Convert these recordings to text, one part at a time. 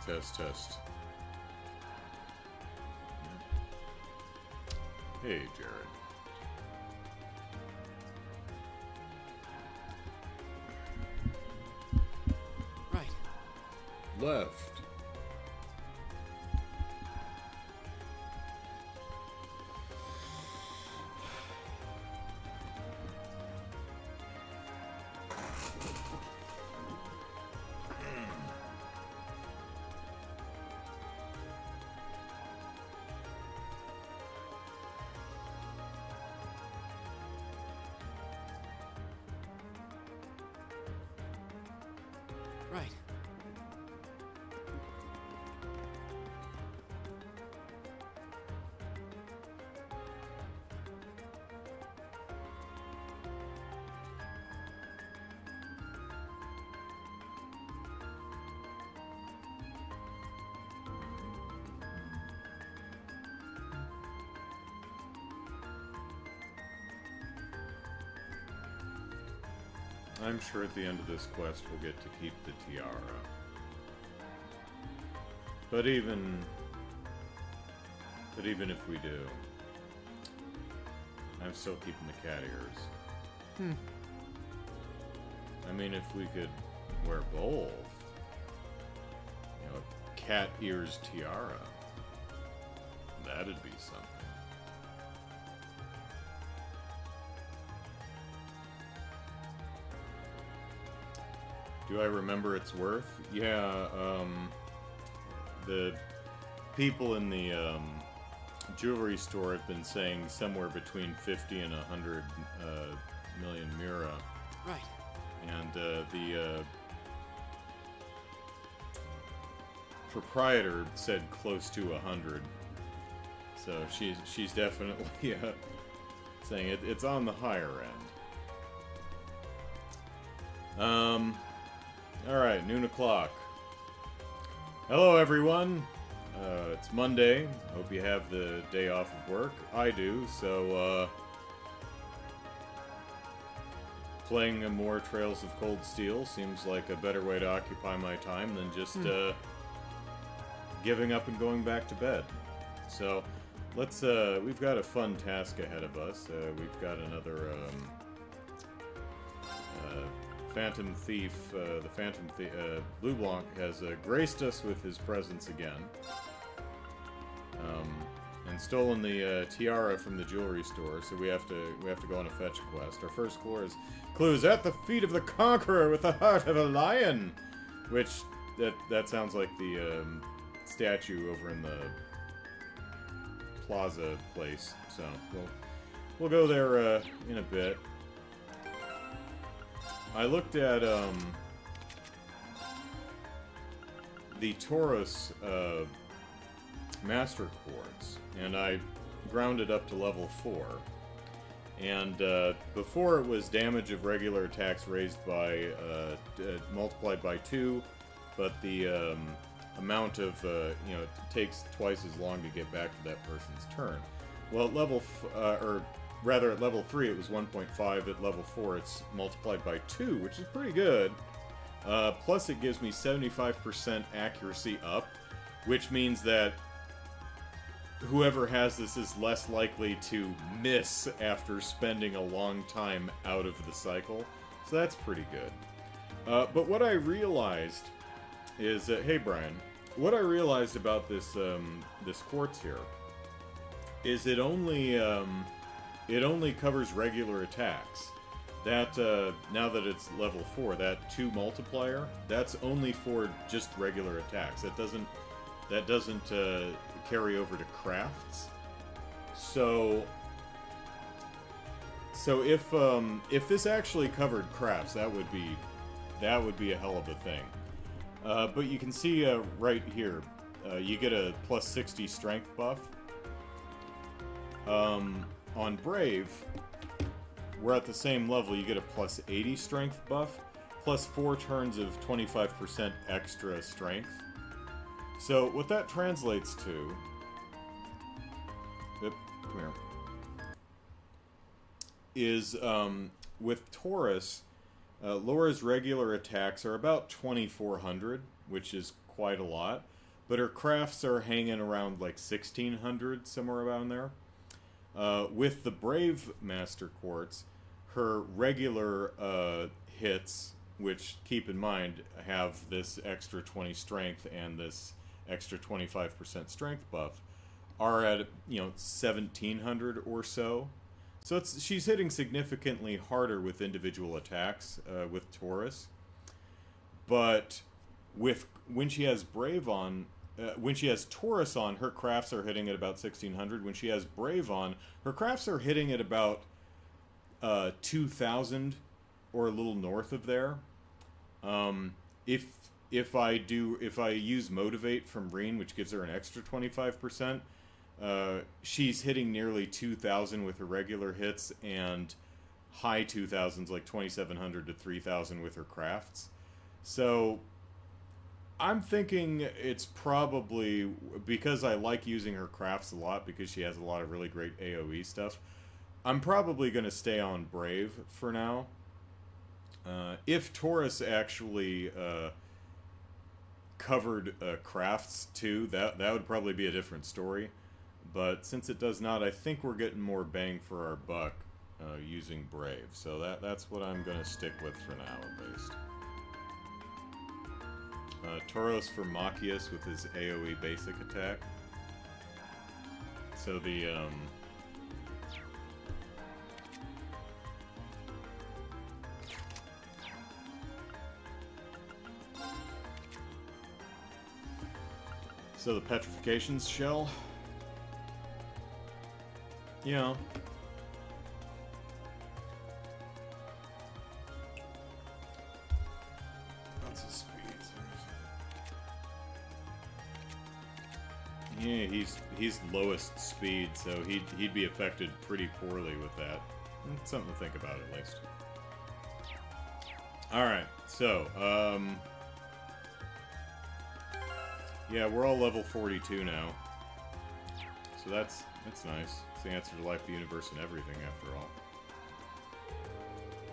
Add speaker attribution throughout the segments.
Speaker 1: Test, test. Hey, Jared.
Speaker 2: Right.
Speaker 1: Left.
Speaker 2: Right.
Speaker 1: I'm sure at the end of this quest we'll get to keep the tiara. But even if we do, I'm still keeping the cat ears. I mean, if we could wear both, you know, a cat ears tiara, that'd be something. Do I remember its worth? Yeah, the people in the jewelry store have been saying somewhere between 50 and 100 million mira.
Speaker 2: Right.
Speaker 1: And the proprietor said close to 100. So she's definitely saying it's on the higher end. Alright, noon o'clock. Hello, everyone. It's Monday. Hope you have the day off of work. I do, so, playing more Trails of Cold Steel seems like a better way to occupy my time than just, giving up and going back to bed. So, let's, we've got a fun task ahead of us. We've got another, Phantom Thief, the Phantom Thief, Blue Blanc has graced us with his presence again. And stolen the tiara from the jewelry store, so we have to go on a fetch quest. Our first clue is at the feet of the conqueror with the heart of a lion, which that sounds like the statue over in the plaza place. So we'll go there in a bit. I looked at the Taurus Master Quartz, and I ground it up to level 4. And before it was damage of regular attacks raised by multiplied by 2, but the amount of it takes twice as long to get back to that person's turn. Well, at level at level 3 it was 1.5, at level 4 it's multiplied by 2, which is pretty good. Plus it gives me 75% accuracy up, which means that whoever has this is less likely to miss after spending a long time out of the cycle. So that's pretty good. But what I realized is, hey Brian, what I realized about this this quartz here is it only covers regular attacks. That, now that it's level 4, that 2 multiplier, that's only for just regular attacks. That doesn't carry over to crafts. So if this actually covered crafts, that would be a hell of a thing. But you can see right here, you get a plus 60 strength buff. On Brave, we're at the same level. You get a plus 80 strength buff, plus 4 turns of 25% extra strength. So what that translates to... Come here. Is, with Taurus, Laura's regular attacks are about 2,400, which is quite a lot. but her crafts are hanging around like 1600, somewhere around there. With the Brave Master Quartz, her regular hits, which, keep in mind, have this extra 20 strength and this extra 25% strength buff, are at, 1700 or so. So she's hitting significantly harder with individual attacks with Taurus. But when she has Brave on, when she has Taurus on, her crafts are hitting at about 1600. When she has Brave on, her crafts are hitting at about 2000 or a little north of there. If I use Motivate from Reen, which gives her an extra 25%, she's hitting nearly 2000 with her regular hits and high 2000s, like 2700 to 3000 with her crafts. So I'm thinking it's probably, because I like using her crafts a lot, because she has a lot of really great AoE stuff, I'm probably going to stay on Brave for now. If Taurus actually covered crafts too, that would probably be a different story. But since it does not, I think we're getting more bang for our buck using Brave. So that's what I'm going to stick with for now, at least. Tauros for Machias with his AoE basic attack. So the Petrifications shell. Yeah. What's his speed? Yeah, he's lowest speed, so he'd be affected pretty poorly with that. It's something to think about, at least. Alright, so, yeah, we're all level 42 now. So that's nice. It's the answer to life, the universe, and everything, after all.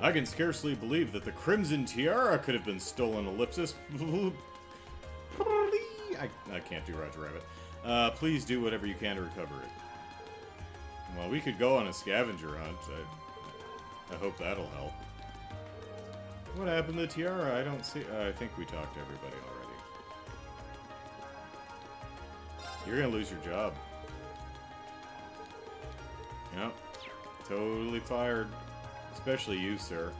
Speaker 1: I can scarcely believe that the Crimson Tiara could have been stolen, Ellipsis. I can't do Roger Rabbit. Please do whatever you can to recover it. Well, we could go on a scavenger hunt. I hope that'll help. What happened to the Tiara? I don't see... I think we talked to everybody already. You're gonna lose your job. Yep. Totally fired. Especially you, sir.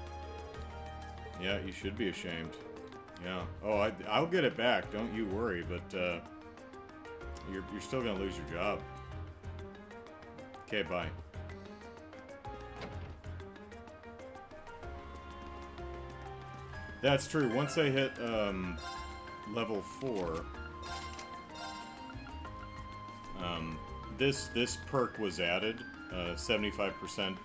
Speaker 1: Yeah, you should be ashamed. Yeah. Oh, I'll get it back. Don't you worry, but, you're still gonna lose your job. Okay, bye. That's true. Once I hit, level 4... this perk was added, 75%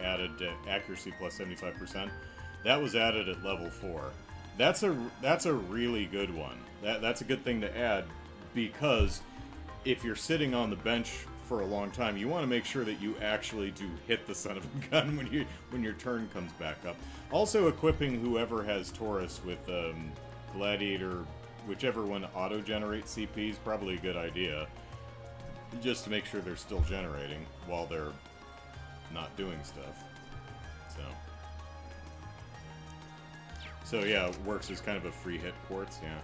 Speaker 1: added accuracy plus 75%. That was added at level 4. That's a really good one. That's a good thing to add, because if you're sitting on the bench for a long time, you want to make sure that you actually do hit the son of a gun when your turn comes back up. Also, equipping whoever has Taurus with Gladiator, whichever one auto-generates CP, is probably a good idea. Just to make sure they're still generating while they're not doing stuff. So yeah, it works as kind of a free hit quartz, yeah.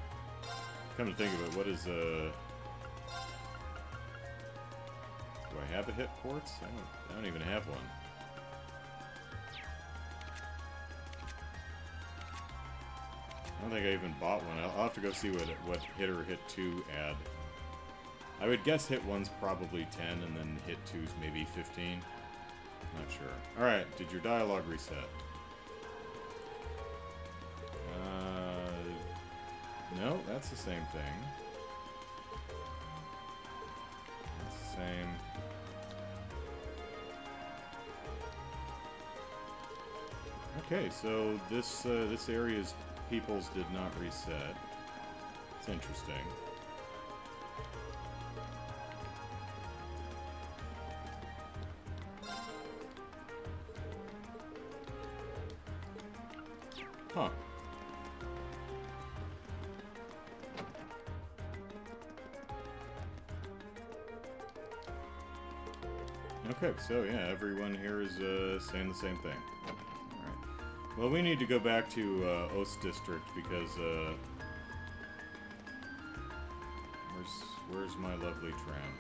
Speaker 1: Come to think of it, what is do I have a hit quartz? I don't even have one. I don't think I even bought one. I'll have to go see what hit or hit 2 add. I would guess hit 1's probably 10, and then hit 2's maybe 15. Not sure. Alright, did your dialogue reset? No, that's the same thing. That's the same. Okay, so this area's peoples did not reset. It's interesting. Huh. Okay, so yeah, everyone here is saying the same thing. Alright. Well, we need to go back to Ost District because where's my lovely tram?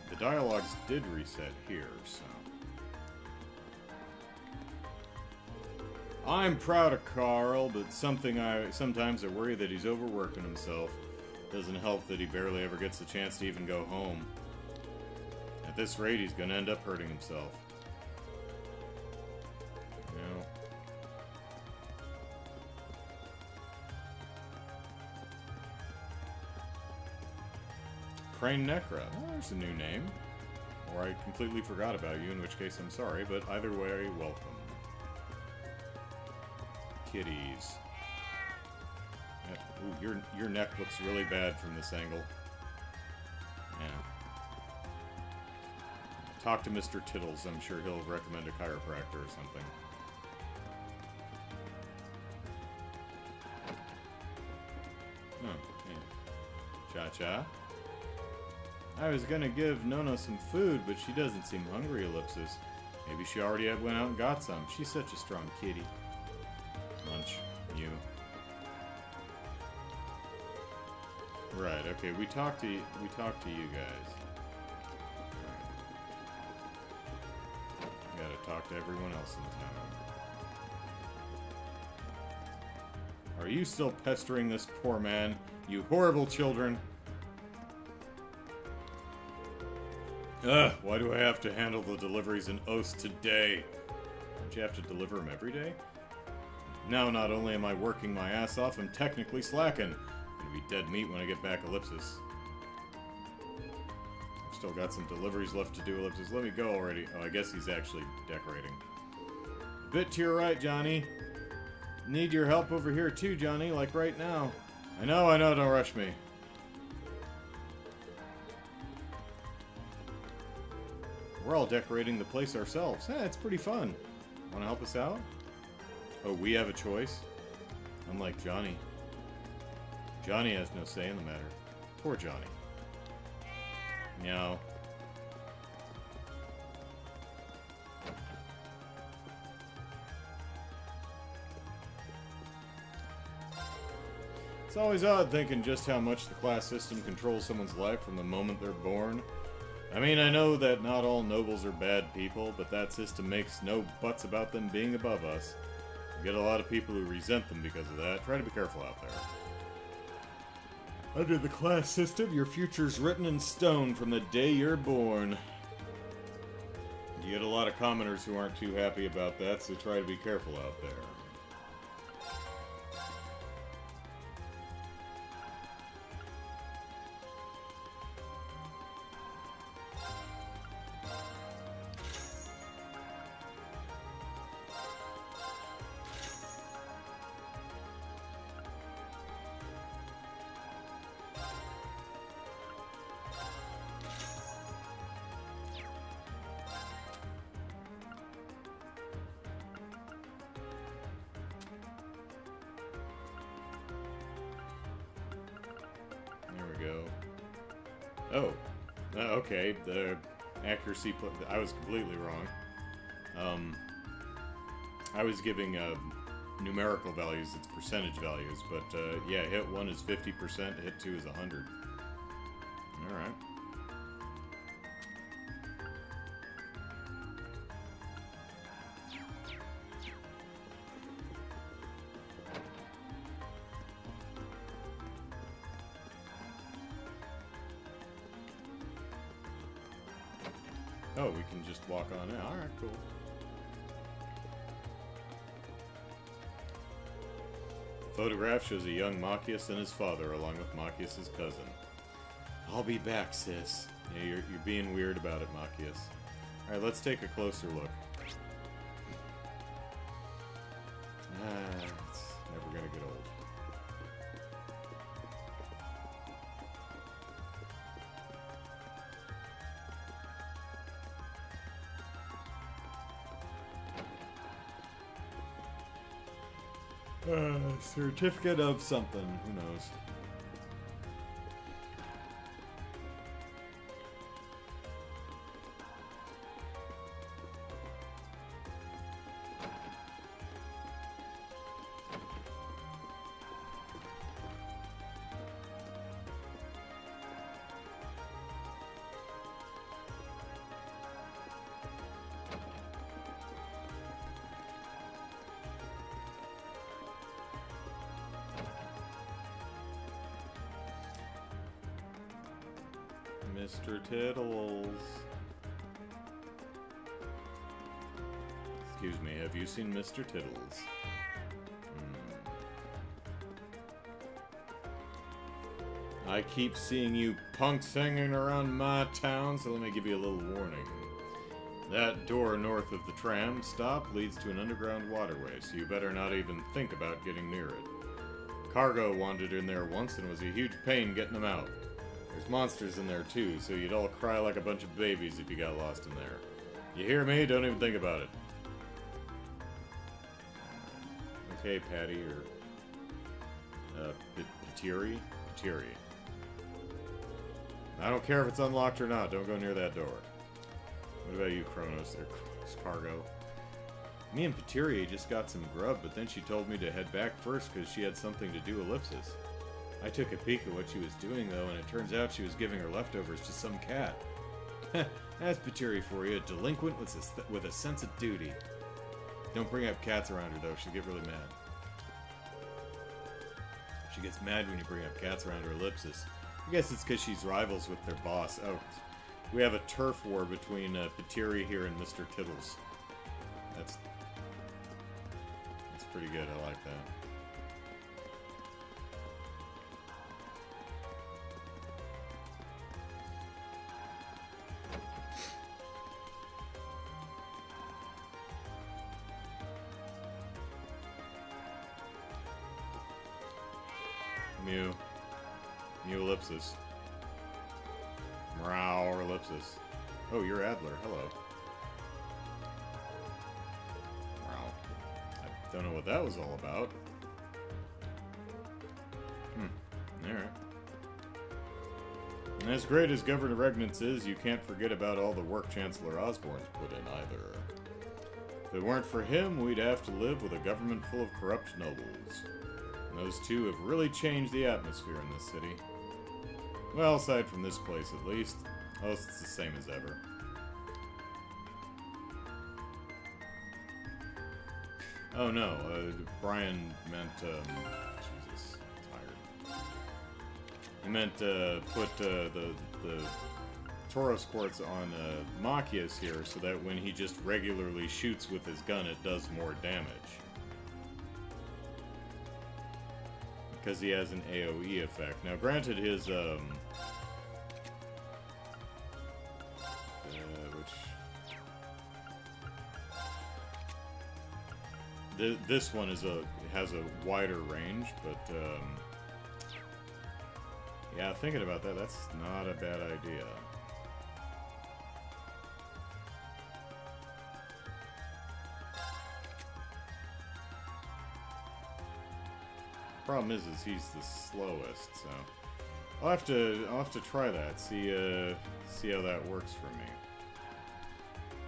Speaker 1: The dialogues did reset here, so... I'm proud of Carl, but sometimes I worry that he's overworking himself. Doesn't help that he barely ever gets the chance to even go home. At this rate, he's gonna end up hurting himself. You know. Crane Necra. Oh, there's a new name. Or I completely forgot about you, in which case I'm sorry, but either way, welcome. Kitties. Ooh, your neck looks really bad from this angle. Yeah. Talk to Mr. Tittles. I'm sure he'll recommend a chiropractor or something. Oh, yeah. Cha-cha. I was gonna give Nona some food, but she doesn't seem hungry, Ellipsis. Maybe she already went out and got some. She's such a strong kitty. Lunch. You. Right, okay, we talked to you guys. Right. Gotta talk to everyone else in town. Are you still pestering this poor man? You horrible children! Ugh, why do I have to handle the deliveries in Ost today? Don't you have to deliver them every day? Now, not only am I working my ass off, I'm technically slacking. I'm gonna be dead meat when I get back, Ellipsis. I've still got some deliveries left to do, Ellipsis. Let me go already. Oh, I guess he's actually decorating. Bit to your right, Johnny. Need your help over here too, Johnny, like right now. I know, don't rush me. We're all decorating the place ourselves. Eh, it's pretty fun. Wanna help us out? Oh, we have a choice? Unlike Johnny. Johnny has no say in the matter. Poor Johnny. Meow. It's always odd thinking just how much the class system controls someone's life from the moment they're born. I mean, I know that not all nobles are bad people, but that system makes no buts about them being above us. You get a lot of people who resent them because of that. Try to be careful out there. Under the class system, your future's written in stone from the day you're born. You get a lot of commoners who aren't too happy about that, so try to be careful out there. Oh, okay, the accuracy, I was completely wrong. I was giving numerical values, it's percentage values, but yeah, hit 1 is 50%, hit 2 is 100. Alright. Oh, we can just walk on in. Alright, cool. Photograph shows a young Machias and his father, along with Machias' cousin. I'll be back, sis. Yeah, you're being weird about it, Machias. Alright, let's take a closer look. It's never gonna get old. Certificate of something. Who knows? Mr. Tittles. Excuse me, have you seen Mr. Tittles? I keep seeing you punks hanging around my town, so let me give you a little warning. That door north of the tram stop leads to an underground waterway, so you better not even think about getting near it. Cargo wandered in there once and was a huge pain getting them out. There's monsters in there too, so you'd all cry like a bunch of babies if you got lost in there. You hear me? Don't even think about it. Okay, Patty, or... Patiri? Patiri. I don't care if it's unlocked or not, don't go near that door. What about you, Kronos, or Cargo? Me and Patiri just got some grub, but then she told me to head back first because she had something to do, Ellipsis. I took a peek at what she was doing, though, and it turns out she was giving her leftovers to some cat. That's Patiri for you, a delinquent with a sense of duty. Don't bring up cats around her, though. She'll get really mad. She gets mad when you bring up cats around her, Ellipsis. I guess it's because she's rivals with their boss. Oh, we have a turf war between Patiri here and Mr. Tittles. That's pretty good. I like that. Mew. Mew Ellipsis. Meow or Ellipsis. Oh, you're Adler. Hello. Wow. I don't know what that was all about. Alright. And as great as Governor Regnance is, you can't forget about all the work Chancellor Osborne's put in either. If it weren't for him, we'd have to live with a government full of corrupt nobles. And those two have really changed the atmosphere in this city. Well, aside from this place, at least. Oh, it's the same as ever. Oh no, Brian meant, Jesus, I'm tired. He meant, put, the Tauros Quartz on, Machias here, so that when he just regularly shoots with his gun, it does more damage. Because he has an AoE effect. Now, granted, his, this one has a wider range, but, yeah, thinking about that, that's not a bad idea. Problem is he's the slowest, so I'll have to try that. See how that works for me.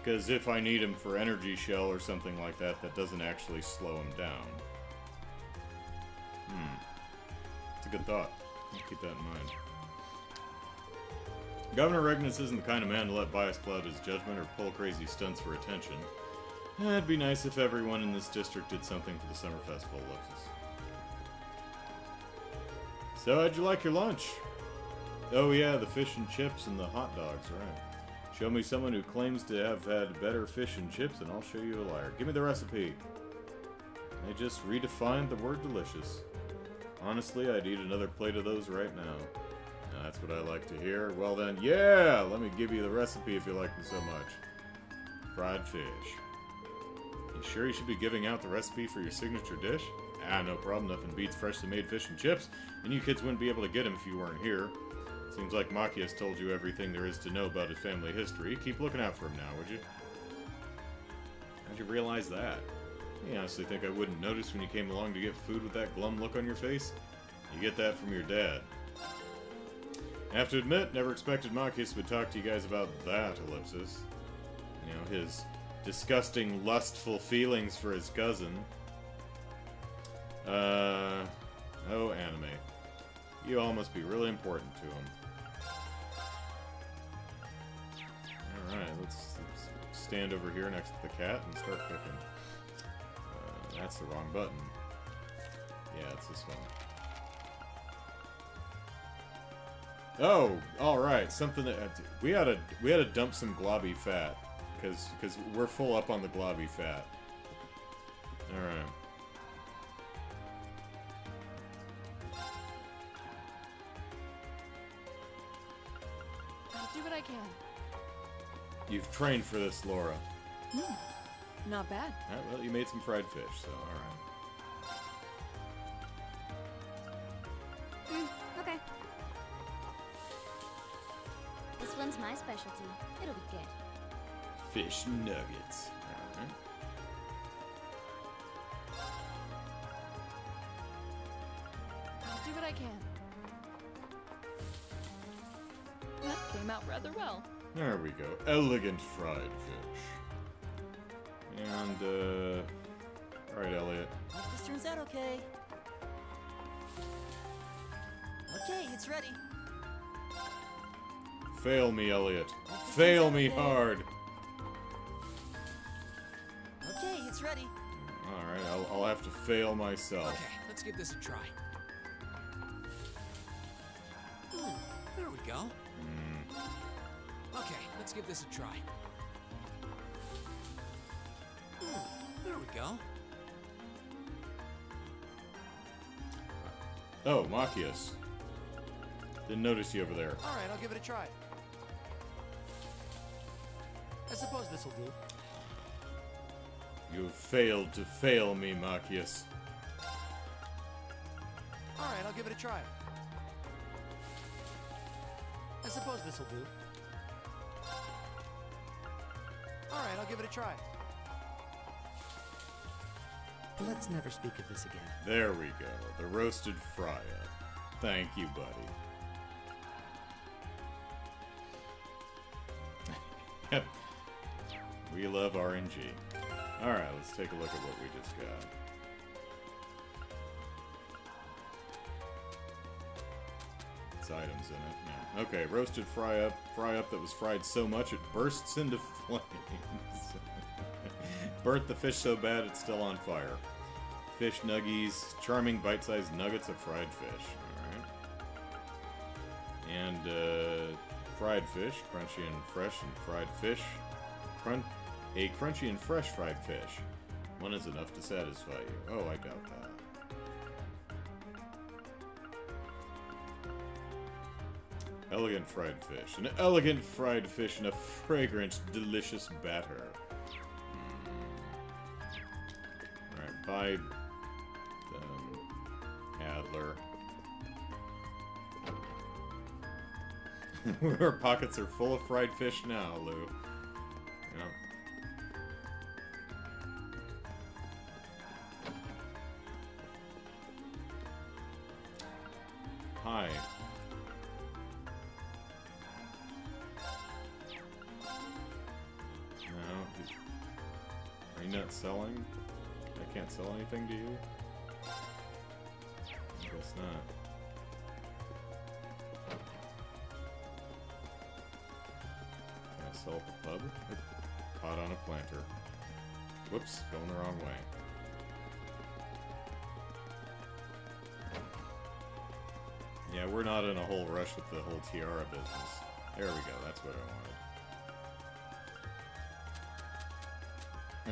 Speaker 1: Because if I need him for energy shell or something like that, that doesn't actually slow him down. It's a good thought. I'll keep that in mind. Governor Regnance isn't the kind of man to let bias cloud his judgment or pull crazy stunts for attention. It'd be nice if everyone in this district did something for the summer festival, Alexis. So, how'd you like your lunch? Oh yeah, the fish and chips and the hot dogs, right. Show me someone who claims to have had better fish and chips and I'll show you a liar. Give me the recipe. They just redefined the word delicious. Honestly, I'd eat another plate of those right now. That's what I like to hear. Well then, yeah! Let me give you the recipe if you like them so much. Fried fish. You sure you should be giving out the recipe for your signature dish? Ah, no problem. Nothing beats freshly made fish and chips. And you kids wouldn't be able to get them if you weren't here. Seems like Machias told you everything there is to know about his family history. Keep looking out for him now, would you? How'd you realize that? You honestly think I wouldn't notice when you came along to get food with that glum look on your face? You get that from your dad. I have to admit, never expected Machias would talk to you guys about that, Ellipsis. You know, his disgusting, lustful feelings for his cousin. Oh, anime. You all must be really important to him. Alright, let's stand over here next to the cat and start cooking. That's the wrong button. Yeah, it's this one. Oh, all right. Something that we had to dump some globby fat because we're full up on the globby fat. All right.
Speaker 2: I'll do what I can.
Speaker 1: You've trained for this, Laura.
Speaker 2: Not bad.
Speaker 1: Well, you made some fried fish, so all right.
Speaker 3: Okay. This one's my specialty. It'll be good.
Speaker 1: Fish nuggets. All right.
Speaker 2: I'll do what I can. That came out rather well.
Speaker 1: There we go. Elegant fried fish. And, alright, Elliot.
Speaker 4: Hope this turns out okay. Okay, it's ready.
Speaker 1: Fail me, Elliot. Fail me
Speaker 4: okay.
Speaker 1: hard.
Speaker 4: Okay, it's ready.
Speaker 1: Alright, I'll have to fail myself.
Speaker 5: Okay, let's give this a try. There we go. Okay, let's give this a try. There we go.
Speaker 1: Oh, Machias. Didn't notice you over there.
Speaker 6: All right, I'll give it a try. I suppose this'll do.
Speaker 1: You have failed to fail me, Machias.
Speaker 6: All right, I'll give it a try. I suppose this'll do. All right, I'll give it a try.
Speaker 4: Let's never speak of this again.
Speaker 1: There we go. The roasted fry-up. Thank you, buddy. Yep. We love RNG. Alright, let's take a look at what we just got. It's items in it. Yeah. Okay, roasted fry-up. Fry-up that was fried so much it bursts into flames. Burnt the fish so bad it's still on fire. Fish nuggies. Charming bite-sized nuggets of fried fish. Alright. And, fried fish. Crunchy and fresh and fried fish. A crunchy and fresh fried fish. One is enough to satisfy you. Oh, I doubt that. Elegant fried fish. An elegant fried fish in a fragrant, delicious batter. Alright, bye, Adler. Our pockets are full of fried fish now, Lou. Yep. Hi. No. Are you not selling? I can't sell anything to you? I guess not. Can I sell at the pub? Caught on a planter. Whoops, going the wrong way. Yeah, we're not in a whole rush with the whole tiara business. There we go, that's what I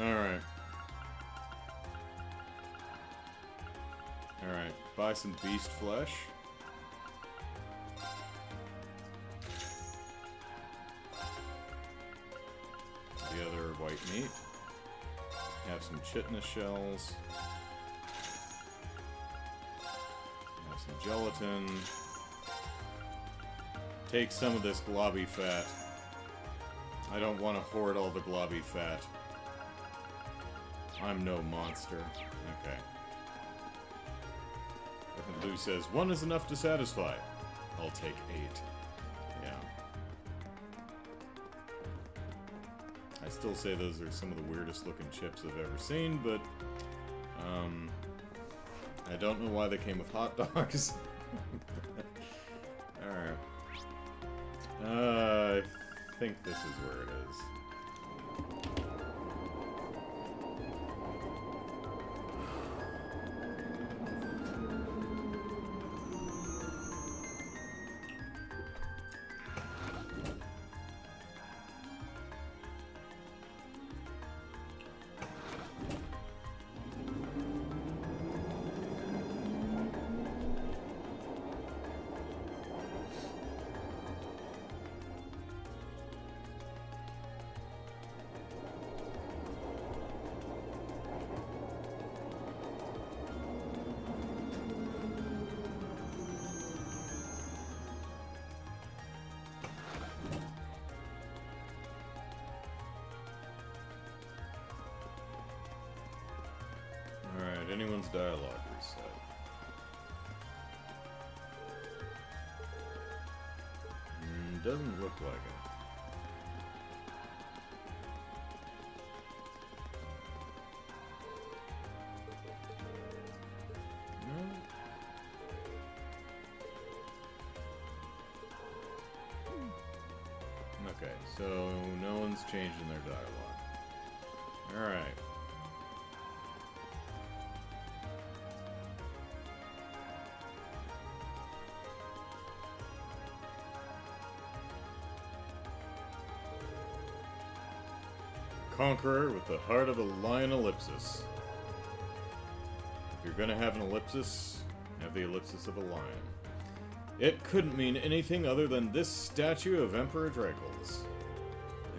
Speaker 1: wanted. Alright. Alright, buy some beast flesh. The other white meat. Have some chitinous shells. Have some gelatin. Take some of this globby fat. I don't want to hoard all the globby fat. I'm no monster. Okay. Lou says, 1 is enough to satisfy. I'll take 8. Yeah. I still say those are some of the weirdest looking chips I've ever seen, but I don't know why they came with hot dogs. Alright. I think this is where it is. Did anyone's dialogue reset? Doesn't look like it. Okay, so no one's changing their dialogue. Alright. Conqueror with the heart of a lion ellipsis. If you're gonna have an ellipsis, have the ellipsis of a lion. It couldn't mean anything other than this statue of Emperor Dracos.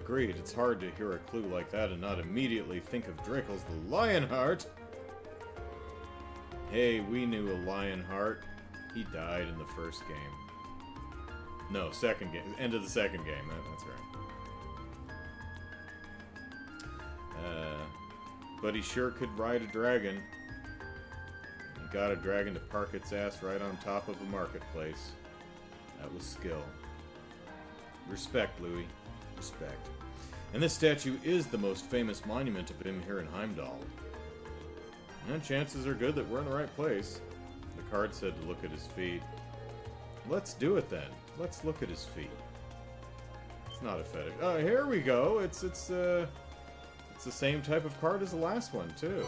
Speaker 1: Agreed, it's hard to hear a clue like that and not immediately think of Dracos the Lionheart. Hey, we knew a Lionheart. He died in the first game. No, second game. End of the second game. That's right. But he sure could ride a dragon. He got a dragon to park its ass right on top of a marketplace. That was skill. Respect, Louis. Respect. And this statue is the most famous monument of him here in Heimdall. And chances are good that we're in the right place. The card said to look at his feet. Let's do it then. Let's look at his feet. It's not a fetish. Oh, here we go. It's the same type of card as the last one, too.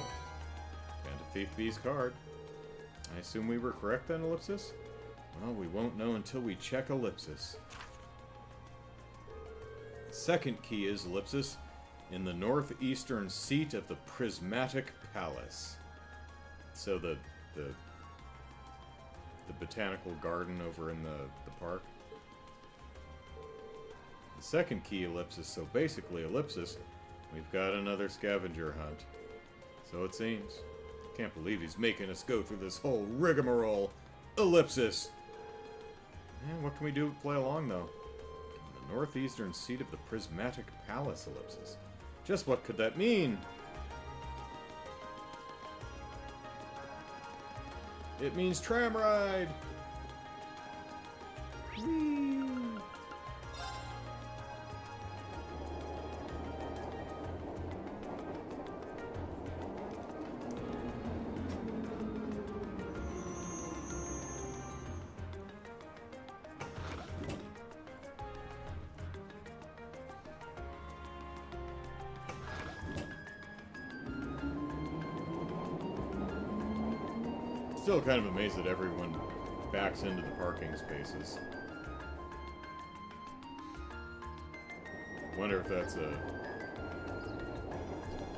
Speaker 1: And a Thief B's card. I assume we were correct then, Ellipsis? Well, we won't know until we check Ellipsis. Second key is Ellipsis in the northeastern seat of the Prismatic Palace. So the botanical garden over in the park. The second key, Ellipsis. So basically, Ellipsis, we've got another scavenger hunt. So it seems. Can't believe he's making us go through this whole rigmarole. Ellipsis! What can we do to play along, though? The northeastern seat of the Prismatic Palace, Ellipsis. Just what could that mean? It means tram ride! Whee! Still kind of amazed that everyone backs into the parking spaces. Wonder if that's a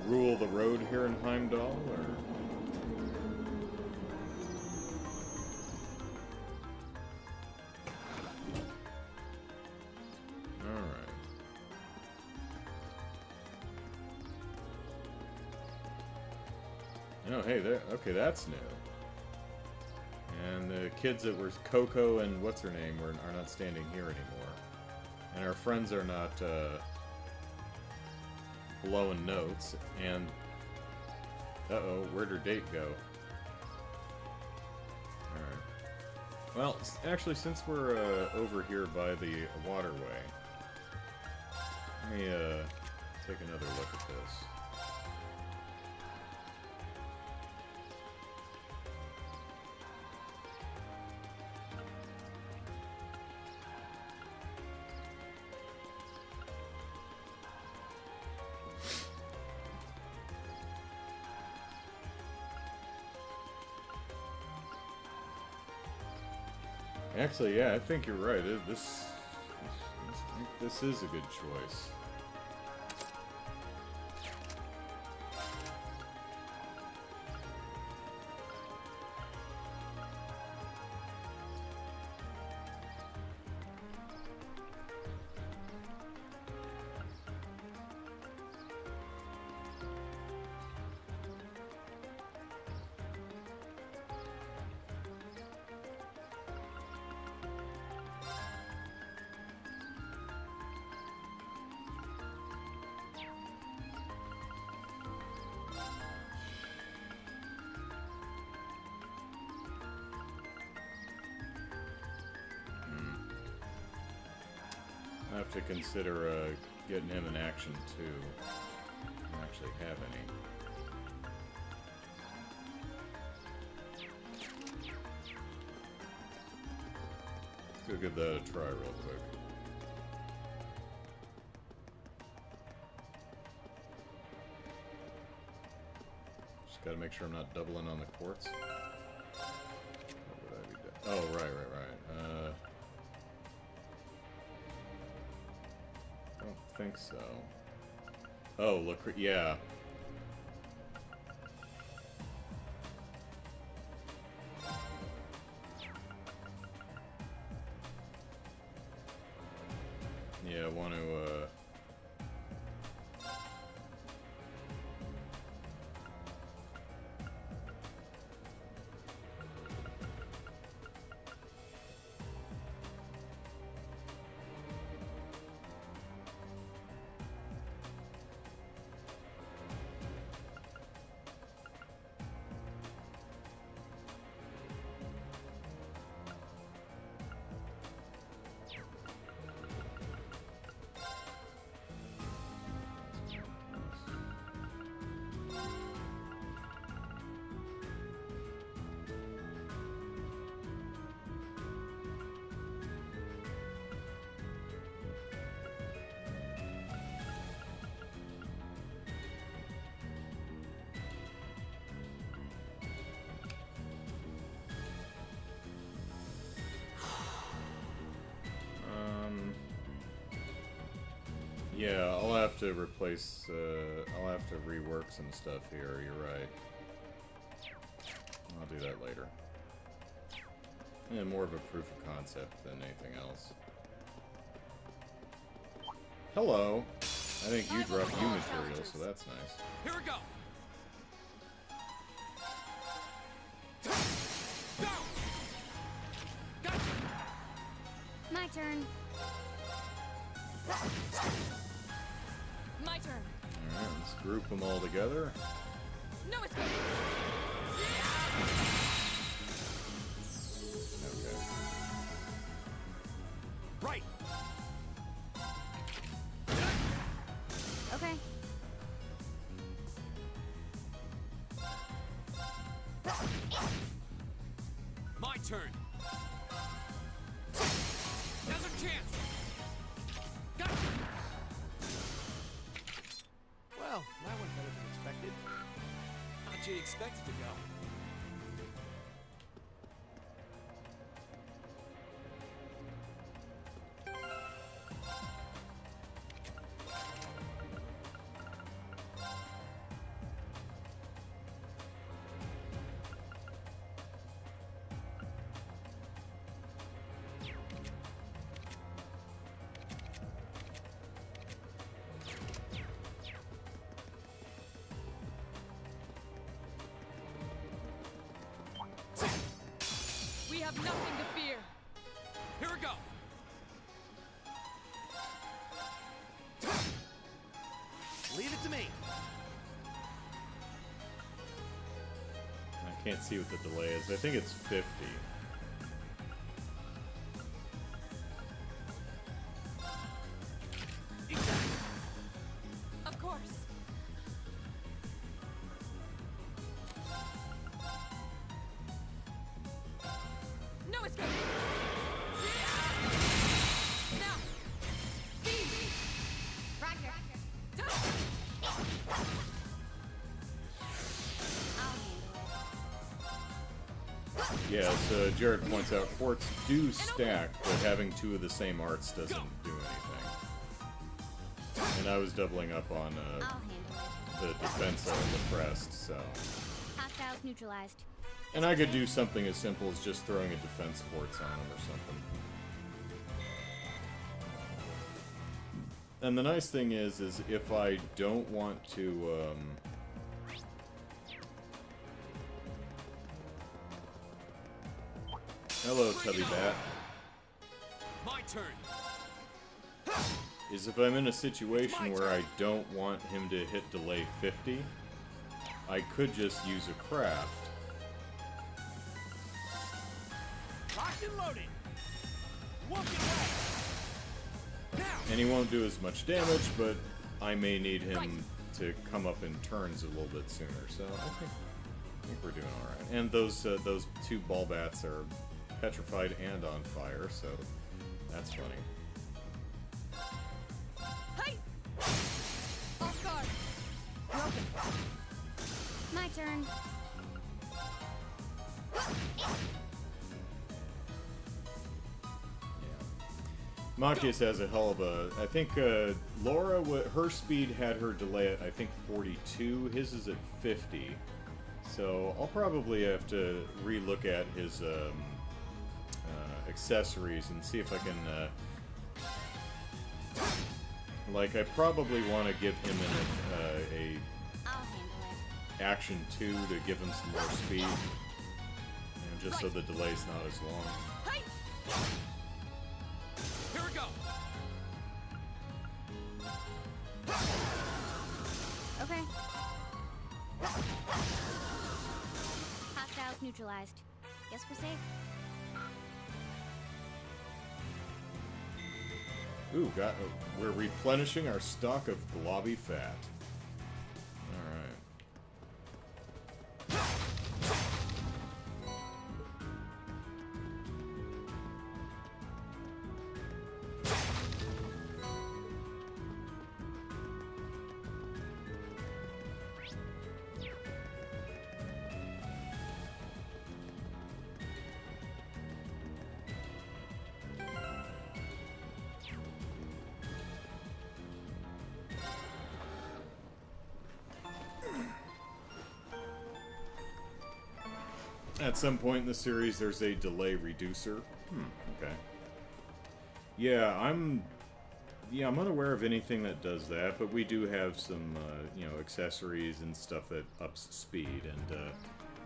Speaker 1: rule of the road here in Heimdall, or... Alright. Oh, hey, there. Okay, that's new. And the kids that were Coco and what's her name are not standing here anymore. And our friends are not blowing notes. And uh-oh, where'd her date go? Alright. Well, actually, since we're over here by the waterway, let me take another look at this. Actually, yeah, I think you're right. This is a good choice. have to consider getting him in action too. I don't actually have any. Let's go give that a try real quick. Just gotta make sure I'm not doubling on the quartz. What would I be doing? Oh, right. Don't think so. Oh, look, yeah. Yeah, I want to, yeah, I'll have to replace, I'll have to rework some stuff here, you're right. I'll do that later. Yeah, more of a proof of concept than anything else. Hello! I think you dropped new material, so that's nice.
Speaker 5: Here we go. Go. Gotcha.
Speaker 3: My turn.
Speaker 2: My turn.
Speaker 1: Alright, let's group them all together.
Speaker 2: No escape.
Speaker 1: Okay.
Speaker 5: Right.
Speaker 3: Okay.
Speaker 5: My turn. Another chance. Gotcha.
Speaker 6: Well, that went better than expected.
Speaker 5: How'd you expect it to go?
Speaker 2: We have nothing to fear.
Speaker 5: Here we go.
Speaker 6: Leave it to me.
Speaker 1: I can't see what the delay is. I think it's 50.
Speaker 2: Of course. No escape. Now. Speed.
Speaker 3: Roger.
Speaker 2: Touch.
Speaker 3: I'll handle it.
Speaker 1: Yeah, so Jared points out quartz do stack, but having two of the same arts doesn't do anything. And I was doubling up on
Speaker 3: I'll handle it.
Speaker 1: the defense of the crest, so.
Speaker 3: Hostiles neutralized.
Speaker 1: And I could do something as simple as just throwing a defense quartz on him or something. And the nice thing is if I don't want to, hello, Tubby Bat.
Speaker 5: My turn.
Speaker 1: Is if I'm in a situation where I don't want him to hit delay 50, I could just use a craft.
Speaker 5: Locked and loaded. Walking away. Now.
Speaker 1: And he won't do as much damage, but I may need him to come up in turns a little bit sooner. So I think we're doing all right. And those two ball bats are petrified and on fire, so that's funny.
Speaker 2: Hey! Off guard.
Speaker 3: My turn.
Speaker 1: Machias has a hell of a... I think Laura, her speed had her delay at, I think, 42. His is at 50. So I'll probably have to re-look at his accessories and see if I can... like, I probably want to give him a
Speaker 3: I'll handle it.
Speaker 1: action 2 to give him some more speed. And just so the delay's not as long.
Speaker 2: Hey!
Speaker 5: Here we go.
Speaker 3: Okay. Hostiles neutralized. Guess we're safe.
Speaker 1: Ooh, we're replenishing our stock of globby fat. Alright. At some point in the series, there's a delay reducer. Okay. Yeah, I'm unaware of anything that does that, but we do have some, accessories and stuff that ups speed, and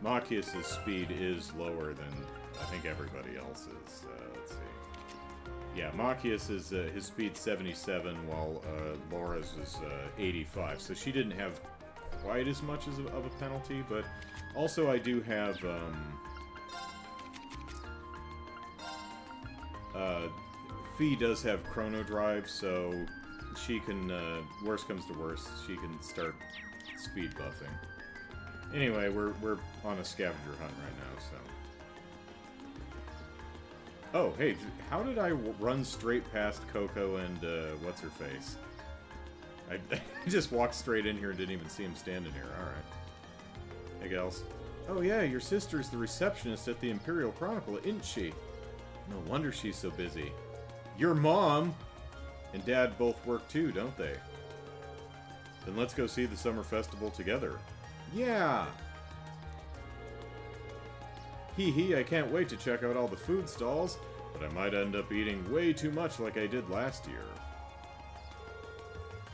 Speaker 1: Machias' speed is lower than I think everybody else's. Let's see. Yeah, Machias is his speed's 77, while Laura's is 85. So she didn't have quite as much of a penalty, but also I do have Fee does have chrono drive, so she can worst comes to worst, she can start speed buffing. Anyway, we're on a scavenger hunt right now, so. Oh, hey, how did I run straight past Coco and what's her face? I just walked straight in here and didn't even see him standing here. All right. Hey, gals. Oh yeah, your sister's the receptionist at the Imperial Chronicle, isn't she? No wonder she's so busy. Your mom and Dad both work too, don't they? Then let's go see the summer festival together. Yeah! Hee, I can't wait to check out all the food stalls, but I might end up eating way too much like I did last year.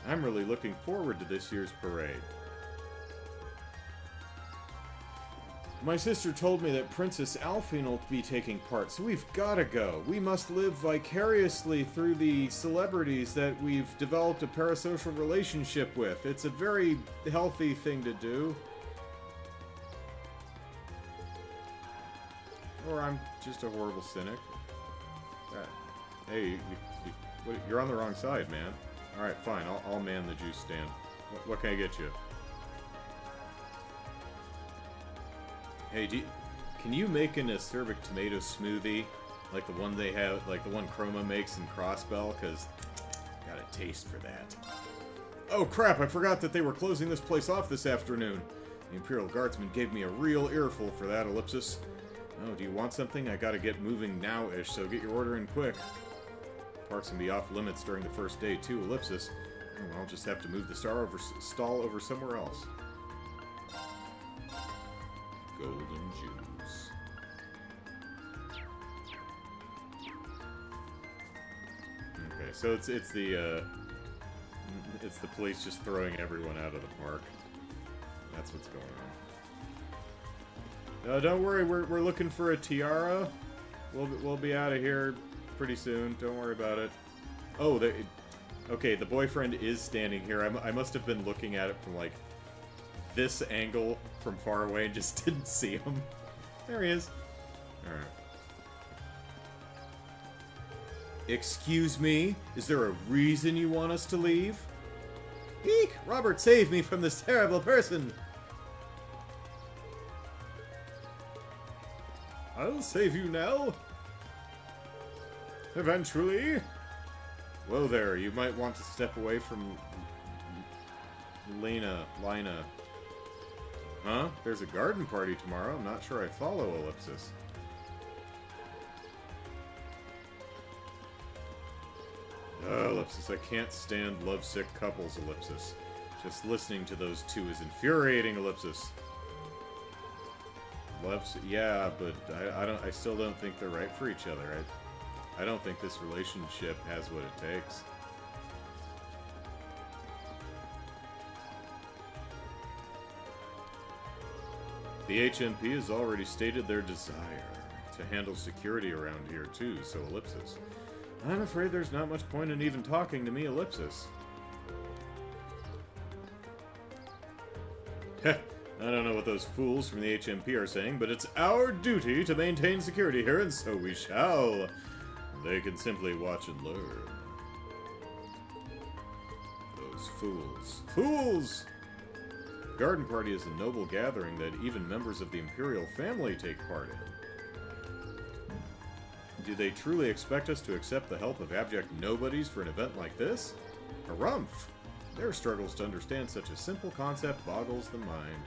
Speaker 1: I'm really looking forward to this year's parade. My sister told me that Princess Alphine will be taking part, so we've gotta go. We must live vicariously through the celebrities that we've developed a parasocial relationship with. It's a very healthy thing to do. Or I'm just a horrible cynic. Hey, you're on the wrong side, man. Alright, fine. I'll man the juice stand. What can I get you? Hey, can you make an acerbic tomato smoothie? Like the one they have, like the one Chroma makes in Crossbell? Because got a taste for that. Oh crap, I forgot that they were closing this place off this afternoon. The Imperial Guardsman gave me a real earful for that, Ellipsis. Oh, do you want something? I gotta get moving now-ish, so get your order in quick. Parks can be off limits during the first day, too, Ellipsis. Oh, I'll just have to move the stall over somewhere else. Golden juice. Okay, so it's the police just throwing everyone out of the park. That's what's going on. Don't worry, we're looking for a tiara. We'll be out of here pretty soon. Don't worry about it. Oh, okay. The boyfriend is standing here. I must have been looking at it from like this angle from far away and just didn't see him. There he is. All right. Excuse me? Is there a reason you want us to leave? Eek! Robert, save me from this terrible person! I'll save you now. Eventually. Whoa there, you might want to step away from Lina. Huh? There's a garden party tomorrow. I'm not sure I follow, Ellipsis. Ellipsis, I can't stand lovesick couples, Ellipsis. Just listening to those two is infuriating, Ellipsis. Yeah, but I still don't think they're right for each other. I don't think this relationship has what it takes. The HMP has already stated their desire to handle security around here too, so Ellipsis. I'm afraid there's not much point in even talking to me, Ellipsis. Heh, I don't know what those fools from the HMP are saying, but it's our duty to maintain security here, and so we shall. They can simply watch and learn. Those fools. Fools! Garden Party is a noble gathering that even members of the Imperial family take part in. Do they truly expect us to accept the help of abject nobodies for an event like this? Harumph! Their struggles to understand such a simple concept boggles the mind.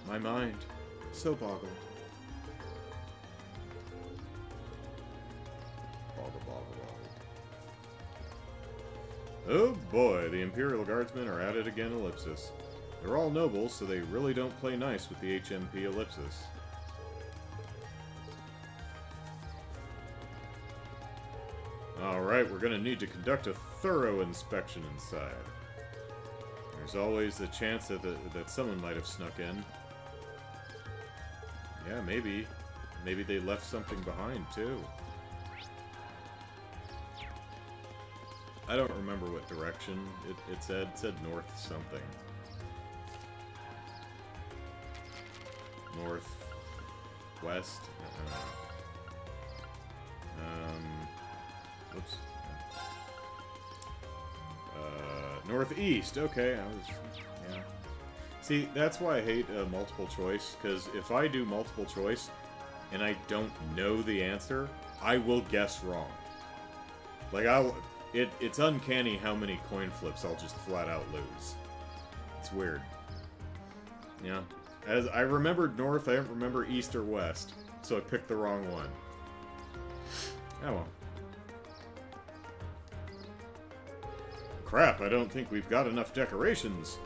Speaker 1: My mind, so boggled. Boggle. Oh boy, the Imperial Guardsmen are at it again, Ellipsis. They're all nobles, so they really don't play nice with the HMP, Ellipsis. Alright, we're going to need to conduct a thorough inspection inside. There's always the chance that someone might have snuck in. Yeah, maybe. Maybe they left something behind, too. I don't remember what direction it said. It said north something. North, west. Whoops. Northeast. Okay, yeah. See, that's why I hate multiple choice, because if I do multiple choice and I don't know the answer, I will guess wrong. Like it's uncanny how many coin flips I'll just flat out lose. It's weird. Yeah. As I remembered north, I don't remember east or west, so I picked the wrong one. Oh well. Crap, I don't think we've got enough decorations.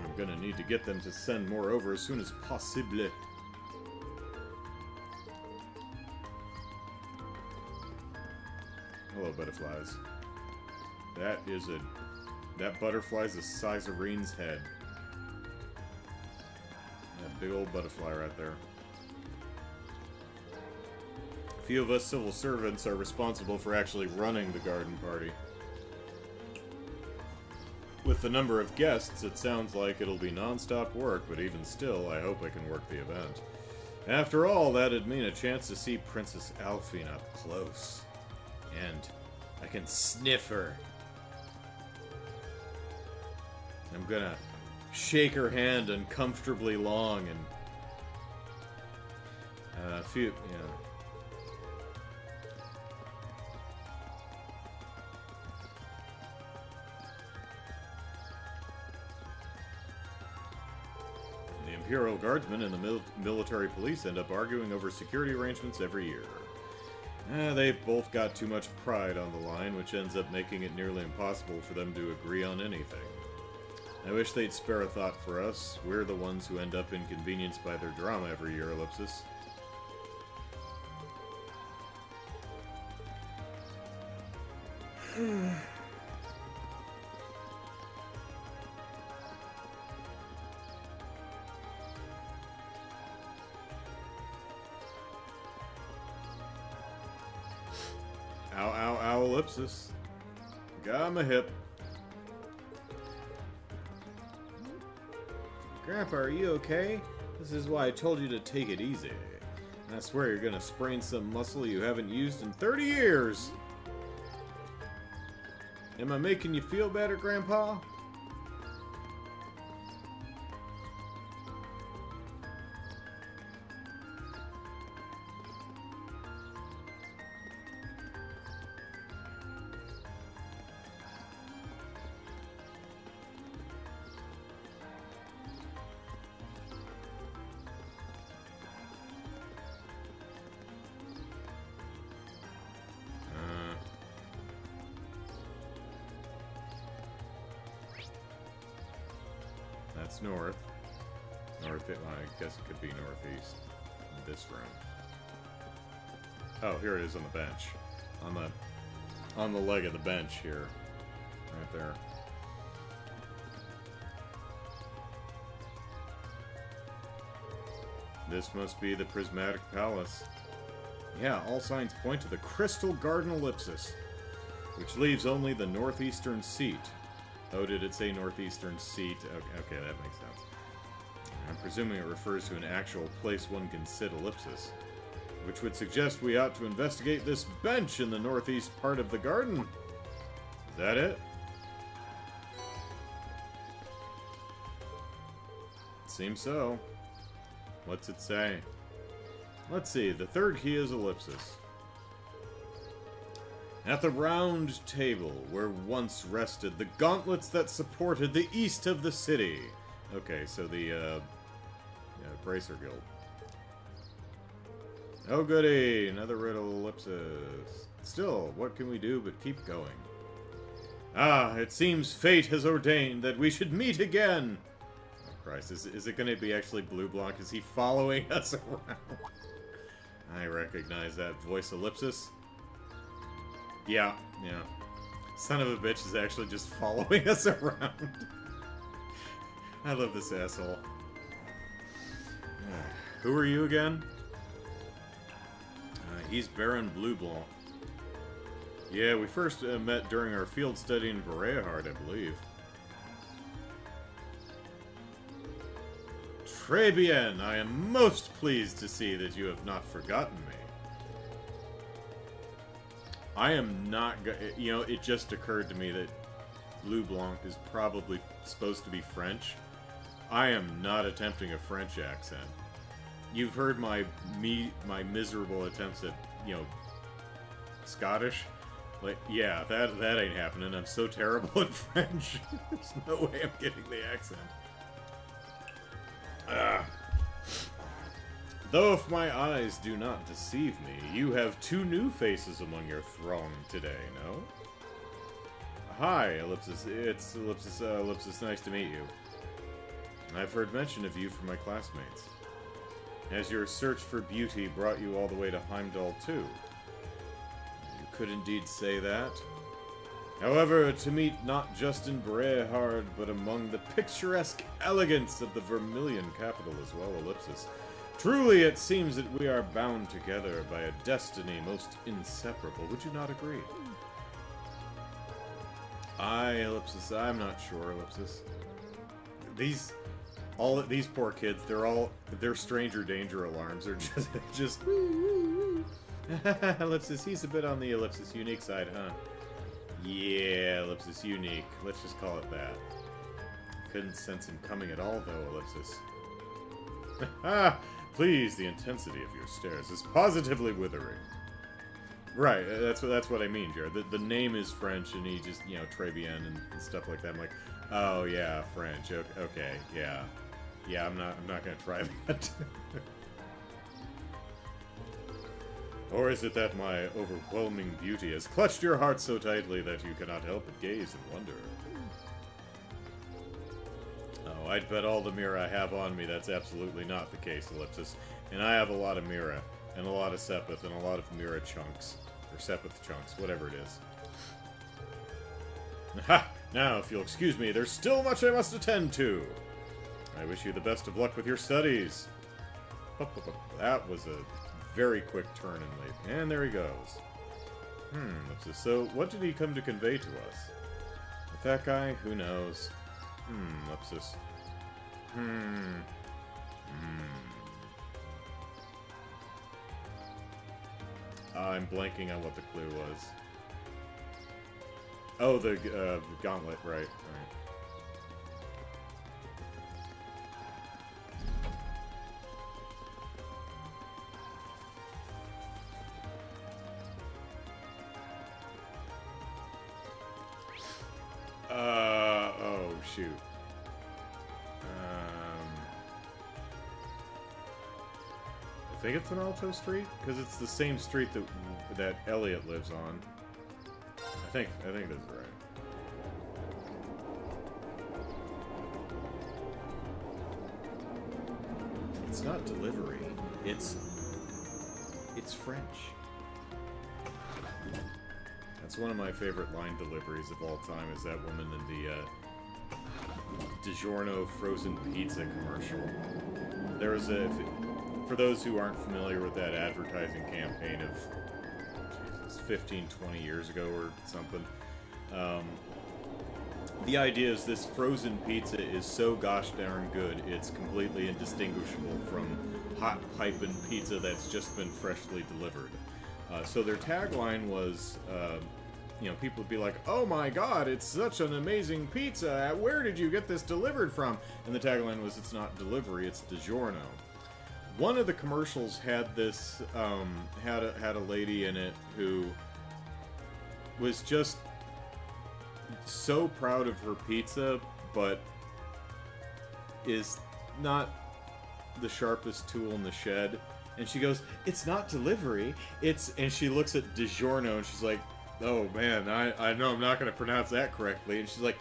Speaker 1: I'm gonna need to get them to send more over as soon as possible. Hello, butterflies. That butterfly's the size of Reen's head. That big old butterfly right there. A few of us civil servants are responsible for actually running the garden party. With the number of guests, it sounds like it'll be non-stop work, but even still, I hope I can work the event. After all, that'd mean a chance to see Princess Alphine up close. And I can sniff her. I'm gonna shake her hand uncomfortably long and... The Imperial Guardsmen and the military police end up arguing over security arrangements every year. They've both got too much pride on the line, which ends up making it nearly impossible for them to agree on anything. I wish they'd spare a thought for us. We're the ones who end up inconvenienced by their drama every year, Ellipsis. Ow, Ellipsis. Got my hip. Grandpa, are you okay? This is why I told you to take it easy. I swear you're gonna sprain some muscle you haven't used in 30 years! Am I making you feel better, Grandpa? That's north. Well, I guess it could be northeast in this room. Oh, here it is on the bench. On the leg of the bench here. Right there. This must be the Prismatic Palace. Yeah, all signs point to the Crystal Garden Ellipsis, which leaves only the northeastern seat. Oh, did it say northeastern seat? Okay, that makes sense. I'm presuming it refers to an actual place one can sit ellipsis, which would suggest we ought to investigate this bench in the northeast part of the garden. Is that it? Seems so. What's it say? Let's see, the third key is ellipsis. At the round table where once rested the gauntlets that supported the east of the city. Okay, so the Bracer Guild. Oh goody, another riddle ellipsis. Still, what can we do but keep going? Ah, it seems fate has ordained that we should meet again. Oh Christ, is it going to be actually Blue Block? Is he following us around? I recognize that voice ellipsis. Yeah. Son of a bitch is actually just following us around. I love this asshole. Who are you again? He's Baron Blue Blanc. Yeah, we first met during our field study in Berehard, I believe. Très bien! I am most pleased to see that you have not forgotten me. I am not you know, it just occurred to me that Blue Blanc is probably supposed to be French. I am not attempting a French accent. You've heard my miserable attempts at, you know, Scottish. Like, yeah, that ain't happening. I'm so terrible at French. There's no way I'm getting the accent. Though if my eyes do not deceive me, you have two new faces among your throng today, no? Hi, Ellipsis. It's Ellipsis. Ellipsis, nice to meet you. I've heard mention of you from my classmates. As your search for beauty brought you all the way to Heimdall, too. You could indeed say that. However, to meet not just in Berehard, but among the picturesque elegance of the Vermilion capital as well, Ellipsis. Truly, it seems that we are bound together by a destiny most inseparable. Would you not agree? Ellipsis, I'm not sure, Ellipsis. These poor kids, their stranger danger alarms are just Ellipsis, he's a bit on the Ellipsis unique side, huh? Yeah, Ellipsis unique. Let's just call it that. Couldn't sense him coming at all, though, Ellipsis. Please, the intensity of your stares is positively withering. Right, that's what I mean, Jared. The name is French, and he just, you know, très bien and stuff like that. I'm like, oh yeah, French. Okay, yeah. Yeah, I'm not gonna try that. Or is it that my overwhelming beauty has clutched your heart so tightly that you cannot help but gaze and wonder? Oh, I'd bet all the mirror I have on me that's absolutely not the case, Ellipsis. And I have a lot of mirror, and a lot of Sepith, and a lot of mirror chunks. Or Sepith chunks, whatever it is. Ha! Now, if you'll excuse me, there's still much I must attend to. I wish you the best of luck with your studies. That was a very quick turn and leap. And there he goes. Ellipsis. So, what did he come to convey to us? With that guy? Who knows? Ellipsis. I'm blanking on what the clue was. Oh, the gauntlet, right, right. Oh, shoot. I think it's an Alto Street? Because it's the same street that Elliot lives on. I think that's right. It's not delivery. It's French. That's one of my favorite line deliveries of all time, is that woman in the DiGiorno frozen pizza commercial. There was for those who aren't familiar with that advertising campaign of, Jesus, 15, 20 years ago or something, the idea is this frozen pizza is so gosh darn good, it's completely indistinguishable from hot piping pizza that's just been freshly delivered. So their tagline was, you know, people would be like, "Oh my God, it's such an amazing pizza! Where did you get this delivered from?" And the tagline was, "It's not delivery, it's DiGiorno." One of the commercials had this, had a lady in it who was just so proud of her pizza, but is not the sharpest tool in the shed. And she goes, "It's not delivery, it's..." And she looks at DiGiorno and she's like, "Oh man, I know I'm not going to pronounce that correctly." And she's like,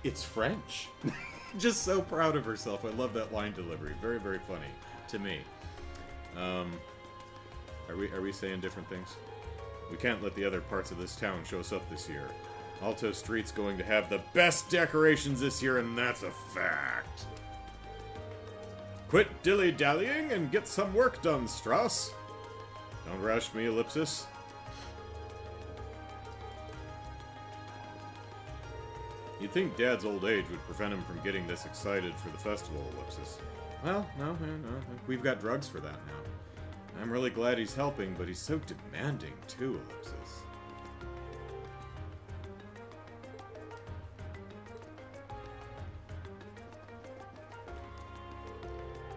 Speaker 1: "It's French." Just so proud of herself. I love that line delivery. Very, very funny to me. Are we saying different things? We can't let the other parts of this town show us up this year. Alto Street's going to have the best decorations this year, and that's a fact. Quit dilly-dallying and get some work done, Strauss. Don't rush me, Ellipsis. You'd think Dad's old age would prevent him from getting this excited for the festival, Ellipsis. Well, no. We've got drugs for that now. I'm really glad he's helping, but he's so demanding, too, Ellipsis.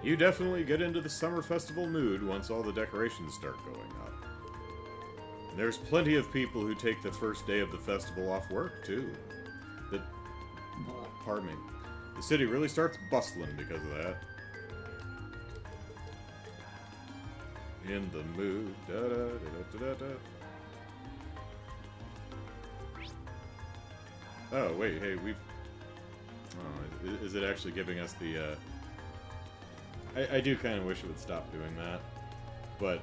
Speaker 1: You definitely get into the summer festival mood once all the decorations start going up. And there's plenty of people who take the first day of the festival off work, too. Pardon me. The city really starts bustling because of that. In the mood. Da, da, da, da, da, da. Oh, wait, hey, we've... Oh, is it actually giving us the, I do kind of wish it would stop doing that. But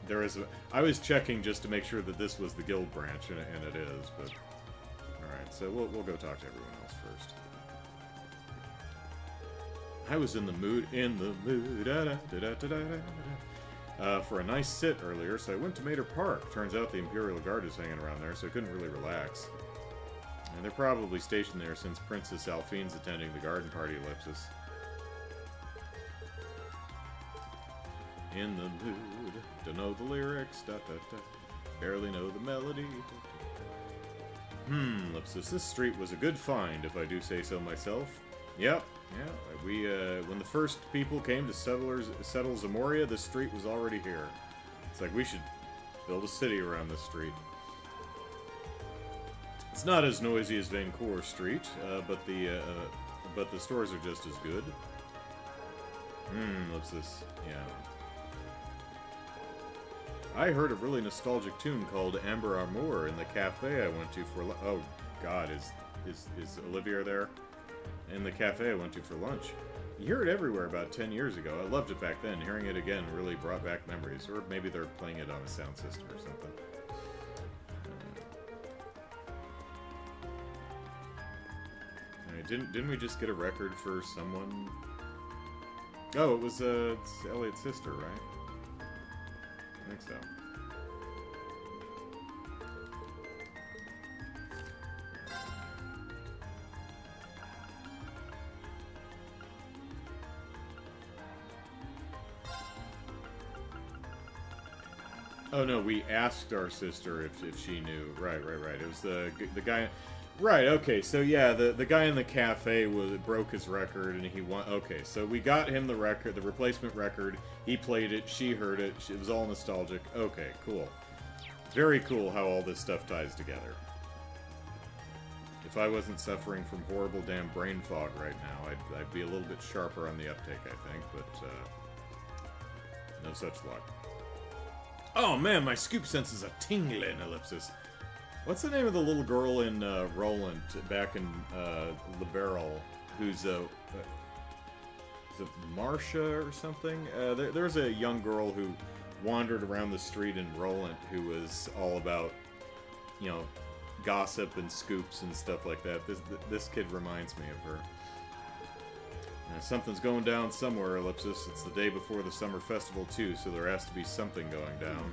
Speaker 1: there is a... I was checking just to make sure that this was the guild branch, and it is, but... Alright, so we'll go talk to everyone else first. I was in the mood, da, da, da, da, da, da, da. For a nice sit earlier, so I went to Mater Park. Turns out the Imperial Guard is hanging around there, so I couldn't really relax. And they're probably stationed there since Princess Alphine's attending the garden party, Ellipsis. In the mood, don't know the lyrics, da da da. Barely know the melody. Ellipsis, this street was a good find, if I do say so myself. Yep. Yeah, we, when the first people came to settle Zamoria, this street was already here. It's like, we should build a city around this street. It's not as noisy as Vancouver Street, but the stores are just as good. What's this? Yeah. I heard a really nostalgic tune called Amber Amour in the cafe I went to for oh god, is Olivia there? In the cafe I went to for lunch. You hear it everywhere about 10 years ago. I loved it back then. Hearing it again really brought back memories. Or maybe they're playing it on a sound system or something. Didn't we just get a record for someone? Oh, it was it's Elliot's sister, right? I think so. Oh no, we asked our sister if she knew. Right. It was the guy. Right, okay, so yeah, the guy in the cafe broke his record, and he won. Okay, so we got him the record, the replacement record. He played it, she heard it, it was all nostalgic. Okay, cool. Very cool how all this stuff ties together. If I wasn't suffering from horrible damn brain fog right now, I'd be a little bit sharper on the uptake, I think, but no such luck. Oh man, my scoop sense is a tingling, ellipsis. What's the name of the little girl in Roland back in Liberal, who's is it Marcia or something? There's a young girl who wandered around the street in Roland who was all about, you know, gossip and scoops and stuff like that. This kid reminds me of her. Something's going down somewhere, ellipsis. It's the day before the summer festival too, so there has to be something going down.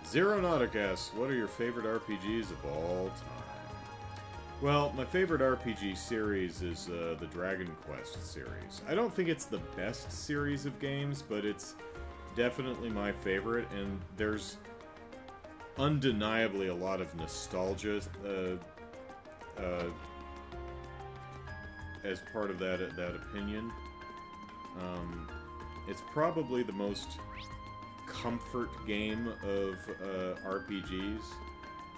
Speaker 1: Zeronautic asks, what are your favorite RPGs of all time? Well, my favorite RPG series is the Dragon Quest series. I don't think it's the best series of games, but it's definitely my favorite, and there's undeniably a lot of nostalgia as part of that opinion. It's probably the most comfort game of RPGs.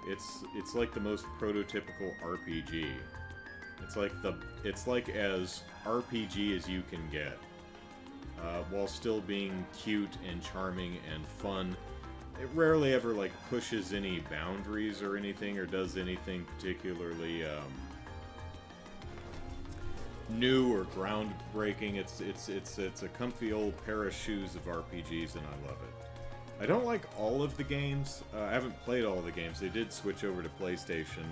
Speaker 1: It's like the most prototypical RPG. It's like as RPG as you can get, while still being cute and charming and fun. It rarely ever like pushes any boundaries or anything, or does anything particularly new or groundbreaking. It's a comfy old pair of shoes of RPGs, and I love it. I don't like all of the games. I haven't played all of the games. They did switch over to PlayStation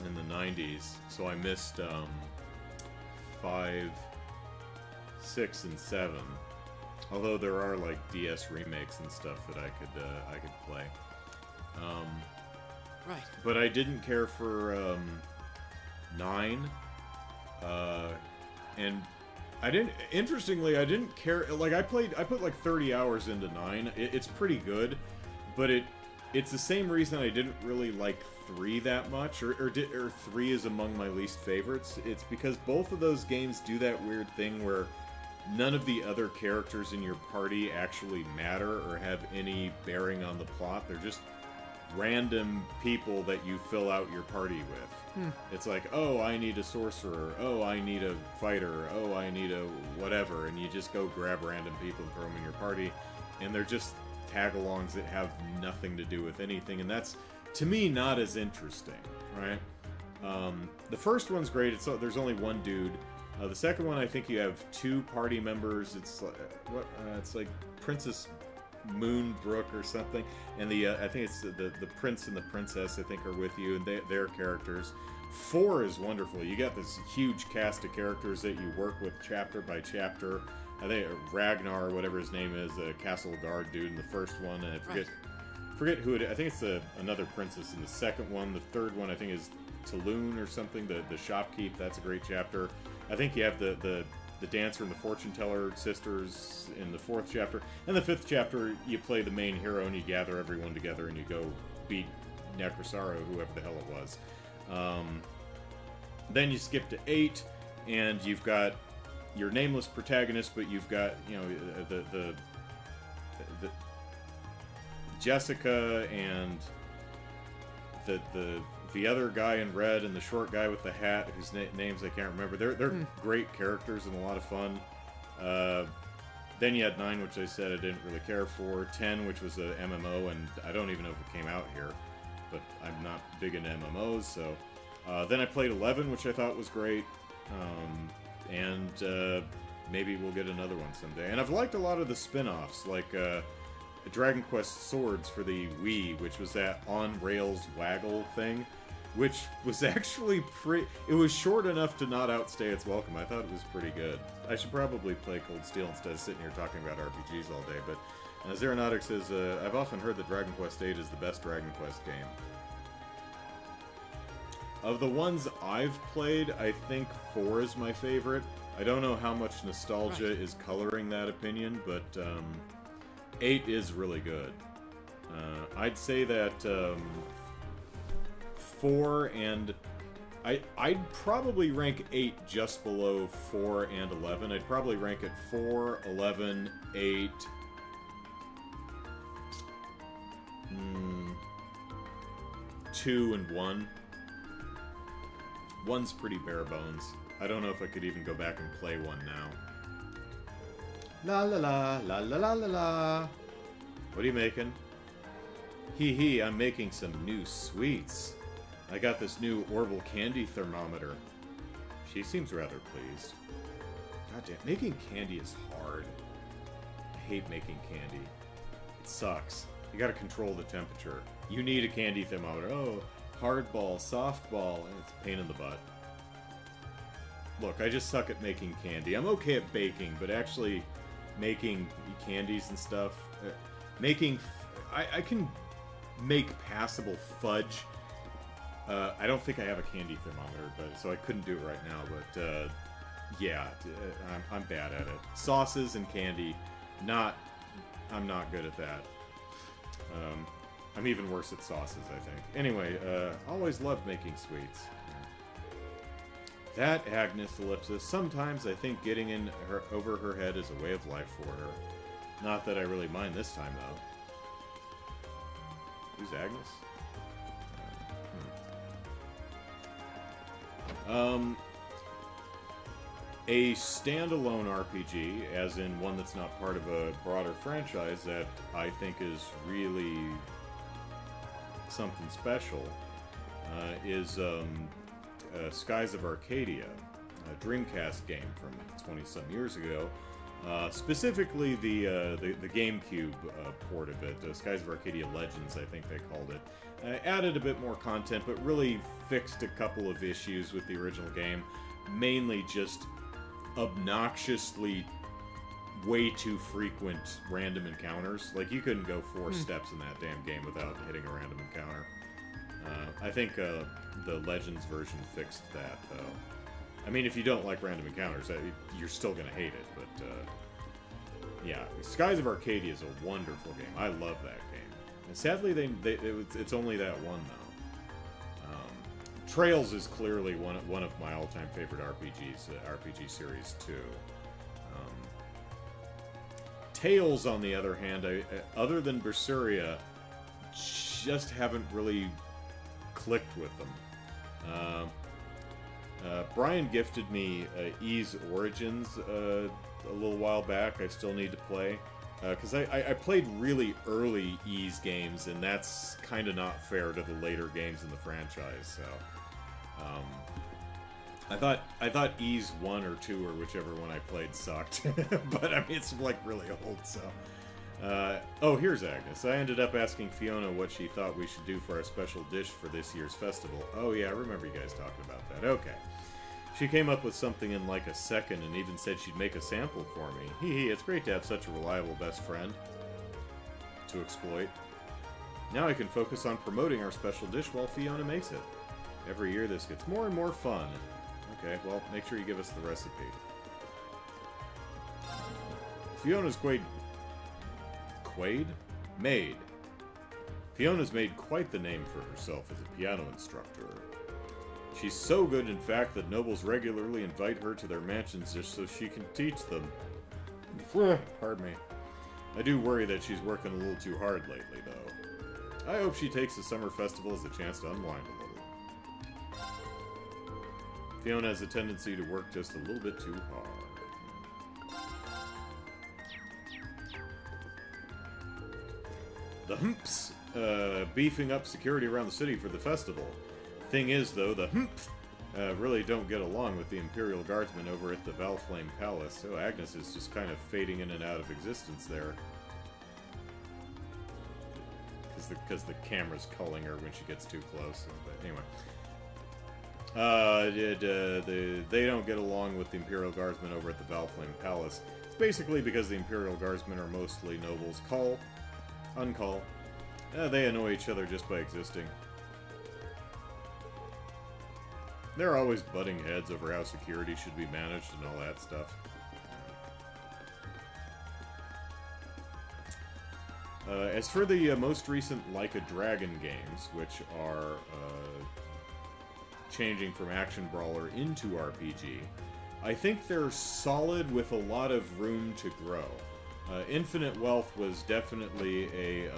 Speaker 1: in the 90s, so I missed 5, 6, and 7. Although there are like DS remakes and stuff that I could play.
Speaker 6: Right.
Speaker 1: But I didn't care for 9, and I didn't. Interestingly, I didn't care. Like I put like 30 hours into 9. It's pretty good, but it's the same reason I didn't really like 3 that much, or 3 is among my least favorites. It's because both of those games do that weird thing where none of the other characters in your party actually matter or have any bearing on the plot. They're just random people that you fill out your party with. It's like, oh, I need a sorcerer, oh, I need a fighter, oh, I need a whatever, and you just go grab random people and throw them in your party, and they're just tag-alongs that have nothing to do with anything, and that's, to me, not as interesting, right? The first one's great. There's only one dude. The second one, I think you have 2 party members. It's it's like Princess Moonbrook or something, and I think it's the prince and the princess, I think, are with you, and their characters. 4 is wonderful. You got this huge cast of characters that you work with chapter by chapter. I think Ragnar, or whatever his name is, the castle guard dude in the first one, and I forget who it is. I think it's another princess in the second one. The third one, I think, is Tulun or something, the shopkeep. That's a great chapter. I think you have the dancer and the fortune teller sisters in the 4th chapter. And the 5th chapter, you play the main hero and you gather everyone together and you go beat Necrosaro, whoever the hell it was. Then you skip to 8, and you've got your nameless protagonist, but you've got, you know, the Jessica and the other guy in red and the short guy with the hat, whose names I can't remember. They're great characters and a lot of fun. Then you had 9, which I said I didn't really care for. 10, which was a MMO, and I don't even know if it came out here, but I'm not big into MMOs, so... then I played 11, which I thought was great, and maybe we'll get another one someday. And I've liked a lot of the spin-offs, like Dragon Quest Swords for the Wii, which was that on-rails waggle thing, which was actually pretty... It was short enough to not outstay its welcome. I thought it was pretty good. I should probably play Cold Steel instead of sitting here talking about RPGs all day, but Zeronautic says, I've often heard that Dragon Quest VIII is the best Dragon Quest game. Of the ones I've played, I think 4 is my favorite. I don't know how much nostalgia is coloring that opinion, but 8 is really good. I'd say that 4 and... I'd probably rank 8 just below 4 and 11. I'd probably rank it 4, 11, 8... 2 and 1. 1's pretty bare bones. I don't know if I could even go back and play 1 now. La la la, la la la la la. What are you making? Hee hee, I'm making some new sweets. I got this new Orville candy thermometer. She seems rather pleased. God damn, making candy is hard. I hate making candy. It sucks. You gotta control the temperature. You need a candy thermometer. Oh, hardball, softball. It's a pain in the butt. Look, I just suck at making candy. I'm okay at baking, but actually making candies and stuff... I can make passable fudge. I don't think I have a candy thermometer, so I couldn't do it right now, but yeah, I'm bad at it. Sauces and candy, I'm not good at that. I'm even worse at sauces, I think. Anyway, always loved making sweets. That Agnes Ellipsis, sometimes I think getting in her over her head is a way of life for her. Not that I really mind this time, though. Who's Agnes? A standalone RPG, as in one that's not part of a broader franchise, that I think is really something special, is Skies of Arcadia, a Dreamcast game from 20-some years ago. Specifically the GameCube port of it, Skies of Arcadia Legends, I think they called it. Added a bit more content, but really fixed a couple of issues with the original game. Mainly just obnoxiously way too frequent random encounters. Like, you couldn't go 4 steps in that damn game without hitting a random encounter. I think the Legends version fixed that, though. I mean, if you don't like random encounters, you're still gonna hate it, but, yeah. Skies of Arcadia is a wonderful game. I love that game. And sadly, it's only that one, though. Trails is clearly one of my all-time favorite RPGs, RPG series, too. Tales, on the other hand, other than Berseria, just haven't really clicked with them. Brian gifted me Ys Origins a little while back. I still need to play. Because I played really early Ys games, and that's kind of not fair to the later games in the franchise, so... I thought Ys 1 or 2 or whichever one I played sucked. But, I mean, it's, like, really old, so... oh, here's Agnes. I ended up asking Fiona what she thought we should do for our special dish for this year's festival. Oh, yeah, I remember you guys talking about that. Okay. She came up with something in, like, a second and even said she'd make a sample for me. Hee hee, it's great to have such a reliable best friend to exploit. Now I can focus on promoting our special dish while Fiona makes it. Every year this gets more and more fun. Okay, well, make sure you give us the recipe. Fiona's Made. Fiona's made quite the name for herself as a piano instructor. She's so good, in fact, that nobles regularly invite her to their mansions just so she can teach them. Pardon me. I do worry that she's working a little too hard lately, though. I hope she takes the summer festival as a chance to unwind a little. Fiona has a tendency to work just a little bit too hard. The Humps, beefing up security around the city for the festival. Thing is, though, the Humps really don't get along with the Imperial Guardsmen over at the Valflame Palace, so Agnes is just kind of fading in and out of existence there. Because the camera's culling her when she gets too close. But anyway. They don't get along with the Imperial Guardsmen over at the Valflame Palace. It's basically because the Imperial Guardsmen are mostly nobles. Call. Uncall. They annoy each other just by existing. They're always butting heads over how security should be managed and all that stuff. As for the most recent Like a Dragon games, which are changing from action brawler into RPG, I think they're solid with a lot of room to grow. Infinite Wealth was definitely a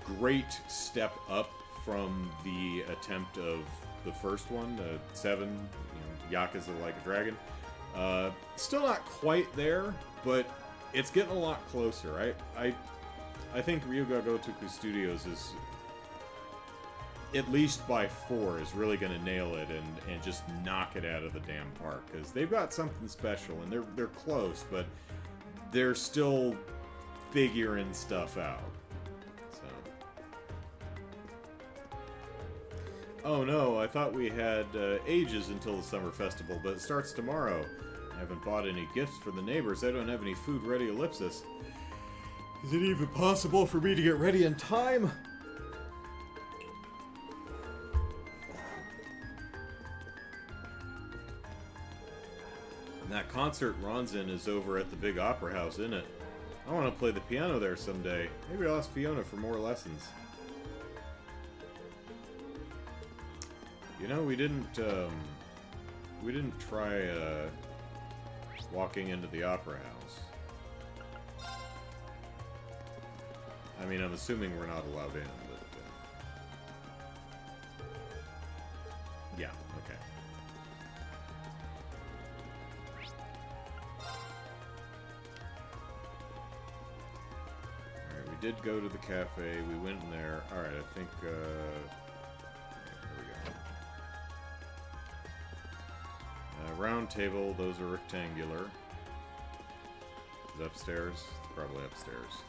Speaker 1: great step up from the attempt of the first one, 7, Yakuza Like a Dragon. Still not quite there, but it's getting a lot closer. I think Ryuga Gotoku Studios is, at least by 4, is really going to nail it and just knock it out of the damn park, because they've got something special, and they're close, but they're still figuring stuff out. So. Oh no, I thought we had ages until the summer festival, but it starts tomorrow. I haven't bought any gifts for the neighbors. I don't have any food ready, Ellipsis. Is it even possible for me to get ready in time? And that concert Ron's in is over at the big opera house, isn't it? I want to play the piano there someday. Maybe I'll ask Fiona for more lessons. You know, we didn't try walking into the opera house. I mean, I'm assuming we're not allowed in, but yeah, okay. Alright, we did go to the cafe, we went in there. Alright, I think, here we go. Round table, those are rectangular. Is it upstairs? It's probably upstairs.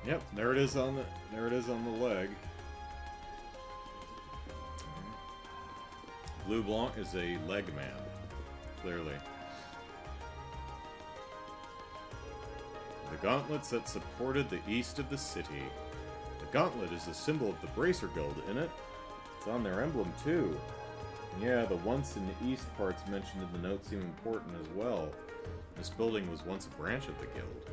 Speaker 1: Yep, there it is on the leg. Blue Blanc is a leg man, clearly. The gauntlets that supported the east of the city. The gauntlet is a symbol of the Bracer Guild, isn't it? It's on their emblem, too. Yeah, the once in the east parts mentioned in the note seem important as well. This building was once a branch of the guild.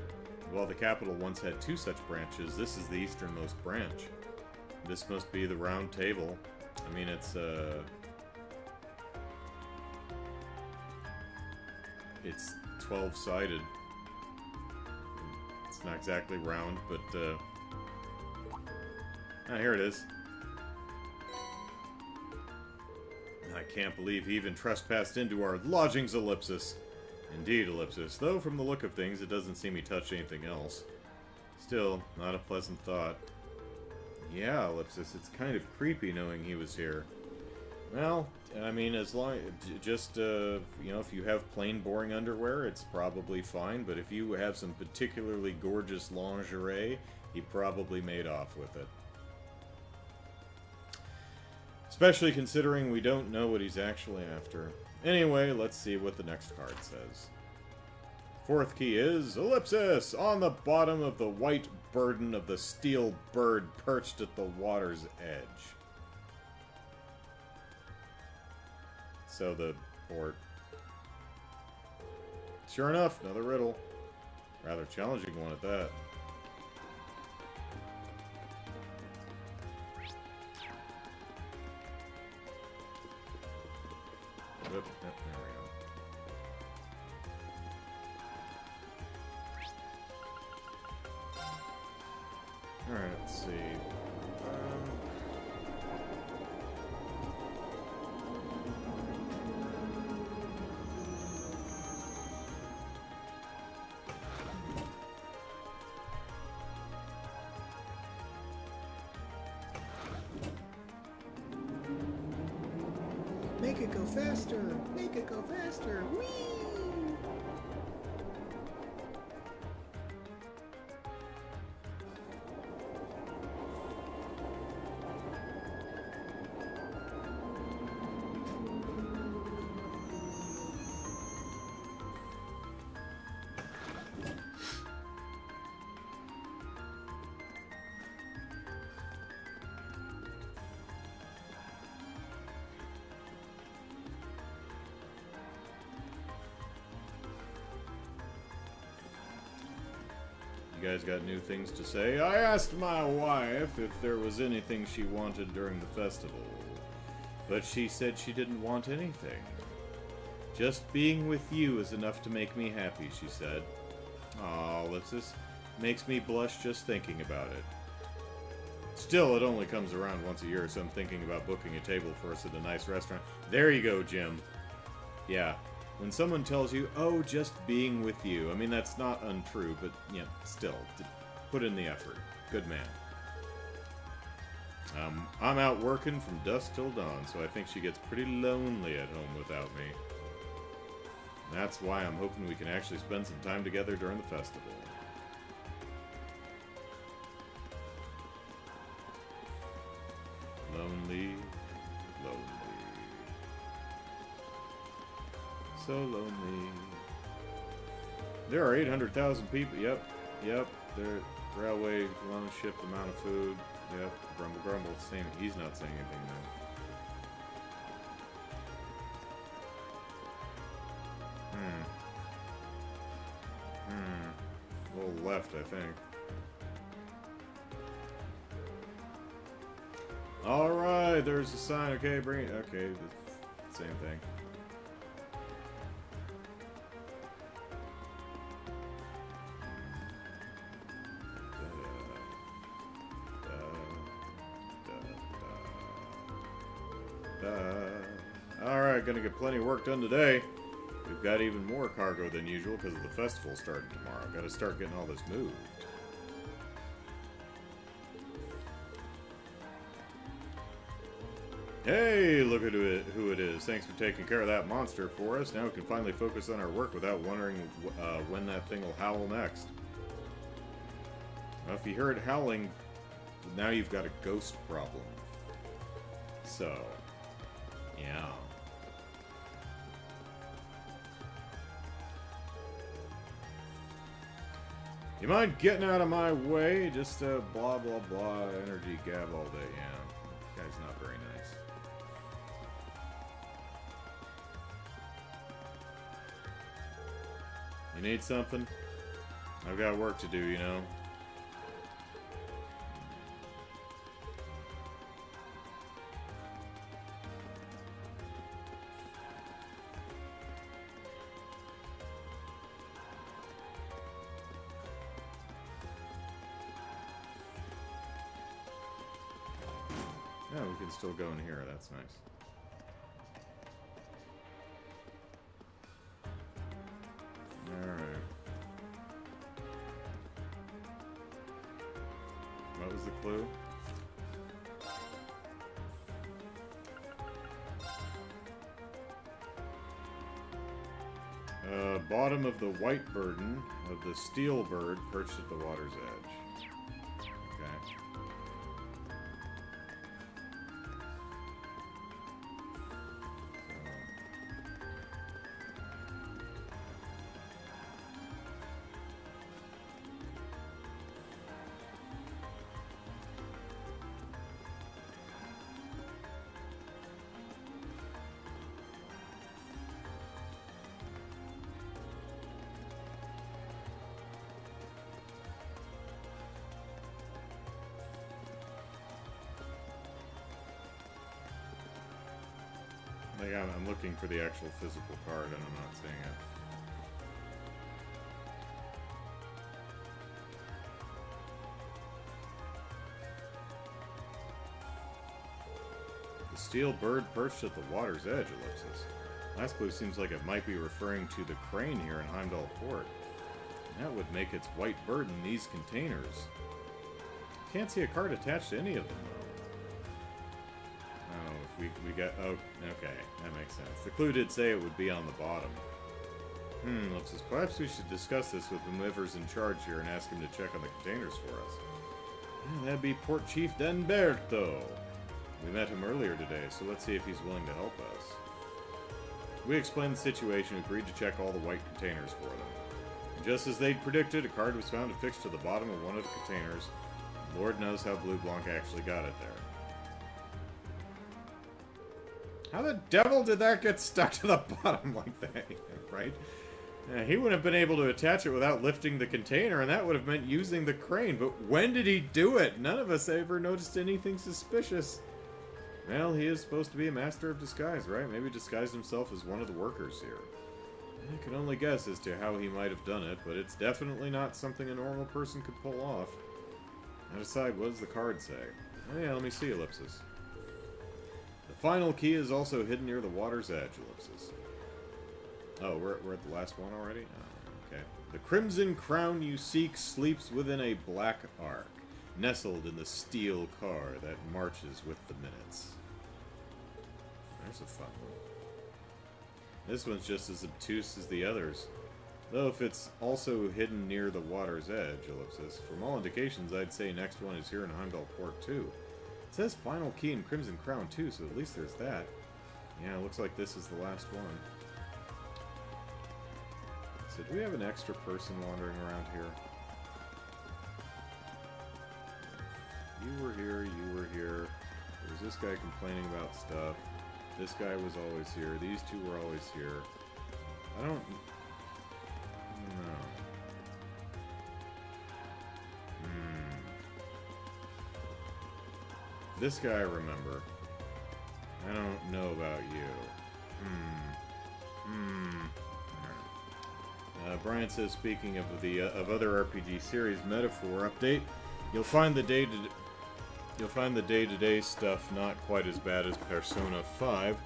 Speaker 1: While the capital once had 2 such branches, this is the easternmost branch. This must be the round table. I mean, it's 12-sided. It's not exactly round, but, here it is. I can't believe he even trespassed into our lodgings, Ellipsis. Indeed, Ellipsis, though from the look of things, it doesn't seem he touched anything else. Still, not a pleasant thought. Yeah, Ellipsis, it's kind of creepy knowing he was here. Well, I mean, as long, just, you know, if you have plain, boring underwear, it's probably fine, but if you have some particularly gorgeous lingerie, he probably made off with it. Especially considering we don't know what he's actually after. Anyway, let's see what the next card says. 4th key is Ellipsis! On the bottom of the white burden of the steel bird perched at the water's edge. So the port. Sure enough, another riddle. Rather challenging one at that. Yep, there we go. Alright, let's see.
Speaker 7: Make it go faster! Make it go faster! Whee!
Speaker 1: guys got new things to say? I asked my wife if there was anything she wanted during the festival, but she said she didn't want anything. Just being with you is enough to make me happy, she said. Aw, Ellipsis. Makes me blush just thinking about it. Still, it only comes around once a year, so I'm thinking about booking a table for us at a nice restaurant. There you go, Jim. Yeah. When someone tells you, oh, just being with you. I mean, that's not untrue, but, yeah, still. Put in the effort. Good man. I'm out working from dusk till dawn, so I think she gets pretty lonely at home without me. And that's why I'm hoping we can actually spend some time together during the festival. Lonely, lonely. So lonely. There are 800,000 people. Yep. Their railway loan shipped amount of food. Yep. Grumble, grumble. Same. He's not saying anything then. A little left, I think. Alright, there's a sign. Okay, bring it. Okay, the same thing. Alright, gonna get plenty of work done today. We've got even more cargo than usual because of the festival starting tomorrow. Gotta start getting all this moved. Hey, look at who it is. Thanks for taking care of that monster for us. Now we can finally focus on our work without wondering when that thing will howl next. Well, if you hear it howling, now you've got a ghost problem. So, yeah. You mind getting out of my way? Just blah, blah, blah, energy gab all day. Yeah, guy's not very nice. You need something? I've got work to do, you know. Oh, we can still go in here. That's nice. Alright. What was the clue? Bottom of the white burden of the steel bird perched at the water's edge. Okay. Like I'm looking for the actual physical card and I'm not seeing it. The steel bird perched at the water's edge, ellipsis. Last clue seems like it might be referring to the crane here in Heimdall Port. That would make its white bird in these containers. Can't see a card attached to any of them, though. We got... Oh, okay. That makes sense. The clue did say it would be on the bottom. Ellipsis. Perhaps we should discuss this with whoever's in charge here and ask him to check on the containers for us. Yeah, that'd be Port Chief Denberto. We met him earlier today, so let's see if he's willing to help us. We explained the situation and agreed to check all the white containers for them. And just as they'd predicted, a card was found affixed to the bottom of one of the containers. Lord knows how Blue Blanc actually got it there. How the devil did that get stuck to the bottom like that, right? Yeah, he wouldn't have been able to attach it without lifting the container, and that would have meant using the crane. But when did he do it? None of us ever noticed anything suspicious. Well, he is supposed to be a master of disguise, right? Maybe disguised himself as one of the workers here. I can only guess as to how he might have done it, but it's definitely not something a normal person could pull off. Now decide, what does the card say? Oh yeah, let me see, Ellipsis. The final key is also hidden near the water's edge, Ellipsis. Oh, we're at the last one already? Oh, okay. The crimson crown you seek sleeps within a black ark, nestled in the steel car that marches with the minutes. There's a fun one. This one's just as obtuse as the others. Though if it's also hidden near the water's edge, Ellipsis, from all indications I'd say next one is here in Heimdall Port too. It says final key in Crimson Crown too, so at least there's that. Yeah, it looks like this is the last one. So do we have an extra person wandering around here? You were here, you were here. There was this guy complaining about stuff. This guy was always here. These two were always here. I don't know. This guy I remember. I don't know about you. Brian says, speaking of the other RPG series metaphor update, you'll find the day-to-day stuff not quite as bad as Persona 5.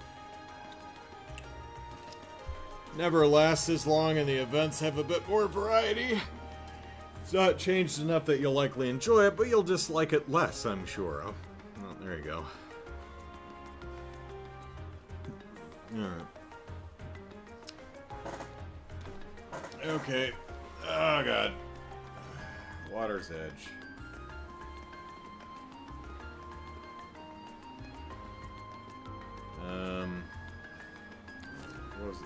Speaker 1: Never lasts as long, and the events have a bit more variety. It's not changed enough that you'll likely enjoy it, but you'll dislike it less, I'm sure. Oh, there you go. Alright. Okay. Oh, God. Water's Edge. What was it?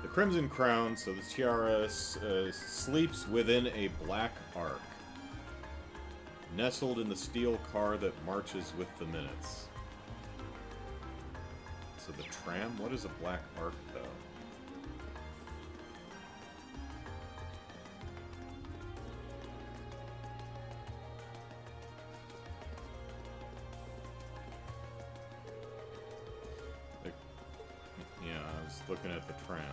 Speaker 1: The Crimson Crown, so the tiara, sleeps within a black ark, nestled in the steel car that marches with the minutes. So the tram? What is a black ark, though? Yeah, I was looking at the tram.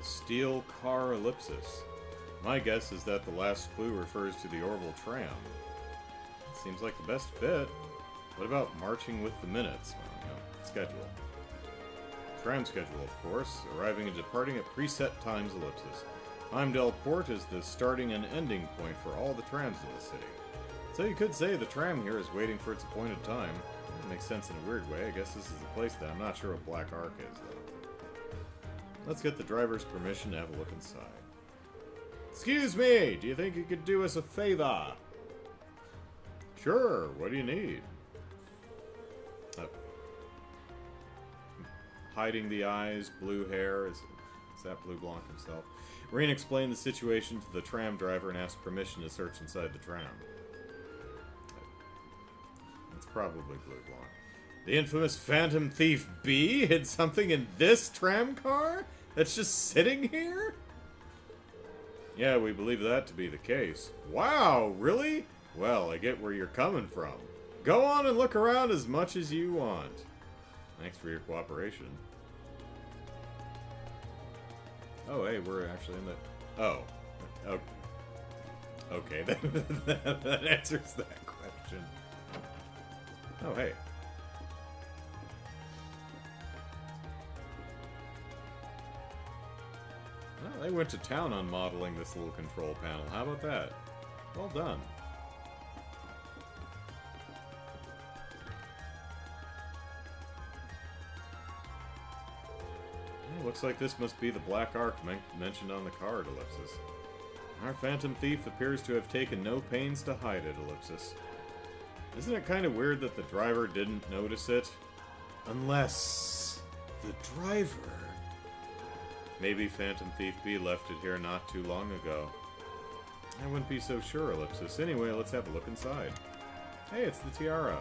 Speaker 1: Steel car ellipsis. My guess is that the last clue refers to the Orville tram. Seems like the best fit. What about marching with the minutes? Well, you know, schedule. Tram schedule, of course, arriving and departing at preset times ellipsis. Heimdall Port is the starting and ending point for all the trams in the city. So you could say the tram here is waiting for its appointed time. That makes sense in a weird way. I guess this is the place that I'm not sure what Black Ark is, though. Let's get the driver's permission to have a look inside. Excuse me, do you think you could do us a favor? Sure, what do you need? Hiding the eyes, blue hair, is that Blue Blanc himself? Rain explained the situation to the tram driver and asked permission to search inside the tram. That's probably Blue Blanc. The infamous Phantom Thief B hid something in this tram car? That's just sitting here? Yeah, we believe that to be the case. Wow, really? Well, I get where you're coming from. Go on and look around as much as you want. Thanks for your cooperation. Oh, hey, we're actually in the... Oh. Okay, that answers that question. Oh, hey. Well, they went to town on modeling this little control panel. How about that? Well done. looks like this must be the Black Ark mentioned on the card, Ellipsis. Our Phantom Thief appears to have taken no pains to hide it, Ellipsis. Isn't it kind of weird that the driver didn't notice it? Unless... the driver... Maybe Phantom Thief B left it here not too long ago. I wouldn't be so sure, Ellipsis. Anyway, let's have a look inside. Hey, it's the tiara.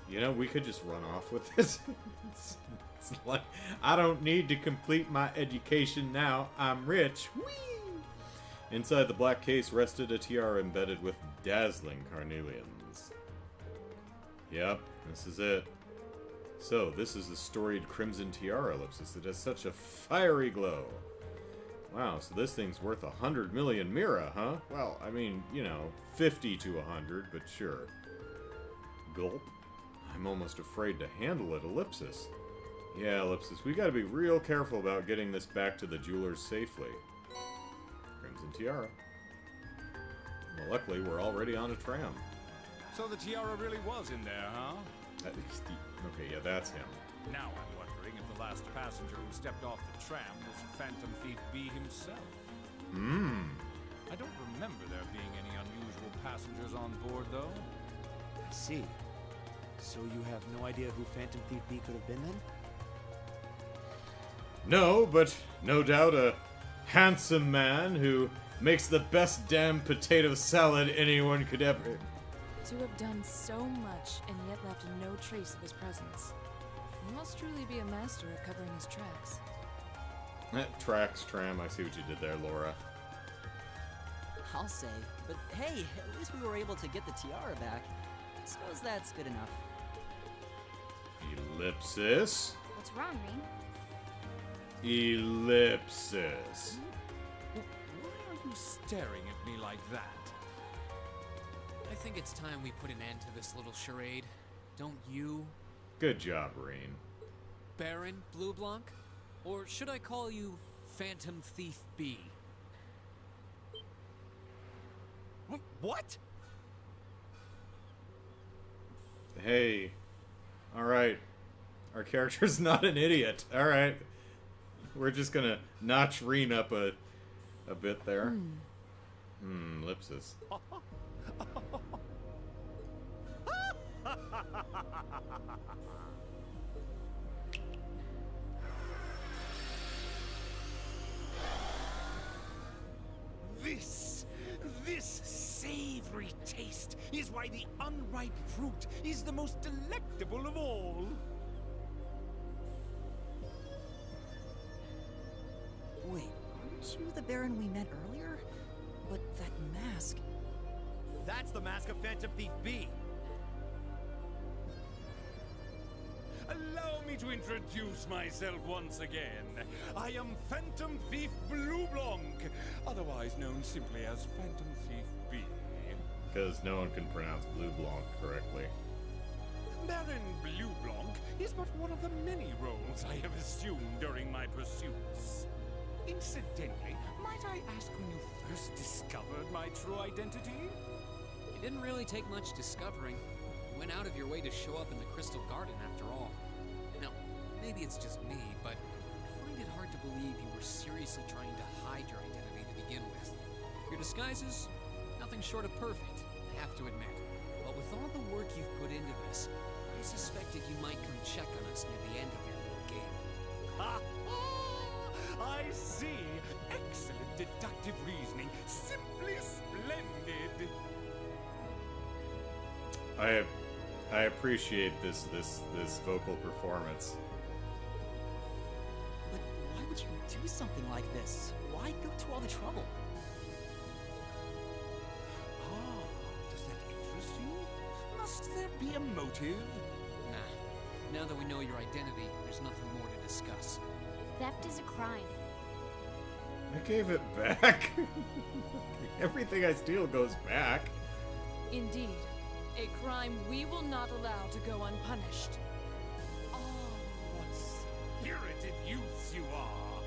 Speaker 1: You know, we could just run off with this. It's like, I don't need to complete my education now. I'm rich. Whee! Inside the black case rested a tiara embedded with dazzling carnelians. Yep, this is it. So, this is the storied crimson tiara, Ellipsis. It has such a fiery glow. Wow, so this thing's worth 100 million mira, huh? Well, I mean, you know, 50 to 100, but sure. Gulp. I'm almost afraid to handle it, Ellipsis. Yeah, Ellipsis, we gotta be real careful about getting this back to the jeweler's safely. Crimson tiara. Well, luckily, we're already on a tram.
Speaker 8: So the tiara really was in there, huh?
Speaker 1: Okay, yeah, that's him.
Speaker 8: Now I'm wondering if the last passenger who stepped off the tram was Phantom Thief B himself. I don't remember there being any unusual passengers on board, though.
Speaker 6: I see. So you have no idea who Phantom Thief B could have been then?
Speaker 1: No, but no doubt a handsome man who makes the best damn potato salad anyone could ever...
Speaker 2: To have done so much and yet left no trace of his presence. He must truly be a master of covering his tracks.
Speaker 1: Tracks, tram, I see what you did there, Laura.
Speaker 4: I'll say. But hey, at least we were able to get the tiara back. I suppose that's good enough.
Speaker 1: Ellipsis.
Speaker 3: What's wrong, Rean?
Speaker 1: Ellipsis.
Speaker 8: Why are you staring at me like that?
Speaker 9: I think it's time we put an end to this little charade. Don't you?
Speaker 1: Good job, Rain.
Speaker 9: Baron Blue Blanc? Or should I call you Phantom Thief B?
Speaker 8: What?
Speaker 1: Hey. Alright. Our character's not an idiot. Alright. We're just gonna notch Reen up a bit there. Ellipsis.
Speaker 8: This savory taste is why the unripe fruit is the most delectable of all.
Speaker 4: Wait, aren't you the Baron we met earlier? But that mask...
Speaker 6: That's the mask of Phantom Thief B.
Speaker 8: Allow me to introduce myself once again. I am Phantom Thief Blue Blanc, otherwise known simply as Phantom Thief B.
Speaker 1: Because no one can pronounce Blue Blanc correctly.
Speaker 8: Baron Blue Blanc is but one of the many roles I have assumed during my pursuits. Incidentally, might I ask when you first discovered my true identity?
Speaker 9: It didn't really take much discovering. You went out of your way to show up in the Crystal Garden after all. Now, maybe it's just me, but I find it hard to believe you were seriously trying to hide your identity to begin with. Your disguises, nothing short of perfect, I have to admit. But with all the work you've put into this, I suspected you might come check on us near the end of your little game.
Speaker 8: Ha! I see. Excellent deductive reasoning. Simply splendid.
Speaker 1: I appreciate this vocal performance.
Speaker 4: But why would you do something like this? Why go to all the trouble?
Speaker 8: Does that interest you? Must there be a motive?
Speaker 9: Nah. Now that we know your identity, there's nothing more to discuss.
Speaker 3: Theft is a crime.
Speaker 1: I gave it back. Everything I steal goes back.
Speaker 2: Indeed. A crime we will not allow to go unpunished.
Speaker 8: Oh, what spirited youths you are!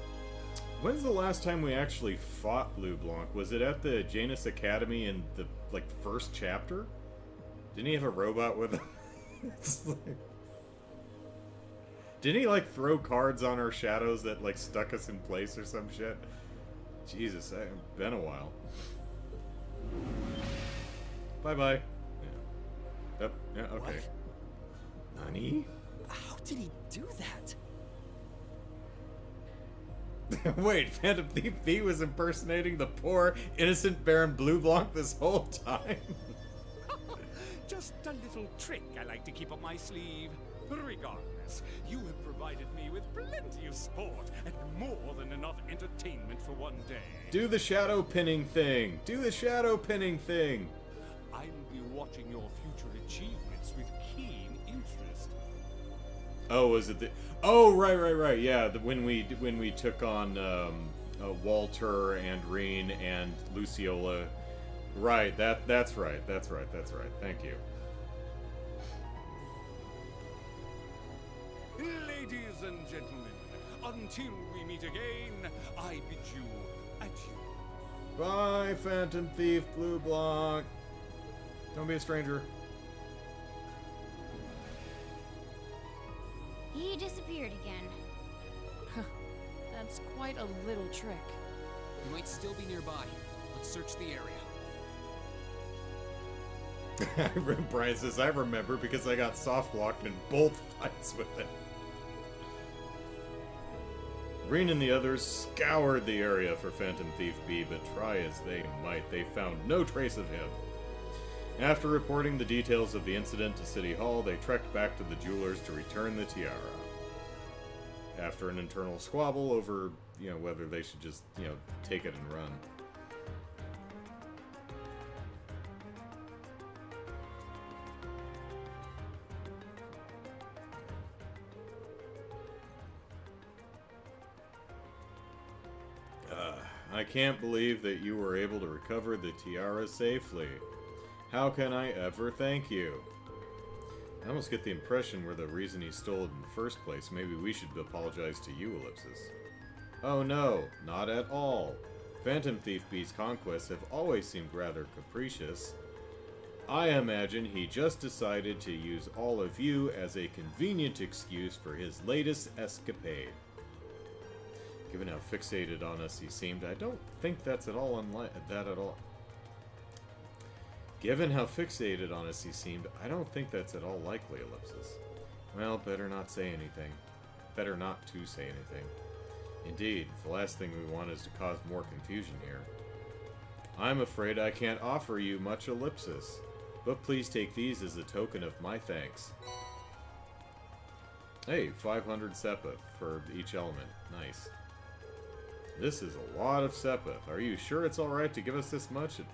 Speaker 1: When's the last time we actually fought Blue Blanc? Was it at the Janus Academy in the first chapter? Didn't he have a robot with him? It's like... Didn't he, like, throw cards on our shadows that, like, stuck us in place or some shit? Jesus, it's been a while. Bye-bye. Yeah. Yep, yeah, okay.
Speaker 4: What?
Speaker 1: Nani?
Speaker 4: How did he do that?
Speaker 1: Wait, Phantom Thief B was impersonating the poor, innocent Baron Blue Blanc this whole time?
Speaker 8: Just a little trick I like to keep up my sleeve. Regardless, you have provided me with plenty of sport and more than enough entertainment for one day.
Speaker 1: Do the shadow pinning thing! Do the shadow pinning thing!
Speaker 8: I will be watching your future achievements with keen interest.
Speaker 1: Oh, was it the... Oh, right. Yeah, when we took on Walter and Reen and Luciola. Right, that's right. Thank you.
Speaker 8: Ladies and gentlemen, until we meet again, I bid you adieu.
Speaker 1: Bye, Phantom Thief Blue Blanc. Don't be a stranger.
Speaker 3: He disappeared again.
Speaker 2: That's quite a little trick.
Speaker 9: You might still be nearby. Let's search the area.
Speaker 1: Brian says, I remember because I got soft locked in both fights with him. Reen and the others scoured the area for Phantom Thief B, but try as they might, they found no trace of him. After reporting the details of the incident to City Hall, they trekked back to the jewelers to return the tiara. After an internal squabble over, whether they should just, take it and run. I can't believe that you were able to recover the tiara safely. How can I ever thank you? I almost get the impression we're the reason he stole it in the first place. Maybe we should apologize to you, Ellipsis. Oh no, not at all. Phantom Thief B's conquests have always seemed rather capricious. I imagine he just decided to use all of you as a convenient excuse for his latest escapade. Given how fixated on us he seemed, I don't think that's at all Given how fixated on us he seemed, I don't think that's at all likely, Ellipsis. Well, better not say anything. Better not to say anything. Indeed, the last thing we want is to cause more confusion here. I'm afraid I can't offer you much, Ellipsis, but please take these as a token of my thanks. Hey, 500 Sepith for each element. Nice. This is a lot of Sepith. Are you sure it's alright to give us this much? It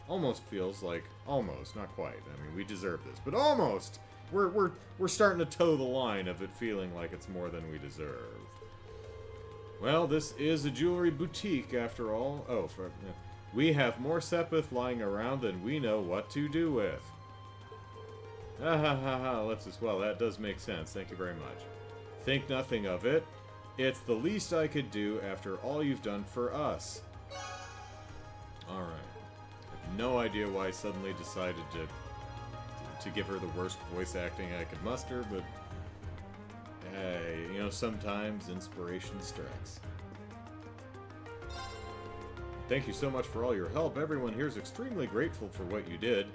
Speaker 1: almost feels like, almost, not quite. I mean, we deserve this, but almost! We're starting to toe the line of it feeling like it's more than we deserve. Well, this is a jewelry boutique after all. Oh, we have more Sepith lying around than we know what to do with. Ellipsis, well, that does make sense. Thank you very much. Think nothing of it. It's the least I could do after all you've done for us. Alright. I have no idea why I suddenly decided to give her the worst voice acting I could muster, but hey, sometimes inspiration strikes. Thank you so much for all your help. Everyone here is extremely grateful for what you did.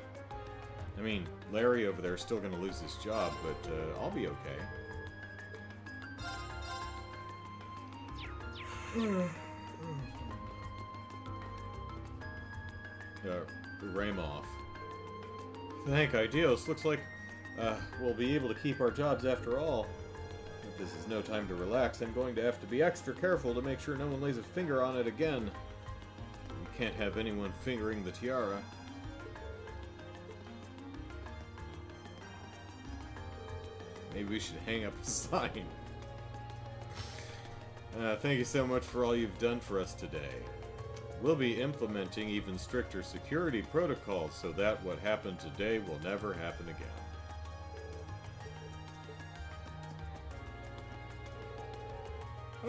Speaker 1: I mean, Larry over there is still going to lose his job, but I'll be okay. Ramoff. Thank Ideos. Looks like we'll be able to keep our jobs after all. But this is no time to relax. I'm going to have to be extra careful to make sure no one lays a finger on it again. We can't have anyone fingering the tiara. Maybe we should hang up a sign. Thank you so much for all you've done for us today. We'll be implementing even stricter security protocols so that what happened today will never happen again.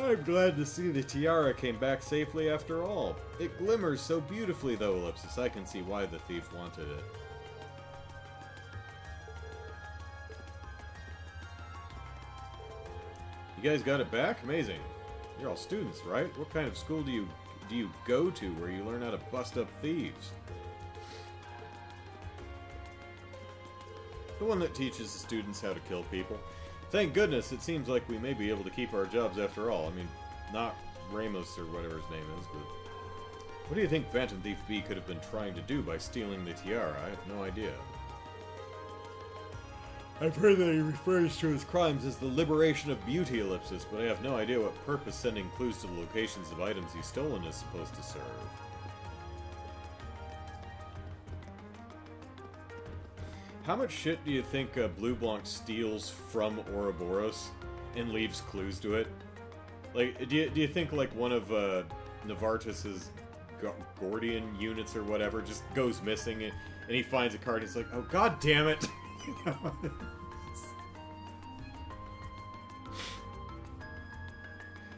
Speaker 1: I'm glad to see the tiara came back safely after all. It glimmers so beautifully though, Ellipsis. I can see why the thief wanted it. You guys got it back? Amazing. You're all students, right? What kind of school do you go to where you learn how to bust up thieves? The one that teaches the students how to kill people. Thank goodness, it seems like we may be able to keep our jobs after all. I mean, not Ramos or whatever his name is, but... What do you think Phantom Thief B could have been trying to do by stealing the tiara? I have no idea. I've heard that he refers to his crimes as the liberation of beauty, Ellipsis, but I have no idea what purpose sending clues to the locations of items he's stolen is supposed to serve. How much shit do you think Blue Blanc steals from Ouroboros and leaves clues to it? Like, do you think like one of Novartis's Gordian units or whatever just goes missing and he finds a card and it's like, oh god damn it!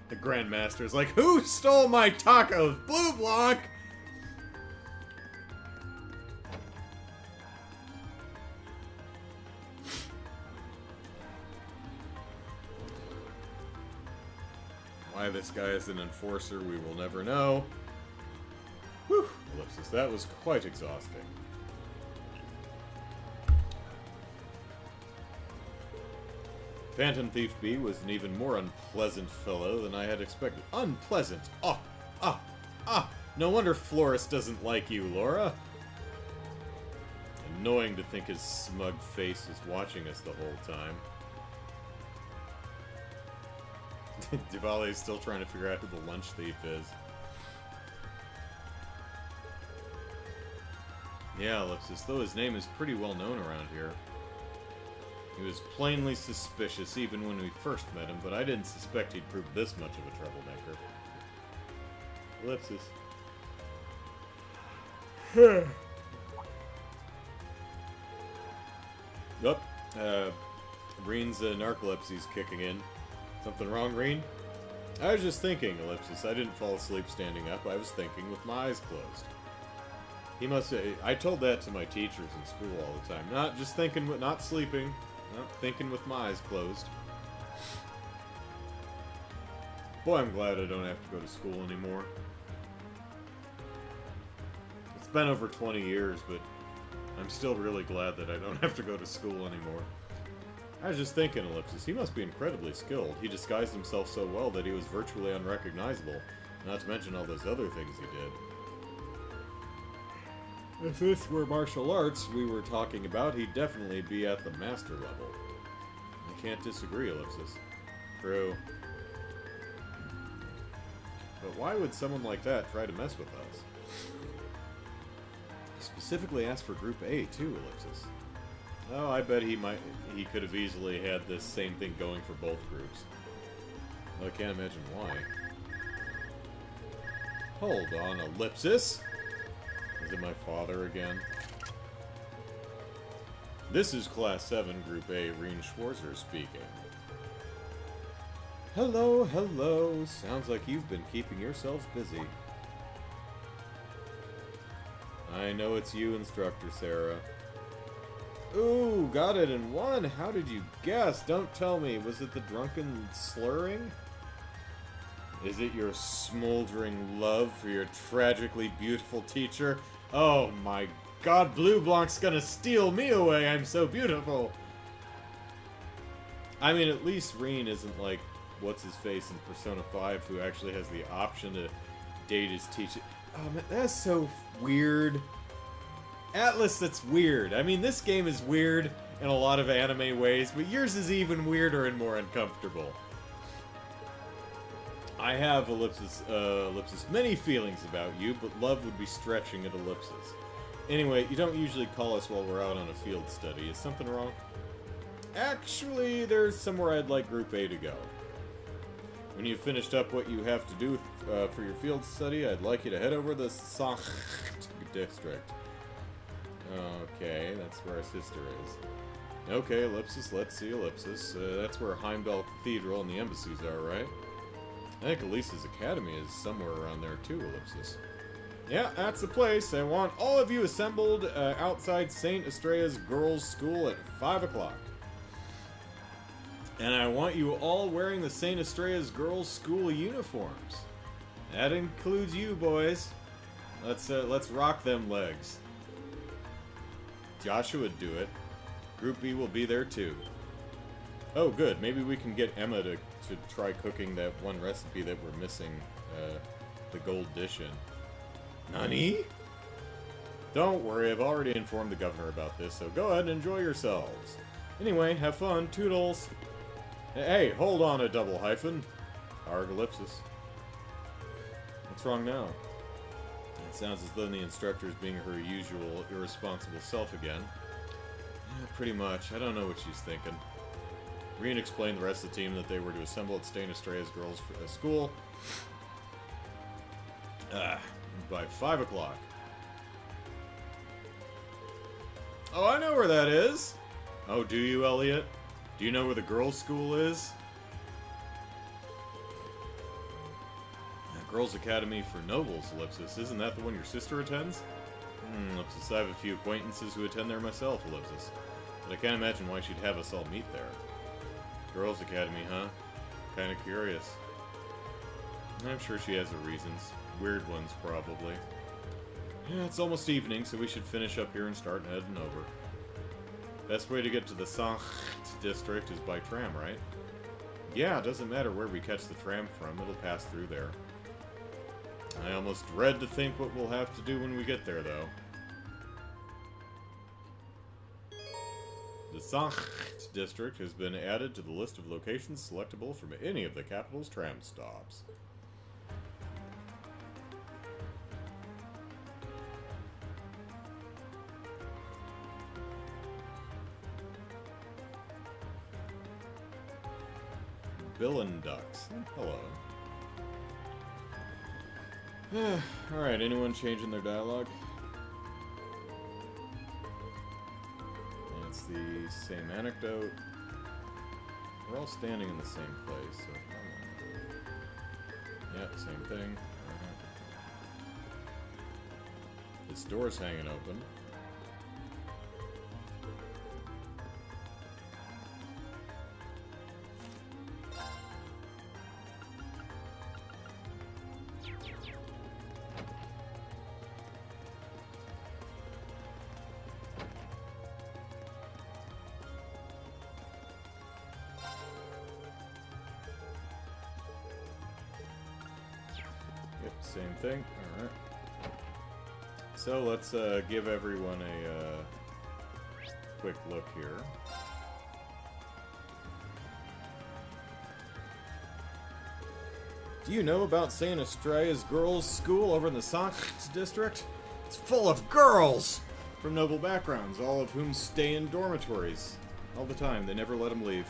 Speaker 1: The Grandmaster's like, who stole my tacos? Blue Blanc! Why this guy is an enforcer, we will never know. Whew, Ellipsis, that was quite exhausting. Phantom Thief B was an even more unpleasant fellow than I had expected. Unpleasant! No wonder Florist doesn't like you, Laura. Annoying to think his smug face is watching us the whole time. Diwali is still trying to figure out who the lunch thief is. Yeah, Ellipsis, though his name is pretty well known around here. He was plainly suspicious even when we first met him, but I didn't suspect he'd prove this much of a troublemaker. Ellipsis. Yup. Reen's narcolepsy's kicking in. Something wrong, Reen? I was just thinking, Ellipsis. I didn't fall asleep standing up. I was thinking with my eyes closed. He must say, I told that to my teachers in school all the time. Not just thinking, not sleeping. Not thinking with my eyes closed. Boy, I'm glad I don't have to go to school anymore. It's been over 20 years, but I'm still really glad that I don't have to go to school anymore. I was just thinking, Ellipsis, he must be incredibly skilled. He disguised himself so well that he was virtually unrecognizable, not to mention all those other things he did. If this were martial arts we were talking about, he'd definitely be at the master level. I can't disagree, Ellipsis. True. But why would someone like that try to mess with us? He specifically asked for Group A, too, Ellipsis. Oh, I bet he could have easily had this same thing going for both groups. Well, I can't imagine why. Hold on, Ellipsis! Is it my father again? This is Class 7, Group A, Reen Schwarzer speaking. Hello, hello. Sounds like you've been keeping yourselves busy. I know it's you, Instructor Sarah. Ooh, got it in one. How did you guess? Don't tell me. Was it the drunken slurring? Is it your smoldering love for your tragically beautiful teacher? Oh my god, Blue Blanc's gonna steal me away. I'm so beautiful. I mean, at least Reen isn't like what's-his-face in Persona 5 who actually has the option to date his teacher. Oh man, that's so weird. Atlas, that's weird. I mean, this game is weird in a lot of anime ways, but yours is even weirder and more uncomfortable. I have, Ellipsis, many feelings about you, but love would be stretching at Ellipsis. Anyway, you don't usually call us while we're out on a field study. Is something wrong? Actually, there's somewhere I'd like Group A to go. When you've finished up what you have to do for your field study, I'd like you to head over to the Sankt district. Okay, that's where our sister is. Okay, Ellipsis, let's see Ellipsis. That's where Heimdall Cathedral and the embassies are, right? I think Elisa's Academy is somewhere around there too, Ellipsis. Yeah, that's the place. I want all of you assembled outside St. Estrella's Girls' School at 5 o'clock. And I want you all wearing the St. Estrea's girls' school uniforms. That includes you, boys. Let's rock them legs. Joshua would do it. Group B will be there too. Oh, good. Maybe we can get Emma to try cooking that one recipe that we're missing, the gold dish in. Nani? Don't worry, I've already informed the governor about this, so go ahead and enjoy yourselves. Anyway, have fun. Toodles. Hey, hold on a double hyphen. Arg ellipsis. What's wrong now? It sounds as though the instructor is being her usual irresponsible self again. Yeah, pretty much. I don't know what she's thinking. Reen explained the rest of the team that they were to assemble at St. Estrea's girls' school by 5 o'clock. Oh, I know where that is! Oh, do you, Elliot? Do you know where the girls' school is? Girls' Academy for Nobles, ellipsis. Isn't that the one your sister attends? Ellipsis. I have a few acquaintances who attend there myself, ellipsis. But I can't imagine why she'd have us all meet there. Girls' Academy, huh? Kinda curious. I'm sure she has her reasons. Weird ones, probably. Yeah, it's almost evening, so we should finish up here and start heading over. Best way to get to the Sankt district is by tram, right? Yeah, it doesn't matter where we catch the tram from, it'll pass through there. I almost dread to think what we'll have to do when we get there, though. The Sankt district has been added to the list of locations selectable from any of the capital's tram stops. Billin Ducks. Hello. Alright, anyone changing their dialogue? It's the same anecdote. We're all standing in the same place, so come on. Yeah, same thing. This door's hanging open. Same thing. Alright. So let's give everyone a quick look here. Do you know about St. Estrea's girls' school over in the Sankt district? It's full of girls from noble backgrounds, all of whom stay in dormitories all the time. They never let them leave.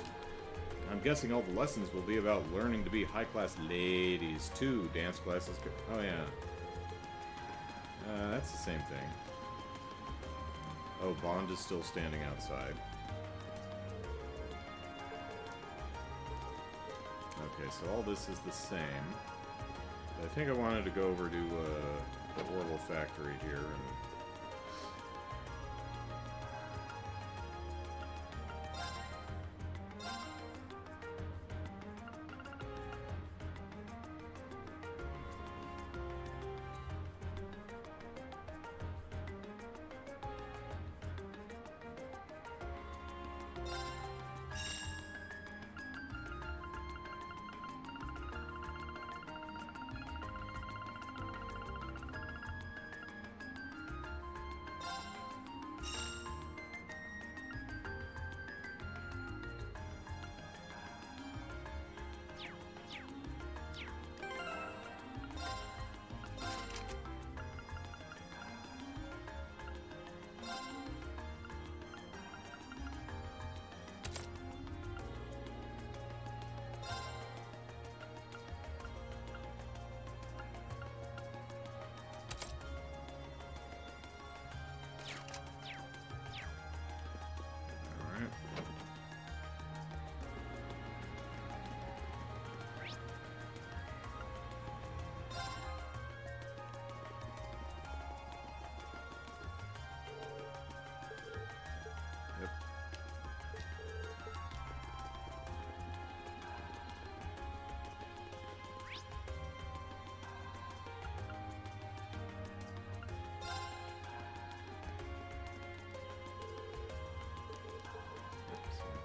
Speaker 1: I'm guessing all the lessons will be about learning to be high-class ladies, too. Dance classes. Oh, yeah. That's the same thing. Oh, Bond is still standing outside. Okay, so all this is the same. I think I wanted to go over to the Orbital Factory here and...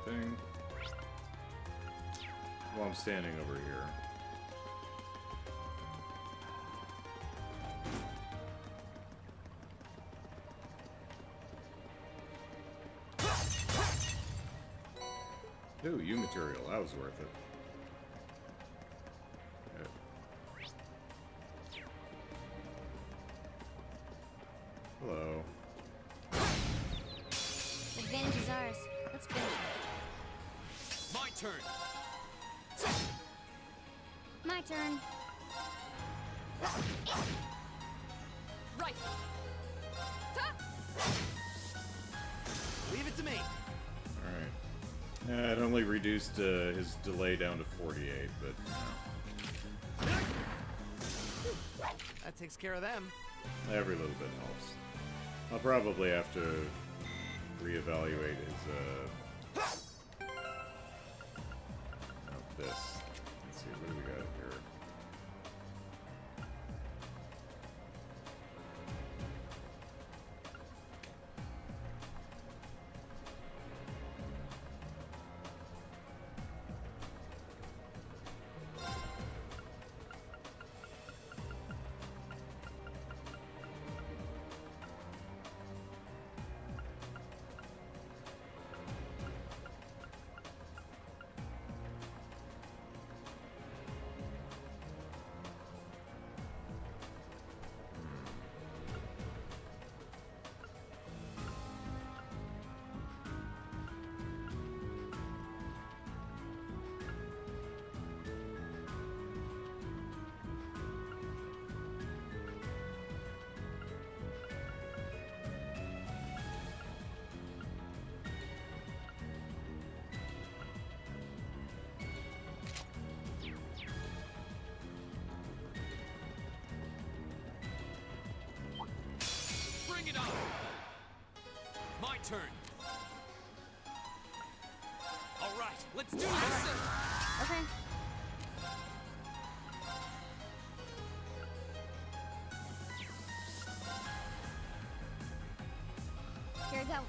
Speaker 1: thing. Well, I'm standing over here. Ooh, U material. That was worth it. Okay. Hello.
Speaker 3: Advantage is ours. Let's finish it.
Speaker 5: My turn.
Speaker 3: My turn.
Speaker 2: Right.
Speaker 6: Leave it to me.
Speaker 1: Alright. It only reduced his delay down to 48, but you know,
Speaker 6: That takes care of them.
Speaker 1: every little bit helps. I'll probably have to reevaluate his, this. Let's see, what do we got here?
Speaker 5: Bring it on. My turn. All right, let's do this.
Speaker 3: Okay. Here we go.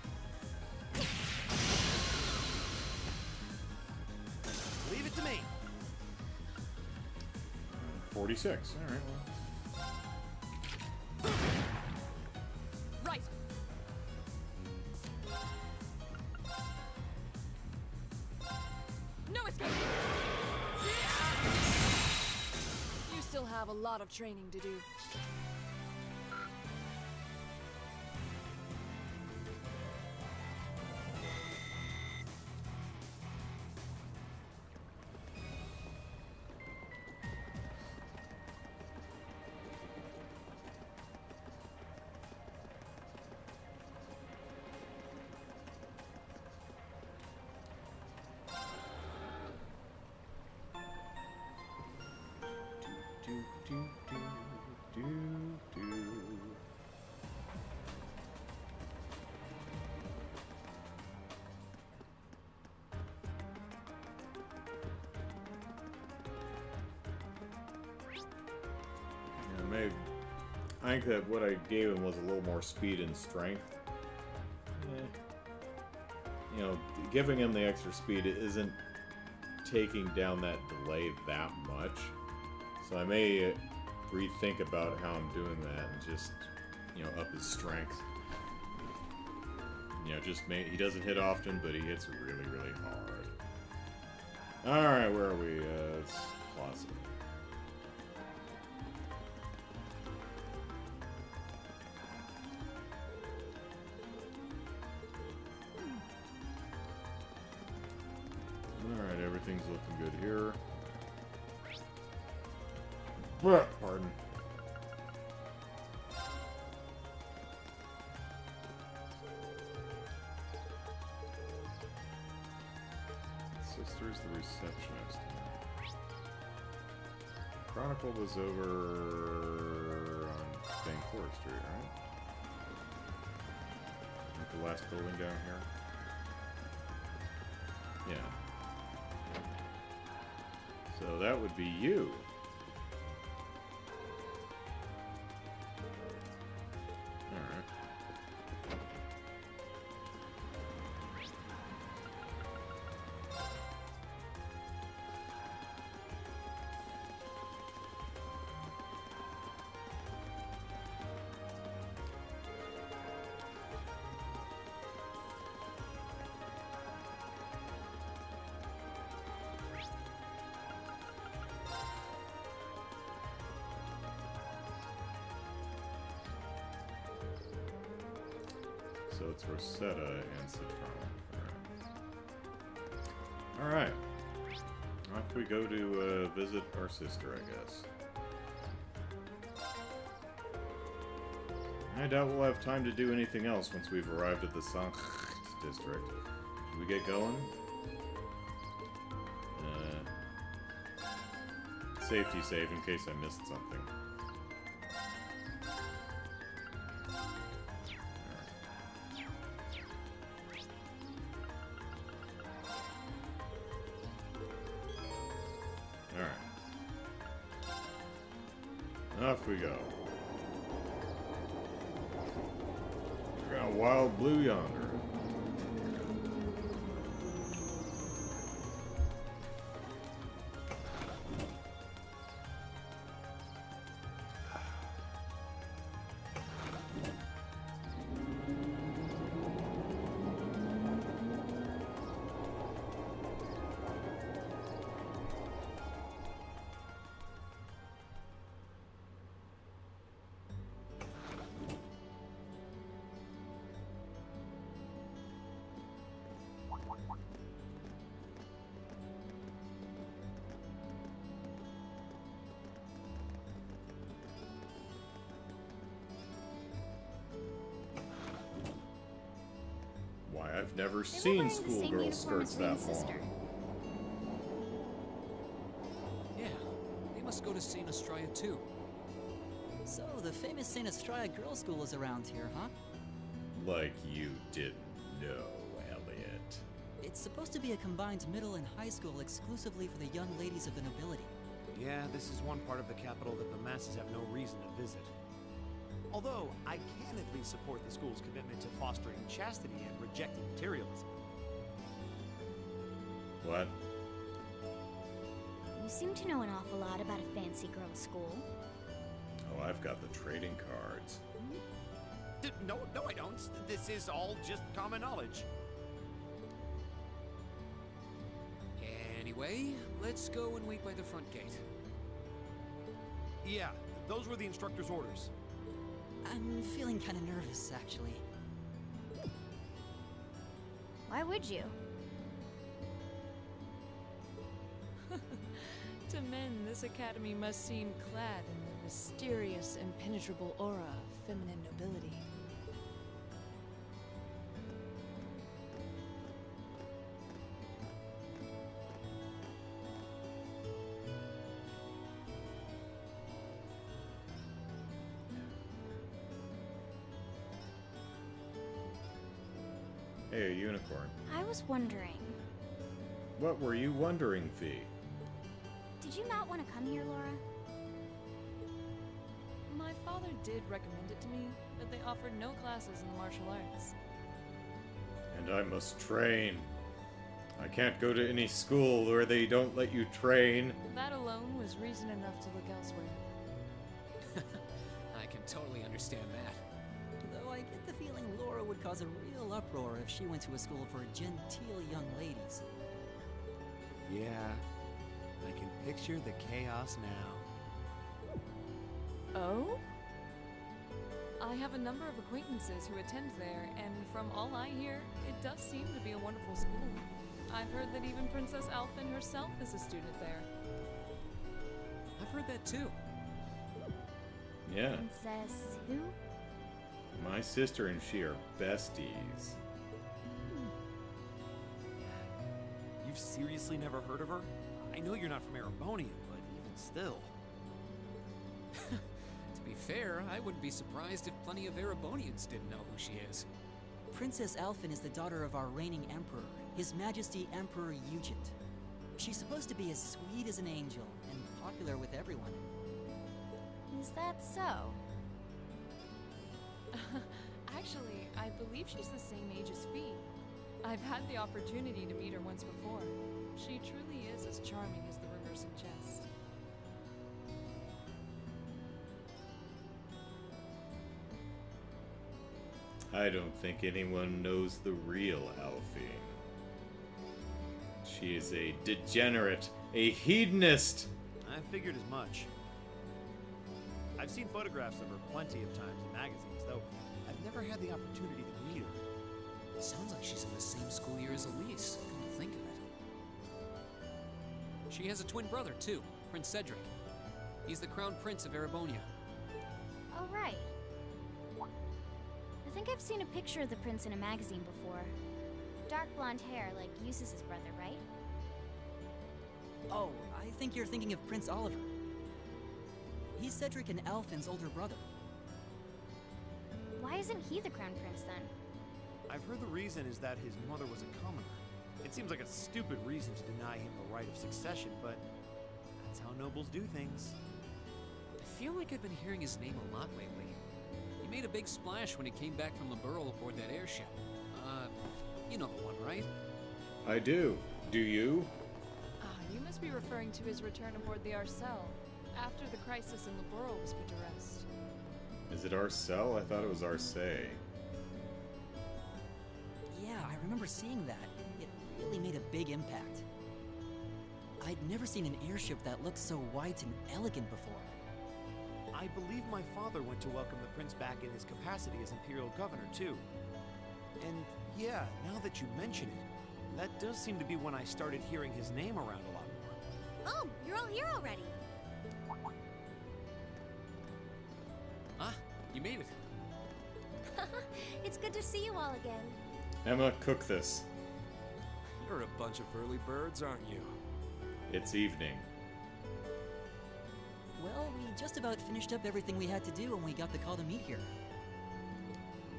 Speaker 6: Leave it to me.
Speaker 1: 46. Alright, well.
Speaker 2: Right. No escape. You still have a lot of training to do.
Speaker 1: Do, do, do, do, do. Yeah, maybe. I think that what I gave him was a little more speed and strength. You know, giving him the extra speed isn't taking down that delay that much. So I may rethink about how I'm doing that and just, you know, up his strength. You know, just he doesn't hit often, but he hits really, really hard. Alright, where are we? It's Blossom. Alright, everything's looking good here. Pardon. Sister's the receptionist. Chronicle was over on Vancouver Street, right? Like the last building down here? Yeah. So that would be you. it's Rosetta and Citron. Alright. Off we go to visit our sister, I guess. I doubt we'll have time to do anything else once we've arrived at the Sankt district. Should we get going? Safety save in case I missed something. Alright. Off we go. We're got a wild blue yonder. Why, I've never seen schoolgirl skirts that long.
Speaker 9: Yeah, they must go to St. Estrella too.
Speaker 4: So, the famous St. Estrella Girls' School is around here, huh?
Speaker 1: Like you didn't know, Elliot.
Speaker 4: It's supposed to be a combined middle and high school exclusively for the young ladies of the nobility.
Speaker 6: Yeah, this is one part of the capital that the masses have no reason to visit. Although, I can at least support the school's commitment to fostering chastity and rejecting materialism.
Speaker 1: What?
Speaker 3: You seem to know an awful lot about a fancy girls' school.
Speaker 1: Oh, I've got the trading cards.
Speaker 6: No, I don't. This is all just common knowledge.
Speaker 9: Anyway, let's go and wait by the front gate.
Speaker 6: Yeah, those were the instructor's orders.
Speaker 4: I'm feeling kind of nervous, actually.
Speaker 3: Why would you?
Speaker 2: To men, this academy must seem clad in the mysterious, impenetrable aura of feminine nobility.
Speaker 1: Hey, a unicorn.
Speaker 3: I was wondering,
Speaker 1: What were you wondering, Fee?
Speaker 3: did you not want to come here, Laura?
Speaker 2: My father did recommend it to me, but they offered no classes in the martial arts.
Speaker 1: And I must train. I can't go to any school where they don't let you train.
Speaker 2: That alone was reason enough to look elsewhere.
Speaker 9: I can totally understand that.
Speaker 4: Though I get the feeling Laura would cause a real uproar if she went to a school for genteel young ladies.
Speaker 6: Yeah, I can picture the chaos now.
Speaker 2: Oh? I have a number of acquaintances who attend there, and from all I hear, it does seem to be a wonderful school. I've heard that even Princess Alphen herself is a student there.
Speaker 9: I've heard that too.
Speaker 1: Yeah,
Speaker 3: Princess who?
Speaker 1: my sister and she are besties.
Speaker 6: You've seriously never heard of her? I know you're not from Erebonian, but even still.
Speaker 9: To be fair, I wouldn't be surprised if plenty of Erebonians didn't know who she is.
Speaker 4: Princess Alphen is the daughter of our reigning emperor, His Majesty Emperor Eugent. She's supposed to be as sweet as an angel and popular with everyone.
Speaker 3: Is that so?
Speaker 2: Actually, I believe she's the same age as Fee. I've had the opportunity to meet her once before. She truly is as charming as the rumors suggest.
Speaker 1: I don't think anyone knows the real Alphine. She is a degenerate, a hedonist.
Speaker 6: I figured as much. I've seen photographs of her plenty of times in magazines, though I've never had the opportunity to meet her.
Speaker 9: Sounds like she's in the same school year as Elise, come to think of it. She has a twin brother, too, Prince Cedric. He's the crown prince of Erebonia.
Speaker 3: Oh, right. I think I've seen a picture of the prince in a magazine before. Dark blonde hair, like Eustace's brother, right?
Speaker 4: Oh, I think you're thinking of Prince Oliver. He's Cedric and Alfin's older brother.
Speaker 3: Why isn't he the crown prince then?
Speaker 6: I've heard the reason is that his mother was a commoner. It seems like a stupid reason to deny him the right of succession, but that's how nobles do things.
Speaker 9: I feel like I've been hearing his name a lot lately. He made a big splash when he came back from the Burrow aboard that airship. You know the one, right?
Speaker 1: I do. Do you?
Speaker 2: You must be referring to his return aboard the Arcel, after the crisis in the Burrow was put to rest.
Speaker 1: Is it Arcel? I thought it was Arce.
Speaker 4: Yeah, I remember seeing that. It really made a big impact. I'd never seen an airship that looked so white and elegant before.
Speaker 6: I believe my father went to welcome the prince back in his capacity as Imperial Governor, too. And yeah, now that you mention it, that does seem to be when I started hearing his name around a lot more.
Speaker 3: Oh, you're all here already.
Speaker 9: Ah, you made it.
Speaker 3: It's good to see you all again.
Speaker 1: Emma, cook this.
Speaker 5: You're a bunch of early birds, aren't you?
Speaker 1: It's evening.
Speaker 4: Well, we just about finished up everything we had to do when we got the call to meet here.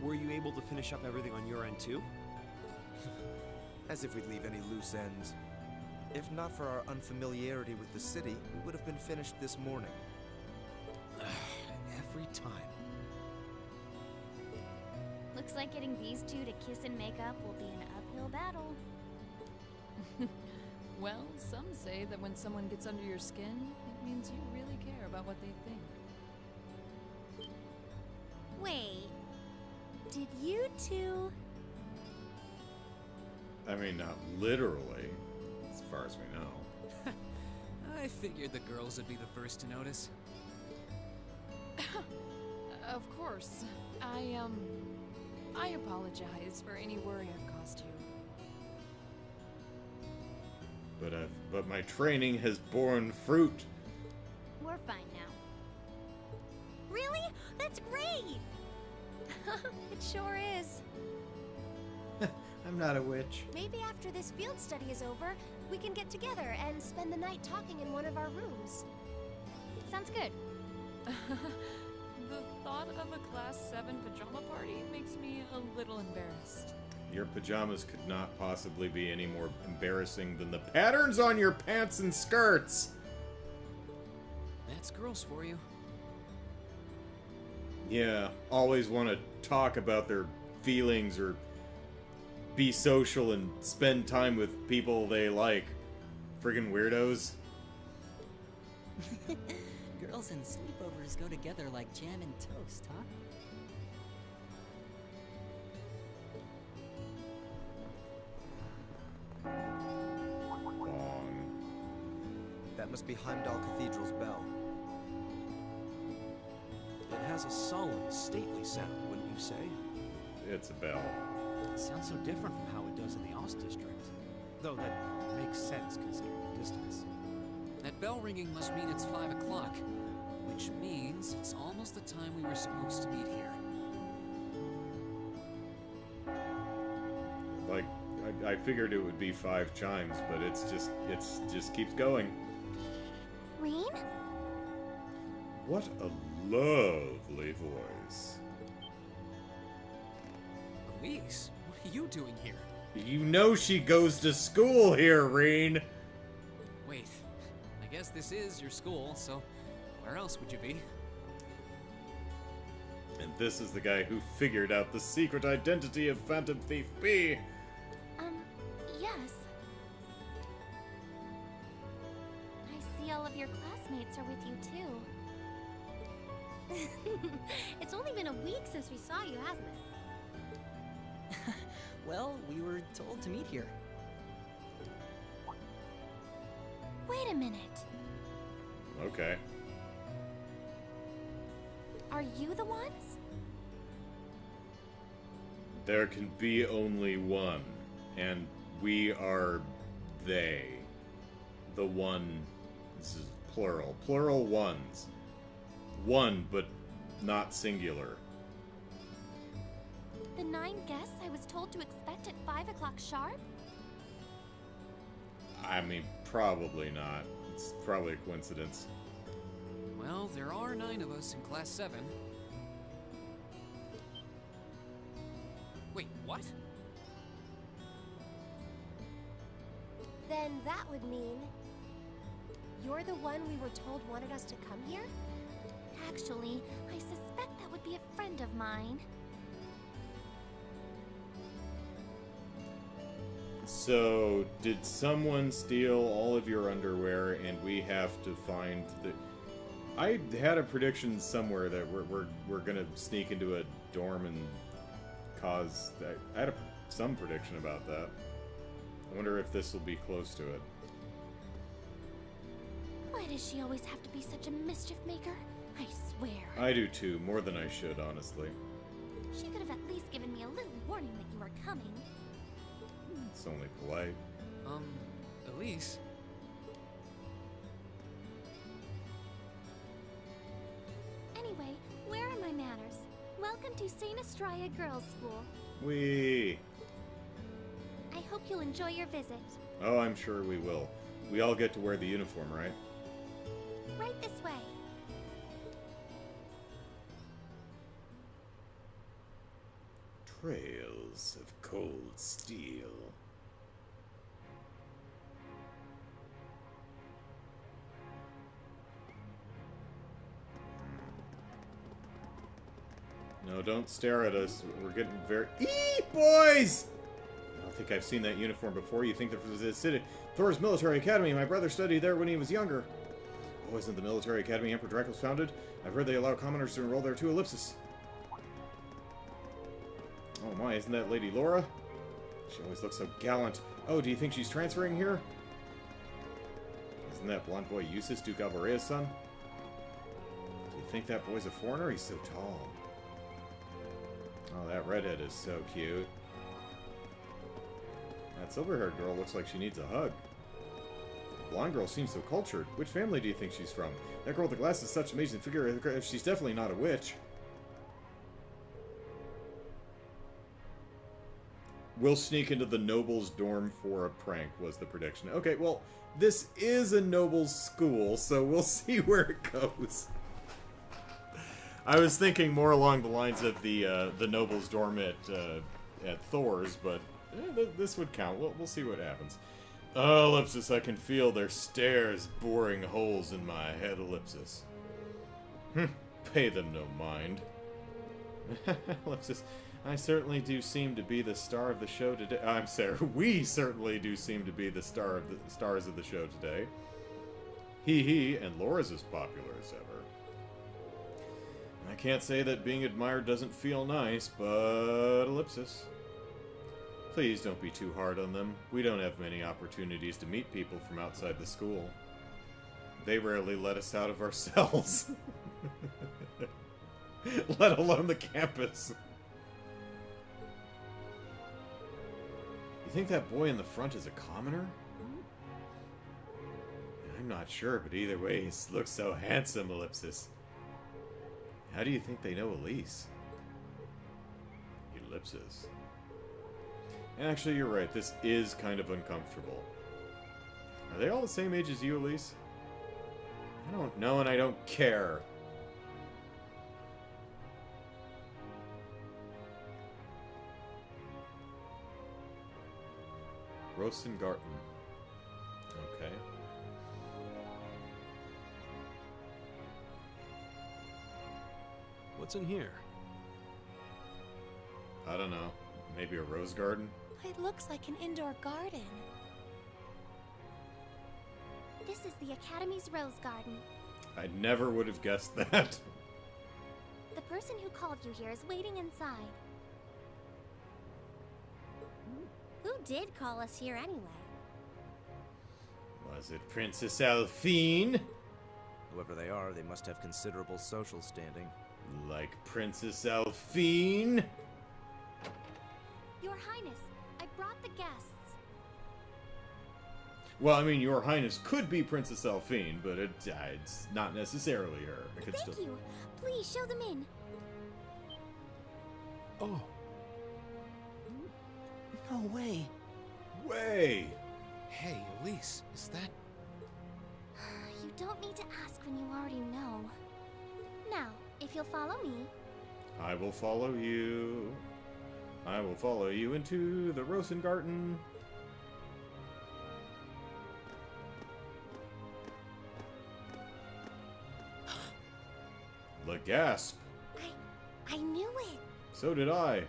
Speaker 6: Were you able to finish up everything on your end, too?
Speaker 10: As if we'd leave any loose ends. If not for our unfamiliarity with the city, we would have been finished this morning.
Speaker 6: Every time.
Speaker 3: Looks like getting these two to kiss and make up will be an uphill battle.
Speaker 2: Well, some say that when someone gets under your skin, it means you really care about what they think.
Speaker 3: Wait, did you two?
Speaker 1: I mean, not literally, as far as we know.
Speaker 9: I figured the girls would be the first to notice.
Speaker 2: Of course. I apologize for any worry I've caused you.
Speaker 1: But my training has borne fruit.
Speaker 3: We're fine now. Really? That's great! It sure is.
Speaker 7: I'm not a witch.
Speaker 3: Maybe after this field study is over, we can get together and spend the night talking in one of our rooms. Sounds good.
Speaker 2: The thought of a Class 7 pajama party makes me a little embarrassed.
Speaker 1: Your pajamas could not possibly be any more embarrassing than the patterns on your pants and skirts!
Speaker 9: That's girls for you.
Speaker 1: Yeah, always want to talk about their feelings or be social and spend time with people they like. Friggin' weirdos.
Speaker 4: Girls and sleepovers go together like jam and toast, huh?
Speaker 10: That must be Heimdall Cathedral's bell.
Speaker 6: It has a solemn, stately sound, wouldn't you say?
Speaker 1: It's a bell.
Speaker 6: It sounds so different from how it does in the Ost District. Though that makes sense considering the distance.
Speaker 9: That bell ringing must mean it's 5 o'clock, which means it's almost the time we were supposed to meet here.
Speaker 1: Like, I figured it would be 5 chimes, but it just keeps going.
Speaker 3: Reen?
Speaker 1: What a lovely voice.
Speaker 9: Elise, what are you doing here?
Speaker 1: You know she goes to school here, Reen.
Speaker 9: Wait, I guess this is your school, so where else would you be?
Speaker 1: And this is the guy who figured out the secret identity of Phantom Thief B.
Speaker 3: Yes. I see all of your classmates are with you, too. It's only been a week since we saw you, hasn't it?
Speaker 4: Well, we were told to meet here.
Speaker 3: Wait a minute.
Speaker 1: Okay.
Speaker 3: Are you the ones?
Speaker 1: There can be only one, and we are they. The one, this is plural. Plural ones. One, but not singular.
Speaker 3: The 9 guests I was told to expect at 5 o'clock sharp?
Speaker 1: I mean, probably not. It's probably a coincidence.
Speaker 9: Well, there are 9 of us in Class 7. Wait, what?
Speaker 3: Then that would mean you're the one we were told wanted us to come here? Actually, I suspect that would be a friend of mine.
Speaker 1: So, did someone steal all of your underwear and we have to find the... I had a prediction somewhere that we're gonna sneak into a dorm and cause... I had some prediction about that. I wonder if this will be close to it.
Speaker 3: Why does she always have to be such a mischief maker? I swear.
Speaker 1: I do too, more than I should, honestly.
Speaker 3: She could have at least given me a little warning that you were coming.
Speaker 1: It's only polite.
Speaker 9: Elise?
Speaker 3: Anyway, where are my manners? Welcome to St. Estrella Girls' School.
Speaker 1: Whee!
Speaker 3: I hope you'll enjoy your visit.
Speaker 1: Oh, I'm sure we will. We all get to wear the uniform, right?
Speaker 3: Right this way.
Speaker 1: Trails of cold steel. No, don't stare at us. We're getting very... Eee, boys! I don't think I've seen that uniform before. You think that was the city? Thor's Military Academy. My brother studied there when he was younger. Oh, isn't the military academy Emperor Draco's founded? I've heard they allow commoners to enroll there too. Ellipsis. Oh my, isn't that Lady Laura? She always looks so gallant. Oh, do you think she's transferring here? Isn't that blonde boy Eustace, Duke Alvarea's son? Do you think that boy's a foreigner? He's so tall. Oh, that redhead is so cute. That silver-haired girl looks like she needs a hug. The blonde girl seems so cultured. Which family do you think she's from? That girl with the glasses is such an amazing figure. She's definitely not a witch. We'll sneak into the noble's dorm for a prank, was the prediction. Okay, well, this is a noble's school, so we'll see where it goes. I was thinking more along the lines of the noble's dorm at Thor's, but this would count. We'll see what happens. Oh, Ellipsis, I can feel their stares boring holes in my head, Ellipsis. Pay them no mind. Ellipsis, I certainly do seem to be the star of the show today. I'm sorry, we certainly do seem to be the stars of the show today. Hee, and Laura's as popular as ever. I can't say that being admired doesn't feel nice, but Ellipsis. Please don't be too hard on them. We don't have many opportunities to meet people from outside the school. They rarely let us out of our cells. Let alone the campus. You think that boy in the front is a commoner? I'm not sure, but either way, he looks so handsome, Ellipsis. How do you think they know Elise? Ellipsis. Actually, you're right. This is kind of uncomfortable. Are they all the same age as you, Elise? I don't know, and I don't care. Rosengarten. Okay.
Speaker 5: What's in here?
Speaker 1: I don't know. Maybe a rose garden?
Speaker 3: It looks like an indoor garden. This is the Academy's rose garden.
Speaker 1: I never would have guessed that.
Speaker 3: The person who called you here is waiting inside. Who did call us here anyway?
Speaker 1: Was it Princess Alphine?
Speaker 10: Whoever they are, they must have considerable social standing.
Speaker 1: Like Princess Alphine?
Speaker 3: Your Highness, I brought the guests.
Speaker 1: Well, I mean, Your Highness could be Princess Elphine, but it's not necessarily her. I could
Speaker 3: Thank you. Please show them in.
Speaker 5: Oh,
Speaker 4: No way.
Speaker 1: Way!
Speaker 5: hey, Elise, is that...
Speaker 3: You don't need to ask when you already know. Now, if you'll follow me.
Speaker 1: I will follow you. I will follow you into the Rosengarten. The gasp.
Speaker 3: I knew it.
Speaker 1: So did I.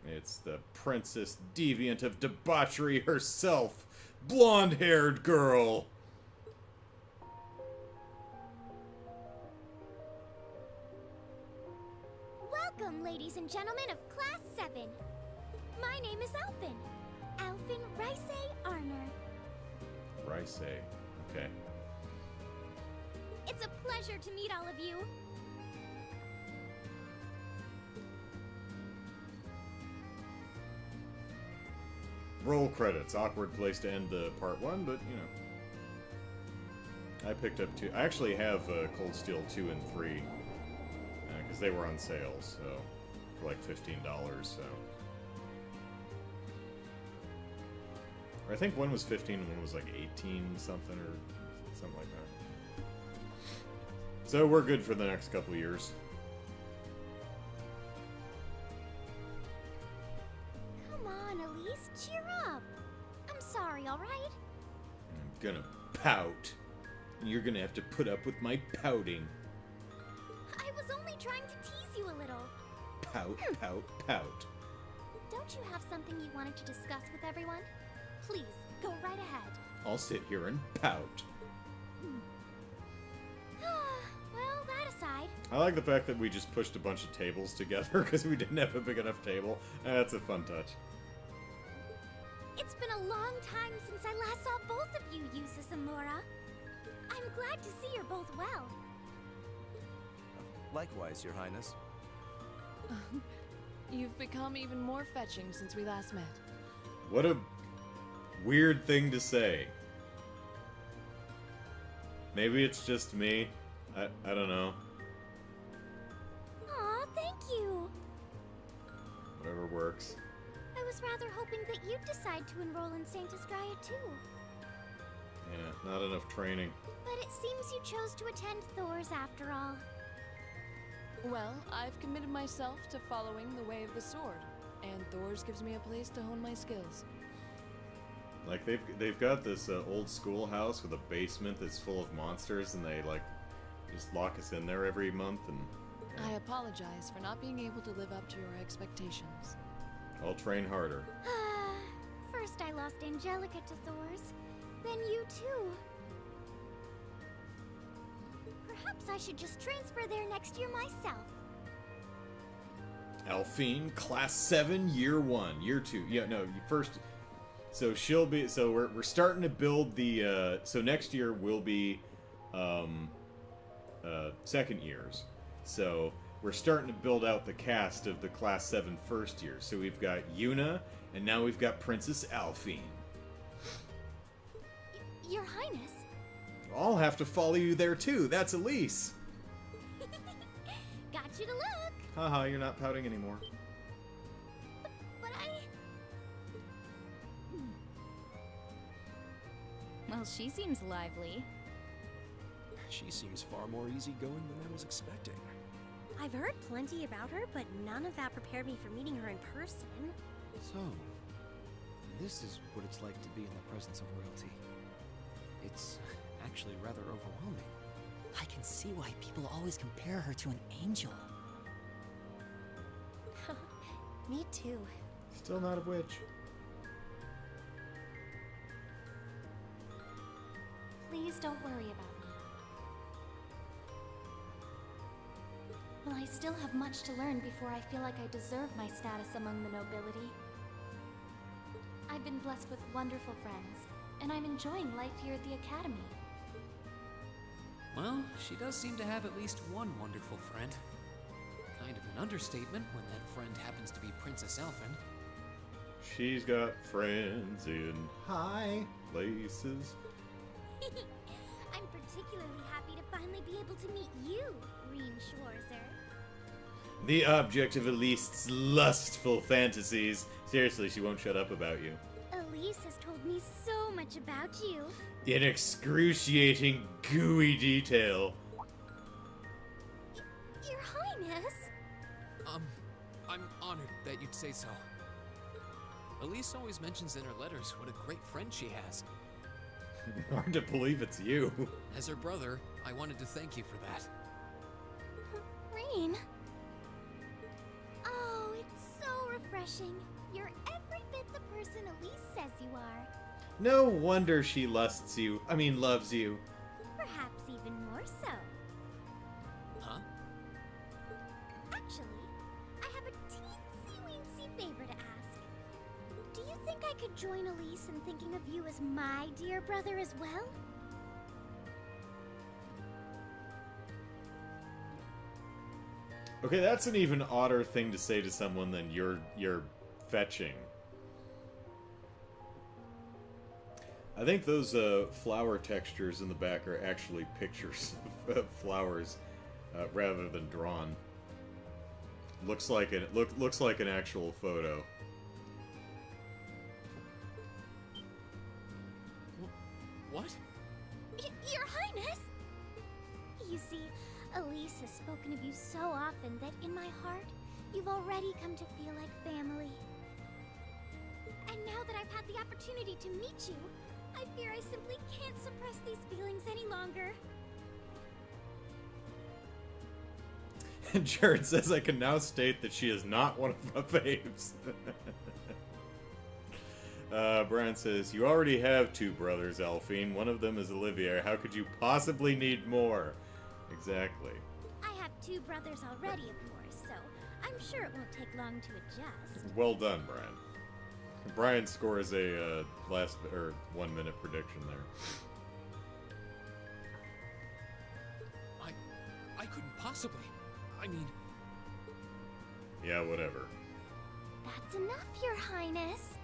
Speaker 1: It's the Princess Deviant of Debauchery herself, blonde-haired girl.
Speaker 3: Welcome, ladies and gentlemen of Class 7. My name is Alphin. Alphin Rice Arner.
Speaker 1: Rice, okay.
Speaker 3: It's a pleasure to meet all of you.
Speaker 1: Roll credits. Awkward place to end the part one, but you know. I picked up two. I actually have Cold Steel 2 and 3 because they were on sale, so for like $15. So or I think one was 15 and one was like 18 something or something like that. So we're good for the next couple years.
Speaker 3: Come on, Elise, cheer up. I'm sorry, all right?
Speaker 1: I'm gonna pout. And you're gonna have to put up with my pouting.
Speaker 3: I was only trying to tease you a little.
Speaker 1: Pout, pout, pout.
Speaker 3: Don't you have something you wanted to discuss with everyone? Please, go right ahead.
Speaker 1: I'll sit here and pout.
Speaker 3: Well, that aside,
Speaker 1: I like the fact that we just pushed a bunch of tables together because we didn't have a big enough table. That's a fun touch.
Speaker 3: it's been a long time since I last saw both of you, Eustace and Laura. I'm glad to see you're both well.
Speaker 10: Likewise, Your Highness.
Speaker 2: You've become even more fetching since we last met.
Speaker 1: What a weird thing to say. Maybe it's just me. I don't know.
Speaker 3: Aw, thank you.
Speaker 1: Whatever works.
Speaker 3: I was rather hoping that you'd decide to enroll in Sanctus Gaia too.
Speaker 1: Yeah, not enough training.
Speaker 3: But it seems you chose to attend Thor's after all.
Speaker 2: Well, I've committed myself to following the way of the sword, and Thor's gives me a place to hone my skills.
Speaker 1: Like they've got this old schoolhouse with a basement that's full of monsters, and they like just lock us in there every month. And
Speaker 2: I apologize for not being able to live up to your expectations.
Speaker 1: I'll train harder.
Speaker 3: First I lost Angelica to Thor's, then you too. Perhaps I should just transfer there next year myself.
Speaker 1: Elphine, Class 7, Year 1, Year 2. Yeah, no, first. So she'll be. So we're starting to build the. So next year will be, second years. So we're starting to build out the cast of the Class 7 first year. So we've got Yuna, and now we've got Princess Elphine.
Speaker 3: Your Highness.
Speaker 1: I'll have to follow you there too. That's Elise.
Speaker 3: Got you to look.
Speaker 1: Haha, you're not pouting anymore.
Speaker 3: But
Speaker 11: Well, she seems lively.
Speaker 5: She seems far more easygoing than I was expecting.
Speaker 12: I've heard plenty about her, but none of that prepared me for meeting her in person.
Speaker 6: So, this is what it's like to be in the presence of royalty. It's actually rather overwhelming.
Speaker 4: I can see why people always compare her to an angel.
Speaker 12: Me too.
Speaker 1: Still not a witch.
Speaker 3: please don't worry about me. Well, I still have much to learn before I feel like I deserve my status among the nobility. I've been blessed with wonderful friends, and I'm enjoying life here at the Academy.
Speaker 9: Well, she does seem to have at least one wonderful friend. Kind of an understatement when that friend happens to be Princess Elfin.
Speaker 1: She's got friends in
Speaker 7: Hi.
Speaker 1: places.
Speaker 12: I'm particularly happy to finally be able to meet you, Reen Schwarzer.
Speaker 1: The object of Elise's lustful fantasies. Seriously, she won't shut up about you.
Speaker 12: Elise has told me so much about you.
Speaker 1: In excruciating, gooey detail.
Speaker 12: Your Highness?
Speaker 9: I'm honored that you'd say so. Elise always mentions in her letters what a great friend she has.
Speaker 1: Hard to believe it's you.
Speaker 9: As her brother, I wanted to thank you for that.
Speaker 12: Reen. Oh, it's so refreshing. You're every bit the person Elise says you are.
Speaker 1: No wonder she loves you.
Speaker 12: Perhaps even more so.
Speaker 9: Huh?
Speaker 12: Actually, I have a teensy-weensy favor to ask. Do you think I could join Elise in thinking of you as my dear brother as well?
Speaker 1: Okay, that's an even odder thing to say to someone than you're fetching. I think those flower textures in the back are actually pictures of flowers rather than drawn. Looks like an actual photo.
Speaker 9: What?
Speaker 12: Your Highness! You see, Elise has spoken of you so often that in my heart, you've already come to feel like family. And now that I've had the opportunity to meet you, I fear I simply can't suppress these feelings any longer.
Speaker 1: Jared says I can now state that she is not one of my faves. Brian says, you already have two brothers, Alphine. One of them is Olivier. How could you possibly need more? Exactly.
Speaker 12: I have two brothers already, of course, so I'm sure it won't take long to adjust.
Speaker 1: Well done, Brian. Brian scores a 1 minute prediction there.
Speaker 9: I couldn't possibly. I mean...
Speaker 1: Yeah, whatever.
Speaker 12: That's enough, Your Highness.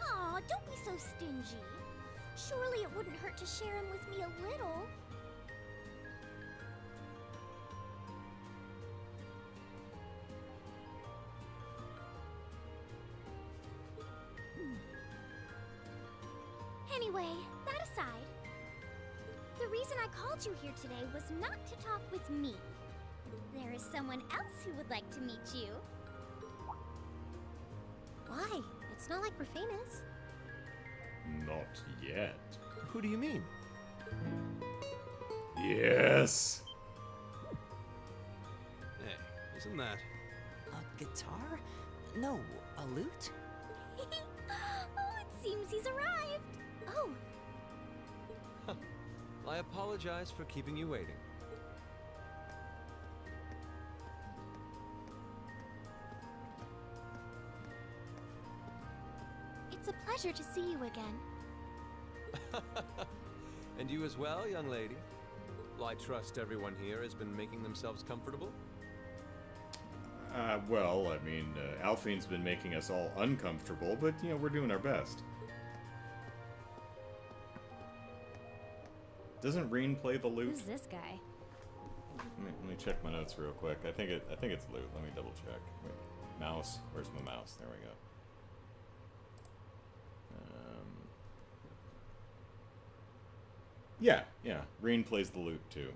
Speaker 12: Aw, don't be so stingy. Surely it wouldn't hurt to share him with me a little. Anyway, that aside, the reason I called you here today was not to talk with me. There is someone else who would like to meet you. Why? It's not like we're famous.
Speaker 1: Not yet.
Speaker 6: Who do you mean?
Speaker 1: Yes.
Speaker 6: Hey, isn't that...
Speaker 4: A guitar? No, a lute?
Speaker 12: Oh, it seems he's arrived. Oh,
Speaker 13: I apologize for keeping you waiting.
Speaker 12: it's a pleasure to see you again.
Speaker 13: And you as well, young lady. Well, I trust everyone here has been making themselves comfortable?
Speaker 1: Well, I mean, Alphine's been making us all uncomfortable, but, you know, we're doing our best. Doesn't Reen play the lute?
Speaker 11: Who's this guy?
Speaker 1: Let me check my notes real quick. I think it's lute. Let me double check. Wait, mouse. Where's my mouse? There we go. Yeah. Reen plays the lute too.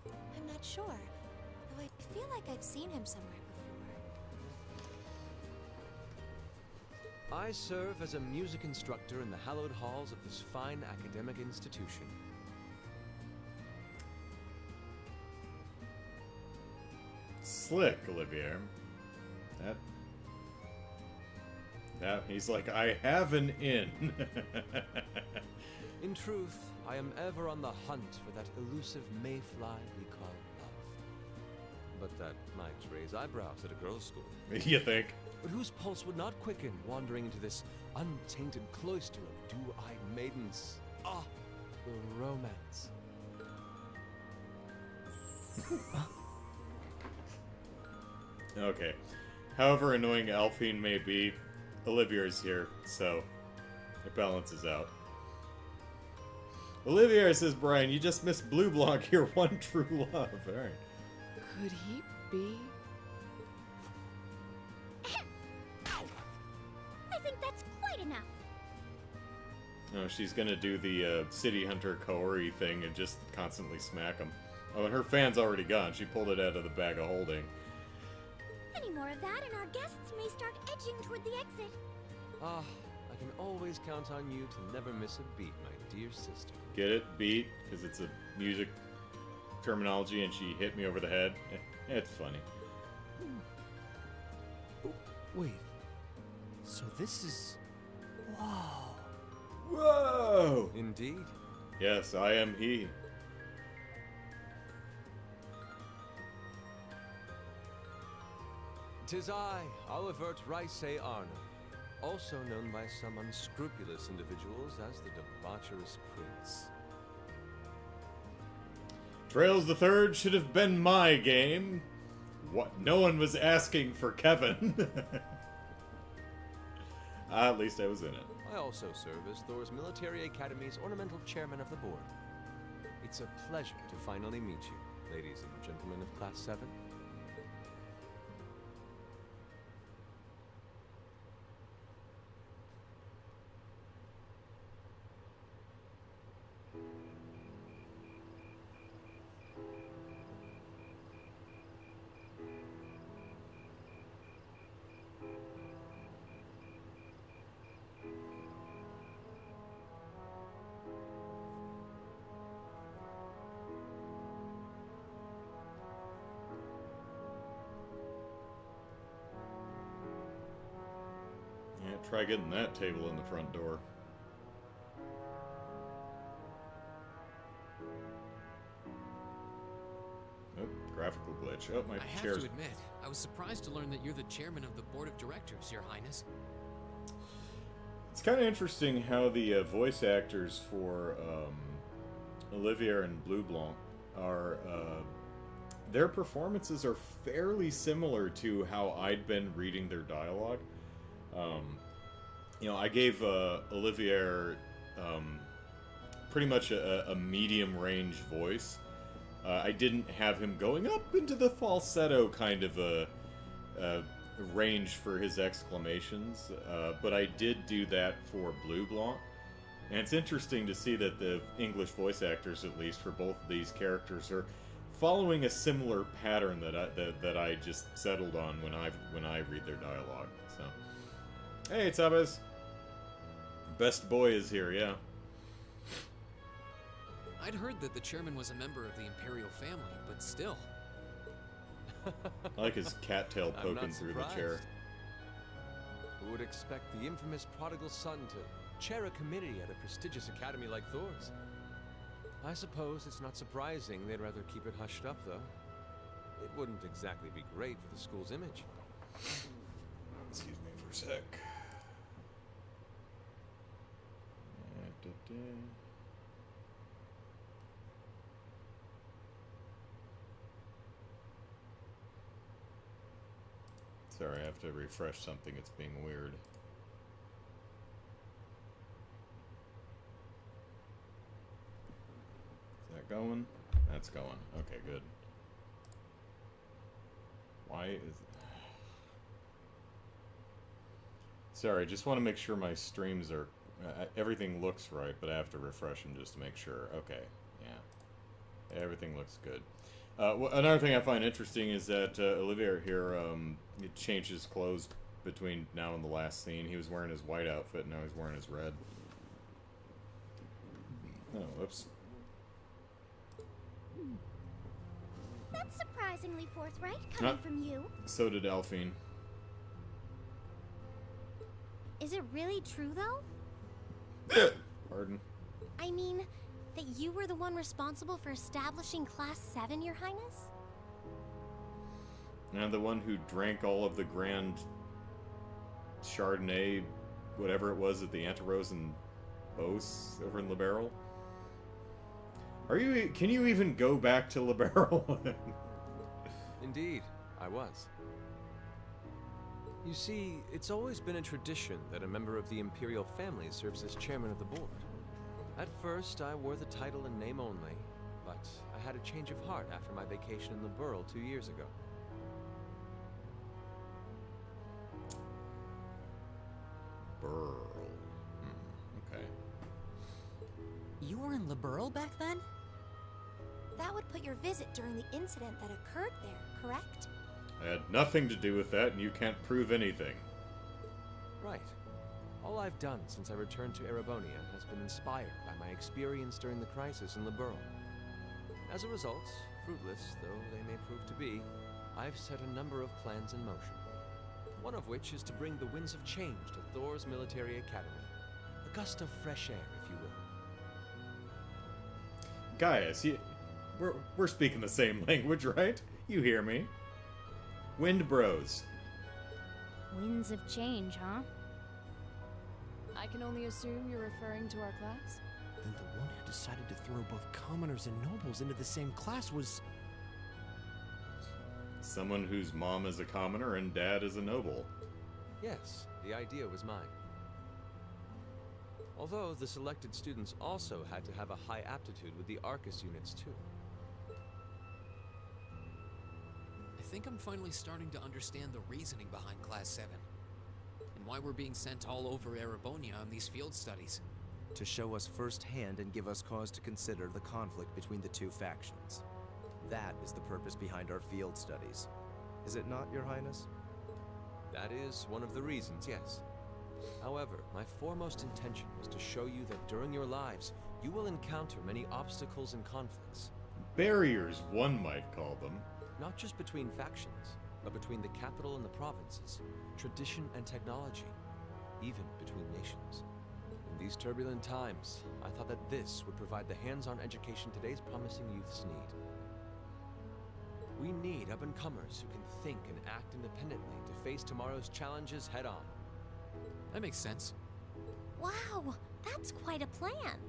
Speaker 3: I'm not sure, though I feel like I've seen him somewhere before.
Speaker 13: I serve as a music instructor in the hallowed halls of this fine academic institution.
Speaker 1: Slick, Olivier. That he's like, I have an in.
Speaker 13: In truth, I am ever on the hunt for that elusive mayfly we call love. But that might raise eyebrows at a girls' school.
Speaker 1: You think?
Speaker 13: But whose pulse would not quicken wandering into this untainted cloister of blue-eyed maidens. Ah, the romance.
Speaker 1: Okay. However annoying Alphine may be, Olivier's here, so it balances out. Olivier, says Brian, you just missed Blue Blanc, your one true love. Alright.
Speaker 2: Could he be?
Speaker 12: I think that's quite enough.
Speaker 1: Oh, she's gonna do the City Hunter Kaori thing and just constantly smack him. Oh, and her fan's already gone. She pulled it out of the bag of holding.
Speaker 12: Any more of that, and our guests may start edging toward the exit.
Speaker 13: Ah, I can always count on you to never miss a beat, my dear sister.
Speaker 1: Get it? Beat? Because it's a music terminology and she hit me over the head. It's funny.
Speaker 6: Oh, wait. So this is... Wow.
Speaker 1: Whoa!
Speaker 13: Indeed.
Speaker 1: Yes, I am he.
Speaker 13: Tis I, Olivert Rice Arna, also known by some unscrupulous individuals as the debaucherous prince.
Speaker 1: Trails the Third should have been my game. What? No one was asking for Kevin. At least I was in it.
Speaker 13: I also serve as Thor's Military Academy's ornamental chairman of the board. It's a pleasure to finally meet you, ladies and gentlemen of Class 7.
Speaker 1: Yeah, try getting that table in the front door. Oh, graphical glitch. Oh, my
Speaker 9: I have
Speaker 1: chair's...
Speaker 9: to admit, I was surprised to learn that you're the chairman of the board of directors, Your Highness.
Speaker 1: It's kind of interesting how the voice actors for Olivier and Blue Blanc are... their performances are fairly similar to how I'd been reading their dialogue. You know, I gave Olivier pretty much a medium range voice. I didn't have him going up into the falsetto kind of a range for his exclamations, but I did do that for Blue Blanc. And it's interesting to see that the English voice actors, at least for both of these characters, are following a similar pattern that I just settled on when I read their dialogue. So, hey, it's Abez. Best boy is here, yeah.
Speaker 9: I'd heard that the chairman was a member of the Imperial family, but still.
Speaker 1: I like his cattail poking through the chair.
Speaker 13: Who would expect the infamous prodigal son to chair a committee at a prestigious academy like Thor's? I suppose it's not surprising they'd rather keep it hushed up, though. It wouldn't exactly be great for the school's image.
Speaker 1: Excuse me for a sec. Sorry, I have to refresh something. It's being weird. Is that going? That's going. Okay, good. Why is... Sorry, just want to make sure my streams are... everything looks right, but I have to refresh them just to make sure. Okay, yeah. Everything looks good. Another thing I find interesting is that Olivier here it changed his clothes between now and the last scene. He was wearing his white outfit, and now he's wearing his red. Oh, whoops.
Speaker 12: That's surprisingly forthright, coming from you.
Speaker 1: So did Alphine.
Speaker 12: Is it really true, though?
Speaker 1: Pardon?
Speaker 3: I mean, that you were the one responsible for establishing Class 7, Your Highness?
Speaker 1: And the one who drank all of the Grand Chardonnay, whatever it was, at the Antarose and Bose over in Liberal. Can you even go back to Liberal?
Speaker 13: Indeed, I was. You see, it's always been a tradition that a member of the Imperial family serves as chairman of the board. At first, I wore the title in name only, but I had a change of heart after my vacation in Liberal 2 years ago.
Speaker 1: Burl. Okay.
Speaker 4: You were in Liberal back then?
Speaker 3: That would put your visit during the incident that occurred there, correct?
Speaker 1: I had nothing to do with that, and you can't prove anything.
Speaker 13: Right. All I've done since I returned to Erebonia has been inspired by my experience during the crisis in Liberal. As a result, fruitless though they may prove to be, I've set a number of plans in motion. One of which is to bring the winds of change to Thor's military academy. A gust of fresh air, if you will.
Speaker 1: Gaius, we're speaking the same language, right? You hear me. Wind Bros.
Speaker 11: Winds of change, huh?
Speaker 2: I can only assume you're referring to our class?
Speaker 6: Then the one who decided to throw both commoners and nobles into the same class was...
Speaker 1: Someone whose mom is a commoner and dad is a noble.
Speaker 13: Yes, the idea was mine. Although the selected students also had to have a high aptitude with the Arcus units too.
Speaker 9: I think I'm finally starting to understand the reasoning behind Class 7. And why we're being sent all over Erebonia on these field studies.
Speaker 10: To show us firsthand and give us cause to consider the conflict between the two factions. That is the purpose behind our field studies. Is it not, Your Highness?
Speaker 13: That is one of the reasons, yes. However, my foremost intention was to show you that during your lives, you will encounter many obstacles and conflicts.
Speaker 1: Barriers, one might call them.
Speaker 13: Not just between factions, but between the capital and the provinces, tradition and technology, even between nations. In these turbulent times, I thought that this would provide the hands-on education today's promising youths need. We need up-and-comers who can think and act independently to face tomorrow's challenges head-on.
Speaker 9: That makes sense.
Speaker 3: Wow, that's quite a plan.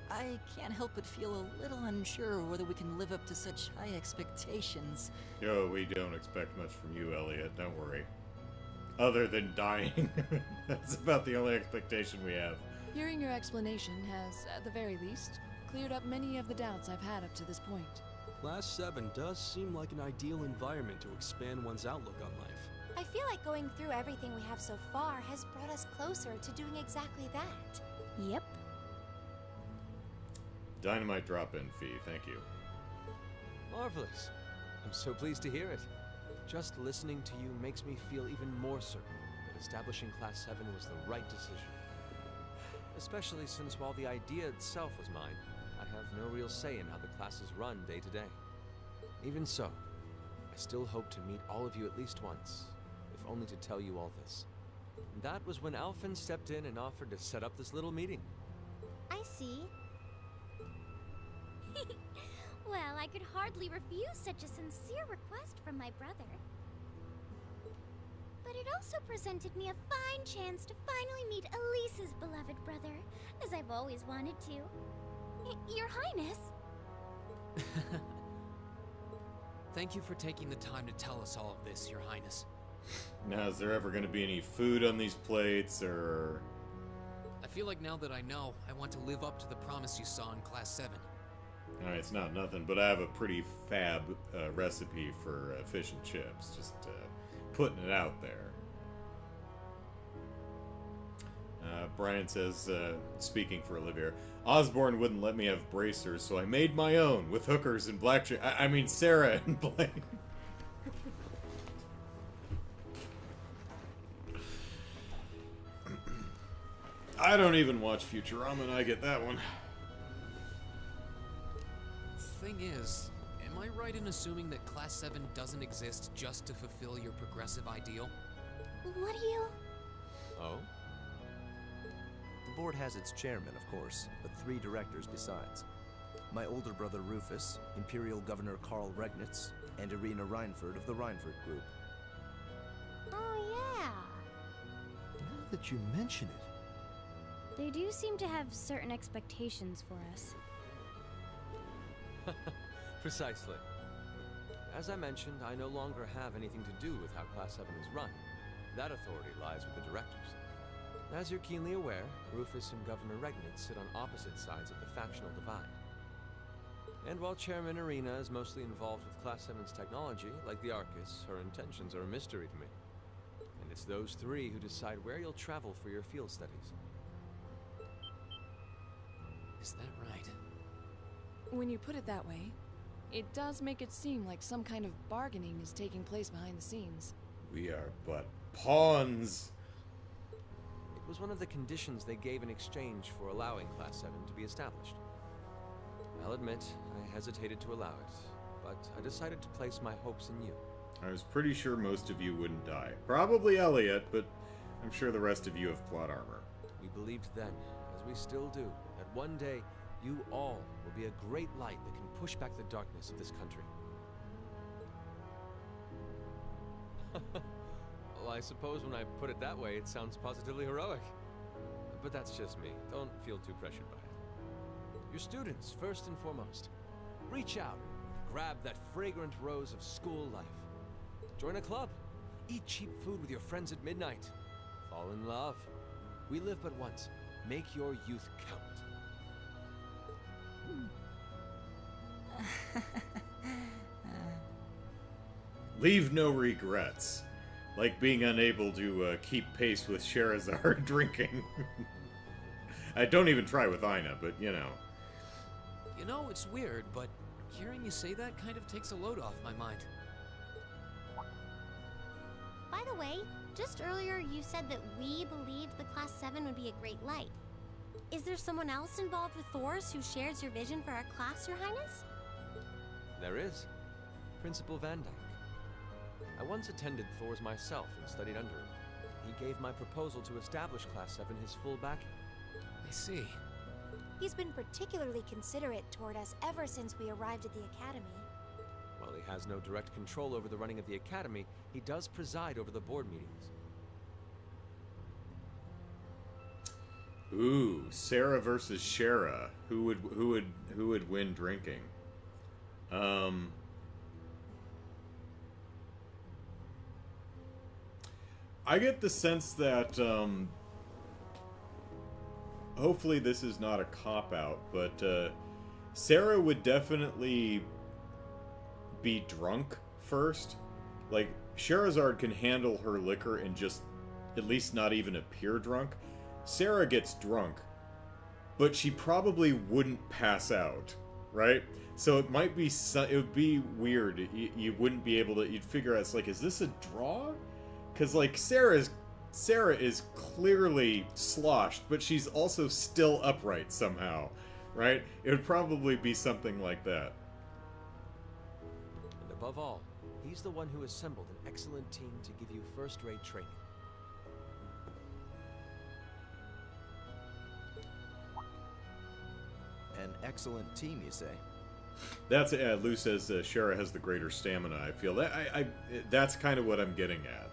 Speaker 4: I can't help but feel a little unsure whether we can live up to such high expectations.
Speaker 1: Yo, we don't expect much from you, Elliot, don't worry. Other than dying. That's about the only expectation we have.
Speaker 2: Hearing your explanation has, at the very least, cleared up many of the doubts I've had up to this point.
Speaker 5: Class 7 does seem like an ideal environment to expand one's outlook on life.
Speaker 3: I feel like going through everything we have so far has brought us closer to doing exactly that.
Speaker 11: Yep.
Speaker 1: Dynamite drop-in fee, thank you.
Speaker 13: Marvelous. I'm so pleased to hear it. Just listening to you makes me feel even more certain that establishing Class 7 was the right decision. Especially since while the idea itself was mine, I have no real say in how the classes run day to day. Even so, I still hope to meet all of you at least once, if only to tell you all this. And that was when Alphen stepped in and offered to set up this little meeting.
Speaker 12: I see. Well, I could hardly refuse such a sincere request from my brother. But it also presented me a fine chance to finally meet Elise's beloved brother, as I've always wanted to. Your Highness!
Speaker 9: Thank you for taking the time to tell us all of this, Your Highness.
Speaker 1: Now, is there ever going to be any food on these plates, or...
Speaker 9: I feel like now that I know, I want to live up to the promise you saw in Class 7.
Speaker 1: Alright, it's not nothing, but I have a pretty fab recipe for fish and chips. Just putting it out there. Brian says, speaking for Olivia, Osborne wouldn't let me have bracers, so I made my own with hookers and blackjack. I mean, Sarah and Blaine. I don't even watch Futurama, and I get that one.
Speaker 9: Thing is, am I right in assuming that Class 7 doesn't exist just to fulfill your progressive ideal?
Speaker 12: What do you...
Speaker 13: Oh?
Speaker 10: The board has its chairman, of course, but 3 directors besides. My older brother Rufus, Imperial Governor Karl Regnitz, and Irina Reinford of the Reinford Group.
Speaker 12: Oh, yeah.
Speaker 6: Now that you mention it.
Speaker 11: They do seem to have certain expectations for us.
Speaker 13: Precisely. As I mentioned, I no longer have anything to do with how Class 7 is run. That authority lies with the directors. As you're keenly aware, Rufus and Governor Regnant sit on opposite sides of the factional divide. And while Chairman Arena is mostly involved with Class 7's technology, like the Arcus, her intentions are a mystery to me. And it's those three who decide where you'll travel for your field studies.
Speaker 9: Is that right?
Speaker 2: When you put it that way, it does make it seem like some kind of bargaining is taking place behind the scenes.
Speaker 1: We are but pawns.
Speaker 13: It was one of the conditions they gave in exchange for allowing Class 7 to be established. I'll admit, I hesitated to allow it, but I decided to place my hopes in you.
Speaker 1: I was pretty sure most of you wouldn't die. Probably Elliot, but I'm sure the rest of you have plot armor.
Speaker 13: We believed then, as we still do, that one day you all will be a great light that can push back the darkness of this country. Well, I suppose when I put it that way, it sounds positively heroic. But that's just me. Don't feel too pressured by it. Your students, first and foremost. Reach out, grab that fragrant rose of school life. Join a club. Eat cheap food with your friends at midnight. Fall in love. We live but once. Make your youth count.
Speaker 1: Leave no regrets. Like being unable to keep pace with Sherazard drinking. I don't even try with Ina, but you know.
Speaker 9: You know, it's weird, but hearing you say that kind of takes a load off my mind.
Speaker 3: By the way, just earlier you said that we believed the Class 7 would be a great light. Is there someone else involved with Thor's who shares your vision for our class, Your Highness?
Speaker 13: There is. Principal Van Dyke. I once attended Thor's myself and studied under him. He gave my proposal to establish Class 7 his full backing.
Speaker 9: I see.
Speaker 3: He's been particularly considerate toward us ever since we arrived at the Academy.
Speaker 13: While he has no direct control over the running of the Academy, he does preside over the board meetings.
Speaker 1: Ooh, Sarah versus Shara. Who would win drinking? I get the sense that hopefully this is not a cop-out, but Sarah would definitely be drunk first. Like, Sherazard can handle her liquor and just at least not even appear drunk. Sarah gets drunk, but she probably wouldn't pass out, right? So it might be, it would be weird. You wouldn't be able to, you'd figure out, it's like, is this a draw? Because, like, Sarah is clearly sloshed, but she's also still upright somehow, right? It would probably be something like that.
Speaker 13: And above all, he's the one who assembled an excellent team to give you first-rate training.
Speaker 10: An excellent team, you say?
Speaker 1: That's Lou says Shara has the greater stamina. I feel that that's kind of what I'm getting at.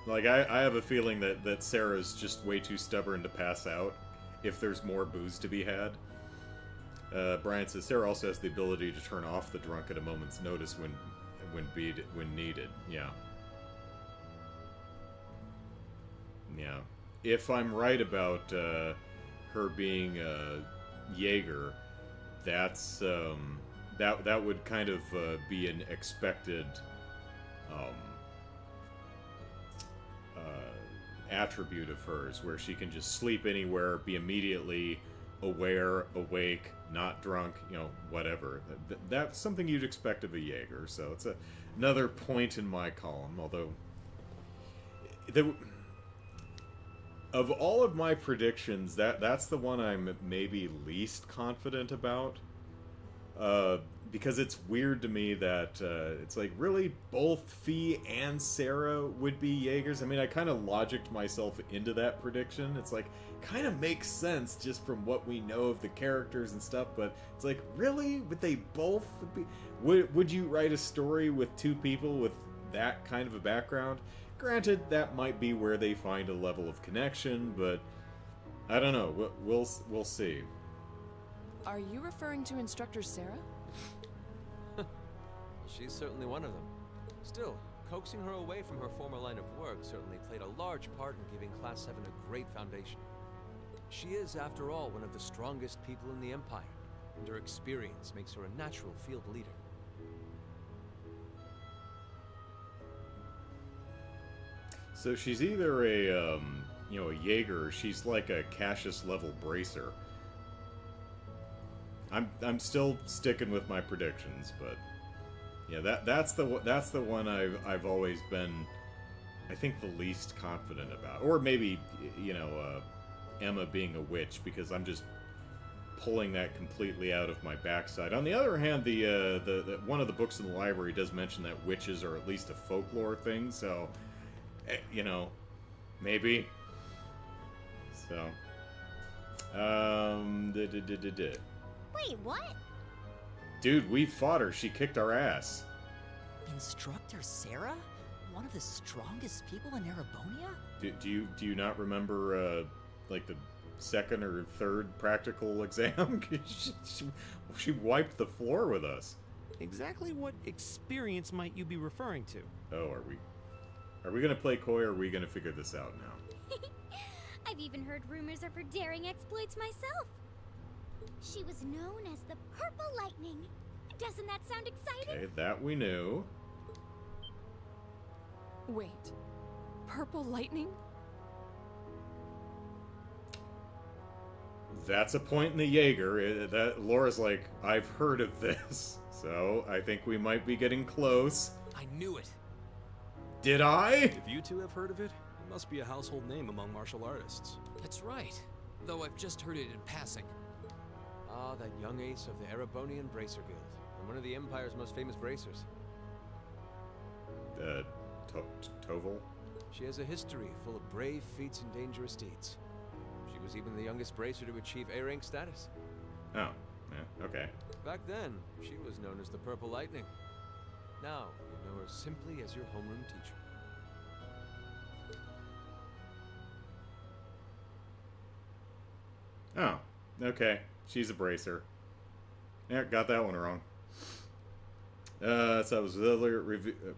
Speaker 1: Like I have a feeling that Sarah's just way too stubborn to pass out if there's more booze to be had. Brian says Sarah also has the ability to turn off the drunk at a moment's notice when needed. Yeah. Yeah. If I'm right about her being Jaeger, that's that would kind of be an expected attribute of hers, where she can just sleep anywhere, be immediately aware, awake, not drunk, you know, whatever. That's something you'd expect of a Jaeger, so it's another point in my column, although of all of my predictions, that's the one I'm maybe least confident about. Because it's weird to me that it's like, really, both Fee and Sarah would be Jaegers? I mean, I kind of logicked myself into that prediction. It's like, kind of makes sense just from what we know of the characters and stuff, but it's like, really? Would they both be? Would you write a story with two people with that kind of a background? Granted, that might be where they find a level of connection, but I don't know. We'll see.
Speaker 2: Are you referring to Instructor Sarah?
Speaker 13: She's certainly one of them. Still, coaxing her away from her former line of work certainly played a large part in giving Class 7 a great foundation. She is, after all, one of the strongest people in the Empire, and her experience makes her a natural field leader.
Speaker 1: So she's either a, a Jaeger, or she's like a Cassius-level bracer. I'm still sticking with my predictions, but yeah, that's the one I've always been, I think, the least confident about. Or maybe, Emma being a witch, because I'm just pulling that completely out of my backside. On the other hand, the one of the books in the library does mention that witches are at least a folklore thing, so maybe. So,
Speaker 3: Wait, what?
Speaker 1: Dude, we fought her. She kicked our ass.
Speaker 4: Instructor Sarah? One of the strongest people in Erebonia?
Speaker 1: Do you not remember, like, the second or third practical exam? she wiped the floor with us.
Speaker 6: Exactly what experience might you be referring to?
Speaker 1: Oh, are we gonna play coy, or are we gonna figure this out now?
Speaker 12: I've even heard rumors of her daring exploits myself. She was known as the Purple Lightning. Doesn't that sound exciting?
Speaker 1: Okay, that we knew.
Speaker 2: Wait. Purple lightning?
Speaker 1: That's a point in the Jaeger. That Laura's like, I've heard of this. So, I think we might be getting close.
Speaker 9: I knew it.
Speaker 1: Did I?
Speaker 5: If you two have heard of it, it must be a household name among martial artists.
Speaker 9: That's right. Though I've just heard it in passing.
Speaker 13: Ah, that young ace of the Erebonian Bracer Guild, and one of the Empire's most famous bracers.
Speaker 1: Toval?
Speaker 13: She has a history full of brave feats and dangerous deeds. She was even the youngest bracer to achieve A-rank status.
Speaker 1: Oh, yeah, okay.
Speaker 13: Back then, she was known as the Purple Lightning. Now, you know her simply as your homeroom teacher.
Speaker 1: Oh, okay. She's a bracer. Yeah, got that one wrong. So was it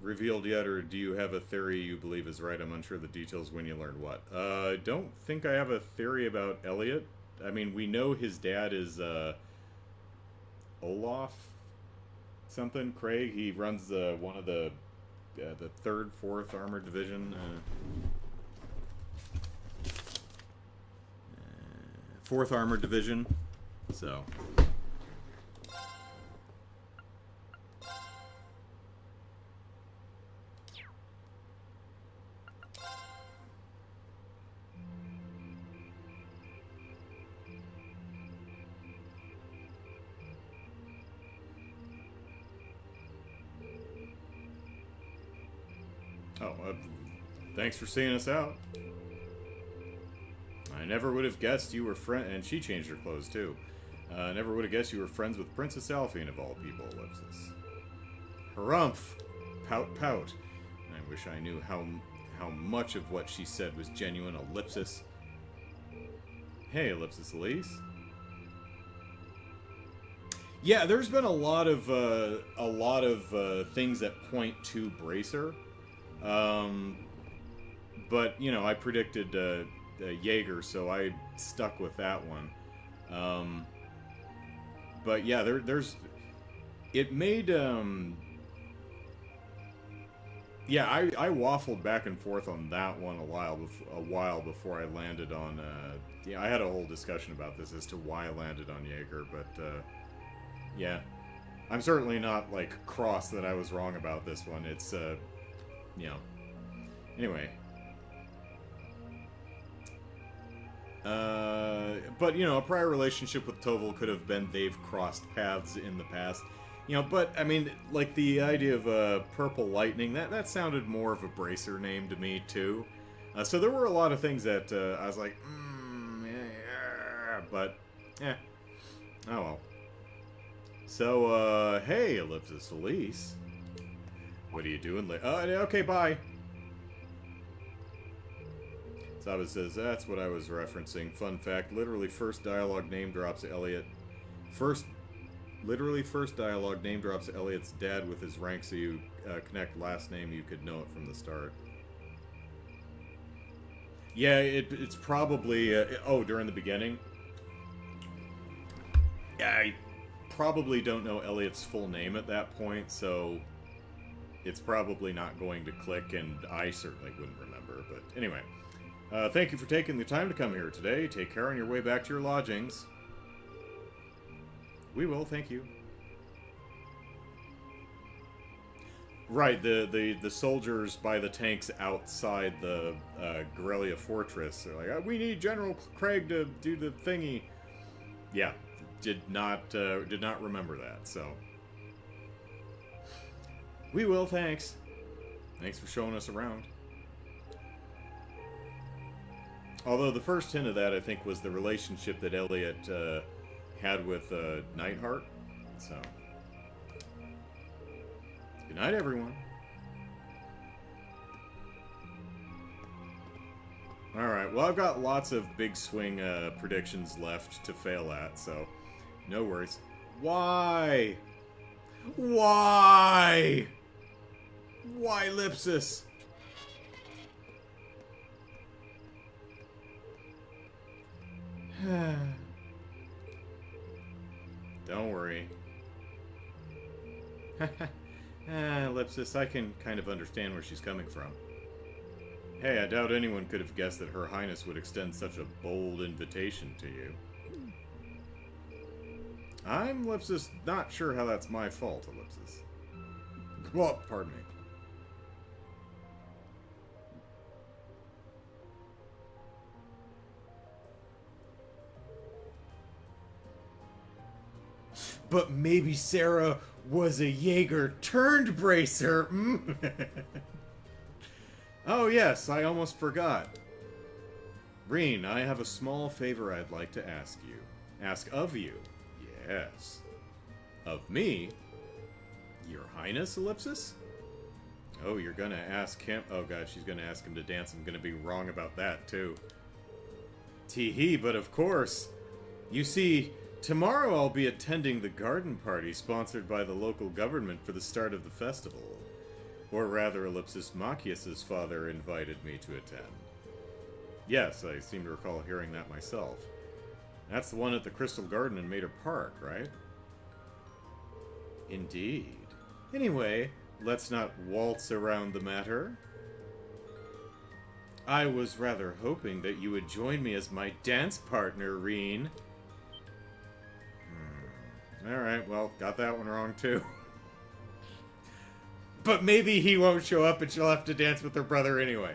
Speaker 1: revealed yet, or do you have a theory you believe is right? I'm unsure the details when you learned what. I don't think I have a theory about Elliot. I mean, we know his dad is, Olaf something. Craig, he runs one of the 3rd, 4th Armored Division. 4th Armored Division. So. Thanks for seeing us out. I never would have guessed you were and she changed her clothes too. Never would have guessed you were friends with Princess Alphine of all people, Ellipsis. Harumph! Pout, pout. I wish I knew how much of what she said was genuine, Ellipsis. Hey, Ellipsis Elise. Yeah, there's been a lot of things that point to Bracer. But, you know, I predicted Jaeger, so I stuck with that one. But yeah, there's... It made... Yeah, I waffled back and forth on that one a while before I landed on... Yeah, I had a whole discussion about this as to why I landed on Jaeger, but... Yeah. I'm certainly not, like, cross that I was wrong about this one. It's, you know... Anyway. But, you know, a prior relationship with Toval could have been they've crossed paths in the past. You know, but, I mean, like, the idea of Purple Lightning, that sounded more of a Bracer name to me, too. So there were a lot of things that I was like, yeah, but, eh. Oh, well. So, hey, Ellipsis Elise. What are you doing? Okay, bye. Saba says, that's what I was referencing. Fun fact, literally first dialogue name drops Elliot. Literally first dialogue name drops Elliot's dad with his rank, so you connect last name, you could know it from the start. Yeah, it's probably... during the beginning? Yeah, I probably don't know Elliot's full name at that point, so it's probably not going to click, and I certainly wouldn't remember. But anyway, thank you for taking the time to come here today. Take care on your way back to your lodgings. We will, thank you. Right, the soldiers by the tanks outside the guerrilla fortress are like, we need General Craig to do the thingy. Yeah, did not remember that. So we will. Thanks. Thanks for showing us around. Although the first hint of that, I think, was the relationship that Elliot had with Nightheart. So. Good night, everyone. Alright, well, I've got lots of big swing predictions left to fail at, so no worries. Why? Why? Why Lipsis? Don't worry. Ellipsis, I can kind of understand where she's coming from. Hey, I doubt anyone could have guessed that Her Highness would extend such a bold invitation to you. I'm, Ellipsis, not sure how that's my fault, Ellipsis. Well, pardon me. But maybe Sarah was a Jaeger turned bracer. Oh yes, I almost forgot. Reen, I have a small favor I'd like to ask you. Ask of you. Yes. Of me? Your Highness, Ellipsis? Oh, you're gonna ask him? Oh god, she's gonna ask him to dance. I'm gonna be wrong about that, too. Tee-hee, but of course. You see, tomorrow I'll be attending the garden party sponsored by the local government for the start of the festival. Or rather, Ellipsis, Machias's father invited me to attend. Yes, I seem to recall hearing that myself. That's the one at the Crystal Garden in Mater Park, right? Indeed. Anyway, let's not waltz around the matter. I was rather hoping that you would join me as my dance partner, Reen. Alright, well, got that one wrong, too. But maybe he won't show up and she'll have to dance with her brother anyway.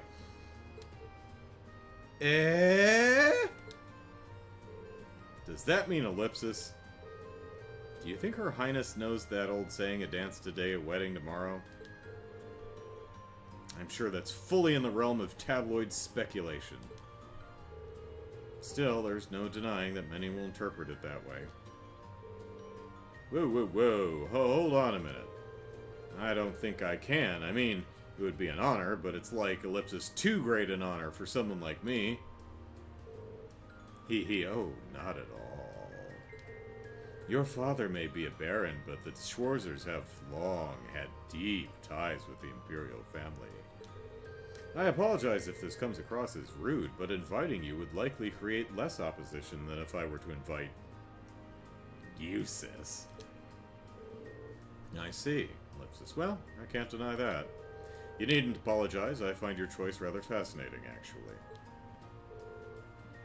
Speaker 1: Does that mean Ellipsis? Do you think Her Highness knows that old saying, a dance today, a wedding tomorrow? I'm sure that's fully in the realm of tabloid speculation. Still, there's no denying that many will interpret it that way. Whoa, whoa, whoa. Hold on a minute. I don't think I can. I mean, it would be an honor, but it's like Ellipsis too great an honor for someone like me. Hee, oh, not at all. Your father may be a baron, but the Schwarzers have long had deep ties with the Imperial family. I apologize if this comes across as rude, but inviting you would likely create less opposition than if I were to invite you, sis. I see, Ellipsis. Well, I can't deny that. You needn't apologize. I find your choice rather fascinating, actually.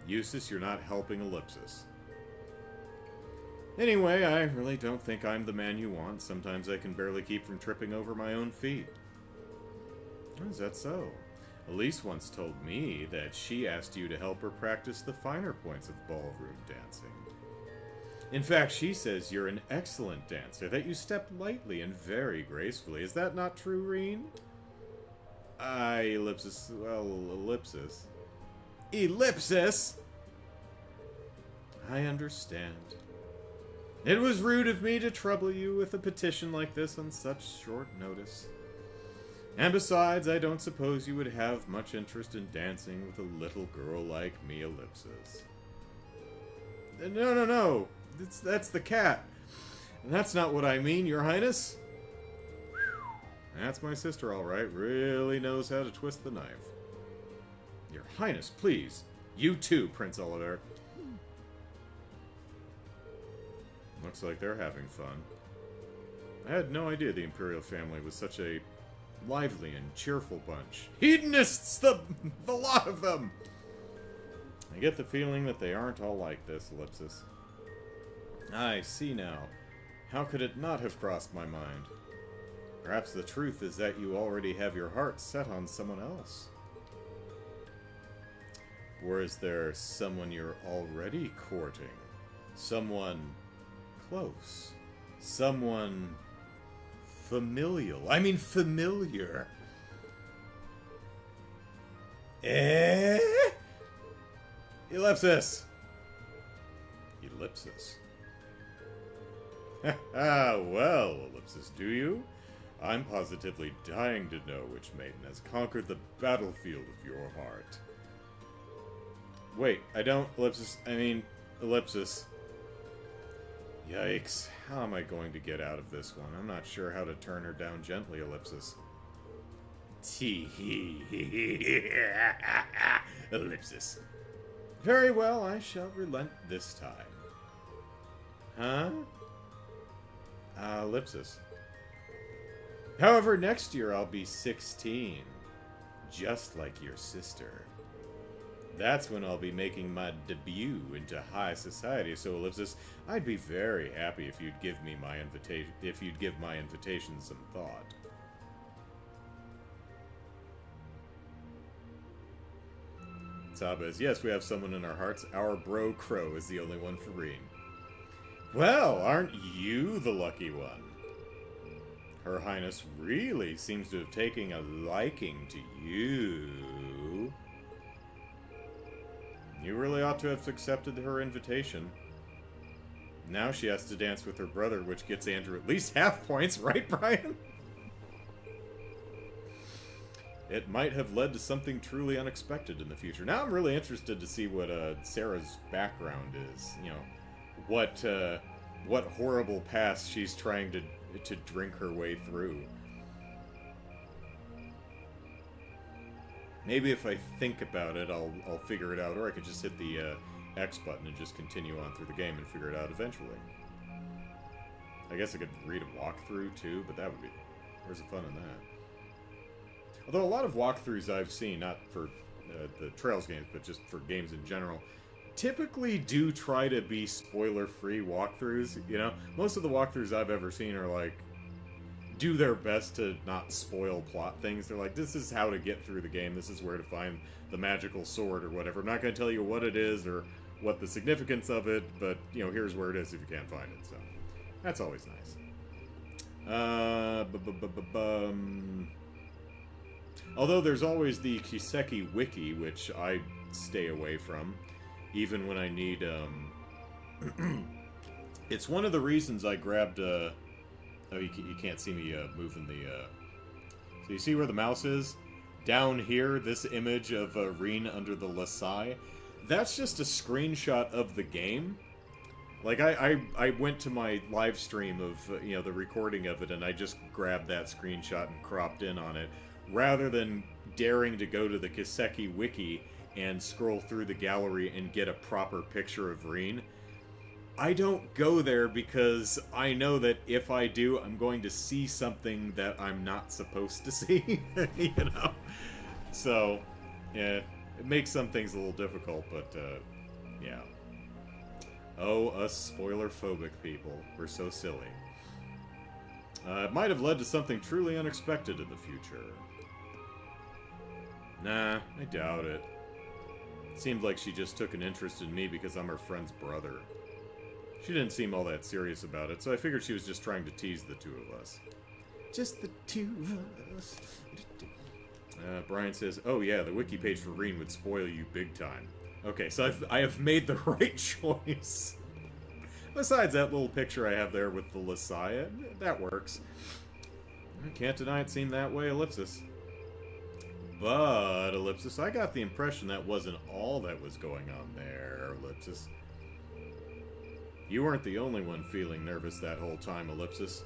Speaker 1: Eustace, you're not helping Ellipsis. Anyway, I really don't think I'm the man you want. Sometimes I can barely keep from tripping over my own feet. Is that so? Elise once told me that she asked you to help her practice the finer points of ballroom dancing. In fact, she says you're an excellent dancer, that you step lightly and very gracefully. Is that not true, Reen? Ellipsis. Well, Ellipsis. Ellipsis! I understand. It was rude of me to trouble you with a petition like this on such short notice. And besides, I don't suppose you would have much interest in dancing with a little girl like me, Ellipsis. No. That's the cat. And that's not what I mean, Your Highness. That's my sister, all right. Really knows how to twist the knife. Your Highness, please. You too, Prince Oliver. Looks like they're having fun. I had no idea the Imperial family was such a lively and cheerful bunch. Hedonists, the lot of them! I get the feeling that they aren't all like this, Ellipsis. I see now. How could it not have crossed my mind? Perhaps the truth is that you already have your heart set on someone else. Or is there someone you're already courting? Someone close? Someone familial? I mean familiar. Eh? Ellipsis! Ellipsis. Well, Ellipsis, do you? I'm positively dying to know which maiden has conquered the battlefield of your heart. Wait, I don't, Ellipsis, I mean, Ellipsis. Yikes, how am I going to get out of this one? I'm not sure how to turn her down gently, Ellipsis. Tee-hee. Ellipsis. Very well, I shall relent this time. Huh? Ellipsis. However, next year I'll be 16. Just like your sister. That's when I'll be making my debut into high society, so Ellipsis, I'd be very happy if you'd give me my invitation, if you'd give my invitation some thought. Sabes, yes, we have someone in our hearts. Our bro Crow is the only one for Reen. Well, aren't you the lucky one? Her Highness really seems to have taken a liking to you. You really ought to have accepted her invitation. Now she has to dance with her brother, which gets Andrew at least half points, right, Brian? It might have led to something truly unexpected in the future. Now I'm really interested to see what Sarah's background is. You know, what horrible past she's trying to drink her way through. Maybe if I think about it, I'll figure it out, or I could just hit the X button and just continue on through the game and figure it out eventually. I guess I could read a walkthrough too, but that would be... where's the fun in that? Although a lot of walkthroughs I've seen, not for the Trails games, but just for games in general, typically do try to be spoiler-free walkthroughs, you know? Most of the walkthroughs I've ever seen are like, do their best to not spoil plot things. They're like, this is how to get through the game, this is where to find the magical sword or whatever. I'm not going to tell you what it is or what the significance of it, but, you know, here's where it is if you can't find it, so that's always nice. Although there's always the Kiseki Wiki, which I stay away from, even when I need, it's one of the reasons I grabbed, oh, you can't see me moving the, so you see where the mouse is? Down here, this image of Reen under the Lasai, that's just a screenshot of the game. Like, I went to my live stream of, you know, the recording of it, and I just grabbed that screenshot and cropped in on it, rather than daring to go to the Kiseki Wiki and scroll through the gallery and get a proper picture of Reen. I don't go there because I know that if I do, I'm going to see something that I'm not supposed to see, you know? So, yeah, it makes some things a little difficult, but, yeah. Oh, us spoiler-phobic people. We're so silly. It might have led to something truly unexpected in the future. Nah, I doubt it. Seemed like she just took an interest in me because I'm her friend's brother. She didn't seem all that serious about it, so I figured she was just trying to tease the two of us. Just the two of us. Brian says, oh yeah, the wiki page for Reen would spoil you big time. Okay, so I have made the right choice. Besides that little picture I have there with the Lasai, that works. I can't deny it seemed that way, Ellipsis. But, Ellipsis, I got the impression that wasn't all that was going on there, Ellipsis. You weren't the only one feeling nervous that whole time, Ellipsis.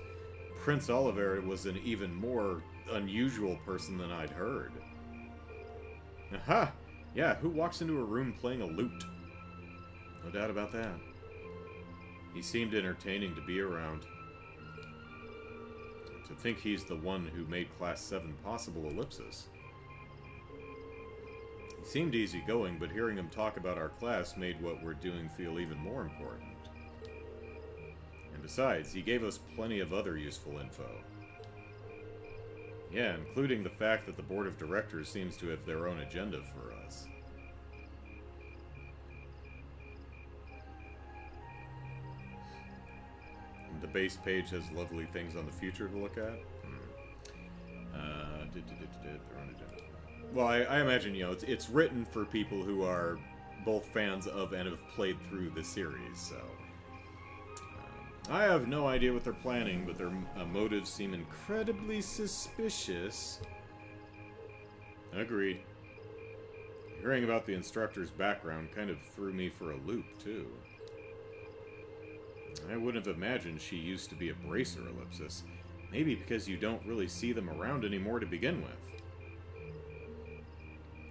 Speaker 1: Prince Oliver was an even more unusual person than I'd heard. Aha! Yeah, who walks into a room playing a lute? No doubt about that. He seemed entertaining to be around. To think he's the one who made Class 7 possible, Ellipsis. He seemed easygoing, but hearing him talk about our class made what we're doing feel even more important. And besides, he gave us plenty of other useful info. Yeah, including the fact that the board of directors seems to have their own agenda for us. And the base page has lovely things on the future to look at. Their own agenda. Well, I imagine, you know, it's written for people who are both fans of and have played through the series, so... I have no idea what they're planning, but their motives seem incredibly suspicious. Agreed. Hearing about the instructor's background kind of threw me for a loop, too. I wouldn't have imagined she used to be a bracer, Ellipsis. Maybe because you don't really see them around anymore to begin with.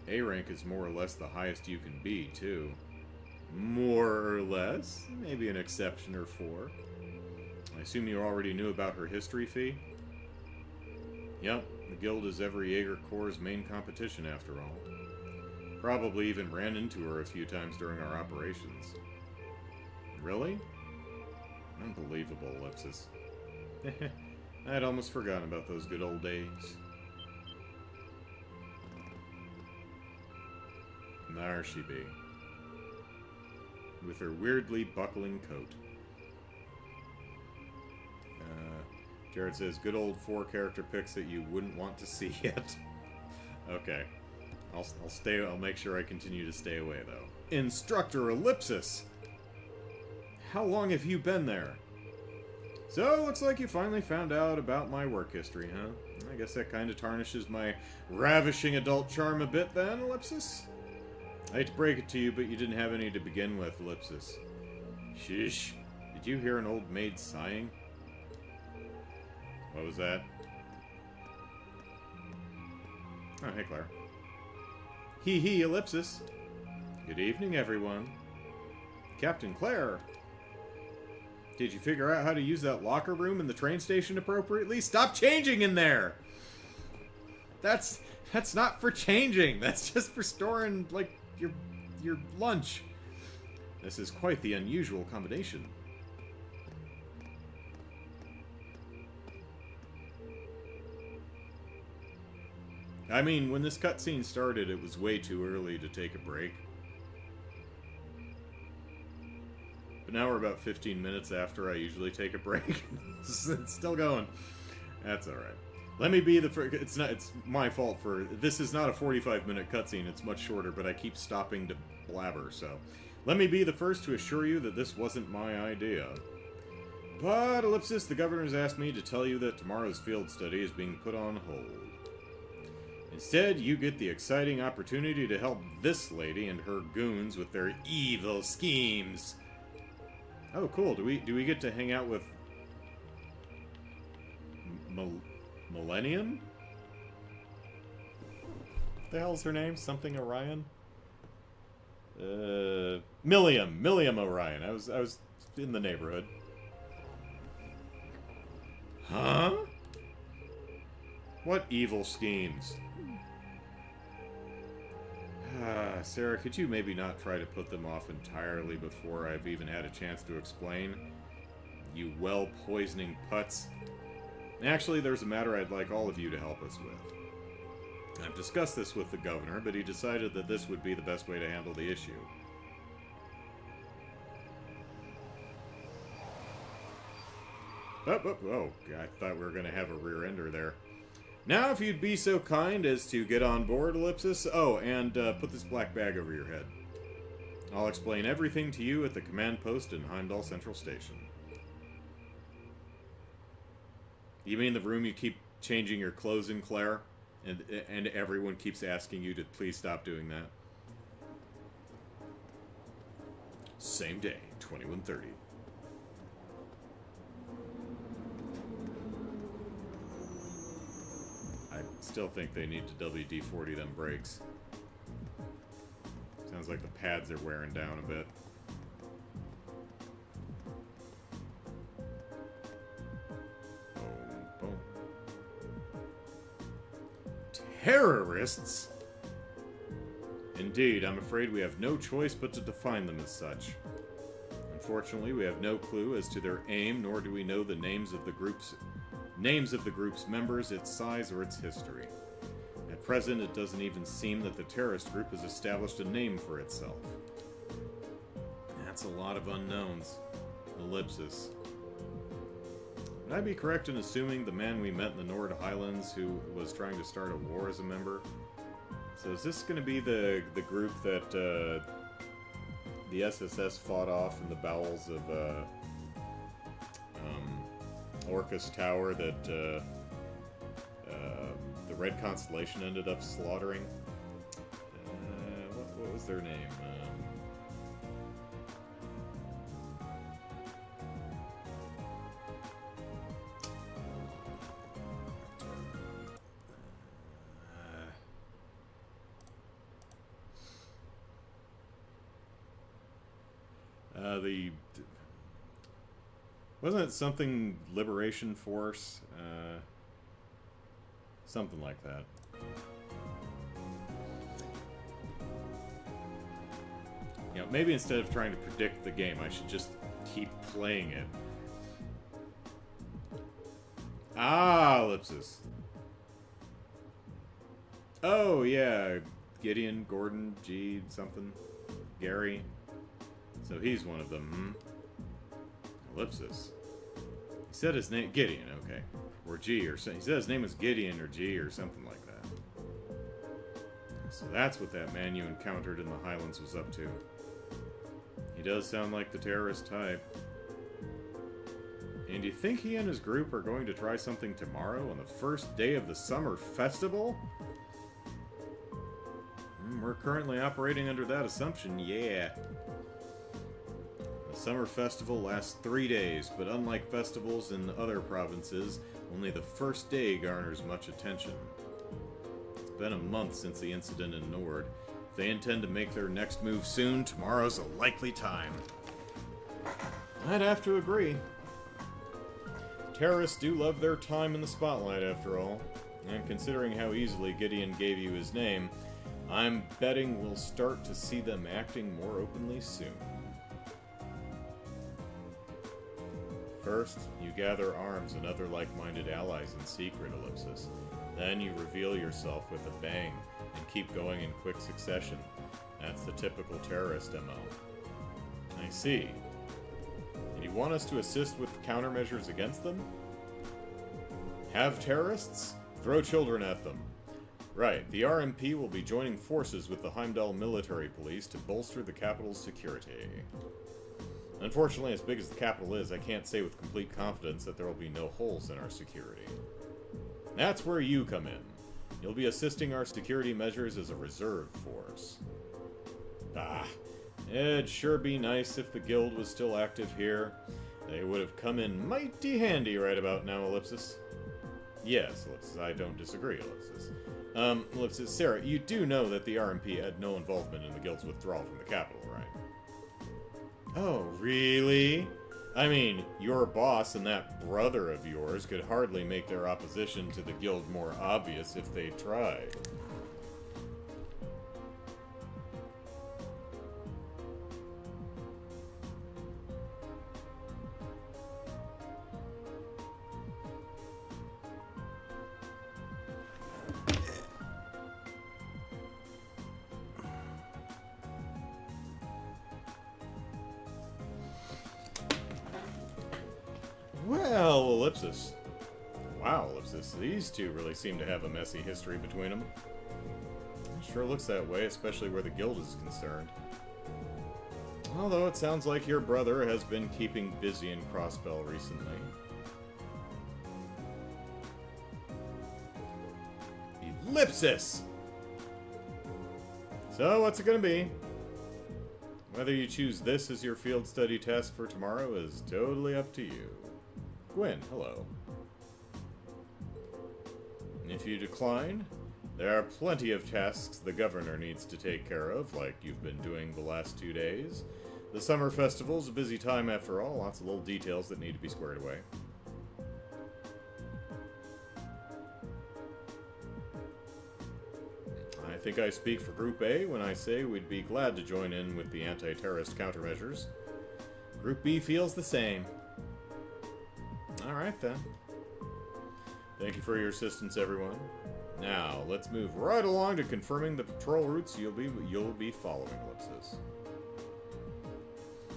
Speaker 1: A rank is more or less the highest you can be, too. More or less? Maybe an exception or four. I assume you already knew about her history fee? Yep, the guild is every Jaeger Corps' main competition after all. Probably even ran into her a few times during our operations. Really? Unbelievable, Ellipsis. I'd almost forgotten about those good old days. There she be. With her weirdly buckling coat. Jared says, good old 4-character picks that you wouldn't want to see yet. Okay. I'll make sure I continue to stay away, though. Instructor Ellipsis! How long have you been there? So, looks like you finally found out about my work history, huh? I guess that kind of tarnishes my ravishing adult charm a bit then, Ellipsis? I hate to break it to you, but you didn't have any to begin with, Ellipsis. Sheesh. Did you hear an old maid sighing? What was that? Oh, hey, Claire. Hee, Ellipsis. Good evening, everyone. Captain Claire. Did you figure out how to use that locker room in the train station appropriately? Stop changing in there! That's not for changing. That's just for storing, like, your lunch. This is quite the unusual combination. I mean, when this cutscene started, it was way too early to take a break. But now we're about 15 minutes after I usually take a break. It's still going. That's alright. Let me be the first... It's my fault for... This is not a 45-minute cutscene. It's much shorter, but I keep stopping to blabber, so... Let me be the first to assure you that this wasn't my idea. But, Ellipsis, the governor's asked me to tell you that tomorrow's field study is being put on hold. Instead, you get the exciting opportunity to help this lady and her goons with their evil schemes. Oh, cool. Do we get to hang out with... Millennium? What the hell's her name? Something Orion? Milliam Orion. I was in the neighborhood. Huh? What evil schemes? Sarah, could you maybe not try to put them off entirely before I've even had a chance to explain? You well-poisoning putz. Actually, there's a matter I'd like all of you to help us with. I've discussed this with the governor, but he decided that this would be the best way to handle the issue. Oh, I thought we were going to have a rear-ender there. Now, if you'd be so kind as to get on board, Ellipsis. Oh, and put this black bag over your head. I'll explain everything to you at the command post in Heimdall Central Station. You mean the room you keep changing your clothes in Claire, and everyone keeps asking you to please stop doing that. Same day, 21:30. I still think they need to WD-40 them brakes. Sounds like the pads are wearing down a bit. Boom, boom. Terrorists? Indeed, I'm afraid we have no choice but to define them as such. Unfortunately, we have no clue as to their aim, nor do we know the names of the group's members, its size, or its history. At present, it doesn't even seem that the terrorist group has established a name for itself. That's a lot of unknowns. Ellipsis. Would I be correct in assuming the man we met in the Nord Highlands who was trying to start a war as a member? So is this going to be the group that the SSS fought off in the bowels of Orcus Tower that the Red Constellation ended up slaughtering? What was their name? Wasn't it something Liberation Force? Something like that. You know, maybe instead of trying to predict the game, I should just keep playing it. Ah, ellipsis. Oh, yeah. Gideon, Gordon, G, something. Gary. So he's one of them, Ellipsis. He said his name... Gideon, okay. Or G, or something. He said his name was Gideon or G or something like that. So that's what that man you encountered in the Highlands was up to. He does sound like the terrorist type. And do you think he and his group are going to try something tomorrow on the first day of the summer festival? We're currently operating under that assumption, yeah. The summer festival lasts 3 days, but unlike festivals in other provinces, only the first day garners much attention. It's been a month since the incident in Nord. If they intend to make their next move soon, tomorrow's a likely time. I'd have to agree. Terrorists do love their time in the spotlight, after all. And considering how easily Gideon gave you his name, I'm betting we'll start to see them acting more openly soon. First, you gather arms and other like-minded allies in secret, Ellipsis. Then you reveal yourself with a bang, and keep going in quick succession. That's the typical terrorist MO. I see. And you want us to assist with countermeasures against them? Have terrorists? Throw children at them. Right, the RMP will be joining forces with the Heimdall military police to bolster the capital's security. Unfortunately, as big as the capital is, I can't say with complete confidence that there will be no holes in our security. That's where you come in. You'll be assisting our security measures as a reserve force. It'd sure be nice if the guild was still active here. They would have come in mighty handy right about now, Ellipsis. Yes, Ellipsis, I don't disagree, Ellipsis. Ellipsis, Sarah, you do know that the RMP had no involvement in the guild's withdrawal from the capital, right? Oh, really? I mean, your boss and that brother of yours could hardly make their opposition to the guild more obvious if they tried. Well, Ellipsis. Wow, Ellipsis. These two really seem to have a messy history between them. It sure looks that way, especially where the guild is concerned. Although it sounds like your brother has been keeping busy in Crossbell recently. Ellipsis! So, what's it gonna be? Whether you choose this as your field study task for tomorrow is totally up to you. Gwen, hello. If you decline, there are plenty of tasks the governor needs to take care of, like you've been doing the last 2 days. The summer festival's a busy time after all, lots of little details that need to be squared away. I think I speak for Group A when I say we'd be glad to join in with the anti-terrorist countermeasures. Group B feels the same. Alright then. Thank you for your assistance, everyone. Now, let's move right along to confirming the patrol routes you'll be following, Ellipsis.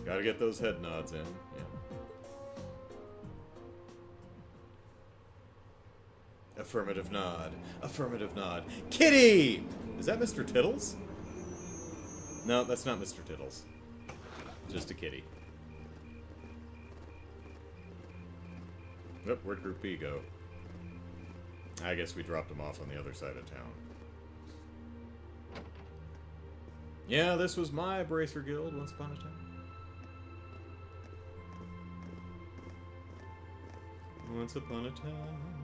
Speaker 1: Gotta get those head nods in, yeah. Affirmative nod. Affirmative nod. Kitty! Is that Mr. Tittles? No, that's not Mr. Tittles. Just a kitty. Oh, where'd Group B go? I guess we dropped him off on the other side of town. Yeah, this was my Bracer Guild once upon a time. Once upon a time.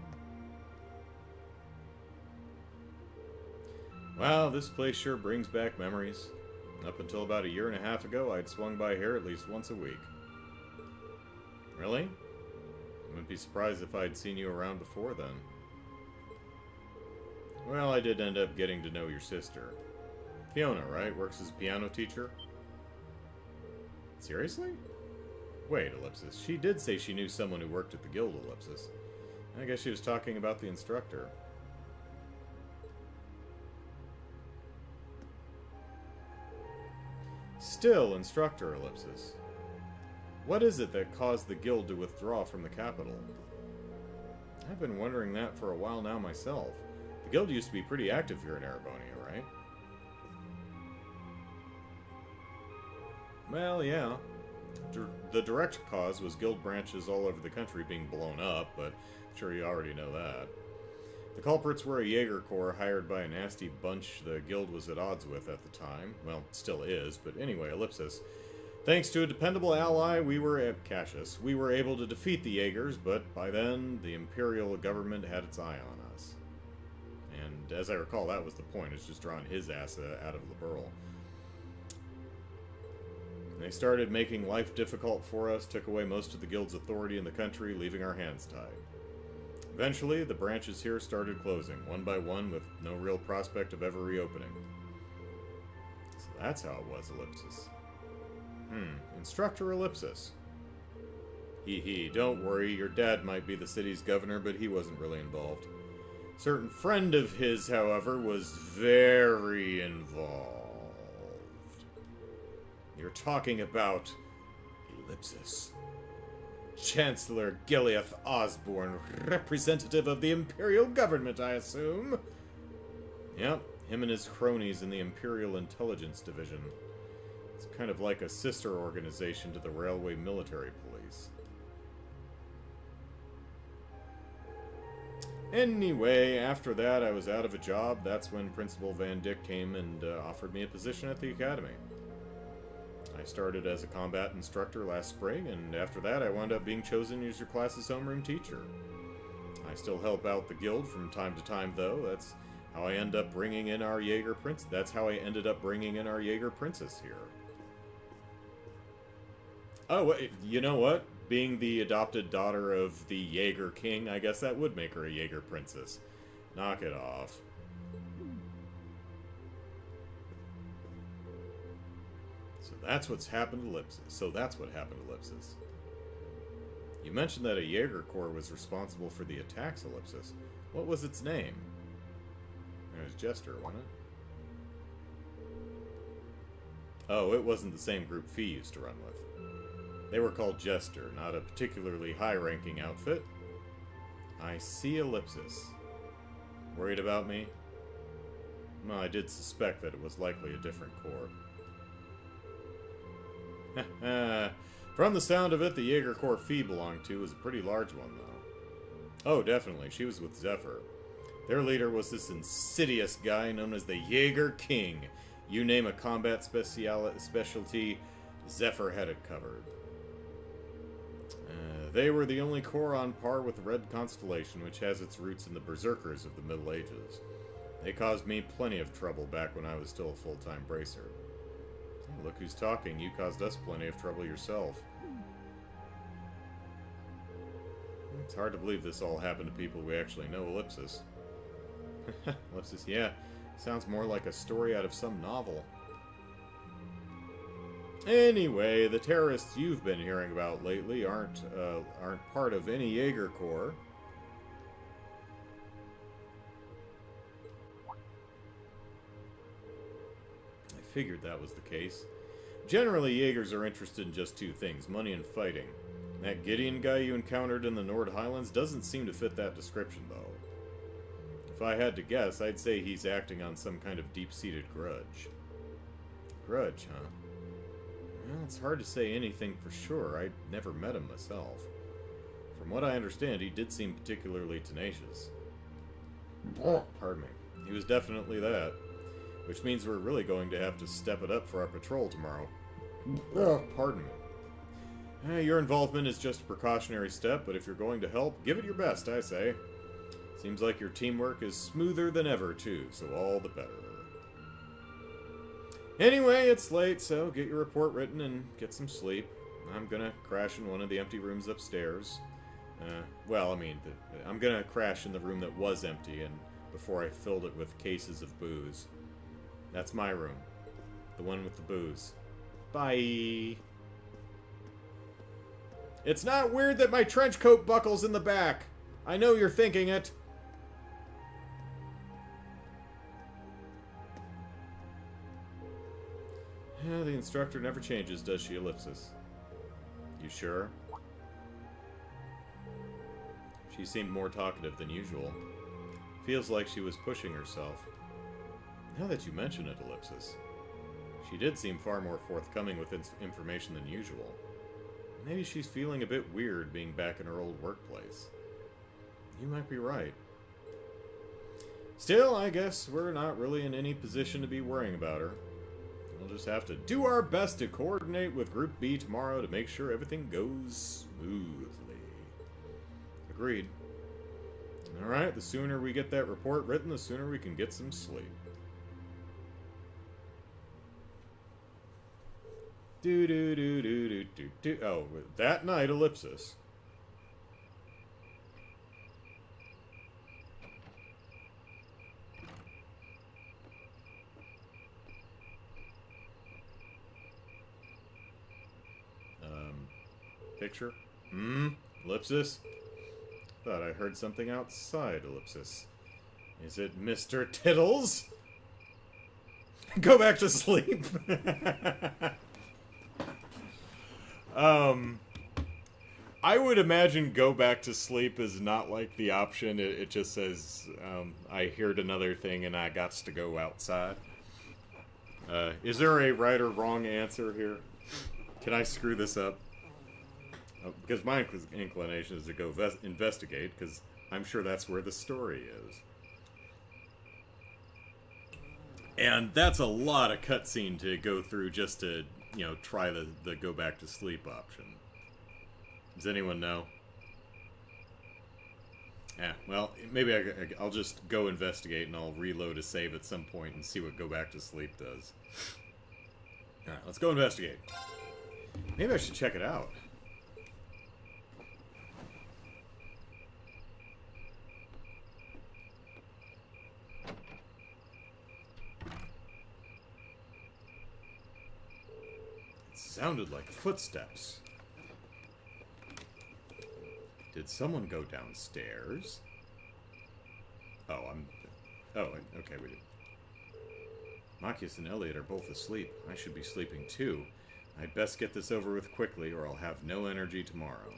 Speaker 1: Wow, this place sure brings back memories. Up until about 1.5 years ago, I'd swung by here at least once a week. Really? I wouldn't be surprised if I'd seen you around before then. Well, I did end up getting to know your sister. Fiona, right? Works as a piano teacher? Seriously? Wait, Ellipsis. She did say she knew someone who worked at the guild, Ellipsis. I guess she was talking about the instructor. Still, instructor, Ellipsis. What is it that caused the guild to withdraw from the capital? I've been wondering that for a while now myself. The guild used to be pretty active here in Erebonia, right? Well, yeah. The direct cause was guild branches all over the country being blown up, but I'm sure you already know that. The culprits were a Jaeger Corps hired by a nasty bunch the guild was at odds with at the time. Well, still is, but anyway, Ellipsis. Thanks to a dependable ally, we were able to defeat the Jaegers, but by then, the Imperial government had its eye on us. And as I recall, that was the point, it's just drawing his ass out of the burl. They started making life difficult for us, took away most of the guild's authority in the country, leaving our hands tied. Eventually, the branches here started closing, one by one, with no real prospect of ever reopening. So that's how it was, Ellipsis. Instructor Ellipsis. Hee, don't worry, your dad might be the city's governor, but he wasn't really involved. A certain friend of his, however, was very involved. You're talking about Ellipsis. Chancellor Gileath Osborne, representative of the Imperial government, I assume? Yep, him and his cronies in the Imperial Intelligence Division. It's kind of like a sister organization to the Railway Military Police. Anyway, after that I was out of a job. That's when Principal Van Dyck came and offered me a position at the Academy. I started as a combat instructor last spring, and after that I wound up being chosen as your class's homeroom teacher. I still help out the guild from time to time, though. That's how I end up bringing in our Jaeger Prince. That's how I ended up bringing in our Jaeger Princess here. Oh, wait, you know what? Being the adopted daughter of the Jaeger King, I guess that would make her a Jaeger Princess. Knock it off. So that's what happened to Ellipsis. You mentioned that a Jaeger Corps was responsible for the attacks, Ellipsis. What was its name? It was Jester, wasn't it? Oh, it wasn't the same group Fee used to run with. They were called Jester, not a particularly high-ranking outfit. I see, Ellipsis. Worried about me? Well, I did suspect that it was likely a different corps. From the sound of it, the Jaeger Corps Fee belonged to was a pretty large one, though. Oh, definitely. She was with Zephyr. Their leader was this insidious guy known as the Jaeger King. You name a combat specialty, Zephyr had it covered. They were the only corps on par with the Red Constellation, which has its roots in the Berserkers of the Middle Ages. They caused me plenty of trouble back when I was still a full-time bracer. Look who's talking. You caused us plenty of trouble yourself. It's hard to believe this all happened to people we actually know. Ellipsis. Ellipsis, yeah. Sounds more like a story out of some novel. Anyway, the terrorists you've been hearing about lately aren't part of any Jaeger Corps. I figured that was the case. Generally, Jaegers are interested in just two things, money and fighting. That Gideon guy you encountered in the Nord Highlands doesn't seem to fit that description, though. If I had to guess, I'd say he's acting on some kind of deep-seated grudge. Grudge, huh? Well, it's hard to say anything for sure. I never met him myself. From what I understand, he did seem particularly tenacious. Pardon me. He was definitely that. Which means we're really going to have to step it up for our patrol tomorrow. Pardon me. Your involvement is just a precautionary step, but if you're going to help, give it your best, I say. Seems like your teamwork is smoother than ever, too, so all the better. Anyway, it's late, so get your report written and get some sleep. I'm gonna crash in one of the empty rooms upstairs. I'm gonna crash in the room that was empty and before I filled it with cases of booze. That's my room. The one with the booze. Bye! It's not weird that my trench coat buckles in the back. I know you're thinking it. The instructor never changes, does she, Ellipsis? You sure? She seemed more talkative than usual. Feels like she was pushing herself. Now that you mention it, Ellipsis, she did seem far more forthcoming with information than usual. Maybe she's feeling a bit weird being back in her old workplace. You might be right. Still, I guess we're not really in any position to be worrying about her. We'll just have to do our best to coordinate with Group B tomorrow to make sure everything goes smoothly. Agreed. Alright, the sooner we get that report written, the sooner we can get some sleep. Oh, that night, Ellipsis. Picture? Ellipsis? Thought I heard something outside, Ellipsis. Is it Mr. Tittles? Go back to sleep. I would imagine go back to sleep is not like the option. It just says, I heard another thing and I gots to go outside. Is there a right or wrong answer here? Can I screw this up? Because my inclination is to go investigate, because I'm sure that's where the story is. And that's a lot of cutscene to go through just to, try the go back to sleep option. Does anyone know? Yeah, well, maybe I'll just go investigate and I'll reload a save at some point and see what go back to sleep does. Alright, let's go investigate. Maybe I should check it out. Sounded like footsteps. Did someone go downstairs? Oh, okay, we did. Machias and Elliot are both asleep. I should be sleeping too. I'd best get this over with quickly or I'll have no energy tomorrow.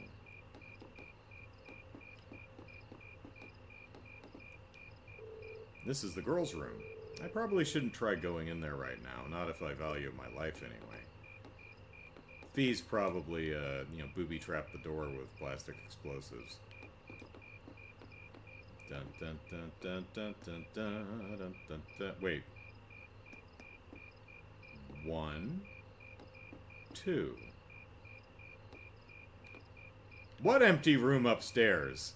Speaker 1: This is the girls' room. I probably shouldn't try going in there right now, not if I value my life anyway. Fee's probably, booby-trapped the door with plastic explosives. Dun Dun, dun, dun, dun, dun, dun, dun, dun, dun. Wait. 1, 2. What empty room upstairs?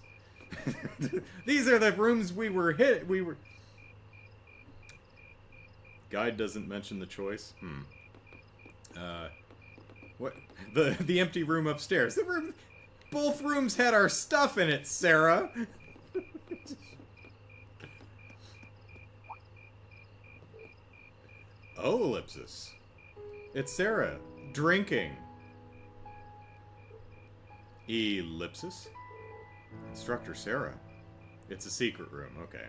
Speaker 1: These are the rooms we were Guide doesn't mention the choice. What? The empty room upstairs. Both rooms had our stuff in it, Sarah. Oh, ellipsis. It's Sarah drinking. Ellipsis. Instructor Sarah. It's a secret room. Okay.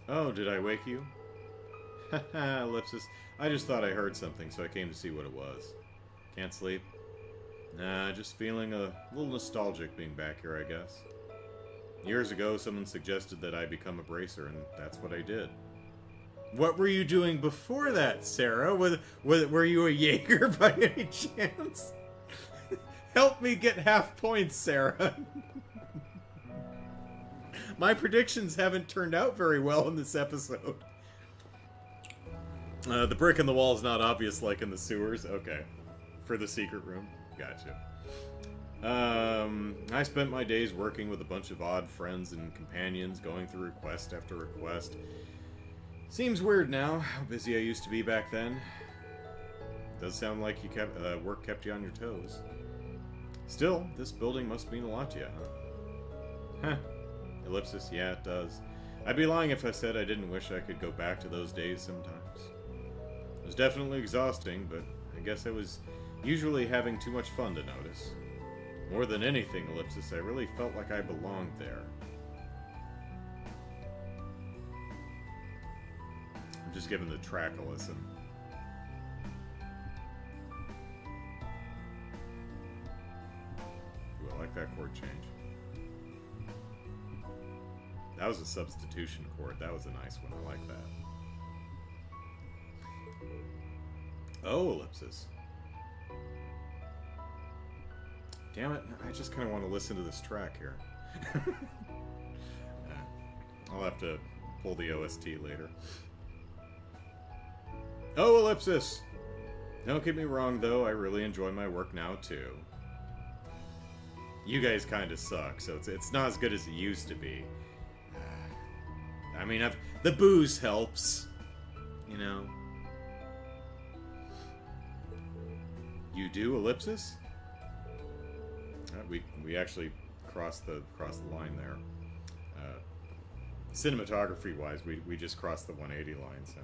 Speaker 1: Oh, did I wake you? Haha, ellipsis. I just thought I heard something, so I came to see what it was. Can't sleep? Nah, just feeling a little nostalgic being back here, I guess. Years ago, someone suggested that I become a bracer, and that's what I did. What were you doing before that, Sarah? Were you a Jaeger by any chance? Help me get half points, Sarah. My predictions haven't turned out very well in this episode. The brick in the wall is not obvious like in the sewers. Okay. For the secret room. Gotcha. I spent my days working with a bunch of odd friends and companions, going through request after request. Seems weird now, how busy I used to be back then. Does sound like you work kept you on your toes. Still, this building must mean a lot to you, huh? Huh. Ellipsis, yeah, it does. I'd be lying if I said I didn't wish I could go back to those days sometimes. It was definitely exhausting, but I guess I was usually having too much fun to notice. More than anything, Ellipsis, I really felt like I belonged there. I'm just giving the track a listen. Ooh, I like that chord change. That was a substitution chord. That was a nice one. I like that. Oh, ellipsis. Damn it. I just kind of want to listen to this track here. I'll have to pull the OST later. Oh, ellipsis! Don't get me wrong, though. I really enjoy my work now, too. You guys kind of suck, so it's not as good as it used to be. I mean, the booze helps, you know. You do, ellipsis? We actually crossed the line there. Cinematography wise, we just crossed the 180 line. So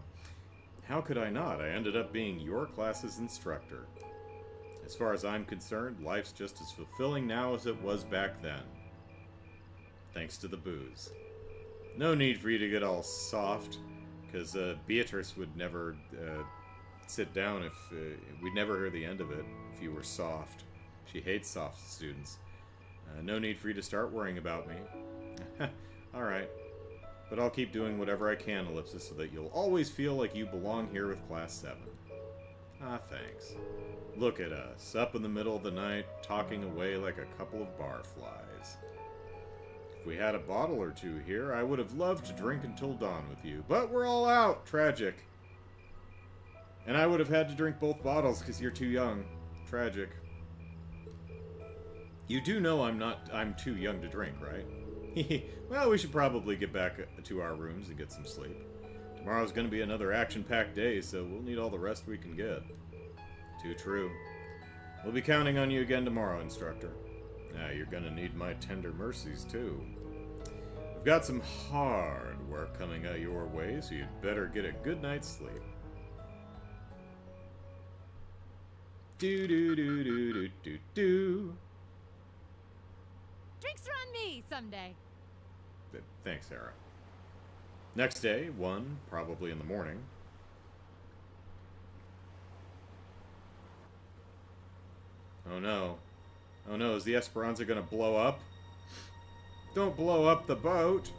Speaker 1: how could I not? I ended up being your class's instructor. As far as I'm concerned, life's just as fulfilling now as it was back then. Thanks to the booze. No need for you to get all soft, because Beatrice would never sit down if... we'd never hear the end of it if you were soft. She hates soft students. No need for you to start worrying about me. Alright. But I'll keep doing whatever I can, Ellipsis, so that you'll always feel like you belong here with Class 7. Ah, thanks. Look at us, up in the middle of the night, talking away like a couple of barflies. If we had a bottle or two here, I would have loved to drink until dawn with you. But we're all out. Tragic. And I would have had to drink both bottles because you're too young. Tragic. You do know I'm too young to drink, right? Well, we should probably get back to our rooms and get some sleep. Tomorrow's going to be another action-packed day, so we'll need all the rest we can get. Too true. We'll be counting on you again tomorrow, Instructor. You're gonna need my tender mercies, too. We've got some hard work coming out your way, so you'd better get a good night's sleep. Do-do-do-do-do-do-do.
Speaker 2: Drinks are on me someday.
Speaker 1: Thanks, Sarah. Next day, 1, probably in the morning. Oh no. Oh no, is the Esperanza gonna blow up? Don't blow up the boat!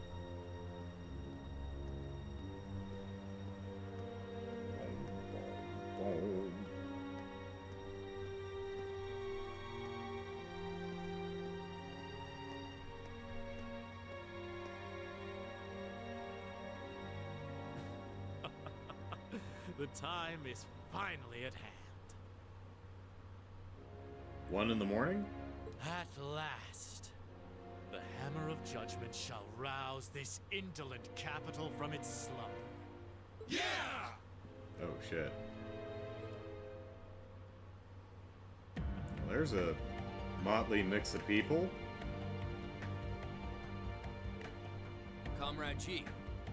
Speaker 14: The time is finally at hand.
Speaker 1: 1 in the morning?
Speaker 14: At last, the hammer of judgment shall rouse this indolent capital from its slumber. Yeah!
Speaker 1: Oh, shit. Well, there's a motley mix of people.
Speaker 10: Comrade G,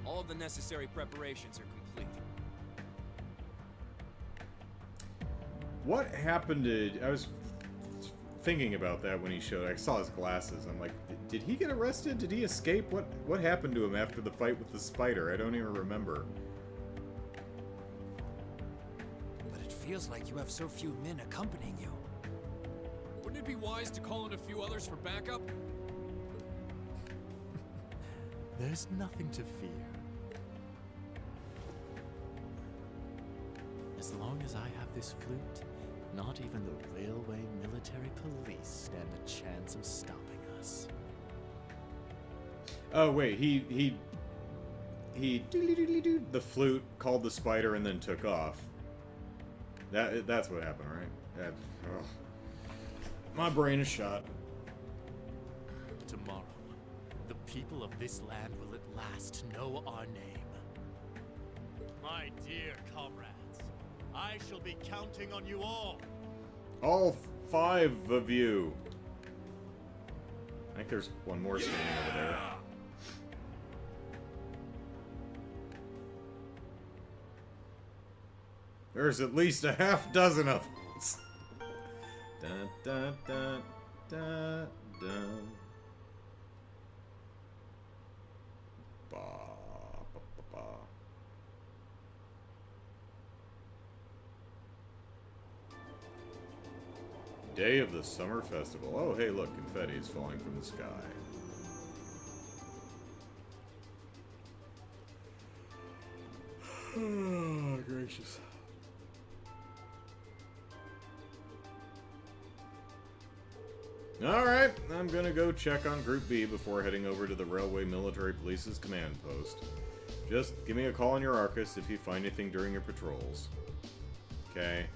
Speaker 10: all of the necessary preparations are complete.
Speaker 1: What happened to... I was thinking about that when he showed... I saw his glasses. I'm like, did he get arrested? Did he escape? What happened to him after the fight with the spider? I don't even remember.
Speaker 4: But it feels like you have so few men accompanying you.
Speaker 9: Wouldn't it be wise to call in a few others for backup?
Speaker 14: There's nothing to fear. As long as I have this flute, not even the railway military police stand a chance of stopping us.
Speaker 1: Oh, wait, he the flute called the spider and then took off. That's what happened, right? Ugh. My brain is shot.
Speaker 14: Tomorrow, the people of this land will at last know our name. My dear comrades, I shall be counting on you all.
Speaker 1: All 5 of you. I think there's one more standing over there. There's at least a half dozen of us. Dun, dun, dun, dun, dun. Ba, ba, ba, ba. Day of the Summer Festival. Oh, hey, look, confetti is falling from the sky. Oh, gracious. Alright, I'm gonna go check on Group B before heading over to the Railway Military Police's command post. Just give me a call on your Arcus if you find anything during your patrols. Okay.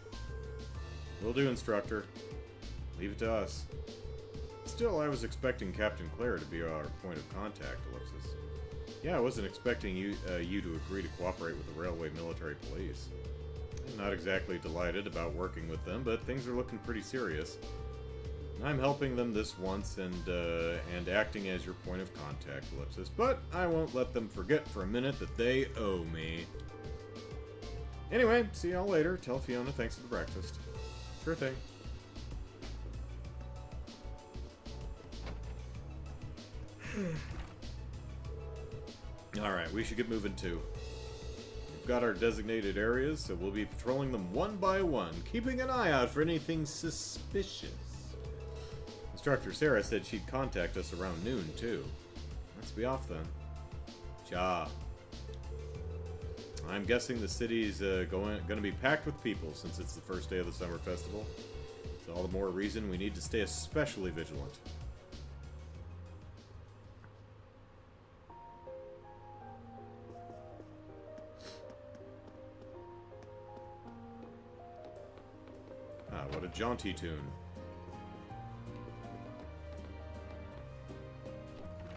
Speaker 1: Will do, Instructor. Leave it to us. Still, I was expecting Captain Claire to be our point of contact, Ellipsis. Yeah, I wasn't expecting you to agree to cooperate with the Railway Military Police. I'm not exactly delighted about working with them, but things are looking pretty serious. I'm helping them this once and acting as your point of contact, Ellipsis, but I won't let them forget for a minute that they owe me. Anyway, see y'all later. Tell Fiona thanks for the breakfast. Sure thing. Alright, we should get moving too. We've got our designated areas, so we'll be patrolling them one by one, keeping an eye out for anything suspicious. Instructor Sarah said she'd contact us around noon, too. Let's be off then. Ja. I'm guessing the city's going to be packed with people since it's the first day of the summer festival. So all the more reason we need to stay especially vigilant. Ah, what a jaunty tune.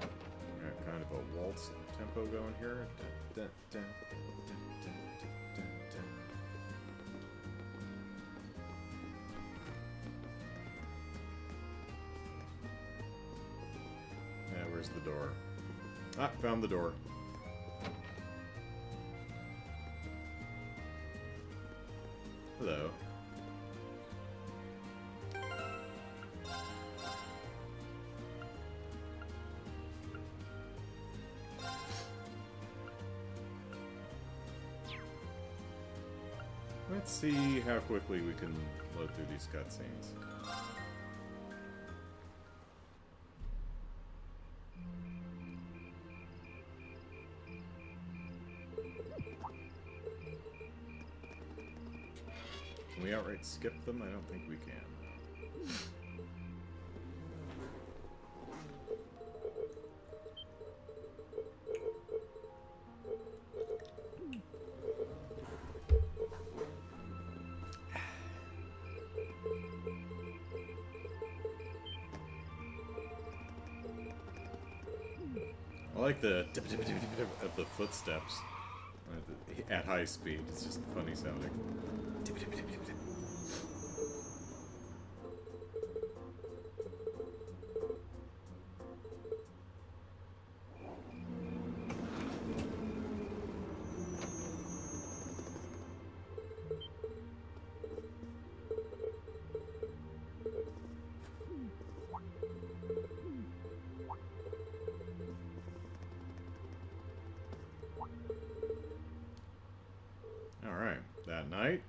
Speaker 1: Got kind of a waltz tempo going here. Dun, dun, dun, dun, dun, dun, dun. Yeah, where's the door? Ah, found the door. Hello. Let's see how quickly we can load through these cutscenes. Can we outright skip them? I don't think we can. I like the of the footsteps at high speed. It's just funny sounding. Alright, that night.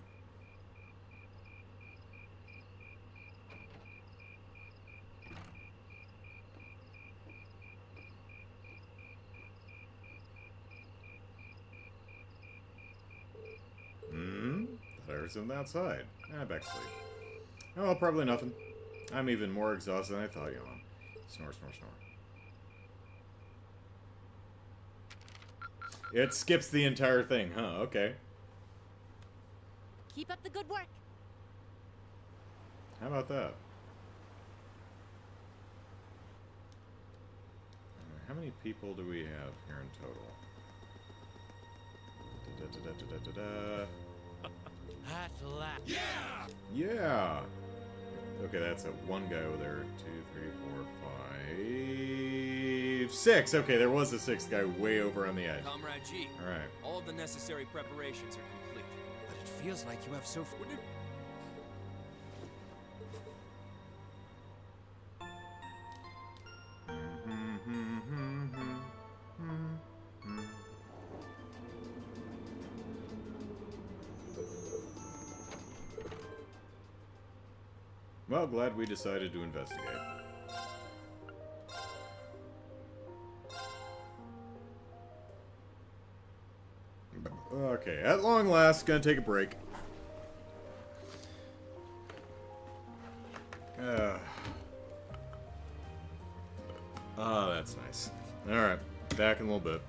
Speaker 1: Thought I heard something outside. Back to sleep. Oh, probably nothing. I'm even more exhausted than I thought, yawn. Snore, snore, snore. It skips the entire thing, huh? Okay.
Speaker 3: Keep up the good work.
Speaker 1: How about that? How many people do we have here in total?
Speaker 14: At last.
Speaker 8: Yeah!
Speaker 1: Yeah! Okay, that's one guy over there. 2, 3, 4, 5, 6. Okay, there was a sixth guy way over on the edge.
Speaker 10: Comrade G.
Speaker 1: Alright.
Speaker 10: All of the necessary preparations are complete.
Speaker 6: But it feels like you have so...
Speaker 1: Well, glad we decided to investigate. Okay, at long last, gonna take a break. That's nice. Alright, back in a little bit.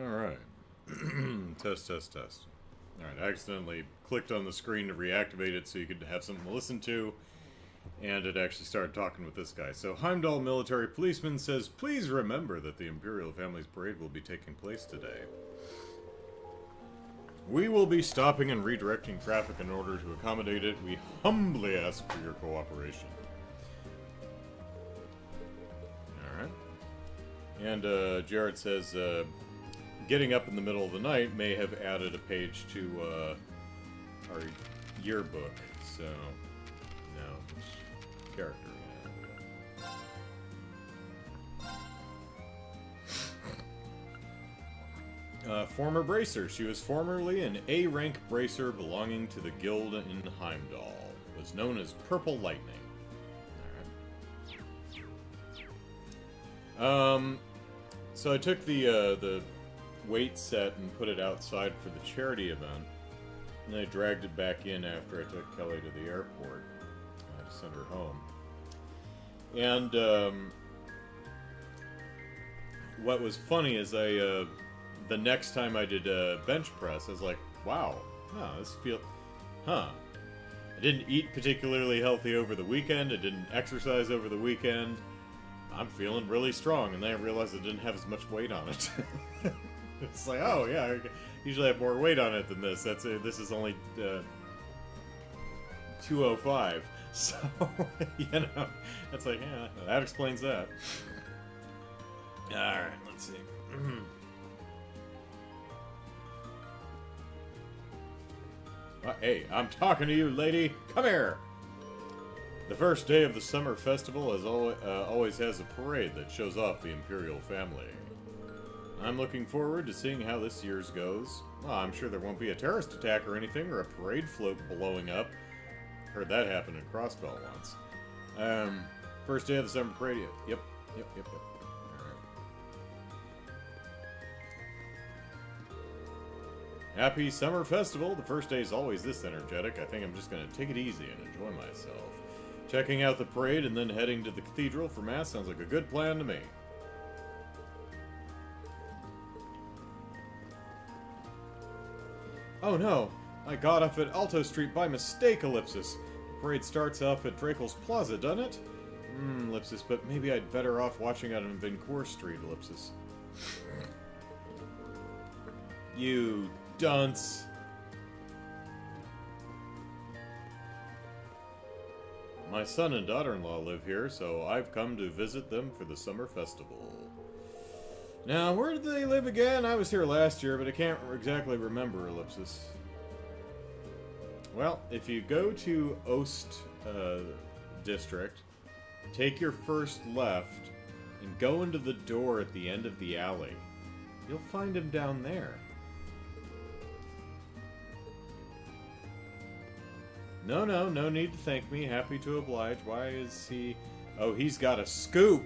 Speaker 1: Alright. Test, test, test. Alright, I accidentally clicked on the screen to reactivate it so you could have something to listen to, and it actually started talking with this guy. So, Heimdall military policeman says, please remember that the Imperial Family's parade will be taking place today. We will be stopping and redirecting traffic in order to accommodate it. We humbly ask for your cooperation. Alright. And, Jared says, getting up in the middle of the night may have added a page to, our yearbook. So, no. Character. Former bracer. She was formerly an A-rank bracer belonging to the guild in Heimdall. Was known as Purple Lightning. Alright. So I took the weight set and put it outside for the charity event. And then I dragged it back in after I took Kelly to the airport. To send her home. And, what was funny is the next time I did bench press, I was like, wow, this feels... I didn't eat particularly healthy over the weekend, I didn't exercise over the weekend, I'm feeling really strong, and then I realized I didn't have as much weight on it. It's like, oh yeah, I usually have more weight on it than this, this is only 205, so, you know, it's like, yeah, that explains that. Alright, let's see. Hey, I'm talking to you, lady. Come here. The first day of the summer festival always has a parade that shows off the Imperial family. I'm looking forward to seeing how this year's goes. Well, I'm sure there won't be a terrorist attack or anything, or a parade float blowing up. Heard that happen in Crossbell once. First day of the summer parade. Yep. Happy Summer Festival! The first day is always this energetic. I think I'm just gonna take it easy and enjoy myself. Checking out the parade and then heading to the cathedral for Mass sounds like a good plan to me. Oh no! I got off at Alto Street by mistake, Ellipsis. The parade starts off at Drakel's Plaza, doesn't it? Ellipsis, but maybe I'd better off watching it on Vincourt Street, Ellipsis. You dunce. My son and daughter-in-law live here, so I've come to visit them for the summer festival. Now, where did they live again? I was here last year, but I can't exactly remember, Ellipsis. Well, if you go to Ost District, take your first left, and go into the door at the end of the alley. You'll find him down there. No need to thank me. Happy to oblige. Why is he... Oh, he's got a scoop!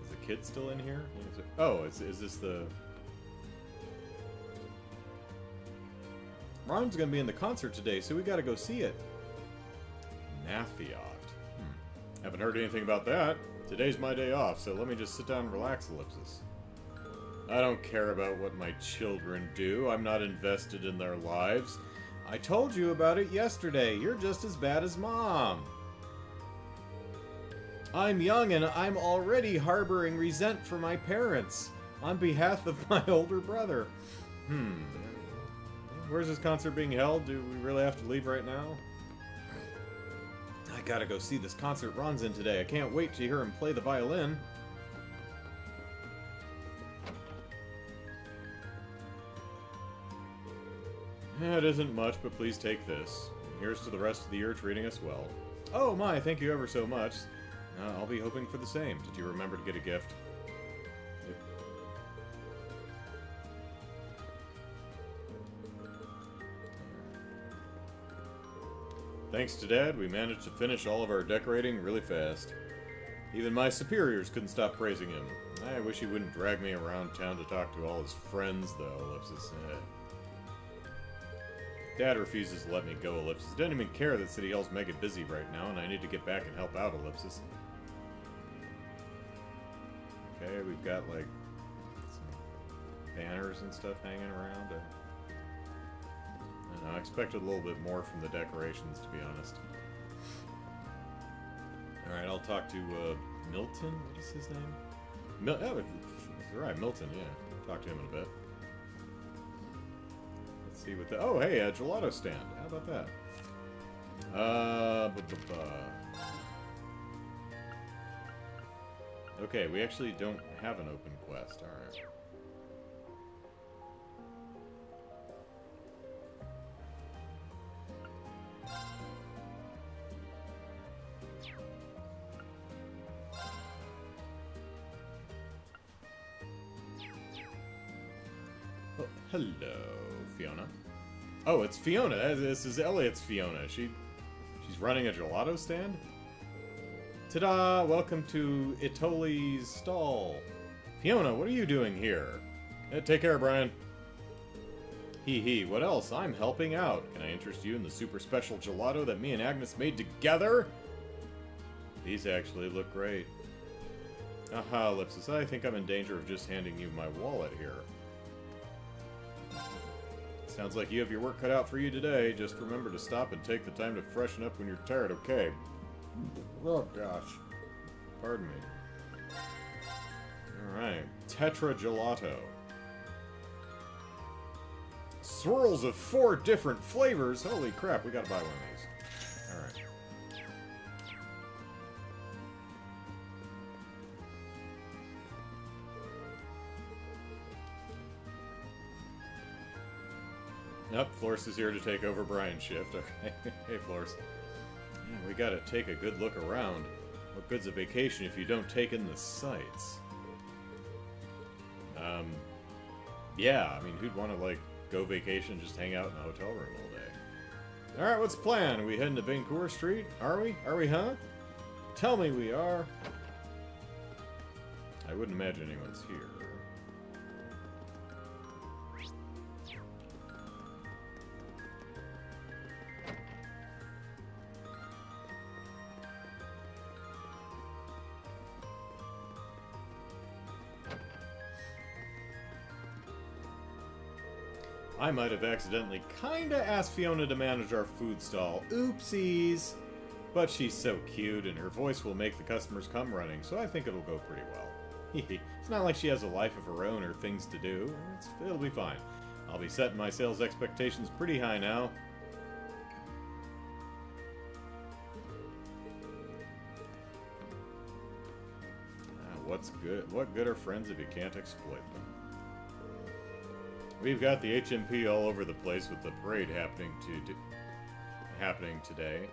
Speaker 1: Is the kid still in here? Oh, is this the... Ron's gonna be in the concert today, so we gotta go see it. Nathiot. Haven't heard anything about that. Today's my day off, so let me just sit down and relax, Ellipsis. I don't care about what my children do. I'm not invested in their lives. I told you about it yesterday. You're just as bad as Mom. I'm young and I'm already harboring resent for my parents on behalf of my older brother. Where's this concert being held? Do we really have to leave right now? I gotta go see this concert Ron's in today. I can't wait to hear him play the violin. It isn't much, but please take this. Here's to the rest of the year treating us well. Oh my, thank you ever so much. I'll be hoping for the same. Did you remember to get a gift? Yep. Thanks to Dad, we managed to finish all of our decorating really fast. Even my superiors couldn't stop praising him. I wish he wouldn't drag me around town to talk to all his friends, though, Ellipsis. Dad refuses to let me go, Ellipsis. Doesn't even care that City Hall's mega busy right now, and I need to get back and help out, Ellipsis. Okay, we've got, like, some banners and stuff hanging around. I don't know, I expected a little bit more from the decorations, to be honest. Alright, I'll talk to, Milton? What is his name? Oh, right, Milton, yeah. Talk to him in a bit. Let's see what the... Oh, hey, a gelato stand. How about that? Okay, we actually don't have an open quest. Alright. Oh, hello, Fiona. Oh, it's Fiona. This is Elliot's Fiona. She's running a gelato stand? Ta-da! Welcome to Itoli's stall. Fiona, what are you doing here? Take care, Brian. Hee, what else? I'm helping out. Can I interest you in the super special gelato that me and Agnes made together? These actually look great. Aha, Ellipsis, I think I'm in danger of just handing you my wallet here. Sounds like you have your work cut out for you today. Just remember to stop and take the time to freshen up when you're tired, okay? Oh, gosh. Pardon me. Alright. Tetra Gelato. Swirls of 4 different flavors. Holy crap, we gotta buy one of these. Alright. Nope, Florce is here to take over Brian's shift. Okay. Hey, Florce. Yeah, we gotta take a good look around. What good's a vacation if you don't take in the sights? Yeah, I mean, who'd want to, like, go vacation and just hang out in a hotel room all day? Alright, what's the plan? Are we heading to Vancouver Street? Are we? Are we, huh? Tell me we are. I wouldn't imagine anyone's here. I might have accidentally kinda asked Fiona to manage our food stall. Oopsies! But she's so cute, and her voice will make the customers come running, so I think it'll go pretty well. It's not like she has a life of her own or things to do. It'll be fine. I'll be setting my sales expectations pretty high now. What's good? What good are friends if you can't exploit them? We've got the HMP all over the place with the parade happening today.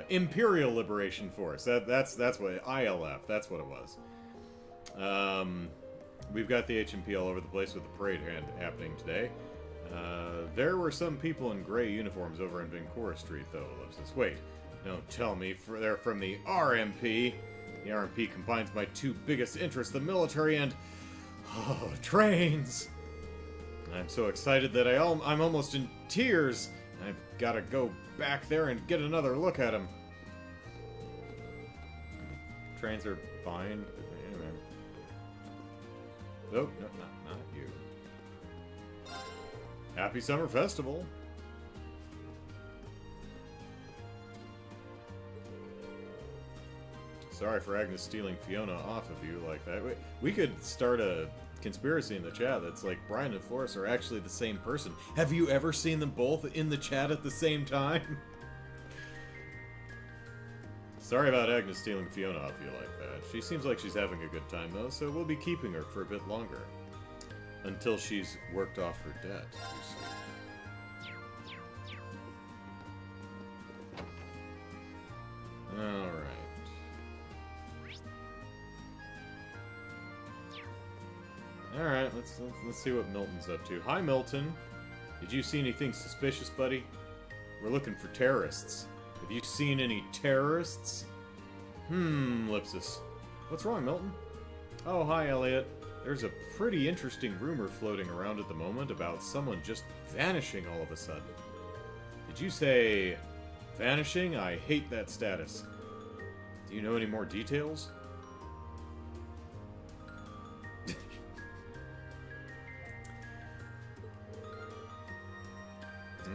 Speaker 1: Imperial Liberation Force. That's what ILF. That's what it was. We've got the HMP all over the place with the parade happening today. There were some people in gray uniforms over in Vancouver Street, though, Ellipsis. Wait, don't tell me they're from the RMP. The RMP combines my 2 biggest interests, the military and... oh, trains! I'm so excited that I'm almost in tears. I've got to go back there and get another look at them. Trains are fine. Anyway. Oh, no, not you. Happy Summer Festival. Sorry for Agnes stealing Fiona off of you like that. We could start a conspiracy in the chat that's like Brian and Florce are actually the same person. Have you ever seen them both in the chat at the same time? Sorry about Agnes stealing Fiona off you like that. She seems like she's having a good time though, so we'll be keeping her for a bit longer. Until she's worked off her debt, you see. Alright. Alright, let's see what Milton's up to. Hi, Milton. Did you see anything suspicious, buddy? We're looking for terrorists. Have you seen any terrorists? Ellipsis. What's wrong, Milton? Oh, hi, Elliot. There's a pretty interesting rumor floating around at the moment about someone just vanishing all of a sudden. Did you say vanishing? I hate that status. Do you know any more details?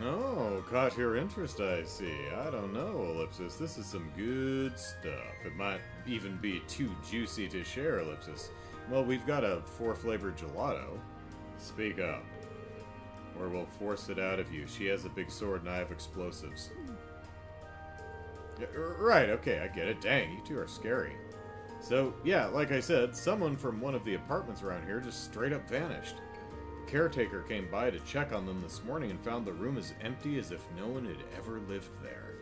Speaker 1: Oh, caught your interest, I see. I don't know, Ellipsis. This is some good stuff. It might even be too juicy to share, Ellipsis. Well, we've got a 4-flavored gelato. Speak up, or we'll force it out of you. She has a big sword and I have explosives. Yeah, right, okay, I get it. Dang, you two are scary. So, yeah, like I said, someone from one of the apartments around here just straight up vanished. The caretaker came by to check on them this morning and found the room as empty as if no one had ever lived there.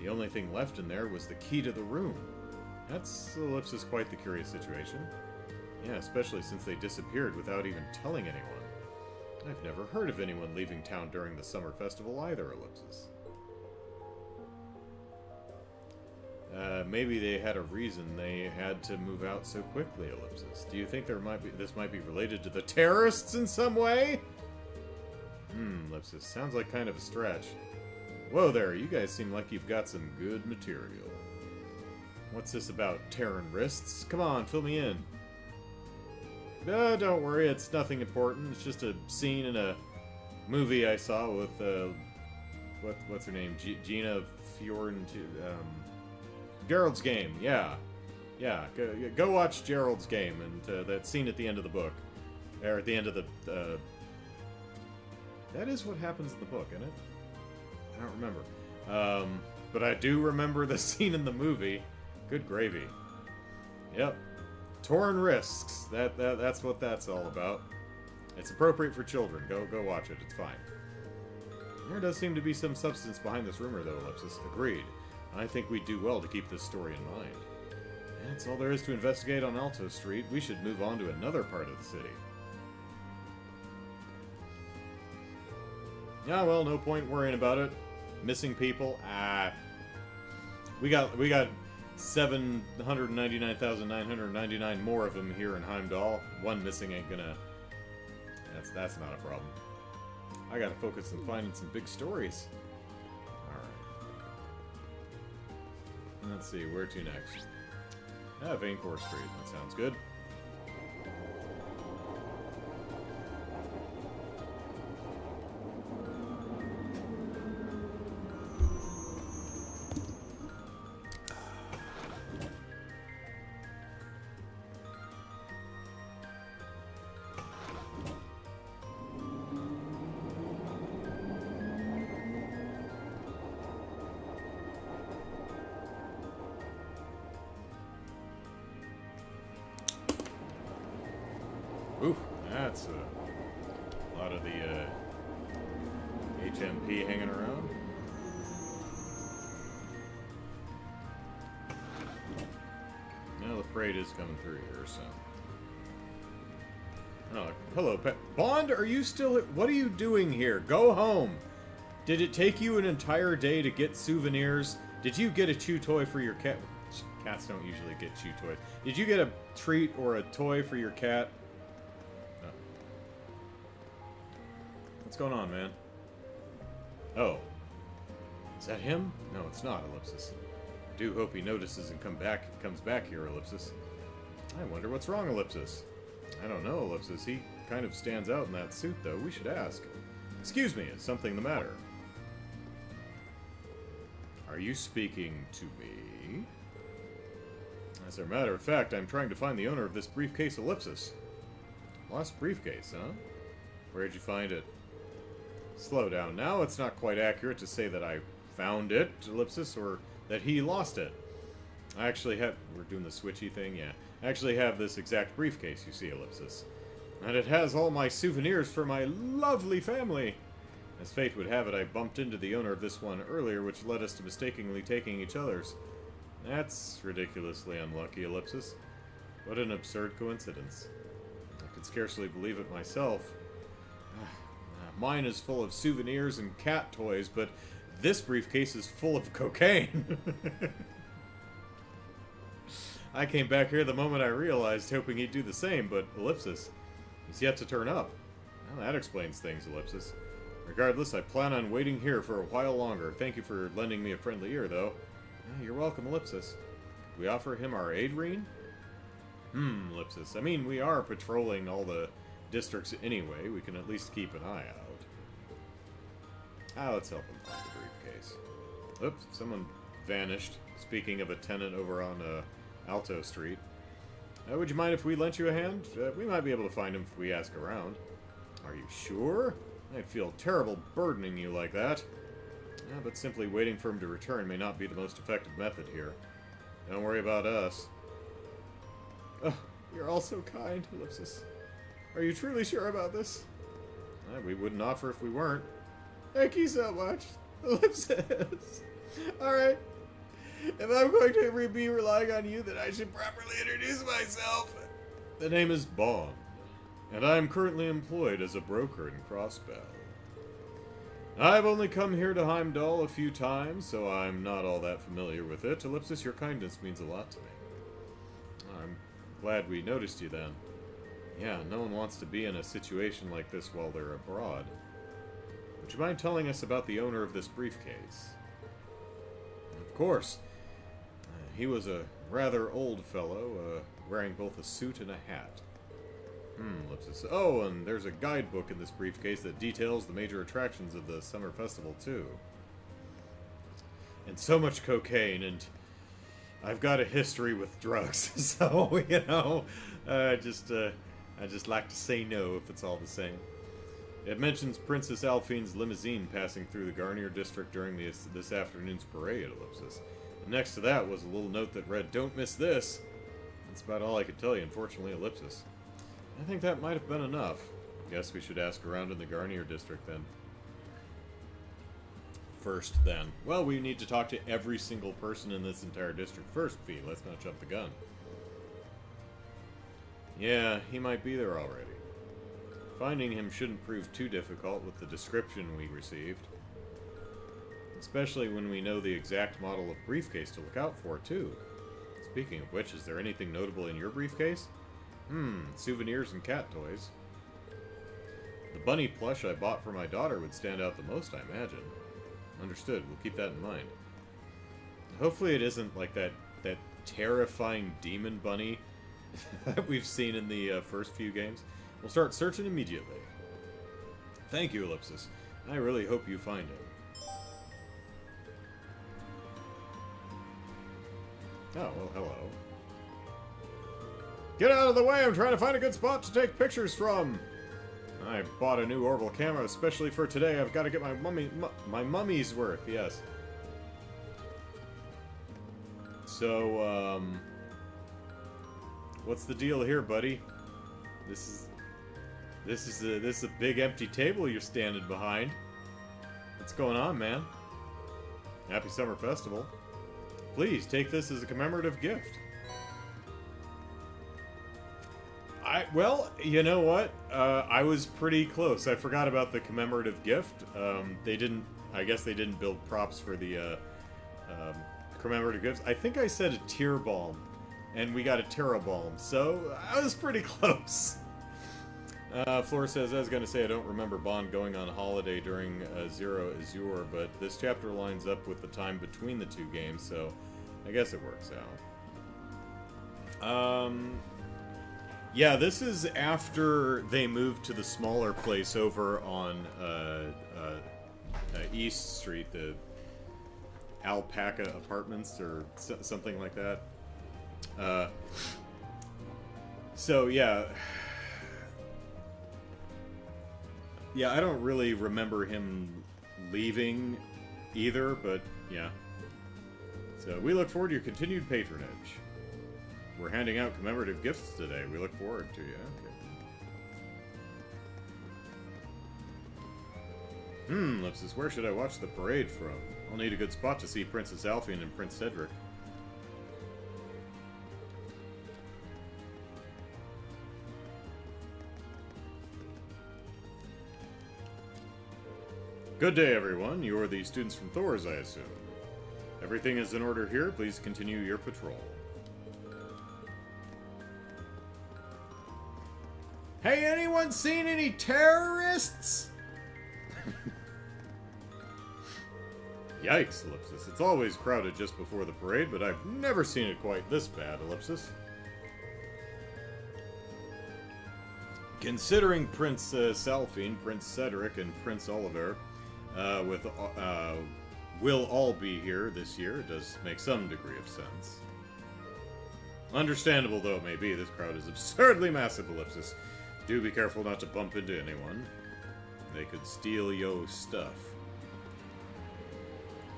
Speaker 1: The only thing left in there was the key to the room. That's, Ellipsis, quite the curious situation. Yeah, especially since they disappeared without even telling anyone. I've never heard of anyone leaving town during the summer festival either, Ellipsis. Maybe they had a reason they had to move out so quickly, Ellipsis. Do you think this might be related to the terrorists in some way? Ellipsis, sounds like kind of a stretch. Whoa there, you guys seem like you've got some good material. What's this about tearing wrists? Come on, fill me in. Don't worry, it's nothing important. It's just a scene in a movie I saw with, what's her name? Gina Fiorentino, Gerald's Game, yeah. Yeah, go watch Gerald's Game, and that scene at the end of the book. Or at the end of the, that is what happens in the book, isn't it? I don't remember. But I do remember the scene in the movie. Good gravy. Yep. Torn wrists. That's what that's all about. It's appropriate for children. Go watch it. It's fine. There does seem to be some substance behind this rumor, though, Ellipsis. Agreed. I think we'd do well to keep this story in mind. That's all there is to investigate on Alto Street. We should move on to another part of the city. Yeah, well, no point worrying about it. Missing people? We got 799,999 more of them here in Heimdall. One missing ain't gonna... That's not a problem. I gotta focus on finding some big stories. Alright. Let's see, where to next? Vaincore Street. That sounds good. Ooh, that's a lot of the HMP hanging around. Now the parade is coming through here, so. Oh, hello, Bond, are you still... What are you doing here? Go home! Did it take you an entire day to get souvenirs? Did you get a chew toy for your cat? Cats don't usually get chew toys. Did you get a treat or a toy for your cat? What's going on, man? Oh. Is that him? No, it's not, Ellipsis. I do hope he notices and comes back here, Ellipsis. I wonder what's wrong, Ellipsis. I don't know, Ellipsis. He kind of stands out in that suit, though. We should ask. Excuse me, is something the matter? Are you speaking to me? As a matter of fact, I'm trying to find the owner of this briefcase, Ellipsis. Lost briefcase, huh? Where'd you find it? Slow down now. It's not quite accurate to say that I found it, Ellipsis, or that he lost it. I actually have... We're doing the switchy thing? Yeah. I actually have this exact briefcase, you see, Ellipsis. And it has all my souvenirs for my lovely family. As fate would have it, I bumped into the owner of this one earlier, which led us to mistakenly taking each other's. That's ridiculously unlucky, Ellipsis. What an absurd coincidence. I could scarcely believe it myself. Mine is full of souvenirs and cat toys, but this briefcase is full of cocaine. I came back here the moment I realized, hoping he'd do the same, but Ellipsis, he's yet to turn up. Well, that explains things, Ellipsis. Regardless, I plan on waiting here for a while longer. Thank you for lending me a friendly ear, though. You're welcome, Ellipsis. We offer him our aid, Reen? Ellipsis. I mean, we are patrolling all the districts anyway. We can at least keep an eye out. Let's help him find the briefcase. Oops, someone vanished. Speaking of a tenant over on Alto Street. Would you mind if we lent you a hand? We might be able to find him if we ask around. Are you sure? I'd feel terrible burdening you like that. Yeah, but simply waiting for him to return may not be the most effective method here. Don't worry about us. Oh, you're all so kind, Ellipsis. Are you truly sure about this? We wouldn't offer if we weren't. Thank you so much, Ellipsis. Alright. If I'm going to be relying on you, then I should properly introduce myself. The name is Bond, and I am currently employed as a broker in Crossbell. I've only come here to Heimdall a few times, so I'm not all that familiar with it. Ellipsis, your kindness means a lot to me. I'm glad we noticed you then. Yeah, no one wants to be in a situation like this while they're abroad. Would you mind telling us about the owner of this briefcase? Of course. He was a rather old fellow, wearing both a suit and a hat. Ellipsis. Oh, and there's a guidebook in this briefcase that details the major attractions of the summer festival, too. And so much cocaine, and I've got a history with drugs, so, you know, I just like to say no if it's all the same. It mentions Princess Alphine's limousine passing through the Garnier district during this afternoon's parade, Ellipsis. And next to that was a little note that read, "Don't miss this." That's about all I could tell you, unfortunately, Ellipsis. I think that might have been enough. Guess we should ask around in the Garnier district then. First, then. Well, we need to talk to every single person in this entire district first, Fee. Let's not jump the gun. Yeah, he might be there already. Finding him shouldn't prove too difficult with the description we received. Especially when we know the exact model of briefcase to look out for, too. Speaking of which, is there anything notable in your briefcase? Souvenirs and cat toys. The bunny plush I bought for my daughter would stand out the most, I imagine. Understood, we'll keep that in mind. Hopefully it isn't like that terrifying demon bunny that we've seen in the first few games. We'll start searching immediately. Thank you, Ellipsis. I really hope you find him. Oh, well, hello. Get out of the way! I'm trying to find a good spot to take pictures from! I bought a new orbital camera especially for today. I've got to get my mummy's worth, yes. So, what's the deal here, buddy? This is a big empty table you're standing behind. What's going on, man? Happy Summer Festival. Please, take this as a commemorative gift. Well, you know what? I was pretty close. I forgot about the commemorative gift. I guess they didn't build props for the commemorative gifts. I think I said a tear balm, and we got a Terra balm, so I was pretty close. Flora says, I was going to say I don't remember Bond going on holiday during Zero Azure, but this chapter lines up with the time between the two games, so I guess it works out. Yeah, this is after they moved to the smaller place over on East Street, the Alpaca Apartments, or something like that. So, yeah. Yeah, I don't really remember him leaving either, but yeah. So, we look forward to your continued patronage. We're handing out commemorative gifts today. We look forward to you. Okay. Ellipsis, where should I watch the parade from? I'll need a good spot to see Princess Alphine and Prince Cedric. Good day, everyone. You are the students from Thor's, I assume. Everything is in order here. Please continue your patrol. Hey, anyone seen any terrorists? Yikes, Ellipsis. It's always crowded just before the parade, but I've never seen it quite this bad, Ellipsis. Considering Prince Salphine, Prince Cedric, and Prince Oliver will all be here this year, it does make some degree of sense. Understandable though it may be, this crowd is absurdly massive, Ellipsis. Do be careful not to bump into anyone. They could steal yo stuff.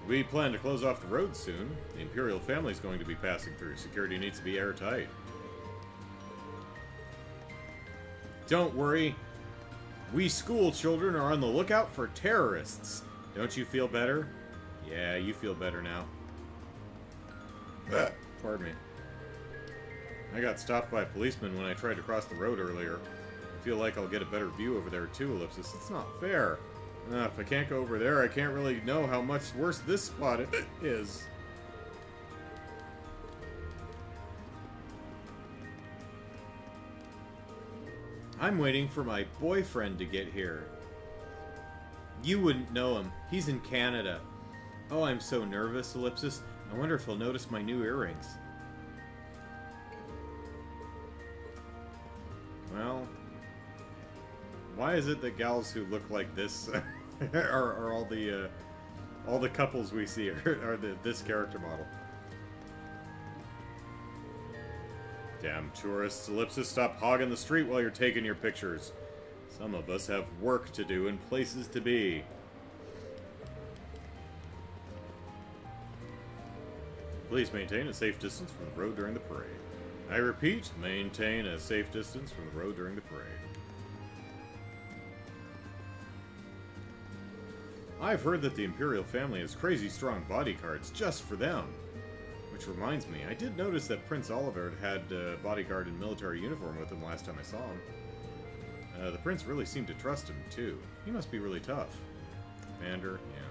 Speaker 1: We plan to close off the road soon. The Imperial family is going to be passing through. Security needs to be airtight. Don't worry. We school children are on the lookout for terrorists. Don't you feel better? Yeah, you feel better now. Pardon me. I got stopped by a policeman when I tried to cross the road earlier. I feel like I'll get a better view over there too, Ellipsis. It's not fair. If I can't go over there, I can't really know how much worse this spot is. I'm waiting for my boyfriend to get here. You wouldn't know him. He's in Canada. Oh, I'm so nervous, Ellipsis. I wonder if he'll notice my new earrings. Well, why is it that gals who look like this are all the couples we see are this character model? Damn tourists, Ellipsis, stop hogging the street while you're taking your pictures. Some of us have work to do and places to be. Please maintain a safe distance from the road during the parade. I repeat, maintain a safe distance from the road during the parade. I've heard that the Imperial family has crazy strong bodyguards just for them. Which reminds me, I did notice that Prince Oliver had a bodyguard in military uniform with him last time I saw him. The prince really seemed to trust him, too. He must be really tough. Vander, yeah.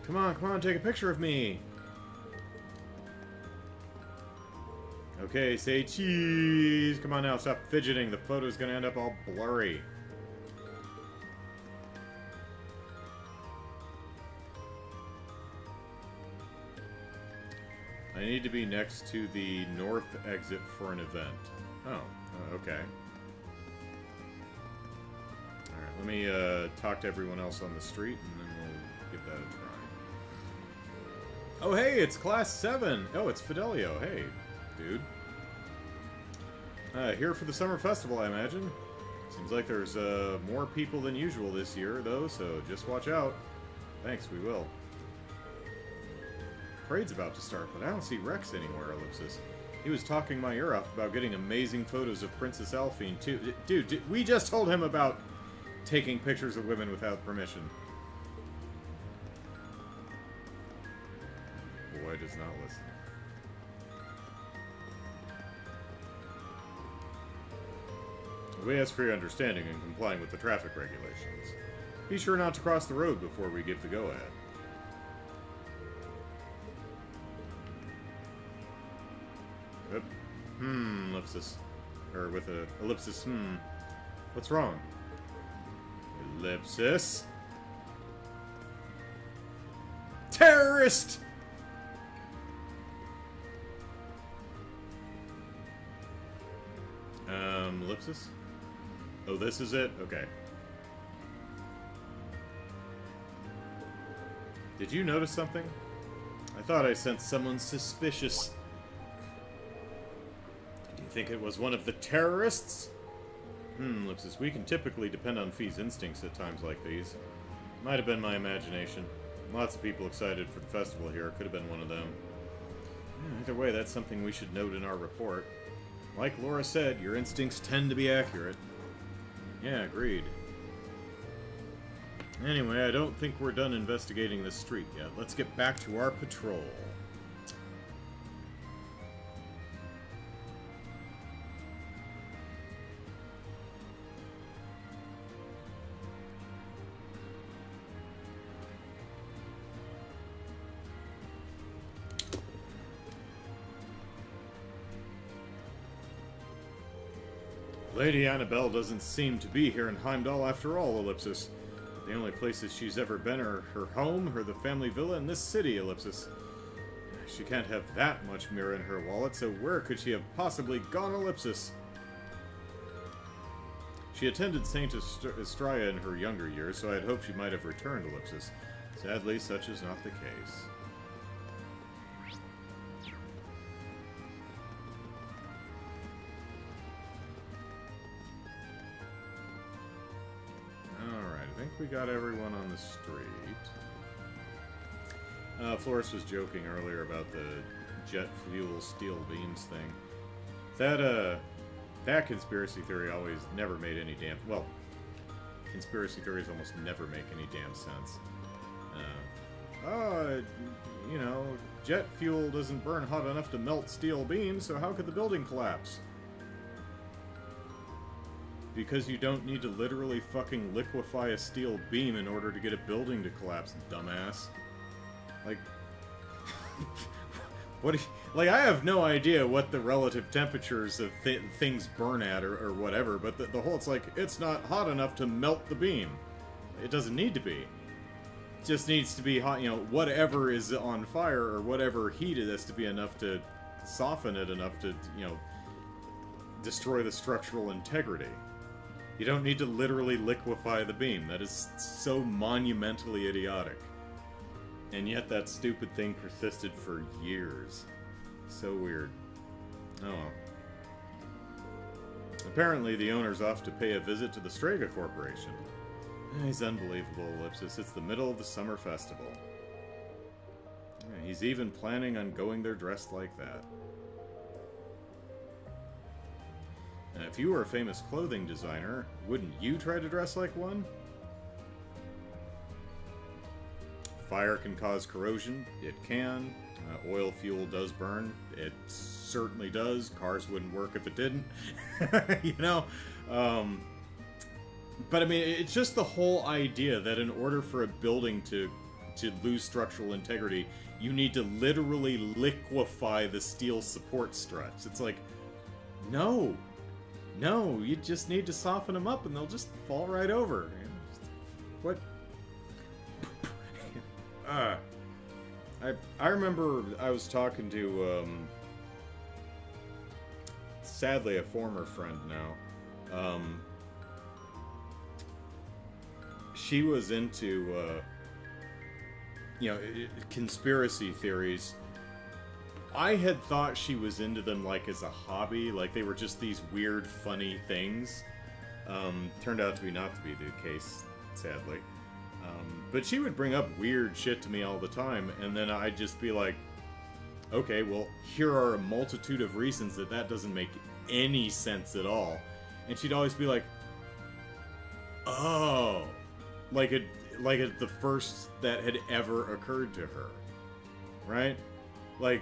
Speaker 1: Alright. Come on, take a picture of me! Okay, say cheese! Come on now, stop fidgeting. The photo's gonna end up all blurry. I need to be next to the north exit for an event. Oh, okay. Alright, let me talk to everyone else on the street, and then we'll give that a try. Oh, hey, it's Class 7! Oh, it's Fidelio. Hey, dude. Here for the summer festival, I imagine. Seems like there's more people than usual this year, though, so just watch out. Thanks, we will. Parade's about to start, but I don't see Rex anywhere, Ellipsis. He was talking my ear off about getting amazing photos of Princess Alphine, too. Dude, we just told him about taking pictures of women without permission. Boy does not listen. We ask for your understanding in complying with the traffic regulations. Be sure not to cross the road before we give the go-ahead. Ellipsis. Or with a ellipsis, What's wrong? Ellipsis. Terrorist! Ellipsis? Oh, this is it? Okay. Did you notice something? I thought I sensed someone suspicious. Do you think it was one of the terrorists? Ellipsis, we can typically depend on Fee's instincts at times like these. Might have been my imagination. Lots of people excited for the festival here. Could have been one of them. Either way, that's something we should note in our report. Like Laura said, your instincts tend to be accurate. Yeah, agreed. Anyway, I don't think we're done investigating this street yet. Let's get back to our patrol. Lady Annabelle doesn't seem to be here in Heimdall after all, Ellipsis. The only places she's ever been are her home, the family villa, and this city, Ellipsis. She can't have that much mirror in her wallet, so where could she have possibly gone, Ellipsis? She attended St. Estrella in her younger years, so I had hoped she might have returned, Ellipsis. Sadly, such is not the case. Alright, I think we got everyone on the street. Flores was joking earlier about the jet fuel steel beams thing. That conspiracy theory always never made any damn... Well, conspiracy theories almost never make any damn sense. You know, jet fuel doesn't burn hot enough to melt steel beams, so how could the building collapse? Because you don't need to literally fucking liquefy a steel beam in order to get a building to collapse, dumbass. Like... What? Like, I have no idea what the relative temperatures of things burn at or whatever, but the whole, it's like, it's not hot enough to melt the beam. It doesn't need to be. It just needs to be hot, you know, whatever is on fire or whatever heat it has to be enough to soften it enough to, you know, destroy the structural integrity. You don't need to literally liquefy the beam. That is so monumentally idiotic. And yet that stupid thing persisted for years. So weird. Oh well. Apparently the owner's off to pay a visit to the Strega Corporation. He's unbelievable, Ellipsis. It's the middle of the summer festival. He's even planning on going there dressed like that. Now, if you were a famous clothing designer, wouldn't you try to dress like one? Fire can cause corrosion. It can. Oil fuel does burn. It certainly does. Cars wouldn't work if it didn't. You know? But I mean, it's just the whole idea that in order for a building to lose structural integrity, you need to literally liquefy the steel support struts. It's like, no. No, you just need to soften them up and they'll just fall right over. What? I remember I was talking to, sadly a former friend now. She was into, you know, conspiracy theories. I had thought she was into them, like, as a hobby, like they were just these weird, funny things. Turned out to be not to be the case, sadly. But she would bring up weird shit to me all the time, and then I'd just be like, okay, well, here are a multitude of reasons that doesn't make any sense at all. And she'd always be like, oh, like the first that had ever occurred to her, right? Like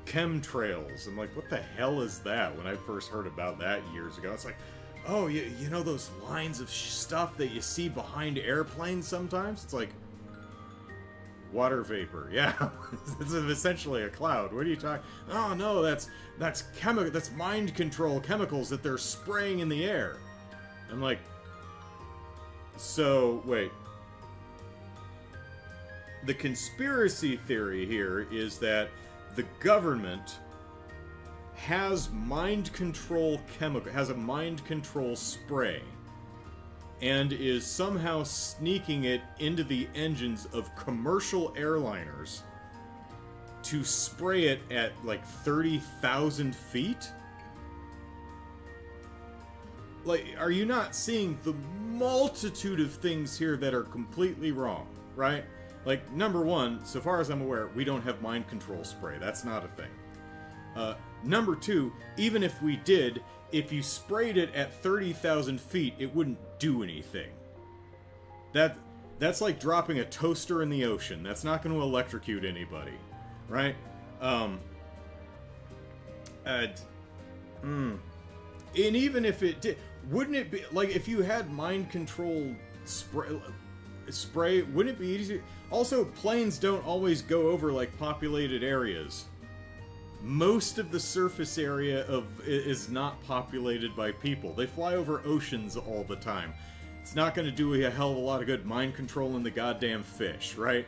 Speaker 1: chemtrails. I'm like, what the hell is that? When I first heard about that years ago, it's like, oh, you know those lines of stuff that you see behind airplanes sometimes? It's like water vapor. Yeah, it's essentially a cloud. What are you talking? Oh no, that's mind control chemicals that they're spraying in the air. I'm like, so wait. The conspiracy theory here is that the government has mind control has a mind control spray and is somehow sneaking it into the engines of commercial airliners to spray it at like 30,000 feet? Like, are you not seeing the multitude of things here that are completely wrong, right? Like, number one, so far as I'm aware, we don't have mind control spray. That's not a thing. Number two, even if we did, if you sprayed it at 30,000 feet, it wouldn't do anything. That's like dropping a toaster in the ocean. That's not going to electrocute anybody, right? And even if it did, wouldn't it be, like, if you had mind control spray, wouldn't it be easier? Also, planes don't always go over, like, populated areas. most of the surface area is not populated by people. They fly over oceans all the time. It's not going to do a hell of a lot of good mind controlling the goddamn fish, right?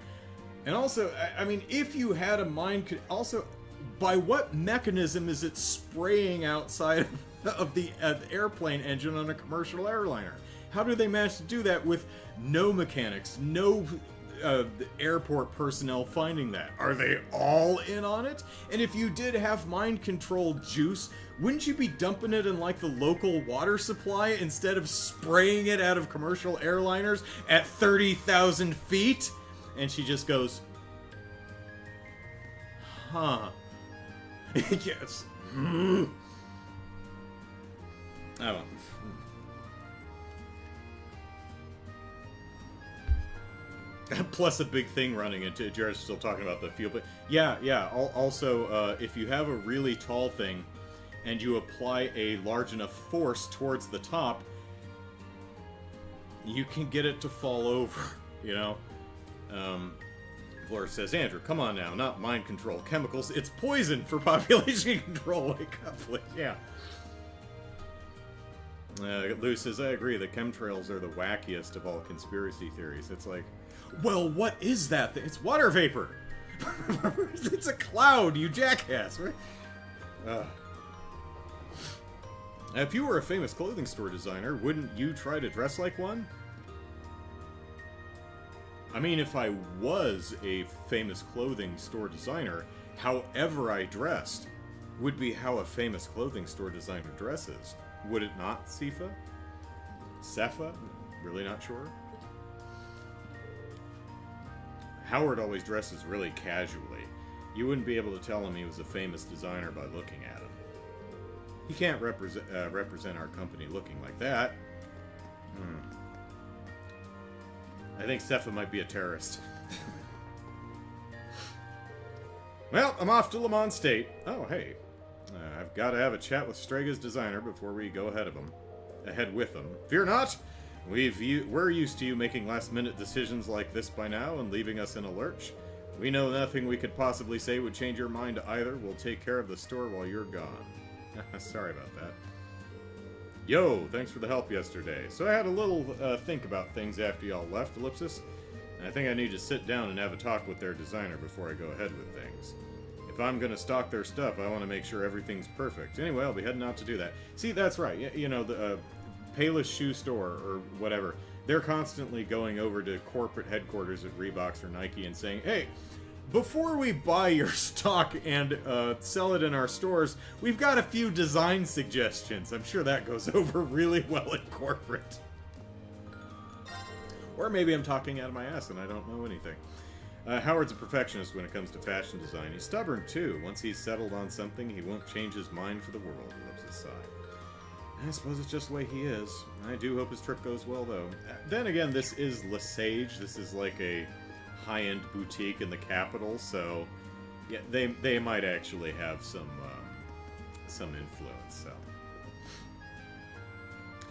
Speaker 1: And also, I mean, if you had a mind... Also, by what mechanism is it spraying outside of the airplane engine on a commercial airliner? How do they manage to do that with no mechanics, no airport personnel finding that? Are they all in on it? And if you did have mind-controlled juice, wouldn't you be dumping it in, like, the local water supply instead of spraying it out of commercial airliners at 30,000 feet? And she just goes, huh. Yes. I don't. Plus a big thing running into Jared's still talking about the fuel, but yeah. Also, if you have a really tall thing and you apply a large enough force towards the top, you can get it to fall over. You know. Flora says, Andrew, come on now, not mind control. Chemicals, it's poison for population control. Wake up, please. Yeah. Lou says, I agree, the chemtrails are the wackiest of all conspiracy theories. It's like, well, what is that thing? It's water vapor. It's a cloud, you jackass, right? If you were a famous clothing store designer, wouldn't you try to dress like one? I mean, if I was a famous clothing store designer, however I dressed would be how a famous clothing store designer dresses. Would it not, Sifa? Sepha? Really not sure? Howard always dresses really casually. You wouldn't be able to tell him he was a famous designer by looking at him. He can't represent our company looking like that. I think Sepha might be a terrorist. Well, I'm off to Le Mans State. Oh, hey. I've got to have a chat with Strega's designer before we go ahead with him. Fear not! We're used to you making last-minute decisions like this by now and leaving us in a lurch. We know nothing we could possibly say would change your mind either. We'll take care of the store while you're gone. Sorry about that. Yo, thanks for the help yesterday. So I had a little think about things after y'all left, Ellipsis. And I think I need to sit down and have a talk with their designer before I go ahead with things. If I'm going to stock their stuff, I want to make sure everything's perfect. Anyway, I'll be heading out to do that. See, that's right. You know, the Payless Shoe Store or whatever, they're constantly going over to corporate headquarters at Reeboks or Nike and saying, hey, before we buy your stock and sell it in our stores, we've got a few design suggestions. I'm sure that goes over really well in corporate. Or maybe I'm talking out of my ass and I don't know anything. Howard's a perfectionist when it comes to fashion design. He's stubborn, too. Once he's settled on something, he won't change his mind for the world, he loves his side. I suppose it's just the way he is. I do hope his trip goes well, though. Then again, this is Lesage. This is like a high-end boutique in the capital, so yeah, they might actually have some influence. So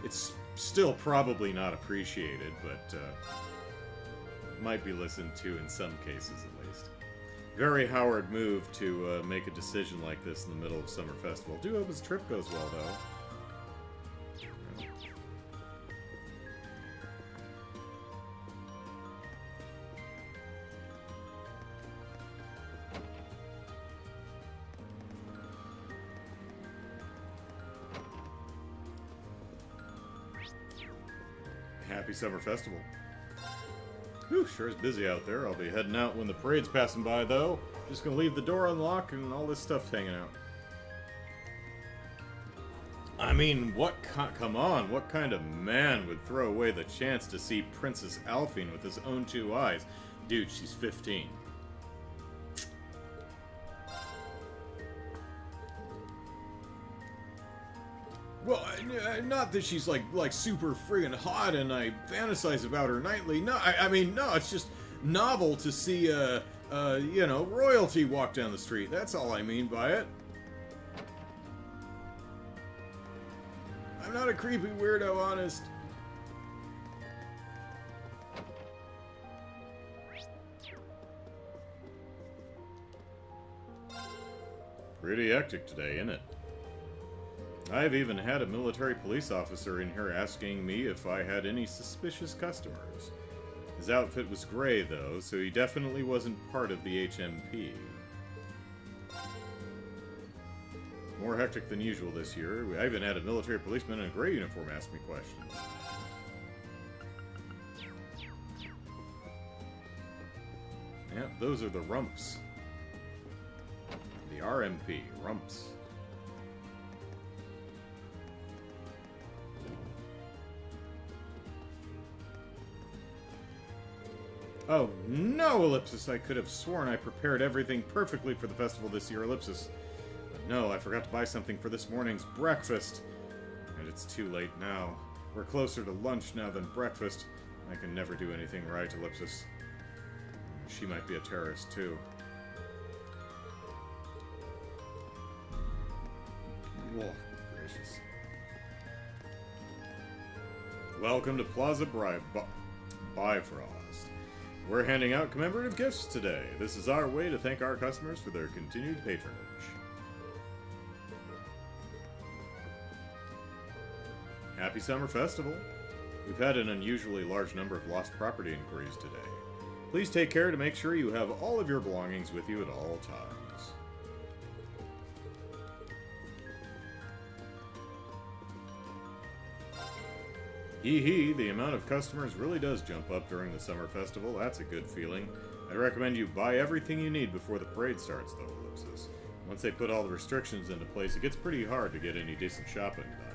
Speaker 1: it's still probably not appreciated, but might be listened to in some cases at least. Very Howard move to make a decision like this in the middle of Summer Festival. Do hope his trip goes well, though. Happy Summer Festival. Whew, sure is busy out there. I'll be heading out when the parade's passing by, though. Just gonna leave the door unlocked and all this stuff hanging out. I mean, come on, what kind of man would throw away the chance to see Princess Alphine with his own two eyes? Dude, she's 15. Well, not that she's like super friggin' hot and I fantasize about her nightly. No, I mean, no, it's just novel to see, you know, royalty walk down the street. That's all I mean by it. I'm not a creepy weirdo, honest. Pretty hectic today, isn't it? I've even had a military police officer in here asking me if I had any suspicious customers. His outfit was gray, though, so he definitely wasn't part of the HMP. More hectic than usual this year. I even had a military policeman in a gray uniform ask me questions. Yep, those are the rumps. The RMP, rumps. Oh no, Ellipsis! I could have sworn I prepared everything perfectly for the festival this year, Ellipsis. But no, I forgot to buy something for this morning's breakfast. And it's too late now. We're closer to lunch now than breakfast. I can never do anything right, Ellipsis. She might be a terrorist, too. Whoa, gracious. Welcome to Plaza Bifrost. We're handing out commemorative gifts today. This is our way to thank our customers for their continued patronage. Happy Summer Festival! We've had an unusually large number of lost property inquiries today. Please take care to make sure you have all of your belongings with you at all times. Hee hee, the amount of customers really does jump up during the summer festival. That's a good feeling. I'd recommend you buy everything you need before the parade starts, though, Ellipsis. Once they put all the restrictions into place, it gets pretty hard to get any decent shopping done.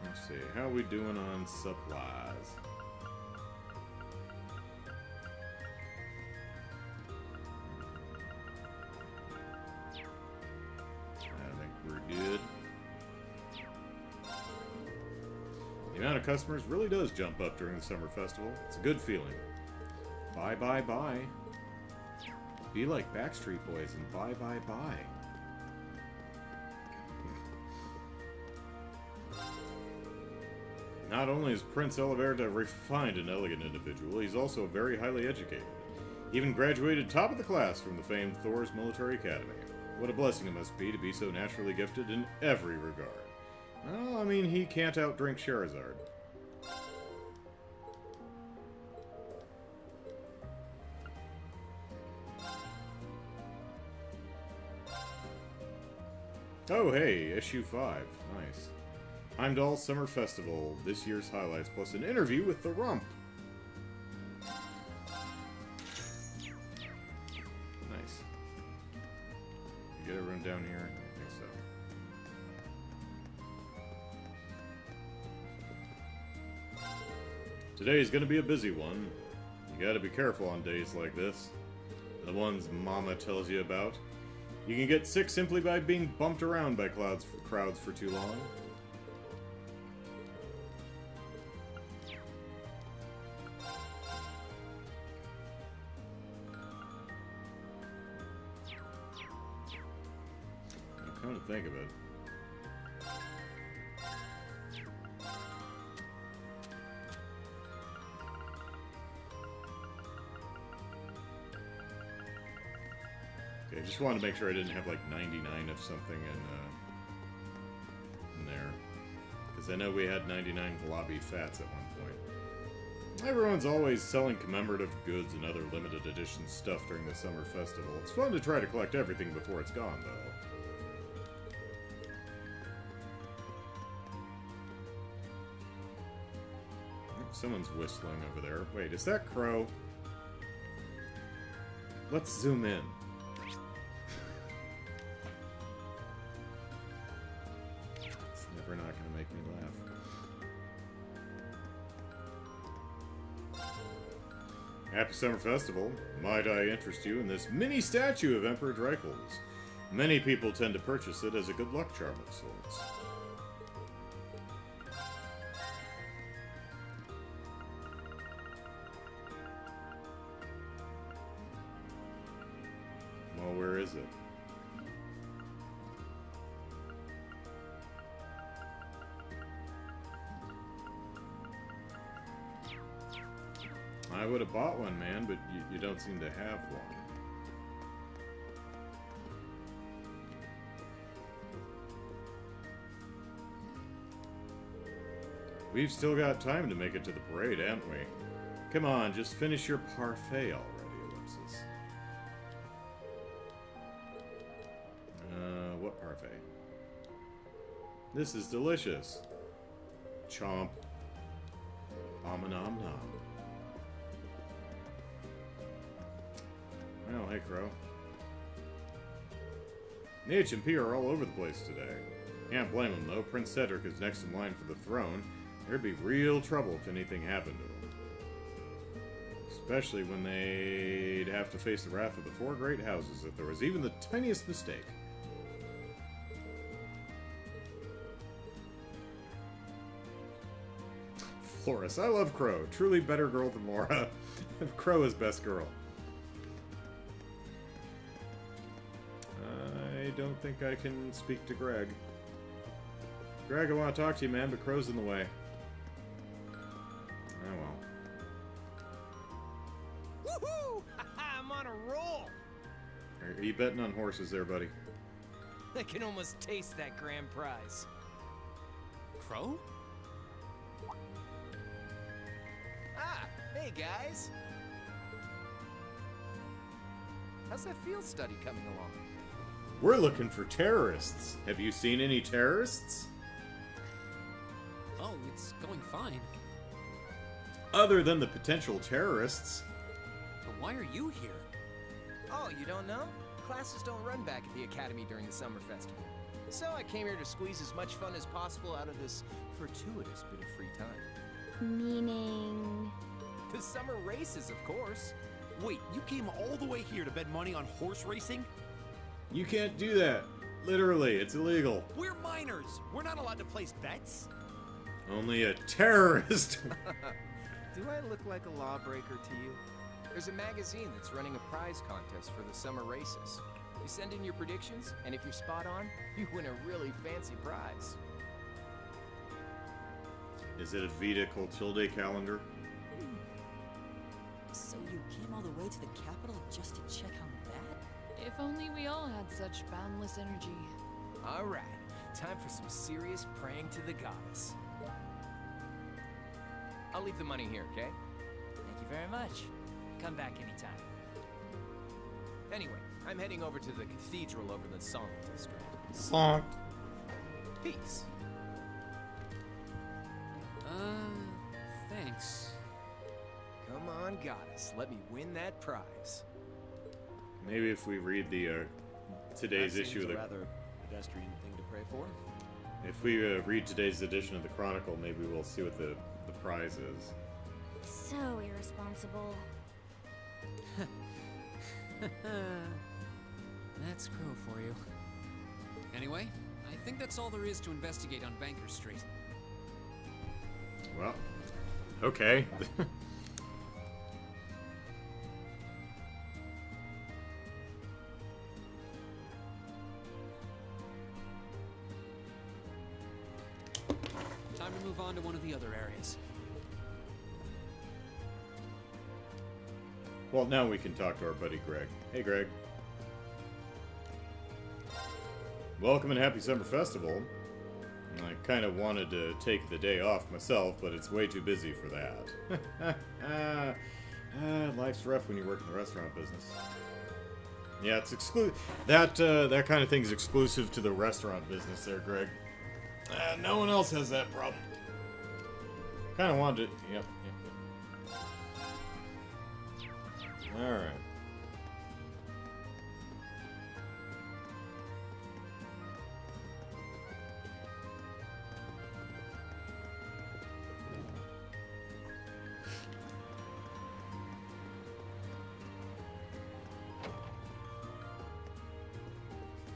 Speaker 1: Let's see, how are we doing on supplies? I think we're good. The amount of customers really does jump up during the summer festival. It's a good feeling. Buy, buy, buy. Be like Backstreet Boys and buy, buy, buy. Not only is Prince Oliver a refined and elegant individual, he's also very highly educated. He even graduated top of the class from the famed Thor's Military Academy. What a blessing it must be to be so naturally gifted in every regard. Well, I mean, he can't outdrink Charizard. Oh, hey, issue 5. Nice. Heimdall Summer Festival, this year's highlights, plus an interview with the Rump. Nice. Get everyone down here? I think so. Today's gonna be a busy one. You gotta be careful on days like this. The ones Mama tells you about. You can get sick simply by being bumped around by crowds for too long. Come to think of it. Okay, I just wanted to make sure I didn't have like 99 of something in there. Because I know we had 99 Globby Fats at one point. Everyone's always selling commemorative goods and other limited edition stuff during the summer festival. It's fun to try to collect everything before it's gone, though. Someone's whistling over there. Wait, is that Crow? Let's zoom in. It's never not gonna make me laugh. Happy Summer Festival. Might I interest you in this mini statue of Emperor Dracula's? Many people tend to purchase it as a good luck charm of sorts. Well, where is it? I would have bought one, man, but you don't seem to have one. We've still got time to make it to the parade, haven't we? Come on, just finish your parfait already, Ellipsis. What parfait? This is delicious. Chomp. Nom nom nom. Well, hey, Crow. The HMP are all over the place today. Can't blame them, though. Prince Cedric is next in line for the throne. There'd be real trouble if anything happened to him. Especially when they'd have to face the wrath of the four great houses if there was even the tiniest mistake. Floris, I love Crow. Truly better girl than Laura. Crow is best girl. I don't think I can speak to Greg. Greg, I want to talk to you, man, but Crow's in the way. Oh well.
Speaker 10: Woohoo! I'm on a roll!
Speaker 1: Are you betting on horses there, buddy?
Speaker 10: I can almost taste that grand prize.
Speaker 9: Crow?
Speaker 10: Ah, hey guys! How's that field study coming along?
Speaker 1: We're looking for terrorists. Have you seen any terrorists?
Speaker 9: Oh, it's going fine.
Speaker 1: Other than the potential terrorists.
Speaker 9: But why are you here?
Speaker 10: Oh, you don't know? Classes don't run back at the Academy during the summer festival. So I came here to squeeze as much fun as possible out of this fortuitous bit of free time.
Speaker 11: Meaning...
Speaker 10: The summer races, of course.
Speaker 6: Wait, you came all the way here to bet money on horse racing?
Speaker 1: You can't do that. Literally, it's illegal.
Speaker 6: We're minors. We're not allowed to place bets.
Speaker 1: Only a terrorist.
Speaker 10: Do I look like a lawbreaker to you? There's a magazine that's running a prize contest for the summer races. You send in your predictions, and if you're spot on, you win a really fancy prize.
Speaker 1: Is it a Vita Clotilde calendar?
Speaker 4: So you came all the way to the capital just to check on that?
Speaker 2: If only we all had such boundless energy.
Speaker 10: All right, time for some serious praying to the goddess. I'll leave the money here, okay?
Speaker 15: Thank you very much. Come back anytime.
Speaker 10: Anyway, I'm heading over to the cathedral over the Song district.
Speaker 1: Song.
Speaker 10: Peace.
Speaker 9: Thanks.
Speaker 10: Come on, goddess. Let me win that prize.
Speaker 1: Maybe if we read the today's
Speaker 6: That
Speaker 1: issue
Speaker 6: seems
Speaker 1: of the
Speaker 6: a rather pedestrian thing to pray for.
Speaker 1: if we read today's edition of the Chronicle, maybe we'll see what the prize is.
Speaker 11: So irresponsible.
Speaker 9: That's Crow for you. Anyway, I think that's all there is to investigate on Banker Street.
Speaker 1: Well, okay.
Speaker 9: Time to move on to one of the other areas.
Speaker 1: Well, now we can talk to our buddy Greg. Hey, Greg. Welcome and happy Summer Festival. I kind of wanted to take the day off myself, but it's way too busy for that. Life's rough when you work in the restaurant business. Yeah, it's that kind of thing's exclusive to the restaurant business there, Greg. No one else has that problem. Kind of wanted to... Yep. Alright.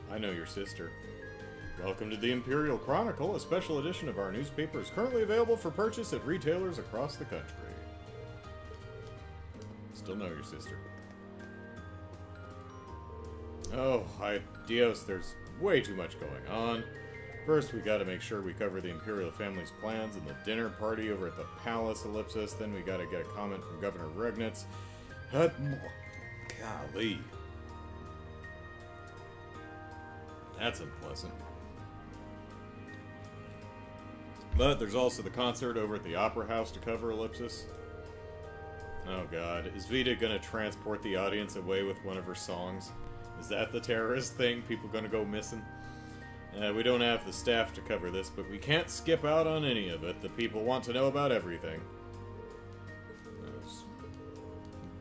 Speaker 1: I know your sister. Welcome to the Imperial Chronicle, a special edition of our newspaper is currently available for purchase at retailers across the country. Still know your sister. Oh, hi, Dios, there's way too much going on. First, we gotta make sure we cover the Imperial family's plans and the dinner party over at the Palace Ellipsis. Then we gotta get a comment from Governor Regnitz. Golly. That's unpleasant. But there's also the concert over at the Opera House to cover Ellipsis. Oh god, is Vita gonna transport the audience away with one of her songs? Is that the terrorist thing? People gonna go missing? We don't have the staff to cover this, but we can't skip out on any of it. The people want to know about everything. Those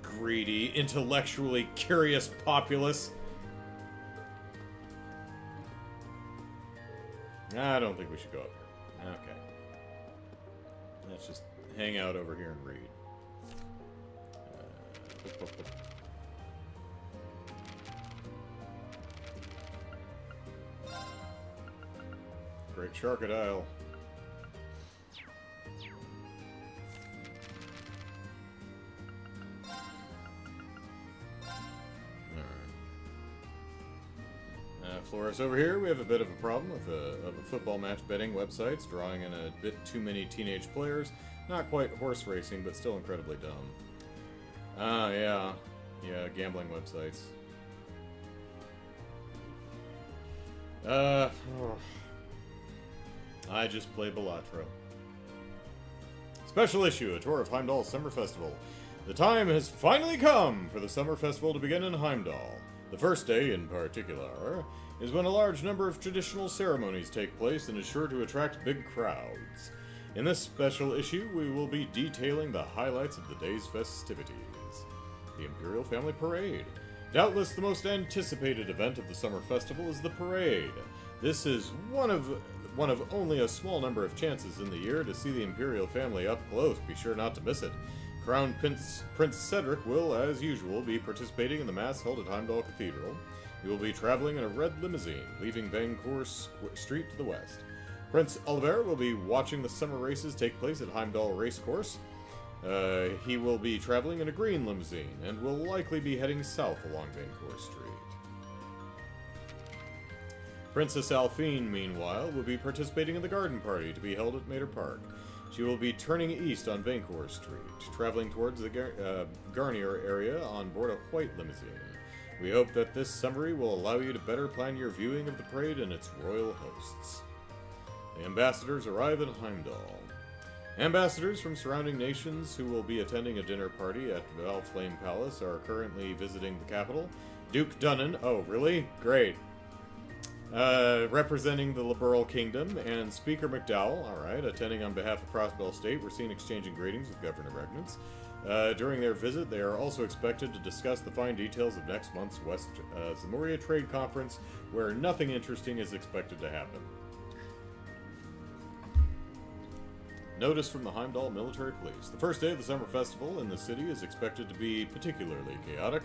Speaker 1: greedy, intellectually curious populace. I don't think we should go up there. Okay. Let's just hang out over here and read. Great Sharkadile. Flores over here, we have a bit of a problem with a football match betting websites drawing in a bit too many teenage players. Not quite horse racing, but still incredibly dumb. Yeah, gambling websites. I just play Balatro. Special issue, a tour of Heimdall's Summer Festival. The time has finally come for the Summer Festival to begin in Heimdall. The first day, in particular, is when a large number of traditional ceremonies take place and is sure to attract big crowds. In this special issue, we will be detailing the highlights of the day's festivities. The Imperial Family Parade. Doubtless the most anticipated event of the Summer Festival is the parade. This is one of only a small number of chances in the year to see the Imperial family up close. Be sure not to miss it. Crown Prince Cedric will, as usual, be participating in the Mass held at Heimdall Cathedral. He will be traveling in a red limousine, leaving Vancourt Street to the west. Prince Oliver will be watching the summer races take place at Heimdall Racecourse. He will be traveling in a green limousine, and will likely be heading south along Vancourt Street. Princess Alphine, meanwhile, will be participating in the garden party to be held at Mater Park. She will be turning east on Vancourt Street, traveling towards the Garnier area on board a white limousine. We hope that this summary will allow you to better plan your viewing of the parade and its royal hosts. The ambassadors arrive in Heimdall. Ambassadors from surrounding nations who will be attending a dinner party at Valflame Palace are currently visiting the capital. Duke Dunnan, oh really? Great. Representing the Liberal Kingdom, and Speaker McDowell, alright, attending on behalf of Crossbell State. We're seen exchanging greetings with Governor Regnitz. During their visit, they are also expected to discuss the fine details of next month's West Zamoria Trade Conference, where nothing interesting is expected to happen. Notice from the Heimdall Military Police. The first day of the summer festival in the city is expected to be particularly chaotic.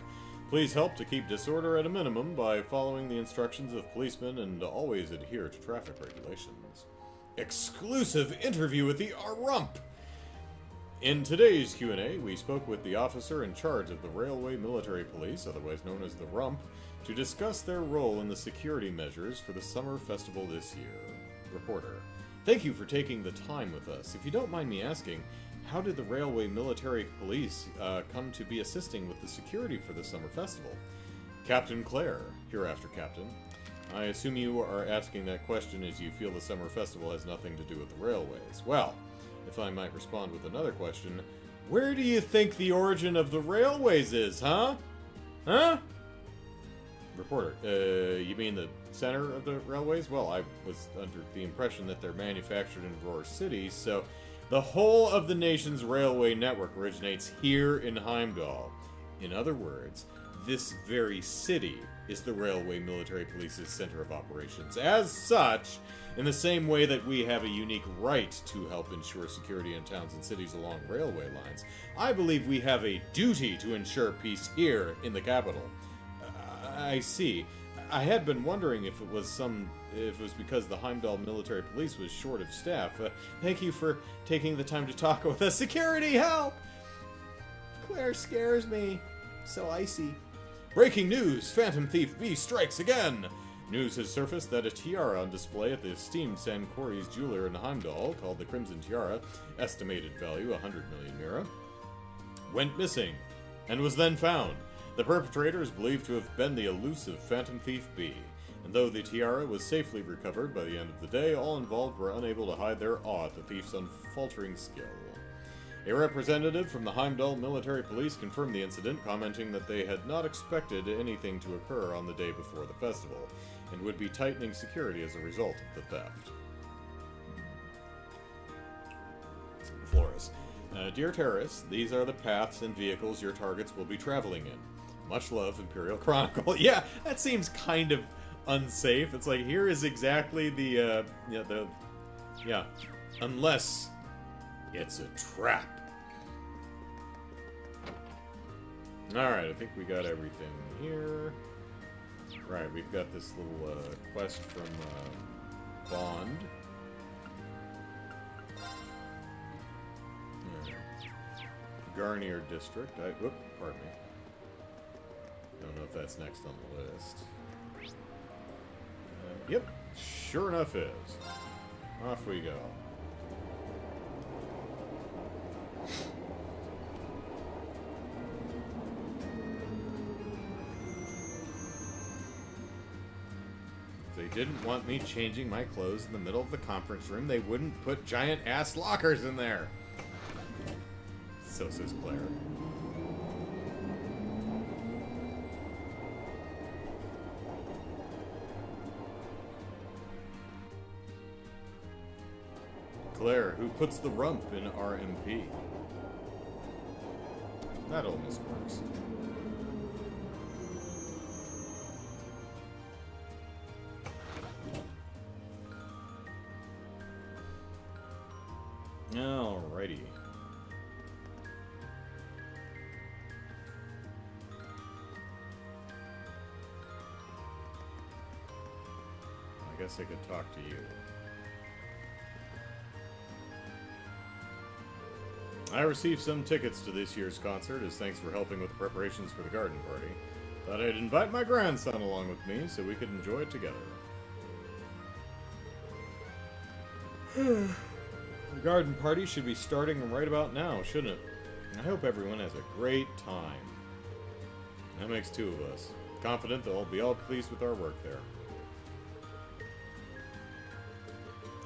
Speaker 1: Please help to keep disorder at a minimum by following the instructions of policemen and always adhere to traffic regulations. Exclusive interview with the Rump! In today's Q&A, we spoke with the officer in charge of the Railway Military Police, otherwise known as the Rump, to discuss their role in the security measures for the summer festival this year. Reporter: thank you for taking the time with us. If you don't mind me asking, how did the Railway Military Police come to be assisting with the security for the summer festival? Captain Clare, hereafter Captain. I assume you are asking that question as you feel the summer festival has nothing to do with the railways. Well, if I might respond with another question, where do you think the origin of the railways is, huh? Huh? Reporter, you mean the center of the railways? Well, I was under the impression that they're manufactured in Roar City, so the whole of the nation's railway network originates here in Heimdall. In other words, this very city is the Railway Military Police's center of operations. As such, in the same way that we have a unique right to help ensure security in towns and cities along railway lines, I believe we have a duty to ensure peace here in the capital. I see. I had been wondering if it was because the Heimdall Military Police was short of staff. Thank you for taking the time to talk with us. Security, help! Claire scares me. So icy. Breaking news! Phantom Thief B strikes again! News has surfaced that a tiara on display at the esteemed Sankori's jeweler in Heimdall, called the Crimson Tiara, estimated value 100 million mira, went missing, and was then found. The perpetrator is believed to have been the elusive Phantom Thief B. and though the tiara was safely recovered by the end of the day, all involved were unable to hide their awe at the thief's unfaltering skill. A representative from the Heimdall military police confirmed the incident, commenting that they had not expected anything to occur on the day before the festival, and would be tightening security as a result of the theft. Flores. Dear terrorists, these are the paths and vehicles your targets will be traveling in. Much love, Imperial Chronicle. Yeah, that seems kind of unsafe. It's like, here is exactly the, unless it's a trap. Alright, I think we got everything here. Right, we've got this little quest from Bond. Garnier District. Whoop, pardon me. Don't know if that's next on the list. Yep, sure enough is. Off we go. If they didn't want me changing my clothes in the middle of the conference room, they wouldn't put giant-ass lockers in there. So says Claire. Claire, who puts the rump in RMP. That almost works. Alrighty. I guess I could talk to you. I received some tickets to this year's concert as thanks for helping with the preparations for the garden party. Thought I'd invite my grandson along with me so we could enjoy it together. The garden party should be starting right about now, shouldn't it? I hope everyone has a great time. That makes two of us. Confident they'll be all pleased with our work there.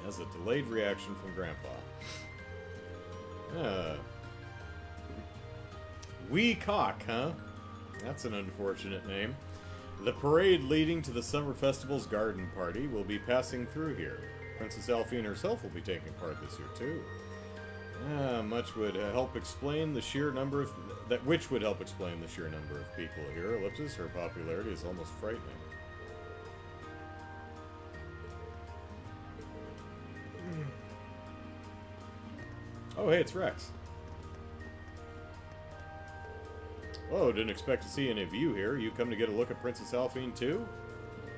Speaker 1: That's a delayed reaction from Grandpa. Wee Cock, huh? That's an unfortunate name. The parade leading to the Summer Festival's garden party will be passing through here. Princess Alphine herself will be taking part this year, too. Much would help explain the sheer number of... which would help explain the sheer number of people here. Ellipsis, her popularity is almost frightening. Oh, hey, it's Rex. Whoa, didn't expect to see any of you here. You come to get a look at Princess Alphine, too?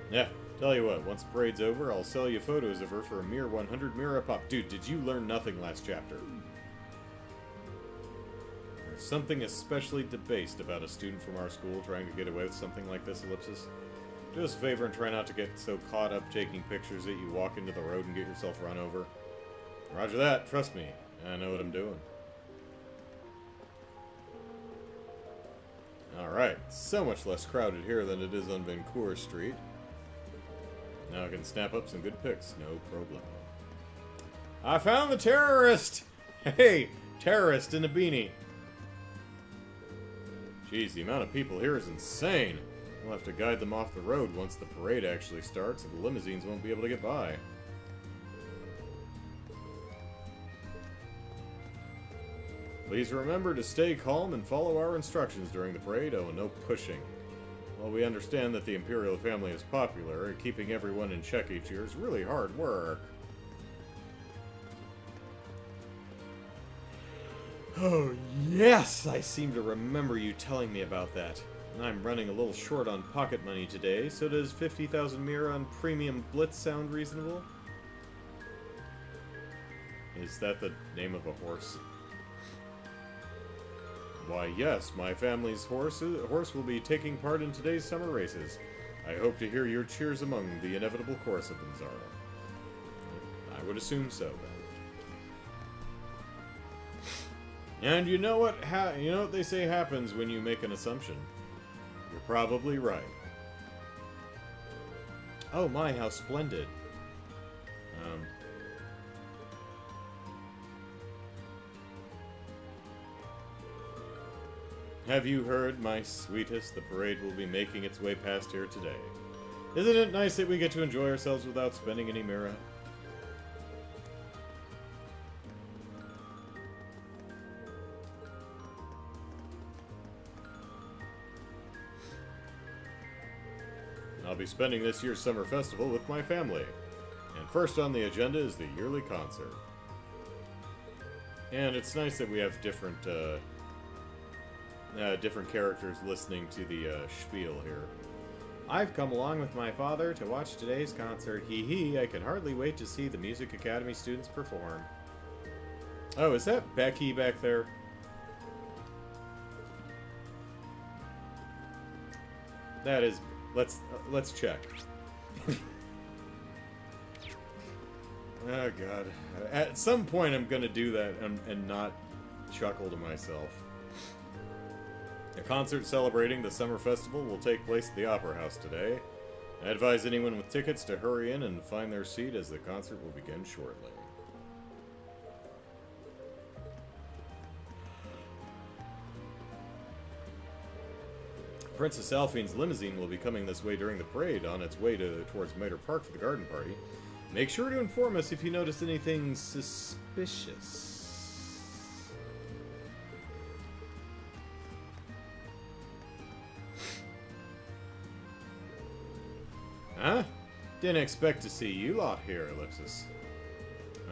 Speaker 1: Yeah, tell you what, once the parade's over, I'll sell you photos of her for a mere 100 mira pop. Dude, did you learn nothing last chapter? There's something especially debased about a student from our school trying to get away with something like this, Ellipsis. Do us a favor and try not to get so caught up taking pictures that you walk into the road and get yourself run over. Roger that, trust me. I know what I'm doing. Alright, so much less crowded here than it is on Vancouver Street. Now I can snap up some good pics, no problem. I found the terrorist! Hey, terrorist in a beanie. Jeez, the amount of people here is insane. We'll have to guide them off the road once the parade actually starts, and the limousines won't be able to get by. Please remember to stay calm and follow our instructions during the parade. Oh, no pushing. While we understand that the Imperial family is popular, keeping everyone in check each year is really hard work. Oh, yes! I seem to remember you telling me about that. I'm running a little short on pocket money today, so does 50,000 mira on premium blitz sound reasonable? Is that the name of a horse? Why, yes, my family's horse will be taking part in today's summer races. I hope to hear your cheers among the inevitable chorus of them, Zara. I would assume so, then. And you know what they say happens when you make an assumption. You're probably right. Oh my, how splendid. Have you heard, my sweetest? The parade will be making its way past here today. Isn't it nice that we get to enjoy ourselves without spending any Mira? I'll be spending this year's summer festival with my family. And first on the agenda is the yearly concert. And it's nice that we have different characters listening to the spiel here. I've come along with my father to watch today's concert. Hee hee, I can hardly wait to see the Music Academy students perform. Oh, is that Becky back there? That is... Let's check. Oh god. At some point I'm gonna do that and not chuckle to myself. A concert celebrating the summer festival will take place at the Opera House today. I advise anyone with tickets to hurry in and find their seat as the concert will begin shortly. Princess Alphine's limousine will be coming this way during the parade on its way towards Mitre Park for the garden party. Make sure to inform us if you notice anything suspicious. Huh? Didn't expect to see you lot here, Ellipsis.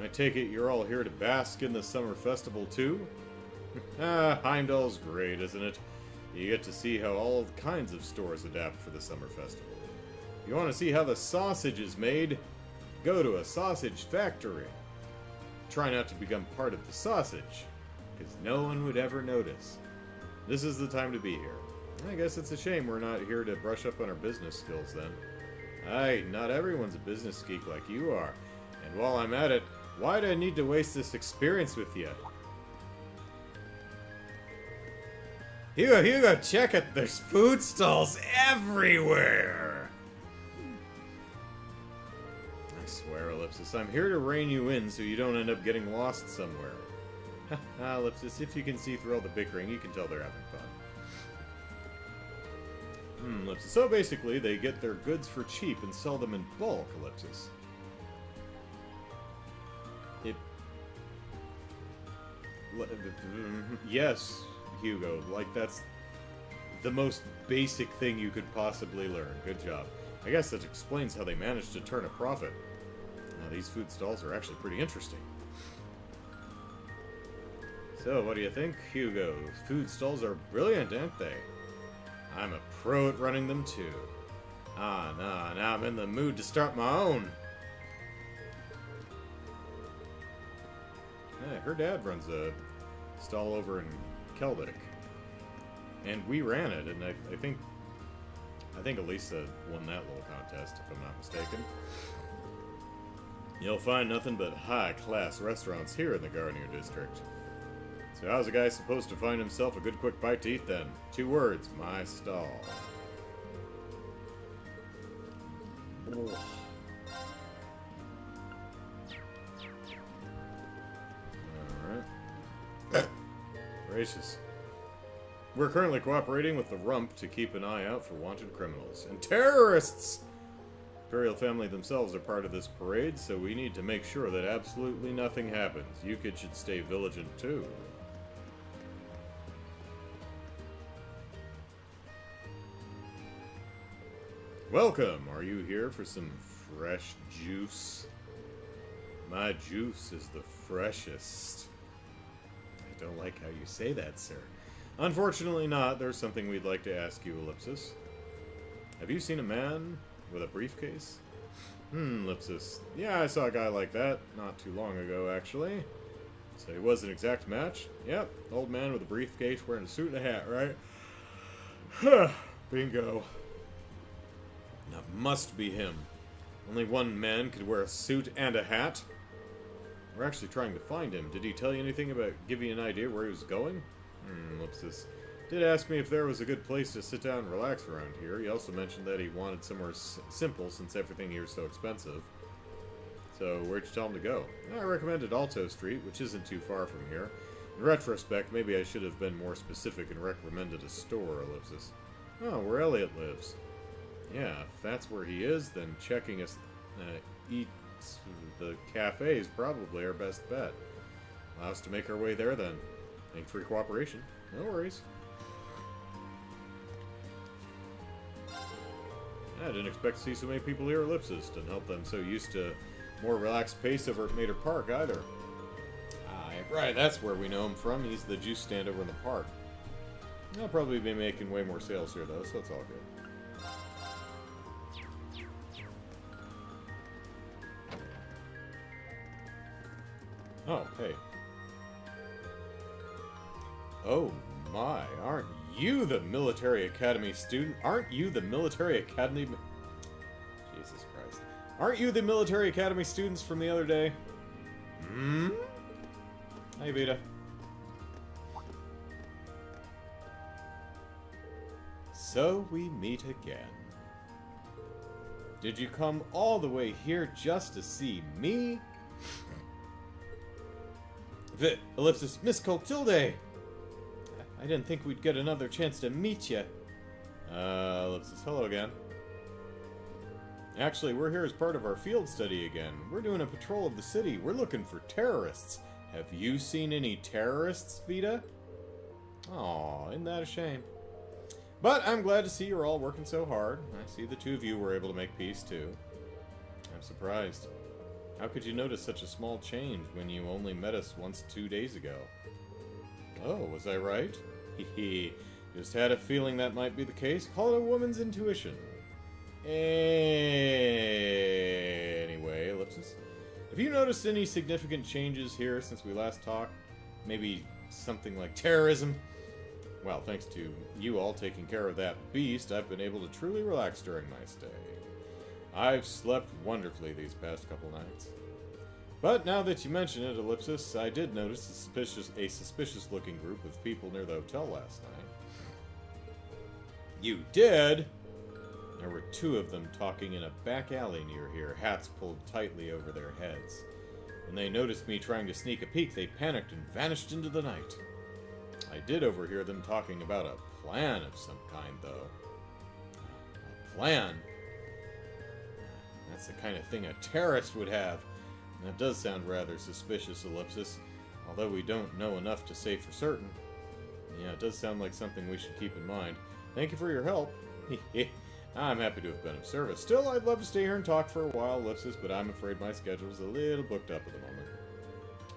Speaker 1: I take it you're all here to bask in the summer festival too? Heimdall's great, isn't it? You get to see how all kinds of stores adapt for the summer festival. You want to see how the sausage is made? Go to a sausage factory. Try not to become part of the sausage, because no one would ever notice. This is the time to be here. I guess it's a shame we're not here to brush up on our business skills then. Aye, not everyone's a business geek like you are. And while I'm at it, why do I need to waste this experience with you? Hugo, check it! There's food stalls everywhere! I swear, Ellipsis, I'm here to rein you in so you don't end up getting lost somewhere. Ellipsis, if you can see through all the bickering, you can tell they're having fun. Ellipsis. So basically, they get their goods for cheap and sell them in bulk, Ellipsis. Yes, Hugo, like that's the most basic thing you could possibly learn. Good job. I guess that explains how they managed to turn a profit. Now, these food stalls are actually pretty interesting. So, what do you think, Hugo? Food stalls are brilliant, aren't they? I'm a pro at running them too. Now I'm in the mood to start my own. Yeah, her dad runs a stall over in Keldic. And we ran it, and I think Elisa won that little contest, if I'm not mistaken. You'll find nothing but high-class restaurants here in the Garnier District. So how's a guy supposed to find himself a good quick bite to eat then? 2 words, my stall. Alright. Gracious. We're currently cooperating with the Rump to keep an eye out for wanted criminals. And terrorists! Imperial family themselves are part of this parade, so we need to make sure that absolutely nothing happens. You kids should stay vigilant too. Welcome! Are you here for some fresh juice? My juice is the freshest. I don't like how you say that, sir. Unfortunately not. There's something we'd like to ask you, Ellipsis. Have you seen a man with a briefcase? Ellipsis. Yeah, I saw a guy like that not too long ago, actually. So he was an exact match? Yep, old man with a briefcase wearing a suit and a hat, right? Bingo. That must be him. Only one man could wear a suit and a hat. We're actually trying to find him. Did he tell you anything about, give you an idea where he was going? Ellipsis. Did ask me if there was a good place to sit down and relax around here. He also mentioned that he wanted somewhere simple since everything here is so expensive. So, where'd you tell him to go? I recommended Alto Street, which isn't too far from here. In retrospect, maybe I should have been more specific and recommended a store, ellipsis. Oh, where Elliot lives. Yeah, if that's where he is, then checking us eats the cafe is probably our best bet. Allow us to make our way there then. Thanks for your cooperation. No worries. I didn't expect to see so many people here, ellipsis. Didn't help them so used to more relaxed pace over at Mater Park either. Ah, right, that's where we know him from. He's the juice stand over in the park. I'll probably be making way more sales here though, so it's all good. Oh, hey. Oh my, aren't you the military academy student? Aren't you the military academy... Jesus Christ. Aren't you the military academy students from the other day? Hmm? Hey, Vita. So we meet again. Did you come all the way here just to see me? Ellipsis, Miss Clotilde! I didn't think we'd get another chance to meet you. Ellipsis, hello again. Actually, we're here as part of our field study again. We're doing a patrol of the city. We're looking for terrorists. Have you seen any terrorists, Vita? Aw, isn't that a shame? But I'm glad to see you're all working so hard. I see the two of you were able to make peace, too. I'm surprised. How could you notice such a small change when you only met us once 2 days ago? Oh, was I right? Hehe. Just had a feeling that might be the case. Call it a woman's intuition. Anyway, ellipsis. Have you noticed any significant changes here since we last talked? Maybe something like terrorism? Well, thanks to you all taking care of that beast, I've been able to truly relax during my stay. I've slept wonderfully these past couple nights. But now that you mention it, ellipsis, I did notice a suspicious-looking group of people near the hotel last night. You did? There were 2 of them talking in a back alley near here, hats pulled tightly over their heads. When they noticed me trying to sneak a peek, they panicked and vanished into the night. I did overhear them talking about a plan of some kind, though. A plan? That's the kind of thing a terrorist would have. That does sound rather suspicious, ellipsis, although we don't know enough to say for certain. Yeah, it does sound like something we should keep in mind. Thank you for your help. I'm happy to have been of service. Still, I'd love to stay here and talk for a while, ellipsis, but I'm afraid my schedule's a little booked up at the moment.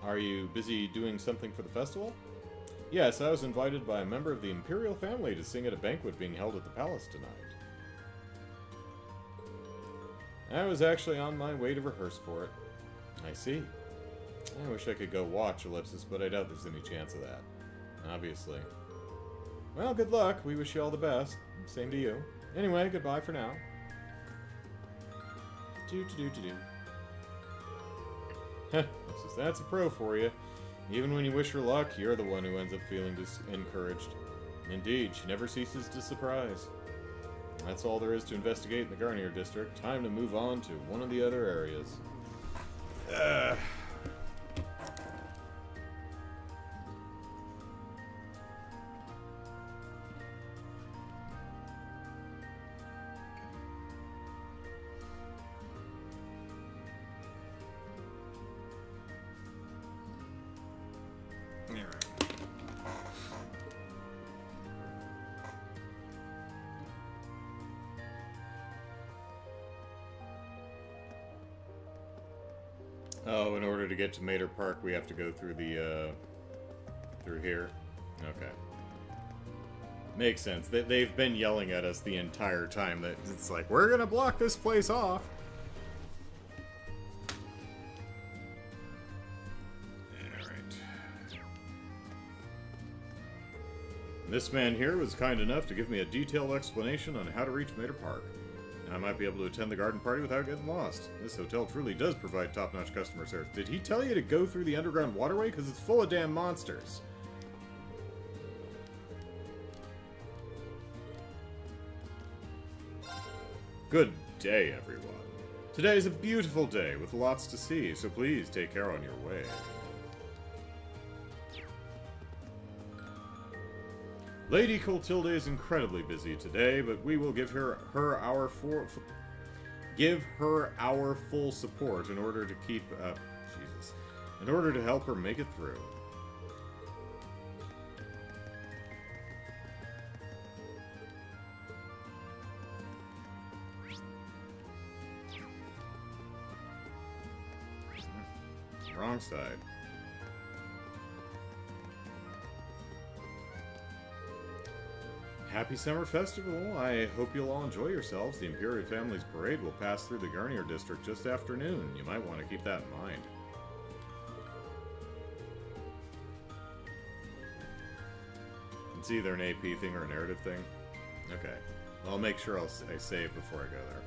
Speaker 1: Are you busy doing something for the festival? Yes, I was invited by a member of the Imperial family to sing at a banquet being held at the palace tonight. I was actually on my way to rehearse for it. I see. I wish I could go watch, ellipsis, but I doubt there's any chance of that. Obviously. Well, good luck. We wish you all the best. Same to you. Anyway, goodbye for now. Do-do-do-do-do. Heh, that's a pro for you. Even when you wish her luck, you're the one who ends up feeling encouraged. Indeed, she never ceases to surprise. That's all there is to investigate in the Garnier district. Time to move on to one of the other areas. Oh, in order to get to Mater Park, we have to go through the, through here? Okay. Makes sense. They've been yelling at us the entire time that it's like, we're gonna block this place off! Alright. This man here was kind enough to give me a detailed explanation on how to reach Mater Park. I might be able to attend the garden party without getting lost. This hotel truly does provide top-notch customer service. Did he tell you to go through the underground waterway? Because it's full of damn monsters. Good day, everyone. Today is a beautiful day with lots to see, so please take care on your way. Lady Clotilde is incredibly busy today, but we will give her our full support in order to keep in order to help her make it through. Wrong side. Happy Summer Festival! I hope you'll all enjoy yourselves. The Imperial Family's parade will pass through the Garnier district just after noon. You might want to keep that in mind. It's either an AP thing or a narrative thing. Okay. I'll make sure I save before I go there.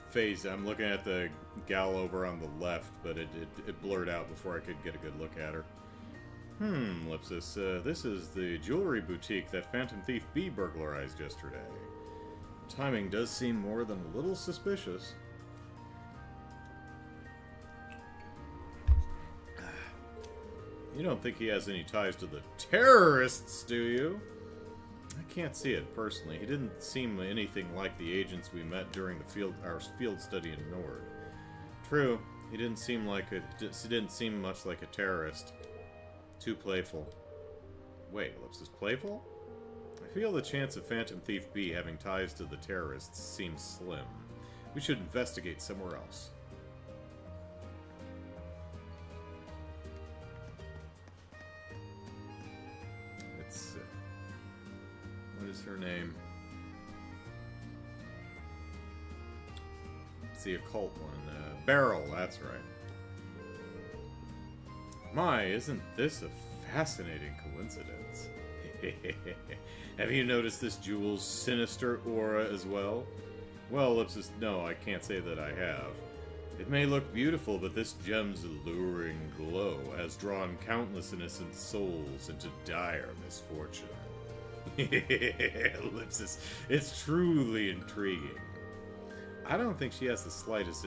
Speaker 1: Phase. I'm looking at the gal over on the left, but it blurred out before I could get a good look at her. Lipsis, this is the jewelry boutique that Phantom Thief B burglarized yesterday. Timing does seem more than a little suspicious. You don't think he has any ties to the terrorists, do you? I can't see it personally. He didn't seem anything like the agents we met during our field study in Nord. True, he didn't seem much like a terrorist. Too playful. Wait, Ellipsis playful? I feel the chance of Phantom Thief B having ties to the terrorists seems slim. We should investigate somewhere else. What is her name? It's the occult one. Beryl, that's right. My, isn't this a fascinating coincidence? Have you noticed this jewel's sinister aura as well? Well, Ellipsis, no, I can't say that I have. It may look beautiful, but this gem's alluring glow has drawn countless innocent souls into dire misfortune. Ellipsis, it's truly intriguing. I don't think she has the slightest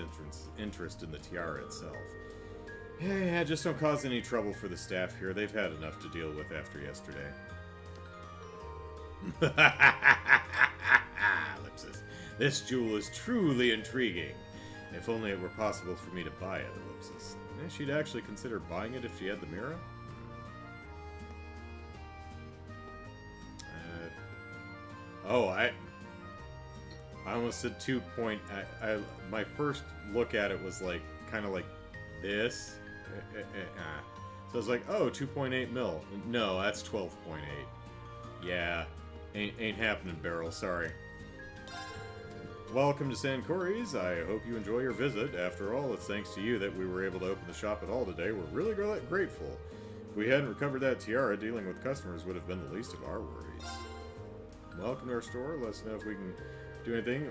Speaker 1: interest in the tiara itself. Yeah, just don't cause any trouble for the staff here. They've had enough to deal with after yesterday. Ellipsis, this jewel is truly intriguing. If only it were possible for me to buy it, Ellipsis. Yeah, she'd actually consider buying it if she had the mirror. Oh, I almost said 2 point. My first look at it was like kind of like this. So I was like, oh, 2.8 mil. No, that's 12.8. Yeah, ain't happening, Beryl. Sorry. Welcome to San Cory's. I hope you enjoy your visit. After all, it's thanks to you that we were able to open the shop at all today. We're really grateful. If we hadn't recovered that tiara, dealing with customers would have been the least of our worries. Welcome to our store. Let us know if we can do anything.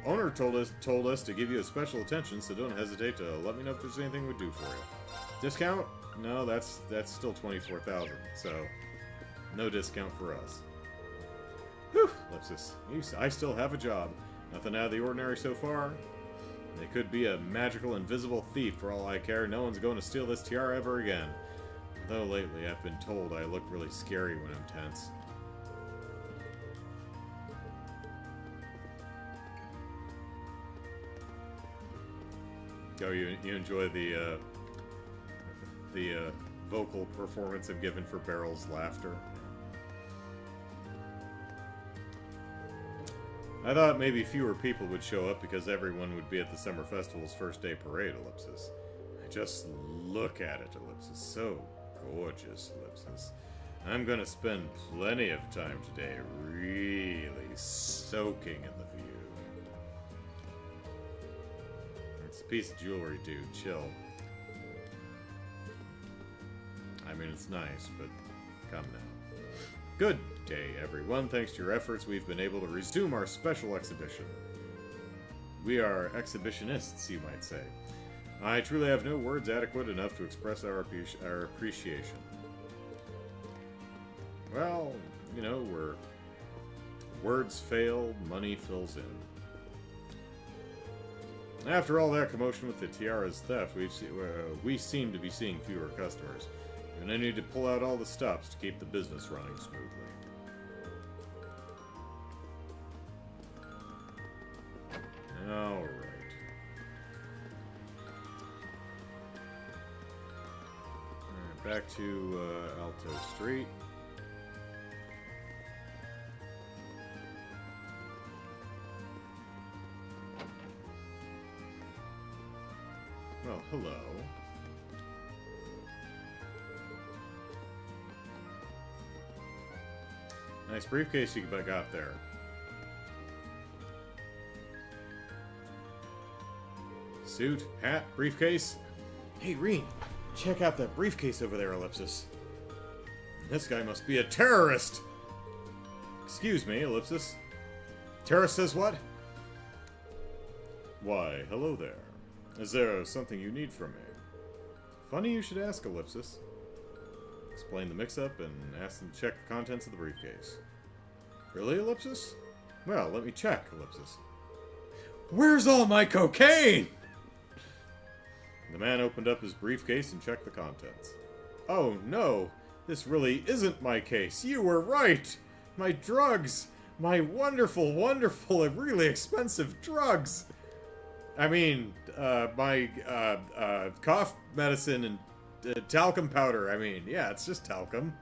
Speaker 1: Owner told us to give you a special attention, so don't hesitate to let me know if there's anything we do for you. Discount? No, that's still 24,000, so no discount for us. Whew, Ellipsis. I still have a job. Nothing out of the ordinary so far. They could be a magical, invisible thief for all I care. No one's going to steal this tiara ever again. Though lately I've been told I look really scary when I'm tense. Oh, you enjoy the vocal performance I've given for Beryl's laughter? I thought maybe fewer people would show up because everyone would be at the Summer Festival's first day parade, Ellipsis. Just look at it, Ellipsis. So gorgeous, Ellipsis. I'm gonna spend plenty of time today really soaking in the view. It's a piece of jewelry, dude. Chill. I mean, it's nice, but come now. Good day, everyone. Thanks to your efforts, we've been able to resume our special exhibition. We are exhibitionists, you might say. I truly have no words adequate enough to express our appreciation. Well, you know, words fail, money fills in. After all that commotion with the tiara's theft, we seem to be seeing fewer customers, and I need to pull out all the stops to keep the business running smoothly. Alright. Alright, back to Alto Street. Well, hello. Nice briefcase you got there. Suit, hat, briefcase. Hey, Reen, check out that briefcase over there, Ellipsis. This guy must be a terrorist! Excuse me, Ellipsis. Terrorist says what? Why, hello there. Is there something you need from me? Funny you should ask, Ellipsis. Explain the mix-up and ask them to check the contents of the briefcase. Really, Ellipsis? Well, let me check, Ellipsis. Where's all my cocaine? The man opened up his briefcase and checked the contents. Oh no, this really isn't my case. You were right! My drugs! My wonderful, wonderful, and really expensive drugs! I mean, my cough medicine and talcum powder. I mean, yeah, it's just talcum.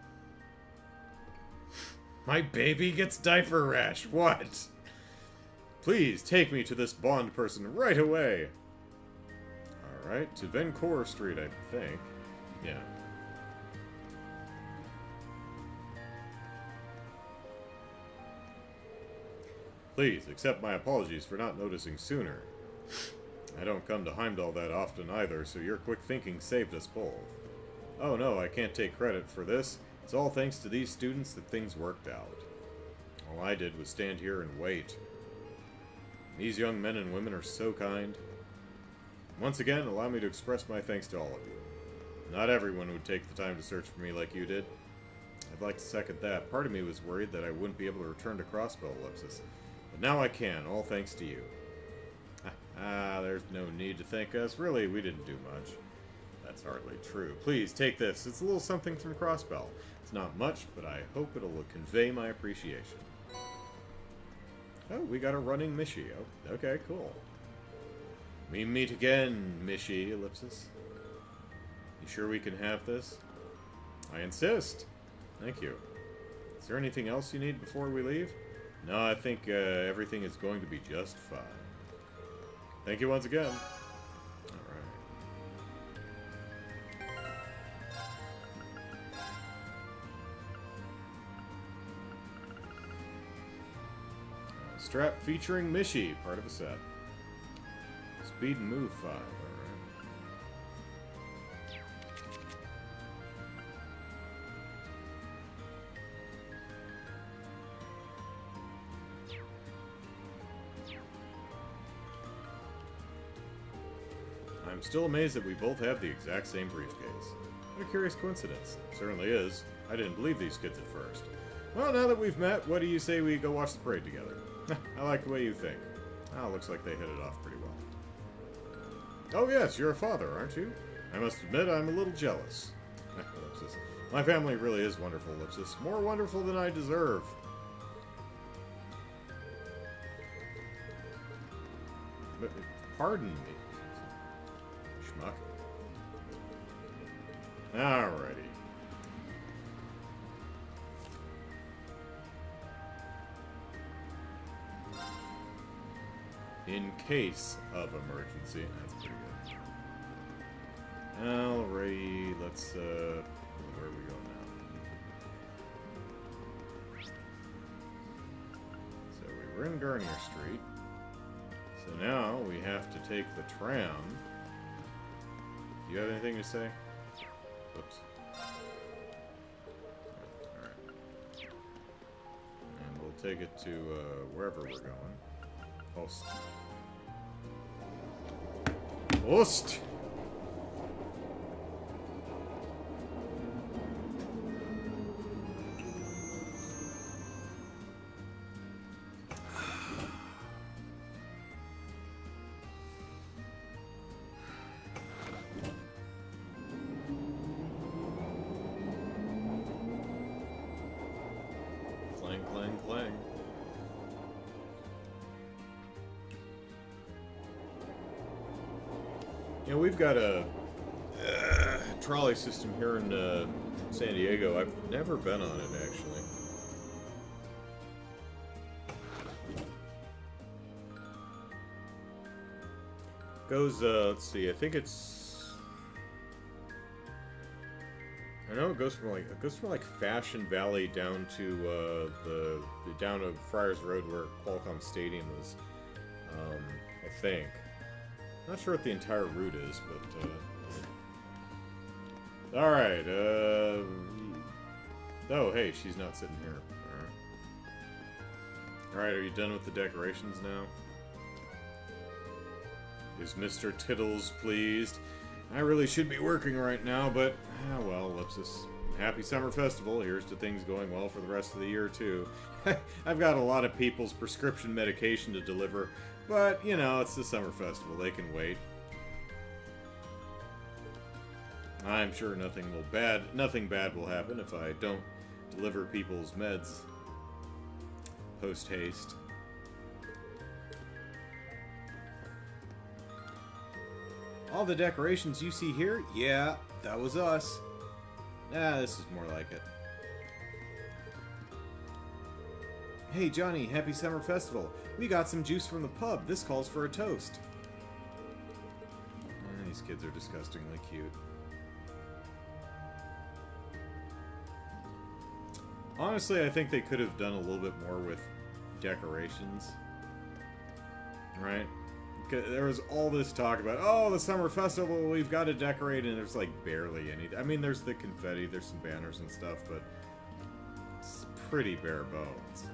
Speaker 1: My baby gets diaper rash. What? Please take me to this Bond person right away. Alright, to Vancouver Street, I think. Yeah. Please, accept my apologies for not noticing sooner. I don't come to Heimdall that often either, so your quick thinking saved us both. Oh no, I can't take credit for this. It's all thanks to these students that things worked out. All I did was stand here and wait. These young men and women are so kind. Once again, allow me to express my thanks to all of you. Not everyone would take the time to search for me like you did. I'd like to second that. Part of me was worried that I wouldn't be able to return to Crossbow Ellipsis. But now I can, all thanks to you. There's no need to thank us. Really, we didn't do much. That's hardly true. Please, take this. It's a little something from Crossbell. It's not much, but I hope it'll convey my appreciation. Oh, we got a running Mishy. Oh, okay, cool. We meet again, Mishy, Ellipsis. You sure we can have this? I insist. Thank you. Is there anything else you need before we leave? No, I think everything is going to be just fine. Thank you once again. Alright. Strap featuring Mishy, part of a set. Speed and move 5, alright. I'm still amazed that we both have the exact same briefcase. What a curious coincidence. It certainly is. I didn't believe these kids at first. Well, now that we've met, what do you say we go watch the parade together? I like the way you think. Looks like they hit it off pretty well. Oh yes, you're a father, aren't you? I must admit I'm a little jealous. Ellipsis. My family really is wonderful, Ellipsis. More wonderful than I deserve. But, pardon me. Schmuck. Alrighty. In case of emergency. That's pretty good. Alrighty, let's, where are we going now? So we were in Garnier Street. So now we have to take the tram. Do you have anything to say? Whoops. Alright. take it to wherever we're going. Ost. Ost! Clang, clang, clang. You know, we've got a trolley system here in San Diego. I've never been on it, actually. Goes, let's see, I think it's... I know it goes from like Fashion Valley down to down to Friars Road where Qualcomm Stadium is. I think. Not sure what the entire route is, but alright, oh hey, she's not sitting here. Alright, are you done with the decorations now? Is Mr. Tittles pleased? I really should be working right now, but, well, Ellipsis. Happy Summer Festival. Here's to things going well for the rest of the year, too. I've got a lot of people's prescription medication to deliver, but, you know, it's the Summer Festival. They can wait. I'm sure nothing bad will happen if I don't deliver people's meds post-haste. All the decorations you see here? Yeah, that was us. This is more like it. Hey Johnny, happy Summer Festival. We got some juice from the pub. This calls for a toast. These kids are disgustingly cute. Honestly, I think they could have done a little bit more with decorations. Right? There was all this talk about, oh, the summer festival, we've got to decorate, and there's like barely any. I mean, there's the confetti, there's some banners and stuff, but it's pretty bare bones.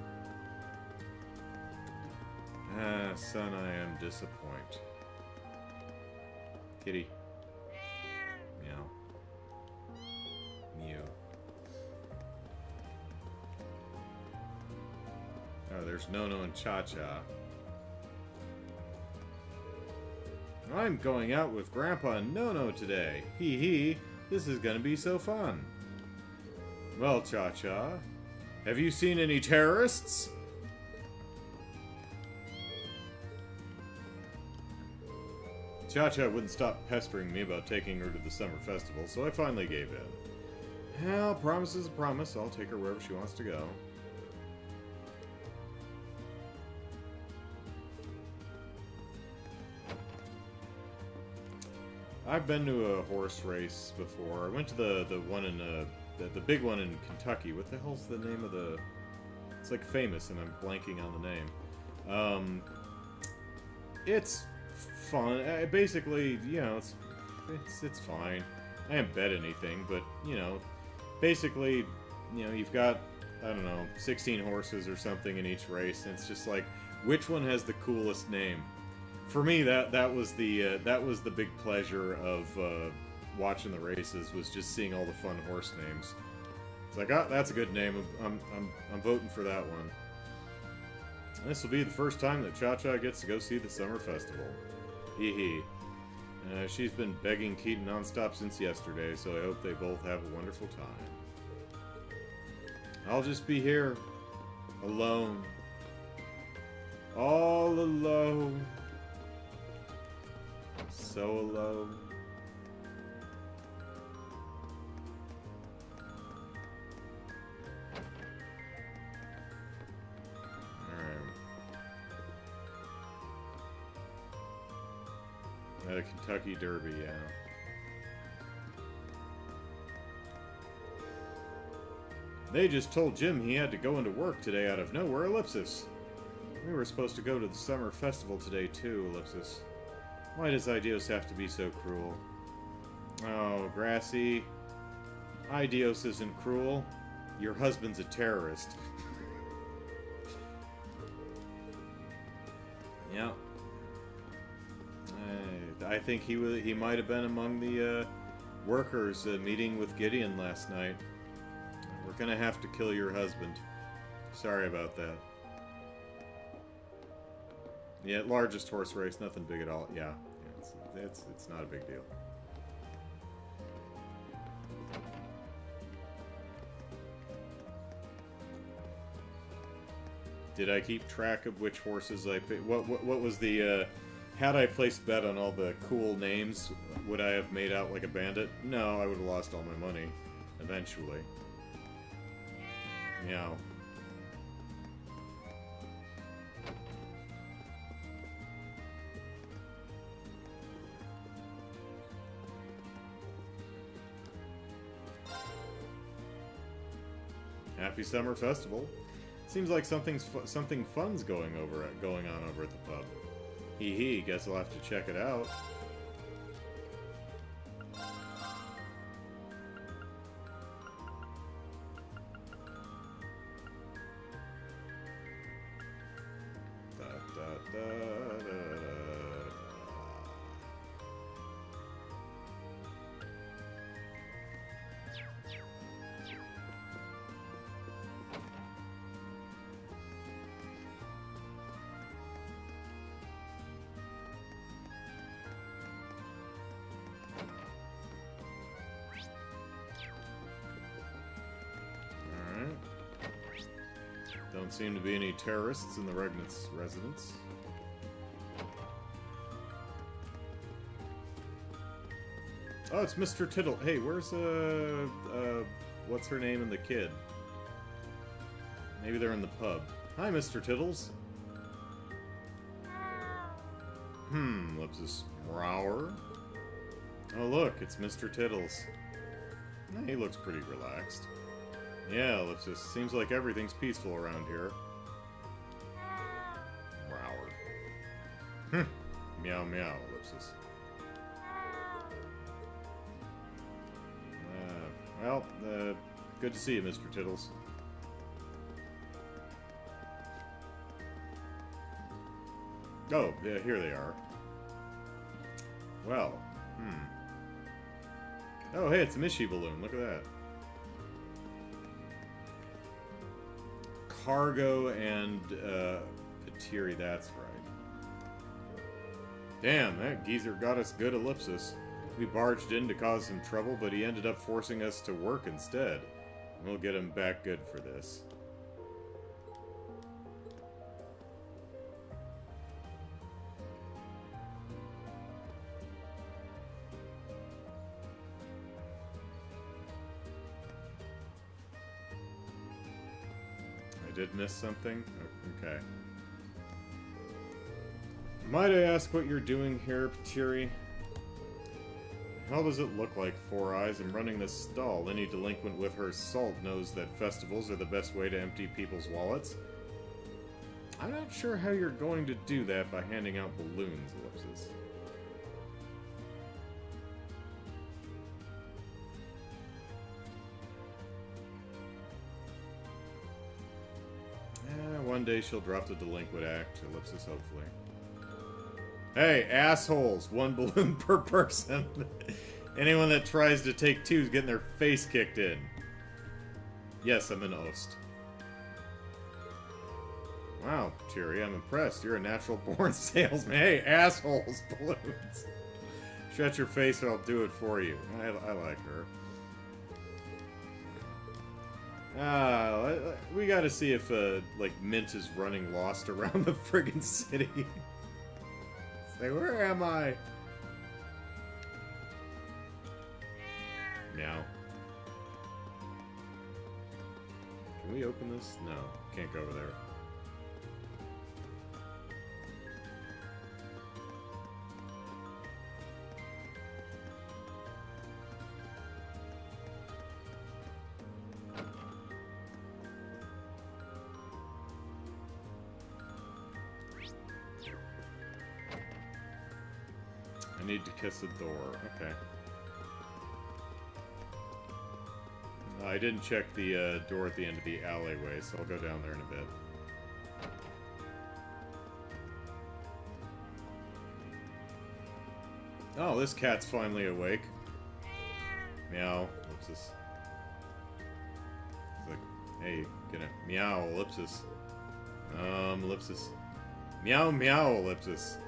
Speaker 1: Son, I am disappointed. Kitty. Meow. Mew. Oh, there's Nono and Cha-Cha. I'm going out with Grandpa and Nono today. Hee hee. This is gonna be so fun. Well, Cha-Cha, have you seen any terrorists? Cha-Cha wouldn't stop pestering me about taking her to the summer festival, so I finally gave in. Well, promise is a promise. I'll take her wherever she wants to go. I've been to a horse race before. I went to the one in the big one in Kentucky. What the hell's the name of the? It's like famous, and I'm blanking on the name. It's fun. Basically, you know, it's fine. I haven't bet anything, but you know, basically, you know, you've got, I don't know, 16 horses or something in each race, and it's just like, which one has the coolest name? For me, that was the big pleasure of watching the races, was just seeing all the fun horse names. It's like, oh, that's a good name. I'm voting for that one. And this will be the first time that Cha-Cha gets to go see the summer festival. Hee hee. She's been begging Keaton nonstop since yesterday, so I hope they both have a wonderful time. I'll just be here, alone, all alone. So alone. Alright. The Kentucky Derby, yeah. They just told Jim he had to go into work today out of nowhere, Ellipsis. We were supposed to go to the summer festival today too, Ellipsis. Why does Idios have to be so cruel? Oh, Grassy. Idios isn't cruel. Your husband's a terrorist. Yeah. I think he might have been among the workers meeting with Gideon last night. We're gonna have to kill your husband. Sorry about that. Yeah, largest horse race, nothing big at all. Yeah, it's not a big deal. Did I keep track of which horses I picked? What was the, had I placed bet on all the cool names, would I have made out like a bandit? No, I would have lost all my money, eventually. Meow. Happy Summer Festival. Seems like something fun's going on over at the pub. Hee hee, guess I'll have to check it out. Don't seem to be any terrorists in the Regnitz residence. Oh, it's Mr. Tittle. Hey, where's, what's her name and the kid? Maybe they're in the pub. Hi, Mr. Tittles. Ellipsis Brower. Oh, look, it's Mr. Tittles. He looks pretty relaxed. Yeah, Ellipsis. Seems like everything's peaceful around here. Brower. Meow meow, Ellipsis. Good to see you, Mr. Tittles. Oh, yeah, here they are. Well, Oh, hey, it's a Mishi balloon. Look at that. Cargo and Patiri, that's right. Damn, that geezer got us good Ellipsis. We barged in to cause some trouble, but he ended up forcing us to work instead. We'll get him back good for this. I did miss something? Okay. Might I ask what you're doing here, Patiri? How does it look like, Four Eyes? I'm running this stall. Any delinquent with her salt knows that festivals are the best way to empty people's wallets. I'm not sure how you're going to do that by handing out balloons, Ellipsis. One day she'll drop the delinquent act, Ellipsis, hopefully. Hey, assholes! One balloon per person. Anyone that tries to take two is getting their face kicked in. Yes, I'm an Ost. Wow, Cheery, I'm impressed. You're a natural-born salesman. Hey, assholes, balloons. Shut your face or I'll do it for you. I like her. We gotta see if, like, Mint is running lost around the friggin' city. Say, where am I? Meow. Can we open this? No, can't go over there. I need to kiss the door. Okay. I didn't check the door at the end of the alleyway, so I'll go down there in a bit. Oh, this cat's finally awake. Meow, ellipsis. It's like, hey, gonna meow, ellipsis. Ellipsis. Meow, meow, ellipsis.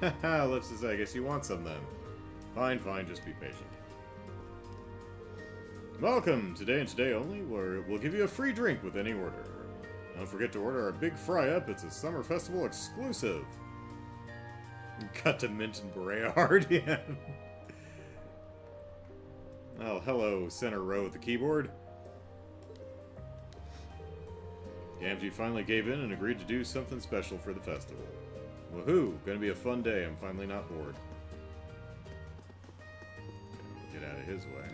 Speaker 1: Haha, ellipsis, I guess you want some then. Fine, fine, just be patient. Welcome! Today and today only, we'll give you a free drink with any order. Don't forget to order our big fry-up, it's a summer festival exclusive. Cut to Mint and Beret yeah. Oh, hello, center row at the keyboard. Gamgee finally gave in and agreed to do something special for the festival. Woohoo! Gonna be a fun day, I'm finally not bored. Get out of his way.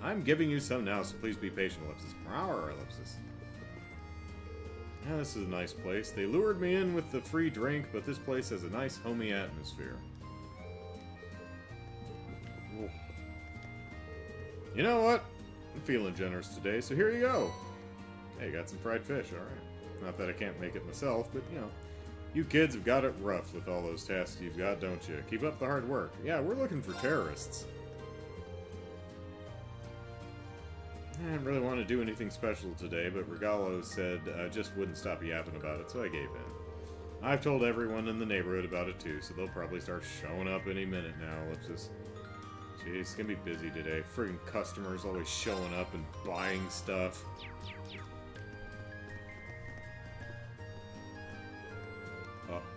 Speaker 1: I'm giving you some now, so please be patient, ellipsis. Rawr, ellipsis. Yeah, this is a nice place. They lured me in with the free drink, but this place has a nice, homey atmosphere. Ooh. You know what? I'm feeling generous today, so here you go. Hey, got some fried fish, alright. Not that I can't make it myself, but, you know, you kids have got it rough with all those tasks you've got, don't you? Keep up the hard work. Yeah, we're looking for terrorists. I didn't really want to do anything special today, but Regalo said just wouldn't stop yapping about it, so I gave in. I've told everyone in the neighborhood about it too, so they'll probably start showing up any minute now, ellipsis. Jeez, it's gonna be busy today. Friggin' customers always showing up and buying stuff.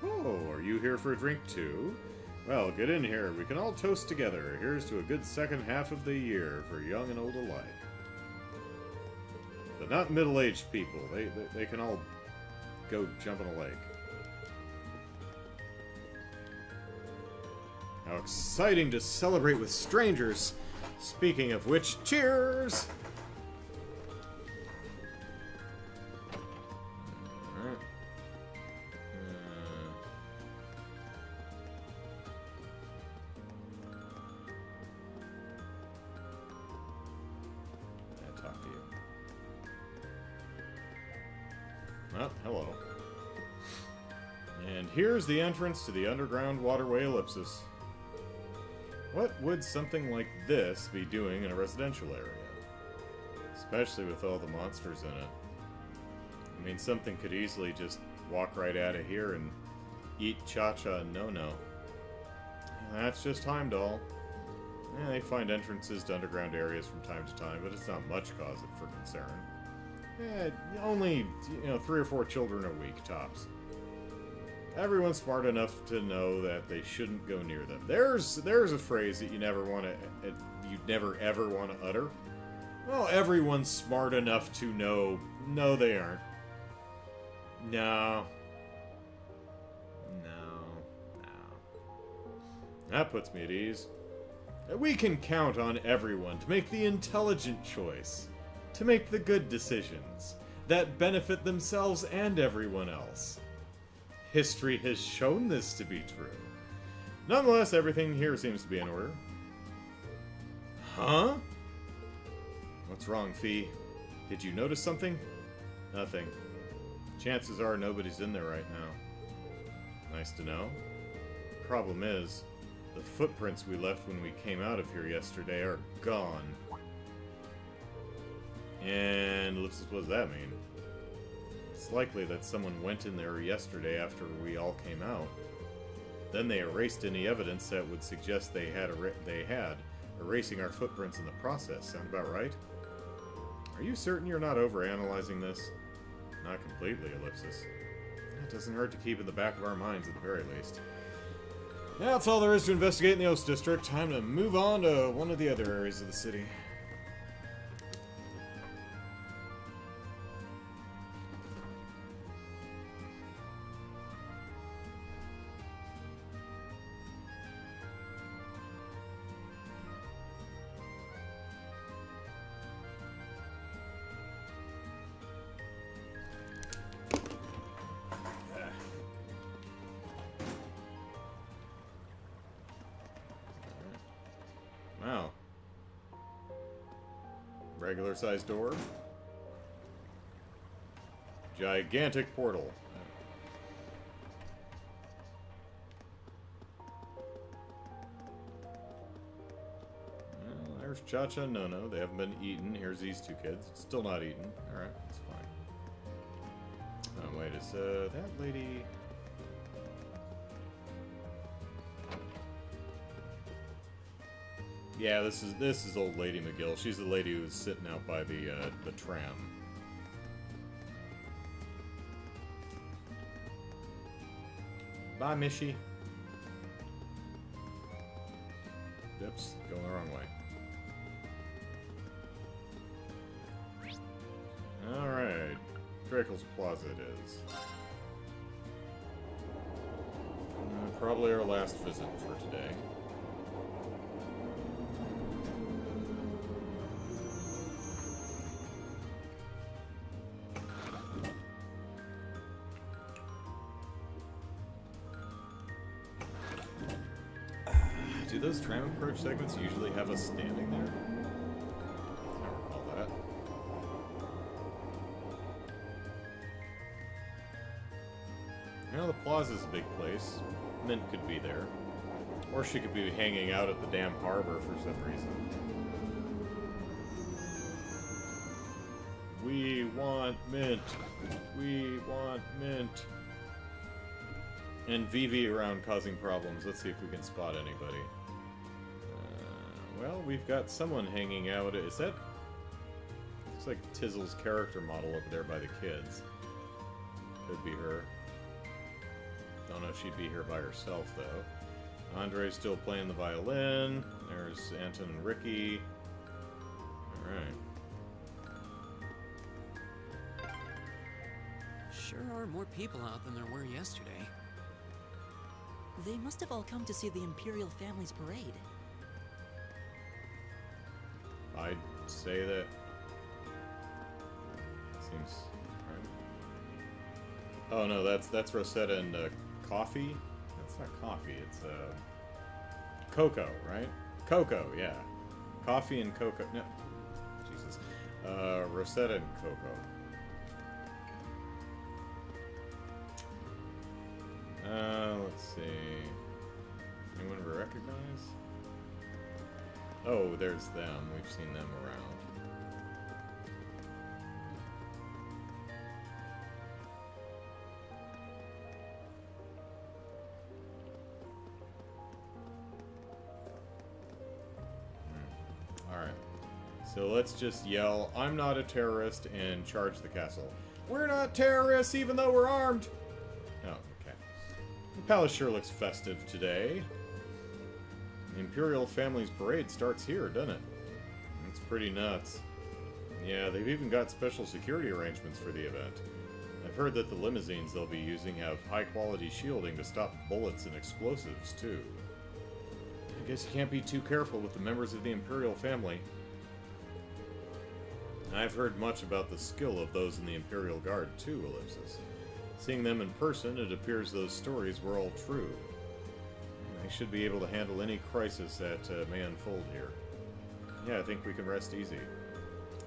Speaker 1: Oh, are you here for a drink too? Well, get in here. We can all toast together. Here's to a good second half of the year for young and old alike. But not middle-aged people. They can all go jump in a lake. How exciting to celebrate with strangers! Speaking of which, cheers! Alright. Talk to you. Well, hello. And here's the entrance to the underground waterway ellipsis. What would something like this be doing in a residential area? Especially with all the monsters in it. I mean, something could easily just walk right out of here and eat Cha-Cha and No-No. That's just Heimdall. Yeah, they find entrances to underground areas from time to time, but it's not much cause for concern. Only, 3 or 4 children a week, tops. Everyone's smart enough to know that they shouldn't go near them. There's a phrase that you never ever want to utter. Well, everyone's smart enough to know. No, they aren't. No. That puts me at ease. We can count on everyone to make the intelligent choice, to make the good decisions that benefit themselves and everyone else. History has shown this to be true. Nonetheless, everything here seems to be in order. Huh? What's wrong, Fee? Did you notice something? Nothing. Chances are nobody's in there right now. Nice to know. Problem is, the footprints we left when we came out of here yesterday are gone. And what does that mean? It's likely that someone went in there yesterday after we all came out. Then they erased any evidence that would suggest they had, erasing our footprints in the process. Sound about right? Are you certain you're not overanalyzing this? Not completely, ellipsis. It doesn't hurt to keep in the back of our minds at the very least. Yeah, that's all there is to investigate in the Oast District. Time to move on to one of the other areas of the city. Wow. Regular sized door. Gigantic portal. Cha-Cha, no, they haven't been eaten. Here's these two kids. Still not eaten. Alright, that's fine. Oh, wait, is that lady... Yeah, this is old Lady McGill. She's the lady who's sitting out by the tram. Bye, Mishy. Oops, going the wrong way. Alright. Drakel's Plaza it is. Probably our last visit for today. Do those tram approach segments usually have us standing there? I don't recall that. You know, the plaza's a big place. Mint could be there. Or she could be hanging out at the damn harbor for some reason. We want Mint. We want Mint. And Vivi around causing problems. Let's see if we can spot anybody. Well, we've got someone hanging out. Is that... Looks like Tizzle's character model over there by the kids. Could be her. Don't know if she'd be here by herself, though. Andre's still playing the violin. There's Anton and Ricky. Alright.
Speaker 9: Sure are more people out than there were yesterday.
Speaker 4: They must have all come to see the Imperial family's parade.
Speaker 1: I'd say that seems right. Oh no, that's Rosetta and coffee. That's not coffee. It's cocoa, right? Cocoa, yeah. Coffee and cocoa. No, Jesus. Rosetta and cocoa. Let's see. Anyone we recognize? Oh, there's them. We've seen them around. Alright. So let's just yell, "I'm not a terrorist," and charge the castle. We're not terrorists, even though we're armed! Oh, okay. The palace sure looks festive today. The Imperial family's parade starts here, doesn't it? It's pretty nuts. Yeah, they've even got special security arrangements for the event. I've heard that the limousines they'll be using have high-quality shielding to stop bullets and explosives, too. I guess you can't be too careful with the members of the Imperial family. I've heard much about the skill of those in the Imperial Guard, too, Ellipsis. Seeing them in person, it appears those stories were all true. They should be able to handle any crisis that may unfold here. Yeah, I think we can rest easy.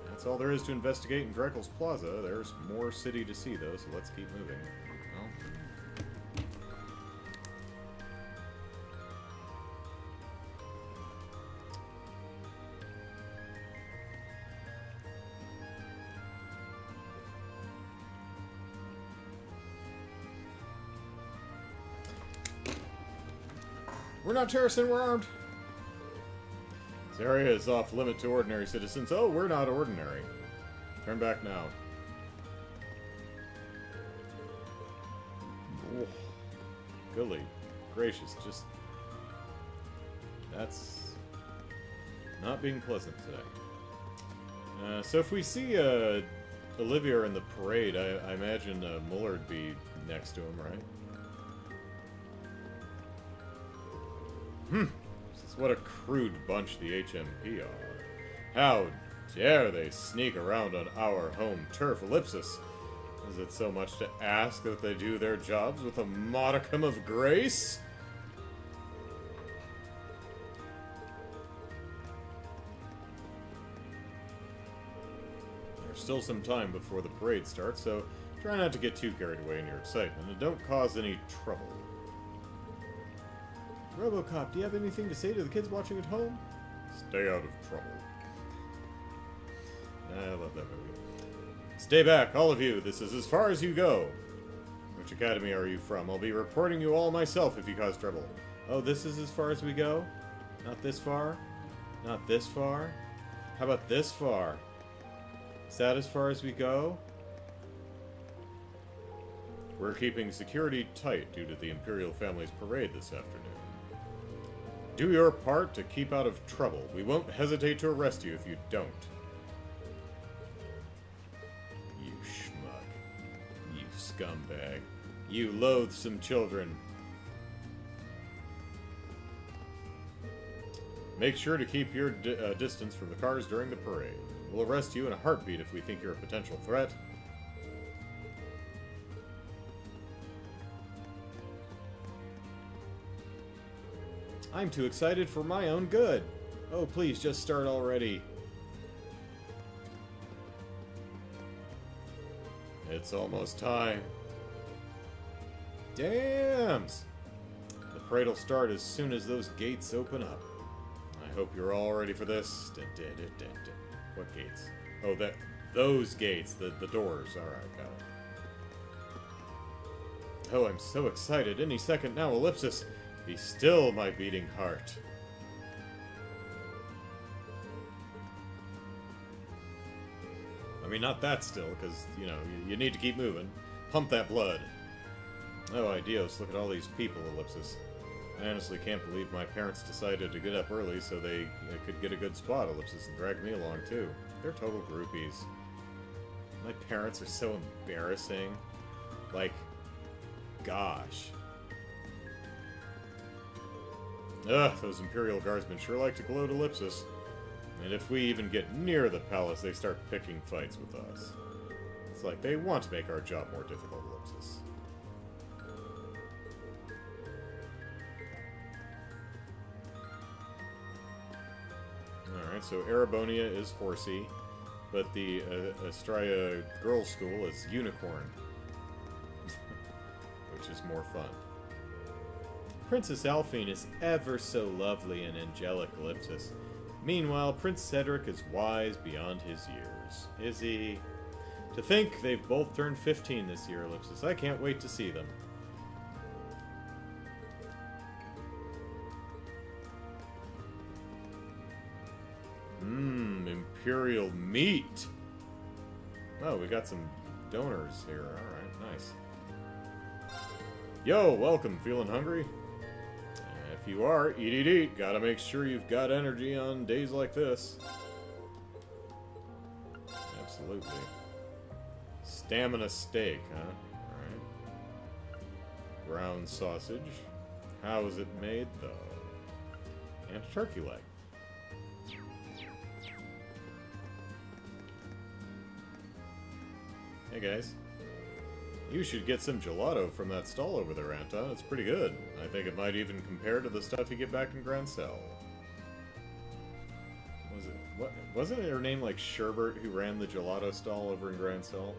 Speaker 1: That's all there is to investigate in Drakel's Plaza. There's more city to see, though, so let's keep moving. Well. We're not terrorists and we're armed. This area is off limit to ordinary citizens. Oh, we're not ordinary. Turn back now. Oh, golly gracious, just... That's not being pleasant today. So if we see Olivia in the parade, I imagine Muller'd be next to him, right? What a crude bunch the HMP are. How dare they sneak around on our home turf, Ellipsis? Is it so much to ask that they do their jobs with a modicum of grace? There's still some time before the parade starts, so try not to get too carried away in your excitement and don't cause any trouble. RoboCop, do you have anything to say to the kids watching at home? Stay out of trouble. Stay back, all of you. This is as far as you go. Which academy are you from? I'll be reporting you all myself if you cause trouble. Oh, this is as far as we go? Not this far? Not this far? How about this far? Is that as far as we go? We're keeping security tight due to the Imperial family's parade this afternoon. Do your part to keep out of trouble. We won't hesitate to arrest you if you don't. You schmuck. You scumbag. You loathsome children. Make sure to keep your distance from the cars during the parade. We'll arrest you in a heartbeat if we think you're a potential threat. I'm too excited for my own good. Oh, please, just start already. It's almost time. Dams! The parade will start as soon as those gates open up. I hope you're all ready for this. What gates? Oh, those gates, the doors. Alright, got it. Oh, I'm so excited. Any second now, Ellipsis. Be still, my beating heart. I mean, not that still, because, you know, you need to keep moving. Pump that blood. Oh, ideos, look at all these people, Ellipsis. I honestly can't believe my parents decided to get up early so they could get a good spot, Ellipsis, and drag me along, too. They're total groupies. My parents are so embarrassing. Like, gosh. Ugh, those Imperial Guardsmen sure like to gloat Ellipsis. And if we even get near the palace, they start picking fights with us. It's like they want to make our job more difficult, Ellipsis. Alright, so Erebonia is horsey, but the Estrella Girls' School is unicorn. Which is more fun. Princess Alphine is ever so lovely and angelic, Ellipsis. Meanwhile, Prince Cedric is wise beyond his years. Is he? To think they've both turned 15 this year, Ellipsis. I can't wait to see them. Imperial meat! Oh, we got some donors here. Alright, nice. Yo, welcome. Feeling hungry? If you are, eat. Gotta make sure you've got energy on days like this. Absolutely. Stamina steak, huh? Alright. Ground sausage. How is it made, though? And a turkey leg. Hey, guys. You should get some gelato from that stall over there, Anton. It's pretty good. I think it might even compare to the stuff you get back in Grand Cell. Wasn't her name like Sherbert who ran the gelato stall over in Grand Cell?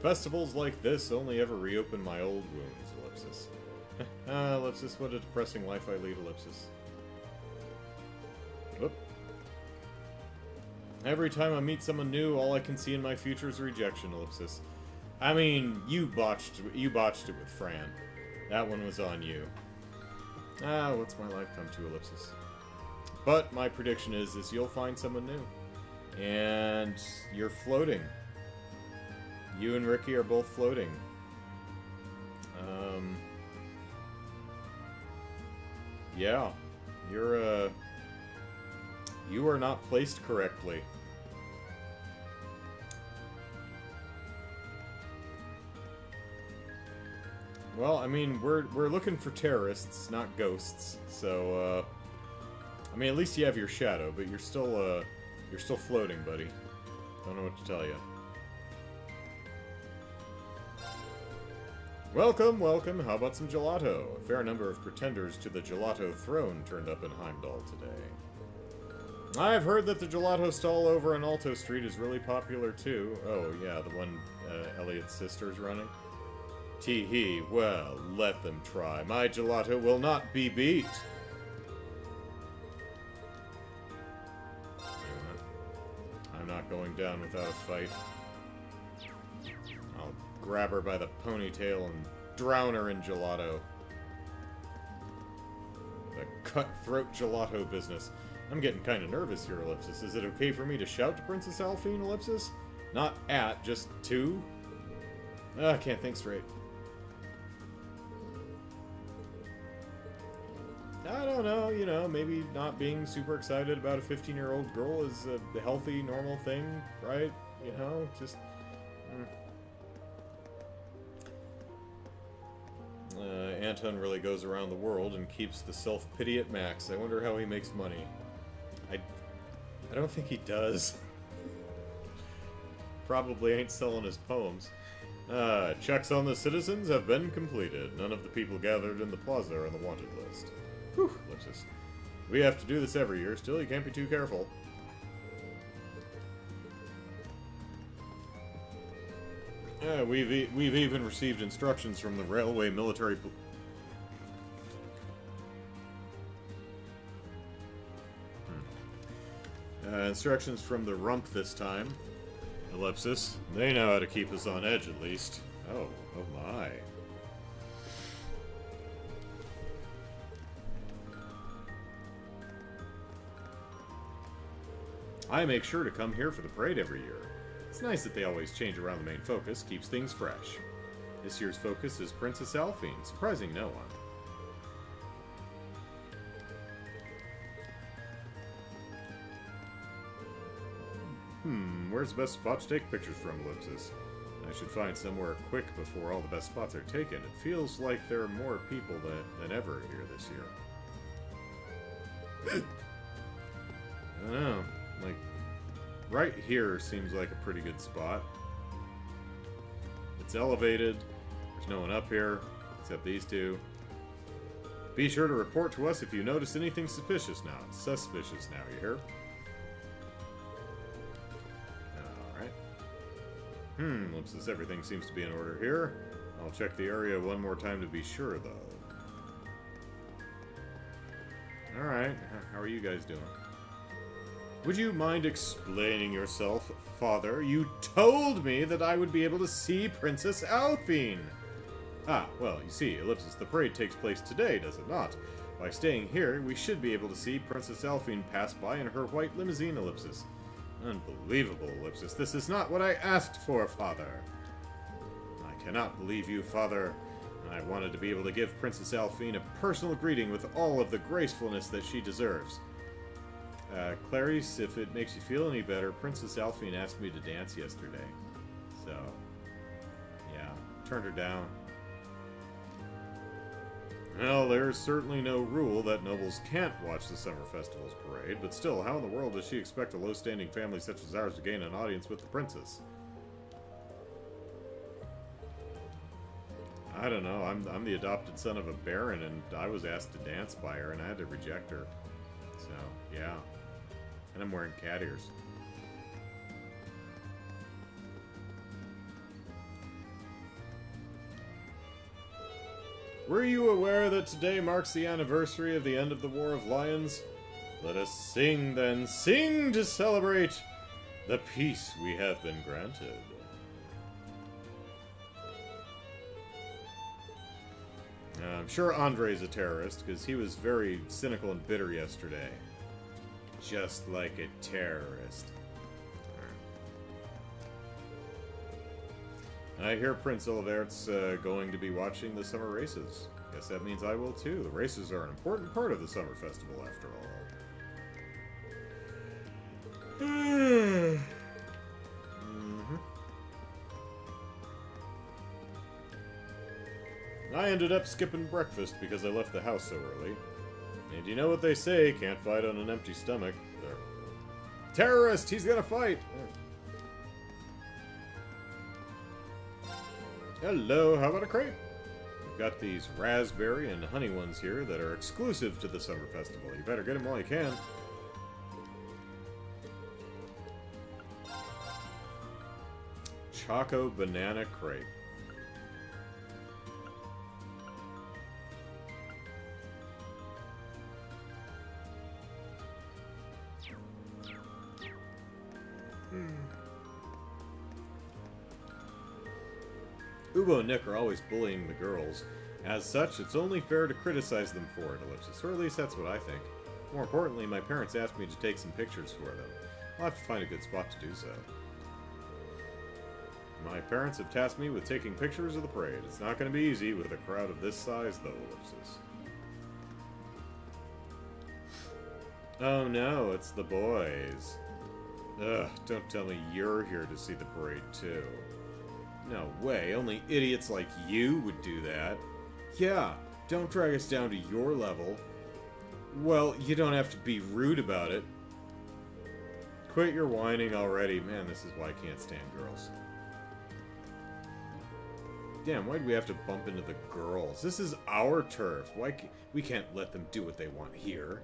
Speaker 1: Festivals like this only ever reopen my old wounds, Ellipsis. Ellipsis, what a depressing life I lead, Ellipsis. Whoop. Every time I meet someone new, all I can see in my future is rejection, Ellipsis. I mean, you botched it with Fran. That one was on you. What's my life come to, Ellipsis? But my prediction is you'll find someone new. And you're floating. You and Ricky are both floating. Yeah. You are not placed correctly. Well, I mean, we're looking for terrorists, not ghosts. So, I mean, at least you have your shadow, but you're still floating, buddy. Don't know what to tell you. Welcome, welcome. How about some gelato? A fair number of pretenders to the gelato throne turned up in Heimdall today. I've heard that the gelato stall over on Alto Street is really popular too. Oh yeah, the one Elliot's sister's running. Tee-hee, well, let them try. My gelato will not be beat. not going down without a fight. I'll grab her by the ponytail and drown her in gelato. The cutthroat gelato business. I'm getting kind of nervous here, Ellipsis. Is it okay for me to shout to Princess Alphine, Ellipsis? Not at, just to? I can't think straight. I don't know, you know, maybe not being super excited about a 15-year-old girl is a healthy, normal thing, right? You know, just... Anton really goes around the world and keeps the self-pity at max. I wonder how he makes money. I don't think he does. Probably ain't selling his poems. Checks on the citizens have been completed. None of the people gathered in the plaza are on the wanted list. Whew, Ellipsis. We have to do this every year, still you can't be too careful. We've even received instructions from the railway military... instructions from the rump this time. Ellipsis. They know how to keep us on edge, at least. Oh my. I make sure to come here for the parade every year. It's nice that they always change around the main focus, keeps things fresh. This year's focus is Princess Alphine, surprising no one. Where's the best spot to take pictures from, Ellipsis? I should find somewhere quick before all the best spots are taken. It feels like there are more people than ever here this year. I don't know. Like, right here seems like a pretty good spot. It's elevated. There's no one up here, except these two. Be sure to report to us if you notice anything suspicious now. Suspicious now, you hear? Alright. Looks everything seems to be in order here. I'll check the area one more time to be sure, though. Alright, how are you guys doing? Would you mind explaining yourself, Father? You told me that I would be able to see Princess Alphine! Ah, well, you see, Ellipsis, the parade takes place today, does it not? By staying here, we should be able to see Princess Alphine pass by in her white limousine, Ellipsis. Unbelievable, Ellipsis. This is not what I asked for, Father. I cannot believe you, Father. I wanted to be able to give Princess Alphine a personal greeting with all of the gracefulness that she deserves. Clarice, if it makes you feel any better, Princess Alphine asked me to dance yesterday. So, yeah, turned her down. Well, there's certainly no rule that nobles can't watch the Summer Festival's parade, but still, how in the world does she expect a low-standing family such as ours to gain an audience with the princess? I don't know, I'm the adopted son of a baron, and I was asked to dance by her, and I had to reject her. So, yeah. And I'm wearing cat ears. Were you aware that today marks the anniversary of the end of the War of Lions? Let us sing, then. Sing to celebrate the peace we have been granted. I'm sure Andre's a terrorist, because he was very cynical and bitter yesterday. Just like a terrorist. I hear Prince Olivert's going to be watching the summer races. Guess that means I will too. The races are an important part of the summer festival, after all. I ended up skipping breakfast because I left the house so early. And you know what they say, can't fight on an empty stomach. There. Terrorist! He's gonna fight! Hello, how about a crepe? We've got these raspberry and honey ones here that are exclusive to the summer festival. You better get them while you can. Choco banana crepe. Ubo and Nick are always bullying the girls. As such, it's only fair to criticize them for it, Ellipsis. Or at least that's what I think. More importantly, my parents asked me to take some pictures for them. I'll have to find a good spot to do so. My parents have tasked me with taking pictures of the parade. It's not going to be easy with a crowd of this size, though, Ellipsis. Oh no, it's the boys. Ugh, don't tell me you're here to see the parade, too. No way, only idiots like you would do that. Yeah, don't drag us down to your level. Well, you don't have to be rude about it. Quit your whining already. Man, this is why I can't stand girls. Damn, why do we have to bump into the girls? This is our turf. We can't let them do what they want here.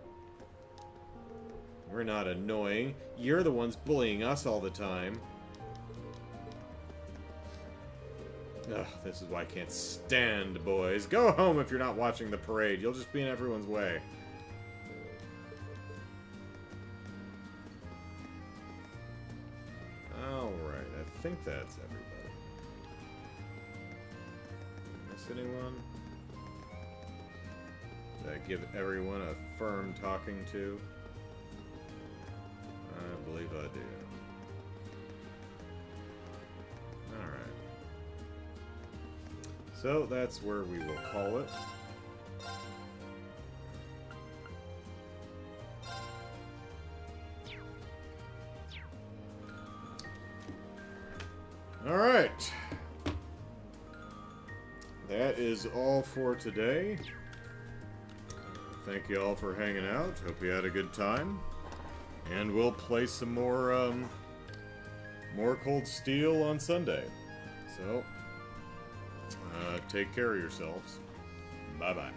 Speaker 1: We're not annoying. You're the ones bullying us all the time. Ugh, this is why I can't stand boys. Go home if you're not watching the parade. You'll just be in everyone's way. Alright, I think that's everybody. Miss anyone? Did I give everyone a firm talking to? I believe I do. Alright. So that's where we will call it. Alright. That is all for today. Thank you all for hanging out. Hope you had a good time. And we'll play some more Cold Steel on Sunday. So, take care of yourselves. Bye-bye.